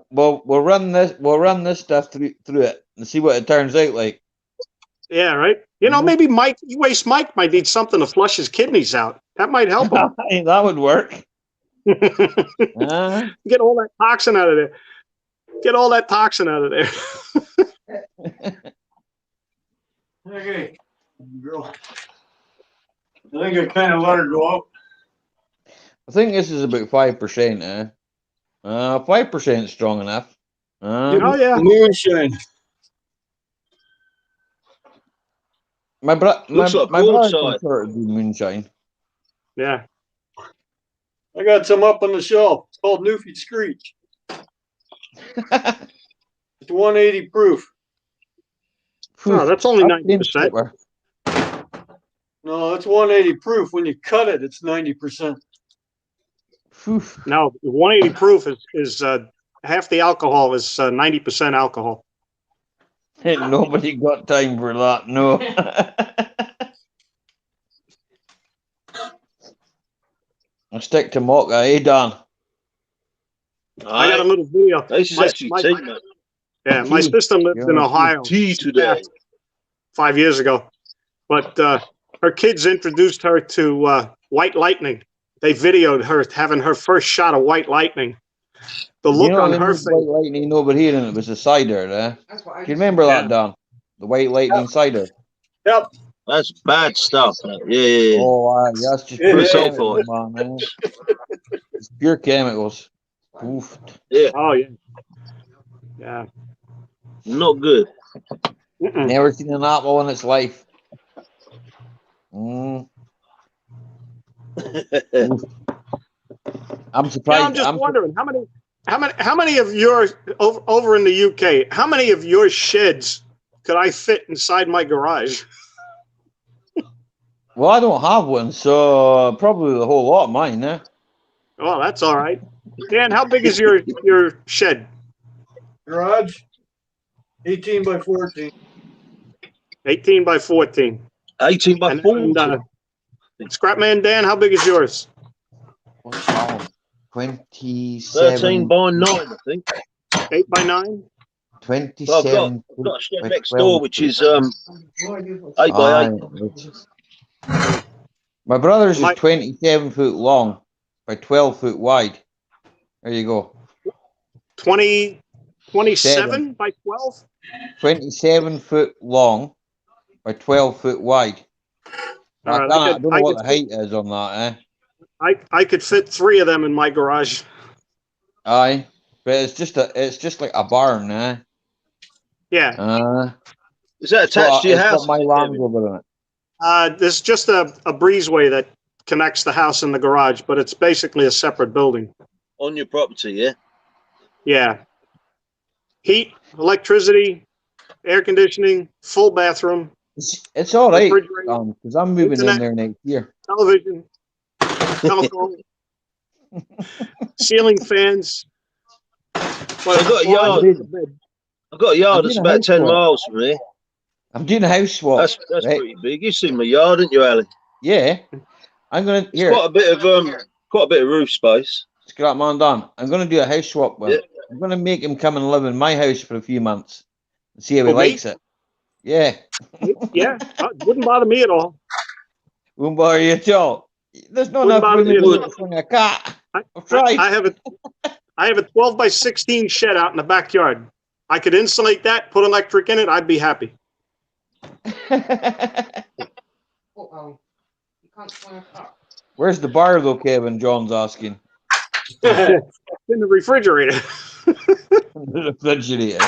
We'll run this stuff through it and see what it turns out like. Yeah, right. You know, maybe Mike might need something to flush his kidneys out. That might help him. That would work. Get all that toxin out of there. Get all that toxin out of there. Okay, girl. I think I kind of let her go up. I think this is about 5%. 5% strong enough. Oh yeah. Moonshine. My brother broadside. sort of do moonshine. Yeah. I got some up on the shelf. It's called Newfie Screech. It's 180 proof. Oh, that's only 90%. No, it's 180 proof. When you cut it, it's 90%. Now, 180 proof is half the alcohol is 90% alcohol. Ain't nobody got time for that, no. I'll stick to Mocha, Dan? I got a little video. This is actually tea, mate. Yeah, my sister lives in Ohio. Tea today. 5 years ago. But her kids introduced her to White Lightning. They videoed her having her first shot of White Lightning. The look on her face. White Lightning over here, and it was a cider, Do you remember that, Dan? The White Lightning cider. Yep. That's bad stuff. Yeah. Oh, that's just pure chemicals, man. It's pure chemicals. Oof. Yeah. Oh, yeah. Yeah. Not good. Never seen an apple in its life. I'm surprised. Yeah, I'm just wondering how many of yours over in the UK? How many of your sheds could I fit inside my garage? Well, I don't have one, so probably the whole lot of mine, Well, that's all right. Dan, how big is your shed? Garage, 18 by 14. 18 by 14. 18 by 14. Scrapman Dan, how big is yours? 27. 13 by 9, I think. 8 by 9? 27. Well, I've got a shed next door, which is 8 by 8. My brother's is 27 foot long by 12 foot wide. There you go. 27 by 12? 27 foot long by 12 foot wide. I don't know what the height is on that, I could fit 3 of them in my garage. Aye, but it's just like a barn, Yeah. Is that attached to your house? Got my Land Rover in it. There's just a breezeway that connects the house and the garage, but it's basically a separate building. On your property, yeah? Yeah. Heat, electricity, air conditioning, full bathroom. It's all right, because I'm moving in there next year. Television, telephone, ceiling fans. Well, I've got a yard that's about 10 miles from here. I'm doing a house swap. That's pretty big. You've seen my yard, haven't you, Ali? Yeah. I'm gonna It's quite a bit of roof space. Scrap man done. I'm gonna do a house swap with him. I'm gonna make him come and live in my house for a few months and see how he For me? likes it. Yeah. Yeah, wouldn't bother me at all. Won't bother you at all. There's not Wouldn't enough bother me room at to swing a cat. I've I tried. have a 12 by 16 shed out in the backyard. I could insulate that, put electric in it. I'd be happy. Uh-oh. You can't swing a car. Where's the bar though, Kevin? John's asking. In the refrigerator. The refrigerator.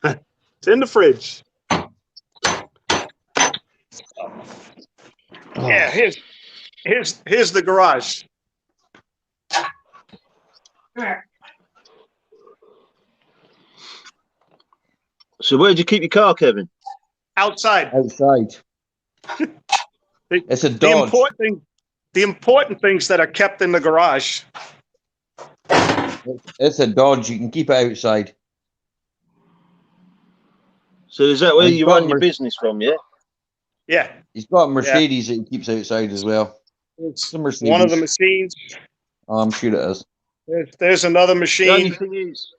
It's in the fridge. Yeah, here's the garage. So where'd you keep your car, Kevin? Outside. Outside. It's a The Dodge. important things that are kept in the garage. It's a Dodge. You can keep it outside. So is that where He's you got run your business from, yeah? Yeah. He's got a Mercedes that he keeps outside as well. It's a Mercedes. one of the machines. Oh, I'm sure it is. There's another The only machine. thing is,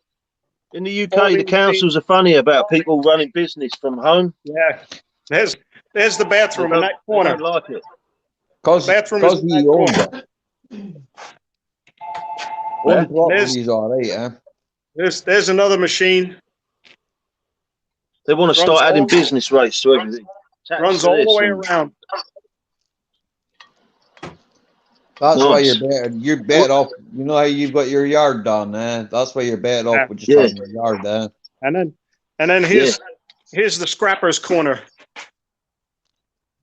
in the UK, the councils are funny about people running business from home. Yeah. There's the bathroom in that They corner. don't like it. Because Bathroom is in he that owns corner. it. Own property is all right, eh? There's another machine. They want to Runs start adding all- business rates to everything. Tax Runs to all the this way and- around. That's why Nice. you're better off. You know how you've got your yard done, eh? That's why you're better off with just Yeah. having your yard, eh? And then here's the scrapper's corner.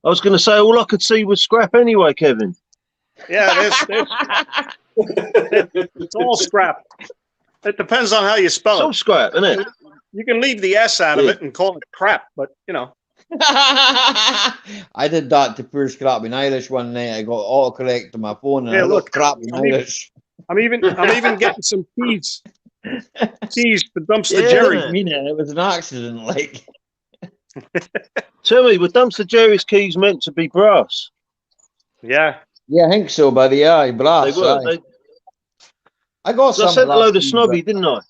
I was going to say, all I could see was scrap anyway, Kevin. Yeah, it's all scrap. It depends on how you It's spell all it. scrap, isn't it? You can leave the S out of Yeah. it and call it crap, but you know. I did that to poor Scrappy Irish one night. I got autocorrect to my phone and Yeah, I got look, Scrappy I'm even- Irish. I'm even getting some keys for Dumpster Yeah, Jerry. I mean it was an accident, like. Tell me, were Dumpster Jerry's keys meant to be brass? Yeah. Yeah, I think so, buddy. Aye, brass. They were. Aye. I got I some sent a brass load of keys, snobby, but- didn't I?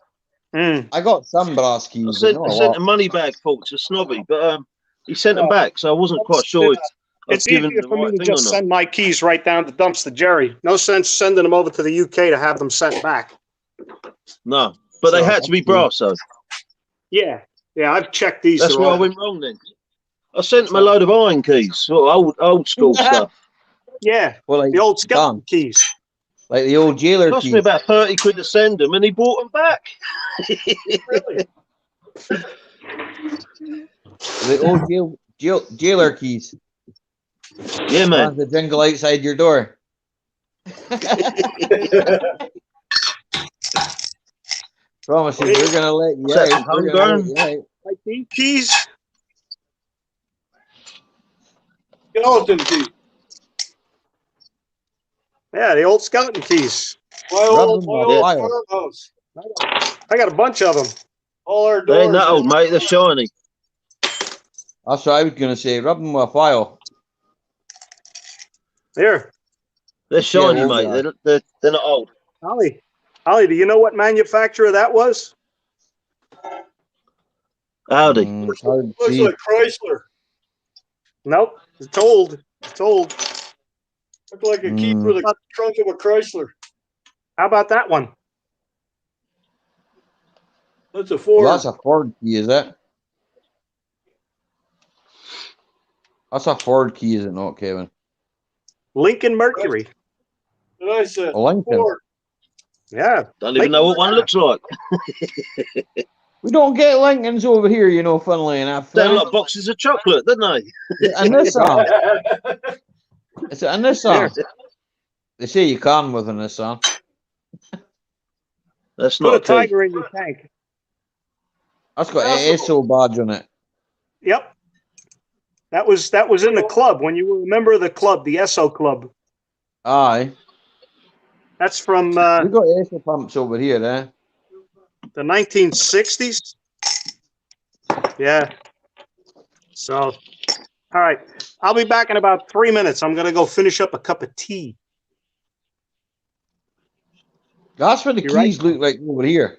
I got some brass I keys. but sent, not I a sent lot. a money bag full to snobby, but he sent them back, so I wasn't quite sure if I've It's given easier the for me right to thing or just not. send my keys right down to Dumpster Jerry. No sense sending them over to the UK to have them sent back. No, but they So- had to be brass, though. Yeah, I've checked these. That's They're where I all- went wrong then. I sent them a load of iron keys, sort of old school stuff. Yeah, Well, like, the old skeleton done. keys. Like the old jailer It cost keys. me about 30 quid to send them, and he bought them back. Really? The old jailer keys. Yeah, man. Ones that jingle outside your door. Promise you, we're gonna let you What's that, out. We're gonna let you out. Like these keys. Skeleton key. Yeah, the old skeleton keys. My Rub old them with a file. farmhouse. I got a bunch of them. All our They doors. ain't that old, mate. They're shiny. That's what I was gonna say. Rub them with a file. Here, They're shiny, old mate. they They're not old. Ollie, do you know what manufacturer that was? Howdy. It's hard to Looks see. like Chrysler. Nope, it's old. It's old. Look like a key for the trunk of a Chrysler. How about that one? That's a Ford. Well, that's a Ford key, is it? That's a Ford key, is it not, Kevin? Lincoln Mercury. And I said, A Lincoln. Ford. Yeah. Don't even know what one looks like. We don't get Lincolns over here, you know, funnily enough. They look like boxes of chocolate, don't they? And this song. It's a Nissan. They say you can with a Nissan. That's Put not a a key. tiger in your tank. That's got an SO badge on it. Yep. That was in the club when you were a member of the club, the SO club. Aye. That's from We got SO pumps over here, eh? the 1960s. Yeah. So All right. I'll be back in about 3 minutes. I'm going to go finish up a cup of tea. That's what the keys look like over here.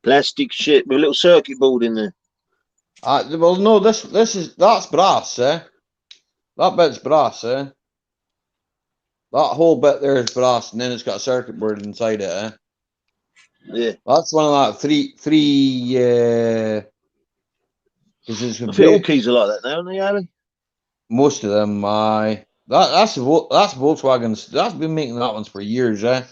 Plastic shit with a little circuit board in there. Well, no, that's brass, eh? That bit's brass, eh? That whole bit there is brass, and then it's got a circuit board inside it, eh? Yeah. That's one of that three. Because I think all keys are like that now, aren't they, Ali? Most of them, that's Volkswagen's. That's been making that ones for years, eh?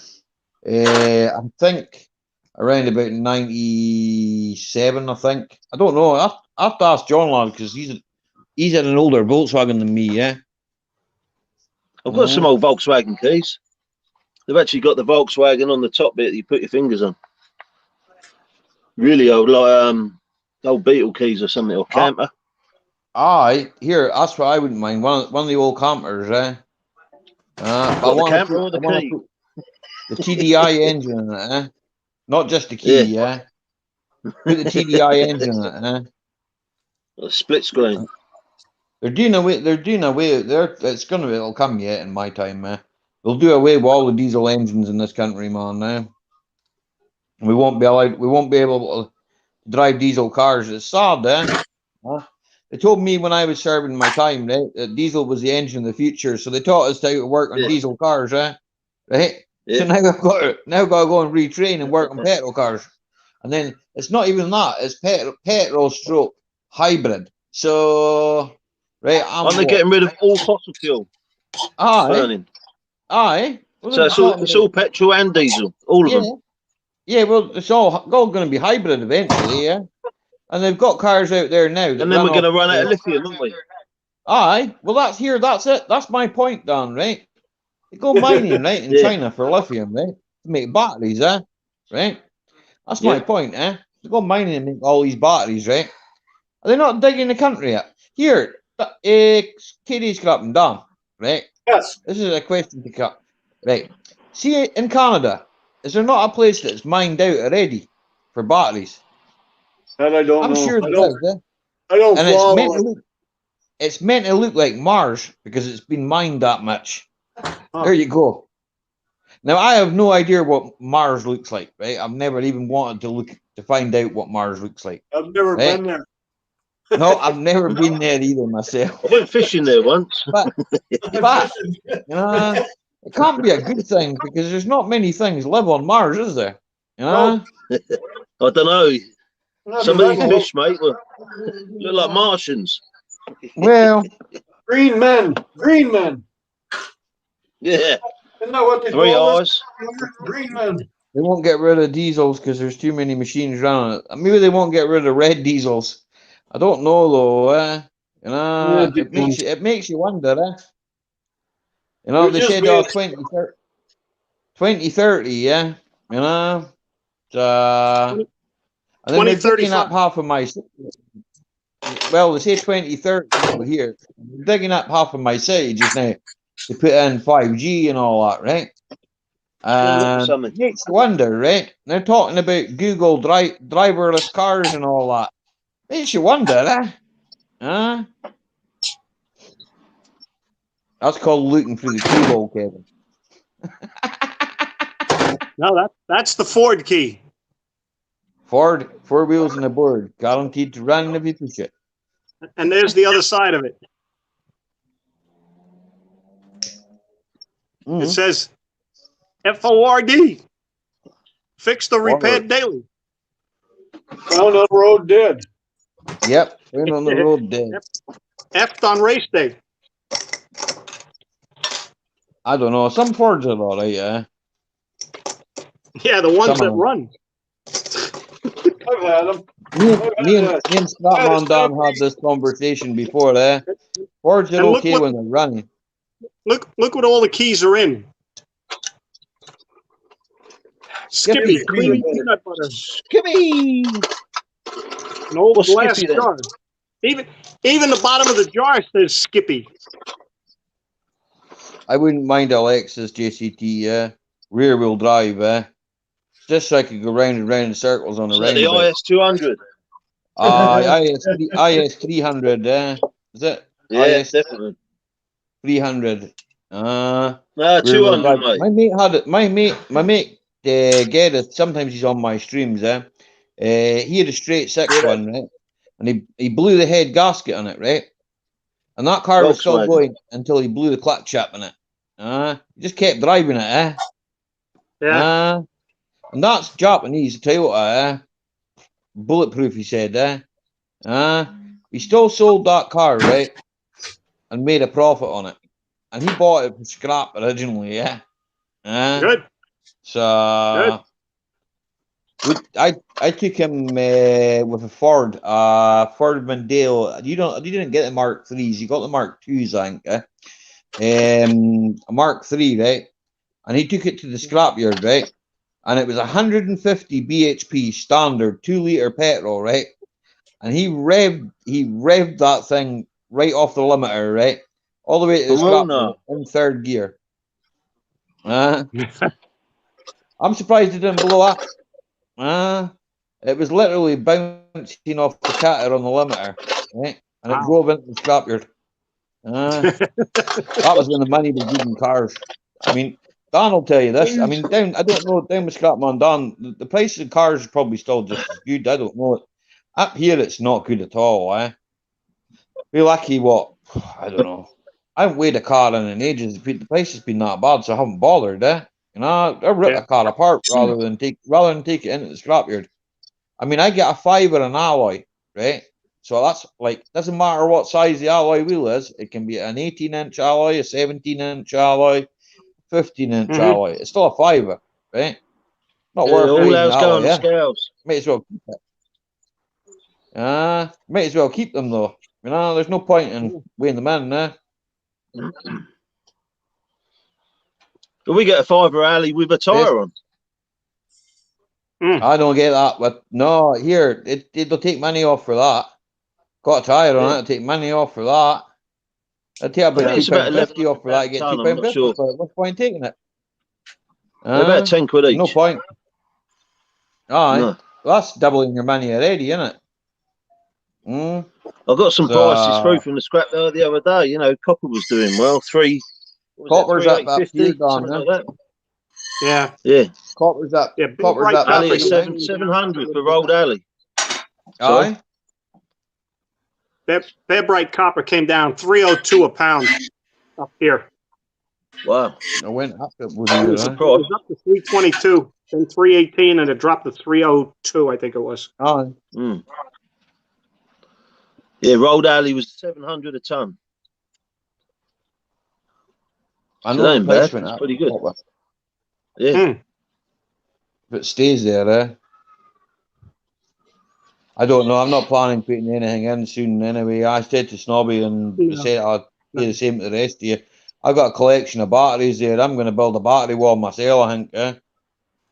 I think around about 97, I think. I don't know. I have to ask John Lad because he's had an older Volkswagen than me, yeah. I've got some old Volkswagen keys. They've actually got the Volkswagen on the top bit that you put your fingers on. Really old, like old Beetle keys or something, or camper. Here, that's what I wouldn't mind. One of the old campers, eh? I the want camper or the key? The TDI engine in it, eh? Not just the key, yeah. Put the TDI engine in it, eh? A split screen. They're doing away. It'll come yet in my time, man. They'll do away with all the diesel engines in this country, man. Now we won't be able to drive diesel cars. It's sad, eh? They told me when I was serving my time, right, that diesel was the engine of the future. So they taught us how to work on diesel cars, eh? Right. Yeah. So now I've got to go and retrain and work on petrol cars, and then it's not even that. It's petrol stroke hybrid. So. Right, Aren't they getting rid of all fossil fuel? Burning. Well, so it's all petrol and diesel, all of them. Yeah, well, it's all going to be hybrid eventually, yeah. And they've got cars out there now. And then we're going to run out of lithium, aren't we? Well, that's it. That's my point, Dan, right? They go mining, right, in China for lithium, right? To make batteries, right? That's my point, eh? They go mining and make all these batteries, right? Are they not digging the country up? Here, Katie's Scrapping down, right? Yes. This is a question to cut. Right. See, in Canada, is there not a place that's mined out already for batteries? That I don't know. I'm sure there is, eh? I don't and follow it's meant to look like Mars because it's been mined that much. There you go. Now, I have no idea what Mars looks like, right? I've never even wanted to find out what Mars looks like. I've never been there. No, I've never been there either myself. I went fishing there once. But it can't be a good thing because there's not many things live on Mars, is there? I don't know. Some of these fish, mate, look like Martians. Well, green men. Yeah. Isn't that what they call us? Green men. They won't get rid of diesels because there's too many machines running it. Maybe they won't get rid of red diesels. I don't know though, it makes you wonder, eh? They said 2030, yeah, and then they're digging up half of my. Well, they say 2030 over here. They're digging up half of my city just now to put in 5G and all that, right? And it makes you wonder, right? They're talking about Google driverless cars and all that. Makes you wonder, eh? That's called looking through the keyhole, Kevin. No, that's the Ford key. Ford, 4 wheels and a board, guaranteed to run if you push it. And there's the other side of it. It says FORD. Fix the repair daily. Found on the road dead. Yep, we're on the road dead. F'd on race day. I don't know. Some Fords are all right, yeah. Yeah, the ones that run. I've had them. Me and Scott Don had this conversation before, eh? Fords are okay when they're running. Look what all the keys are in. Skippy, creamy peanut butter. Skippy! An old glass jar. Even the bottom of the jar says Skippy. I wouldn't mind a Lexus JCT, rear wheel drive, just so I could go round and round in circles on the roundabout. The IS200. IS 300, is it? Yeah, IS definitely. 300. No, Rear wheel 200, drive. mate. My mate had it. My mate Gareth, sometimes he's on my streams, he had a straight six one, right? And he blew the head gasket on it, right? And that car was still Volkswagen. going until he blew the clutch up in it. He just kept driving it, Yeah. And that's Japanese Toyota, bulletproof, he said, he still sold that car, right? And made a profit on it. And he bought it for scrap originally, Good. So I took him with a Ford Mondeo. You didn't get the Mark IIIs, you got the Mark IIs, I think. A Mark III, right? And he took it to the scrapyard, right? And it was 150 bhp standard 2-liter petrol, right? And he revved that thing right off the limiter, right? All the way to the scrapyard in third gear. I'm surprised it didn't blow up. It was literally bouncing off the cutter on the limiter, right? And it drove into the scrapyard. That was when the money was good in cars. I mean, Dan will tell you this. I mean, I don't know, down with Scrapman Dan, the price of cars is probably still just as good. I don't know it. Up here, it's not good at all, We're lucky, what? I don't know. I haven't weighed a car in ages. The price has been that bad, so I haven't bothered, You know, I rip a car apart rather than take it into the scrapyard. I mean, I get a fiver an alloy, right? So that's like, doesn't matter what size the alloy wheel is. It can be an 18-inch alloy, a 17-inch alloy, 15-inch alloy. It's still a fiver, right? Not worth all weighing else the go alloy, on the scales. May as well keep it. Might as well keep them though. You know, there's no point in weighing them in, We get a fiver alley with a tyre on. I don't get that, but no, here it'll take money off for that. Got a tyre on it, it'll take money off for that. I'll take about £2.50 off for that. You get £2.50 for it. What's the point in taking it? About 10 quid each. No point. Well, that's doubling your money already, isn't it? I got some prices through from the scrap the other day. You know, copper was doing well. Copper's up 3,850, something like that. Yeah. Copper's up. Yeah, Copper's up. Alley at 700 for rolled alley. Aye. Their bright copper came down 302 a pound up here. Wow. It went up. It was up to 322, then 318, and it dropped to 302, I think it was. Oh. Yeah, rolled alley was 700 a ton. I know that's pretty good. Yeah. If it stays there, I don't know. I'm not planning putting anything in soon anyway. I said to Snobby and said I'll do the same to the rest of you. I've got a collection of batteries there. I'm going to build a battery wall myself, I think.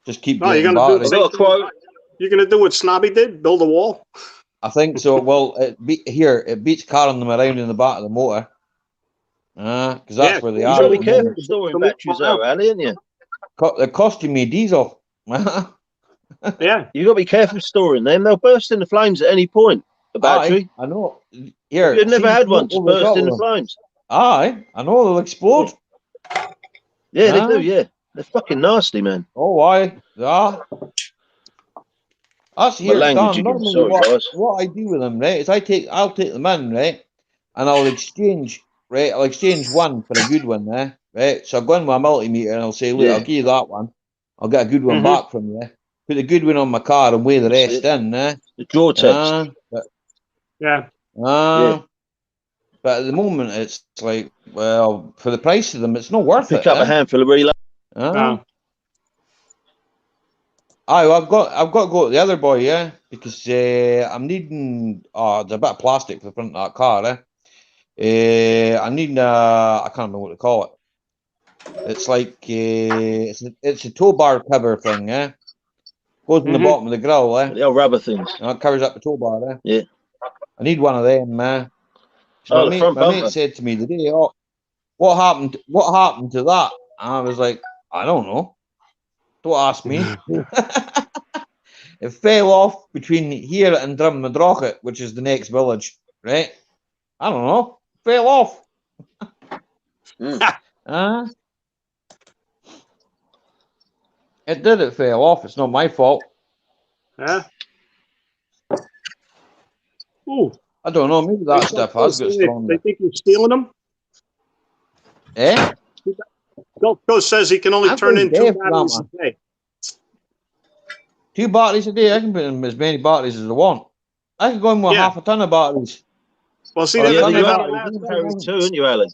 Just keep getting batteries. You're going to do what Snobby did? Build a wall? I think so. Well, it beats carrying them around in the back of the motor. Because that's where they are. You got to be careful storing batteries though, Ali, ain't you? They're costing me diesel. Yeah. You got to be careful storing them. They'll burst into flames at any point. A battery. I know. Here, you've never had one to burst into flames. Aye, I know they'll explode. Yeah, they do. Yeah, they're fucking nasty, man. Oh, aye. Yeah. That's here. What I do with them, right? Is I'll take them in, right, and I'll exchange, right? I'll exchange one for a good one, right? So I'll go in with a multimeter and I'll say, look, I'll give you that one. I'll get a good one back from you. Put the good one on my car and weigh the rest in, The draw test. Yeah. But at the moment, it's like, well, for the price of them, it's not worth it. Pick up a handful of relay. I've got to go to the other boy, because I'm needing. There's a bit of plastic for the front of that car, I'm needing I can't remember what to call it. It's like it's a tow bar cover thing, Goes in the bottom of the grill, The old rubber things. It covers up the tow bar, Yeah. I need one of them, So my mate said to me the day, what happened to that? And I was like, I don't know. Don't ask me. It fell off between here and Drummadrocket, which is the next village, right? I don't know. Fell off. It did. It fell off. It's not my fault. Yeah. Ooh. I don't know. Maybe that stuff has got stronger. They think you're stealing them? Eh? Gulf Coast says he can only I'm turn in going 2 deaf, batteries Grandma. a day. 2 batteries a day. I can put in as many batteries as I want. I can go in with Yeah. half a ton of batteries. Well, see, Oh, yeah, that's you're about only allowed to carry 2, aren't you, Alan?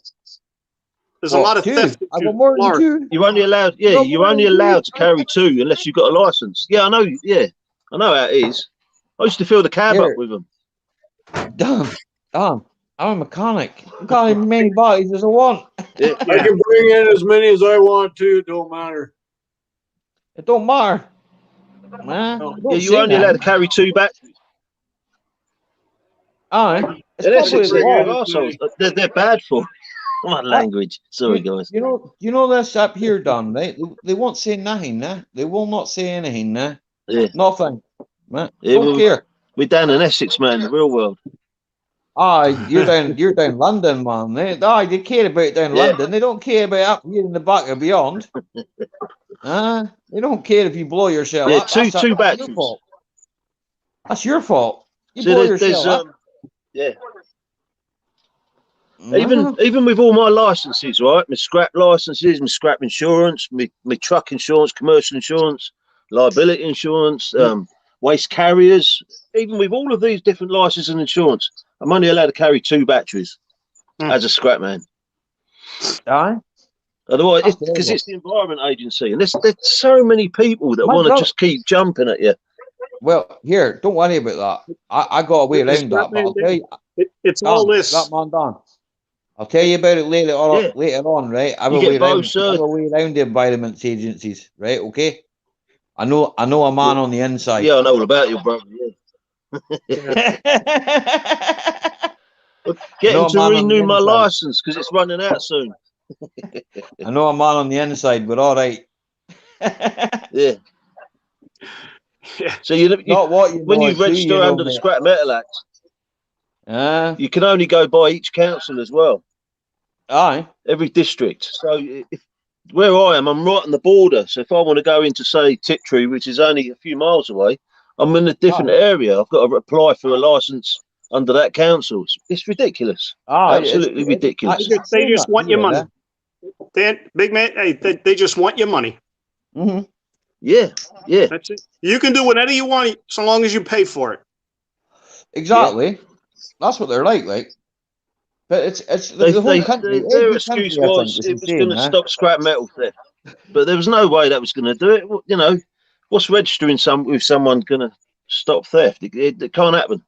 there's a lot of 2? theft. I got more than Mark. 2. You're only allowed, yeah, got you're more only than 2. allowed to carry 2 unless you've got a license. Yeah, I know. Yeah, I know how it is. I used to fill the cab Here. up with them. Damn. I'm a mechanic. I got as many batteries as I want. Yeah. I can bring in as many as I want to. It don't matter. It don't matter. Man, No. don't Yeah, say you're only allowed to nothing. carry 2 batteries. Aye. It's They're probably six the little law. arseholes. They're bad for. My language. Sorry, guys. You know this up here, Don, right? They won't say nothing, nah. They will not say anything, nah. Yeah. Nothing. Man, Yeah, don't care. We're down in Essex, man, the real world. Aye, you're down London, man. Aye, they care about down Yeah. London. They don't care about up here in the back or beyond. They don't care if you blow yourself Yeah, up. two That's your batteries. fault. That's your fault. You So blow there's yourself up. yeah. Even with all my licenses, right? My scrap licenses, my scrap insurance, my truck insurance, commercial insurance, liability insurance, waste carriers. Even with all of these different licenses and insurance, I'm only allowed to carry 2 batteries as a scrap man. Aye. Otherwise, because it's the Environment Agency, and there's so many people that want to just keep jumping at you. Well, here, don't worry about that. I got a way around that, but I'll tell you. It's all this. That man, Don. I'll tell you about it later on, right? I have a way around the environment agencies, right? Okay. I know a man on the inside. Yeah, I know all about your brother. Yeah. Getting to renew my license because it's running out soon. I know a man on the inside, but all right. Yeah. So when you register under the Scrap Metal Act, you can only go by each council as well. Aye. Every district. So where I am, I'm right on the border. So if I want to go into, say, Tiptree, which is only a few miles away, I'm in a different area. I've got to apply for a license under that council. It's ridiculous. Absolutely ridiculous. They just want your money. Big man, hey, they just want your money. Mm-hmm. Yeah. That's it. You can do whatever you want so long as you pay for it. Exactly. Yeah. That's what they're like. But it's the whole country. Their excuse was it was going to stop scrap metal theft, but there was no way that was going to do it. You know, what's registering with someone going to stop theft? It can't happen.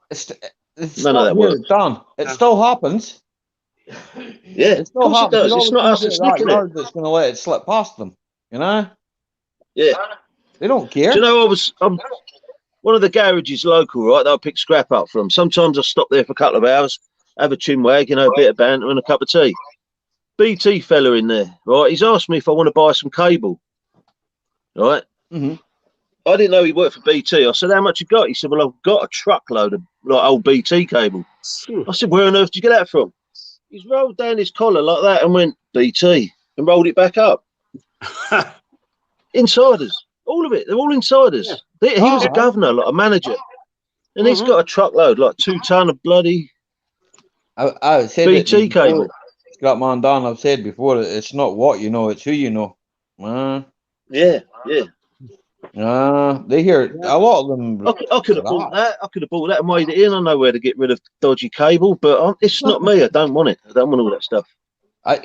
None of that works. Done. It still happens. Yeah, it still happens. It does. It's not us that's nicking it. That's going to let it slip past them. You know. Yeah. They don't care. Do you know, I'm one of the garages local, right, that I pick scrap up from. Sometimes I stop there for a couple of hours, have a chinwag, a bit of banter and a cup of tea. BT fella in there, right, he's asked me if I want to buy some cable, right? Mm-hmm. I didn't know he worked for BT. I said, how much you got? He said, well, I've got a truckload of old BT cable. I said, where on earth did you get that from? He's rolled down his collar like that and went, BT, and rolled it back up. Insiders. All of it. They're all insiders. Yeah. He was a governor, like a manager. And he's got a truckload, like 2 ton of bloody I said BT cable. Scott Mandan, I've said before, it's not what you know, it's who you know. Yeah. They hear a lot of them. I could have bought that. I could have bought that and made it in. I know where to get rid of dodgy cable, but it's not me. I don't want it. I don't want all that stuff. I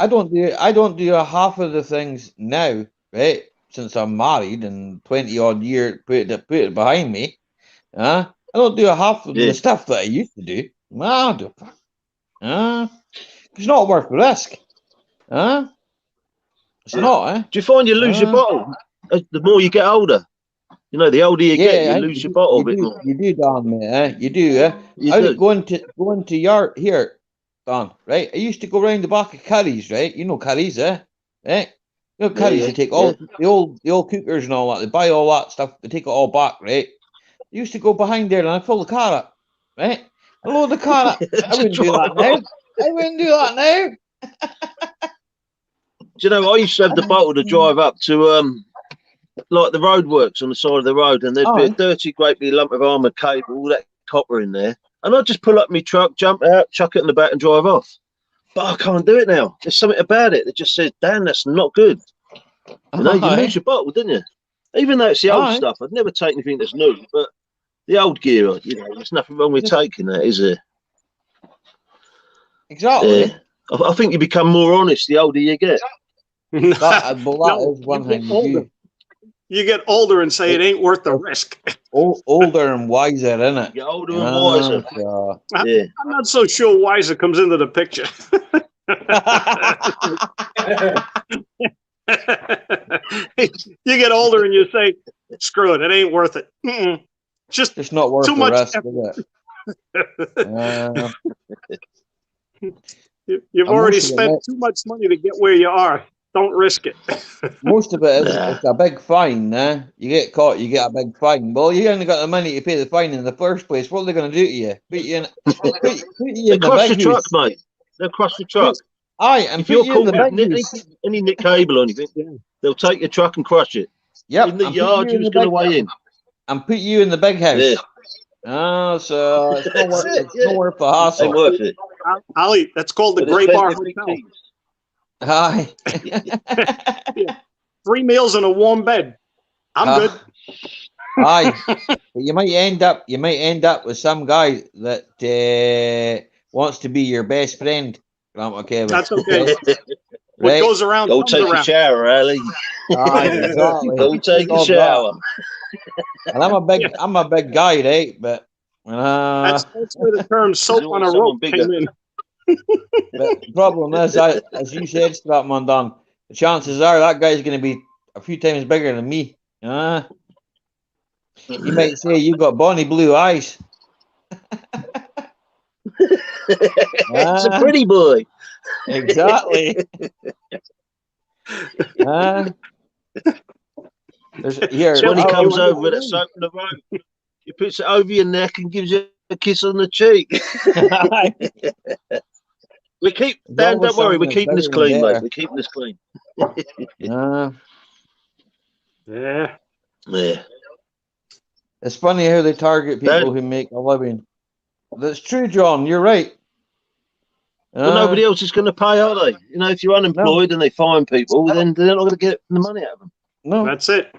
don't do half of the things now, right? Since I'm married and 20 odd years put it behind me. I don't do half of the stuff that I used to do. It's not worth the risk. It's not, Do you find you lose your bottle the more you get older? You know, the older you get, you lose your bottle a bit more. You do, Don, mate. You do, Going to yard here, Don, right? I used to go round the back of Curry's, right? You know Curry's, right? You know, carriers, they take all the old cookers and all that. They buy all that stuff. They take it all back, right? They used to go behind there and I'd fill the car up, right? I load the car up. I wouldn't do that now. I wouldn't do that now. Do you know, I used to have the bottle to drive up to like the roadworks on the side of the road, and there'd be a dirty, great big lump of armoured cable, all that copper in there. And I'd just pull up my truck, jump out, chuck it in the back and drive off. But I can't do it now. There's something about it that just says, damn, that's not good. You know, you lose your bottle, didn't you? Even though it's the old stuff, I'd never take anything that's new, but the old gear, you know, there's nothing wrong with taking that, is there? Exactly. Yeah. I think you become more honest the older you get. That is one thing you do. You get older and say it ain't worth the risk. Older and wiser, innit? You're older and wiser. Yeah. I'm not so sure wiser comes into the picture. You get older and you say, screw it, it ain't worth it. It's not worth too the much rest effort. of it. You've already spent too much money to get where you are. Don't risk it. Most of it is it's a big fine, eh? You get caught, you get a big fine. Well, you only got the money to pay the fine in the first place. What are they going to do to you? Put you in, put you in the cross the big truck, house. mate. They'll cross the truck. Aye, and if you're put you in the caught big with house. any nick cable or anything, they'll take your truck and crush it. Yep. In the yard you was going to weigh in. And put you in the big house. Yeah. Oh, so it's not worth, it's not worth the hassle. Ain't worth it. Ali, that's called the Grey Bar Hotel. Aye. 3 meals and a warm bed. I'm good. Aye. But you might end up with some guy that wants to be your best friend. That's okay. What Right? goes around Go comes take around. a shower, Ali. Aye, exactly. Go take a shower. And I'm a big guy, right? But that's where the term soap on a rope came in. But the problem is, as you said, Stratman Don, the chances are that guy's going to be a few times bigger than me. You might say you got bonny blue eyes. It's a pretty boy. Exactly. When he comes over with that soap in the road, he puts it over your neck and gives you a kiss on the cheek. We keep, Dan, don't worry, we're keeping this clean, mate. We're keeping this clean. Yeah. Yeah. It's funny how they target people who make a living. That's true, John. You're right. Well, nobody else is going to pay, are they? You know, if you're unemployed and they fine people, then they're not going to get the money out of them. No. That's it.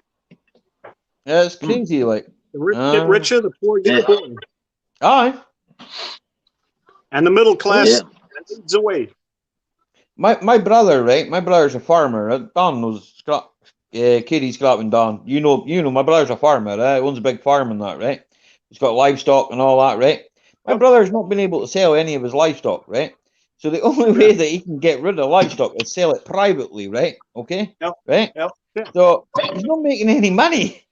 Yeah, it's crazy. Like, the rich get richer, the poor get poorer. Aye. And the middle class leads away. My brother, right? My brother's a farmer. Don knows Katie Scotland. Don, you know, my brother's a farmer. Right? Owns a big farm and that, right? He's got livestock and all that, right? My brother's not been able to sell any of his livestock, right? So the only way that he can get rid of livestock is sell it privately, right? Okay, right? Yep. So he's not making any money.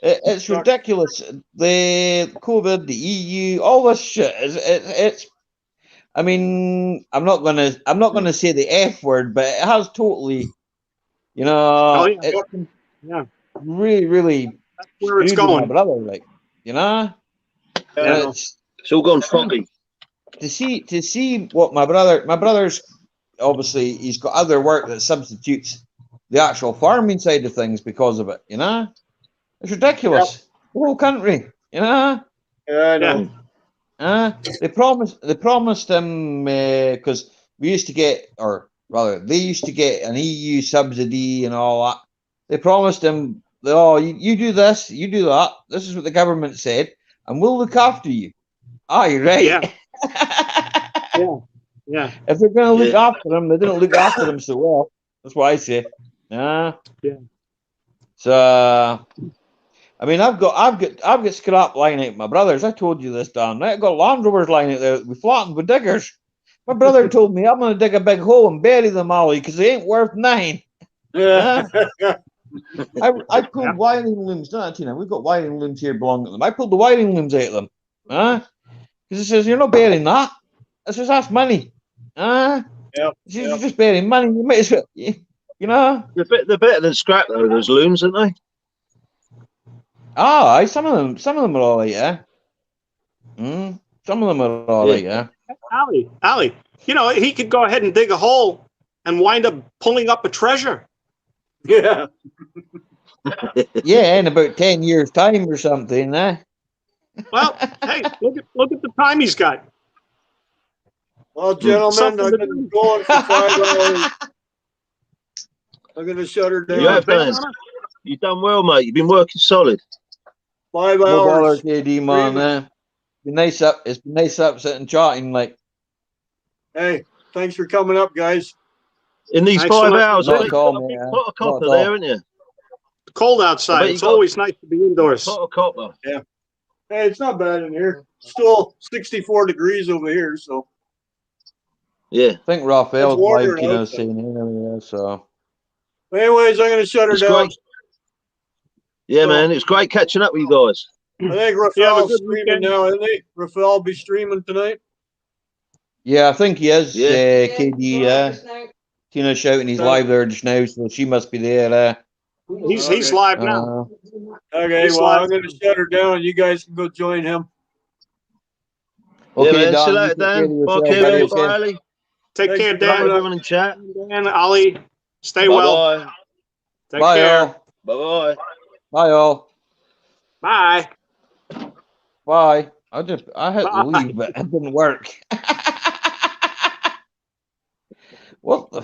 It's ridiculous. The COVID, the EU, all this shit it's. I mean, I'm not gonna say the F word, but it has totally, you know, really, really. That's where it's going, my brother. Like, you know, it's all gone foggy. To see what my brother's obviously he's got other work that substitutes the actual farming side of things because of it. You know, it's ridiculous. The whole country. You know. Yeah, I know. They promised him because we used to get, or rather, they used to get an EU subsidy and all that. They promised him, oh, you do this, you do that. This is what the government said, and we'll look after you. Aye, right. Yeah. If they're going to look after him, they didn't look after him so well. That's what I say. Yeah. So. I mean, I've got scrap lying out my brothers. I told you this, Dan. Right? I've got Land Rovers lying out there. We flattened with diggers. My brother told me I'm going to dig a big hole and bury them, Ollie, because they ain't worth 9. Yeah. I pulled wiring looms, don't I, Tina? We've got wiring looms here belonging to them. I pulled the wiring looms out of them. Because he says, you're not burying that. I says, that's money. You're just spending money. You might as well, you know. They're better than scrap though. Those looms, aren't they? Ah, some of them are all right, yeah. Some of them are all right, yeah. Ali, you know, he could go ahead and dig a hole and wind up pulling up a treasure. Yeah. Yeah, in about 10 years' time or something, eh? Well, hey, look at the time he's got. Well, gentlemen, Something I've to been do. going for 5 hours. I'm going to shut her down. You have done. You've done well, mate. You've been working solid. 5 No bother, hours. KD, man. It's been nice up sitting chatting, like. Hey, thanks for coming up, guys. In these Thanks 5 so much. hours, Not I at all, got a big man. pot of Not copper at there, all. haven't you? Cold I outside. bet you It's got- always nice to be indoors. Pot of copper. Yeah. Hey, it's not bad in here. Still 64 degrees over here, so. Yeah. I think Raphael's It's warmer live, you know, outside. saying anyway, so. Anyways, I'm going to shut her It's down. great. Yeah, man. It was great catching up with you guys. I think You have a Rafael's good streaming weekend. now, isn't he? Rafael will be streaming tonight. Yeah, I think he is, Yeah. KD. Tina's shouting he's live there just now, so she must be there. He's live now. Okay, He's well, live. I'm going to shut her down. You guys can go join him. Okay, yeah, man. See you Dan, later, take care of Dan. yourself, Bye, buddy, Kevin. okay? Bye, Ali. Take Thanks care, for Bye, coming Dan. up. everyone in chat. Dan, Ali, stay well. Bye-bye. Take Bye, care. all. Bye-bye. Bye, all. Bye. Bye. I had to Bye. leave, but it didn't work. What the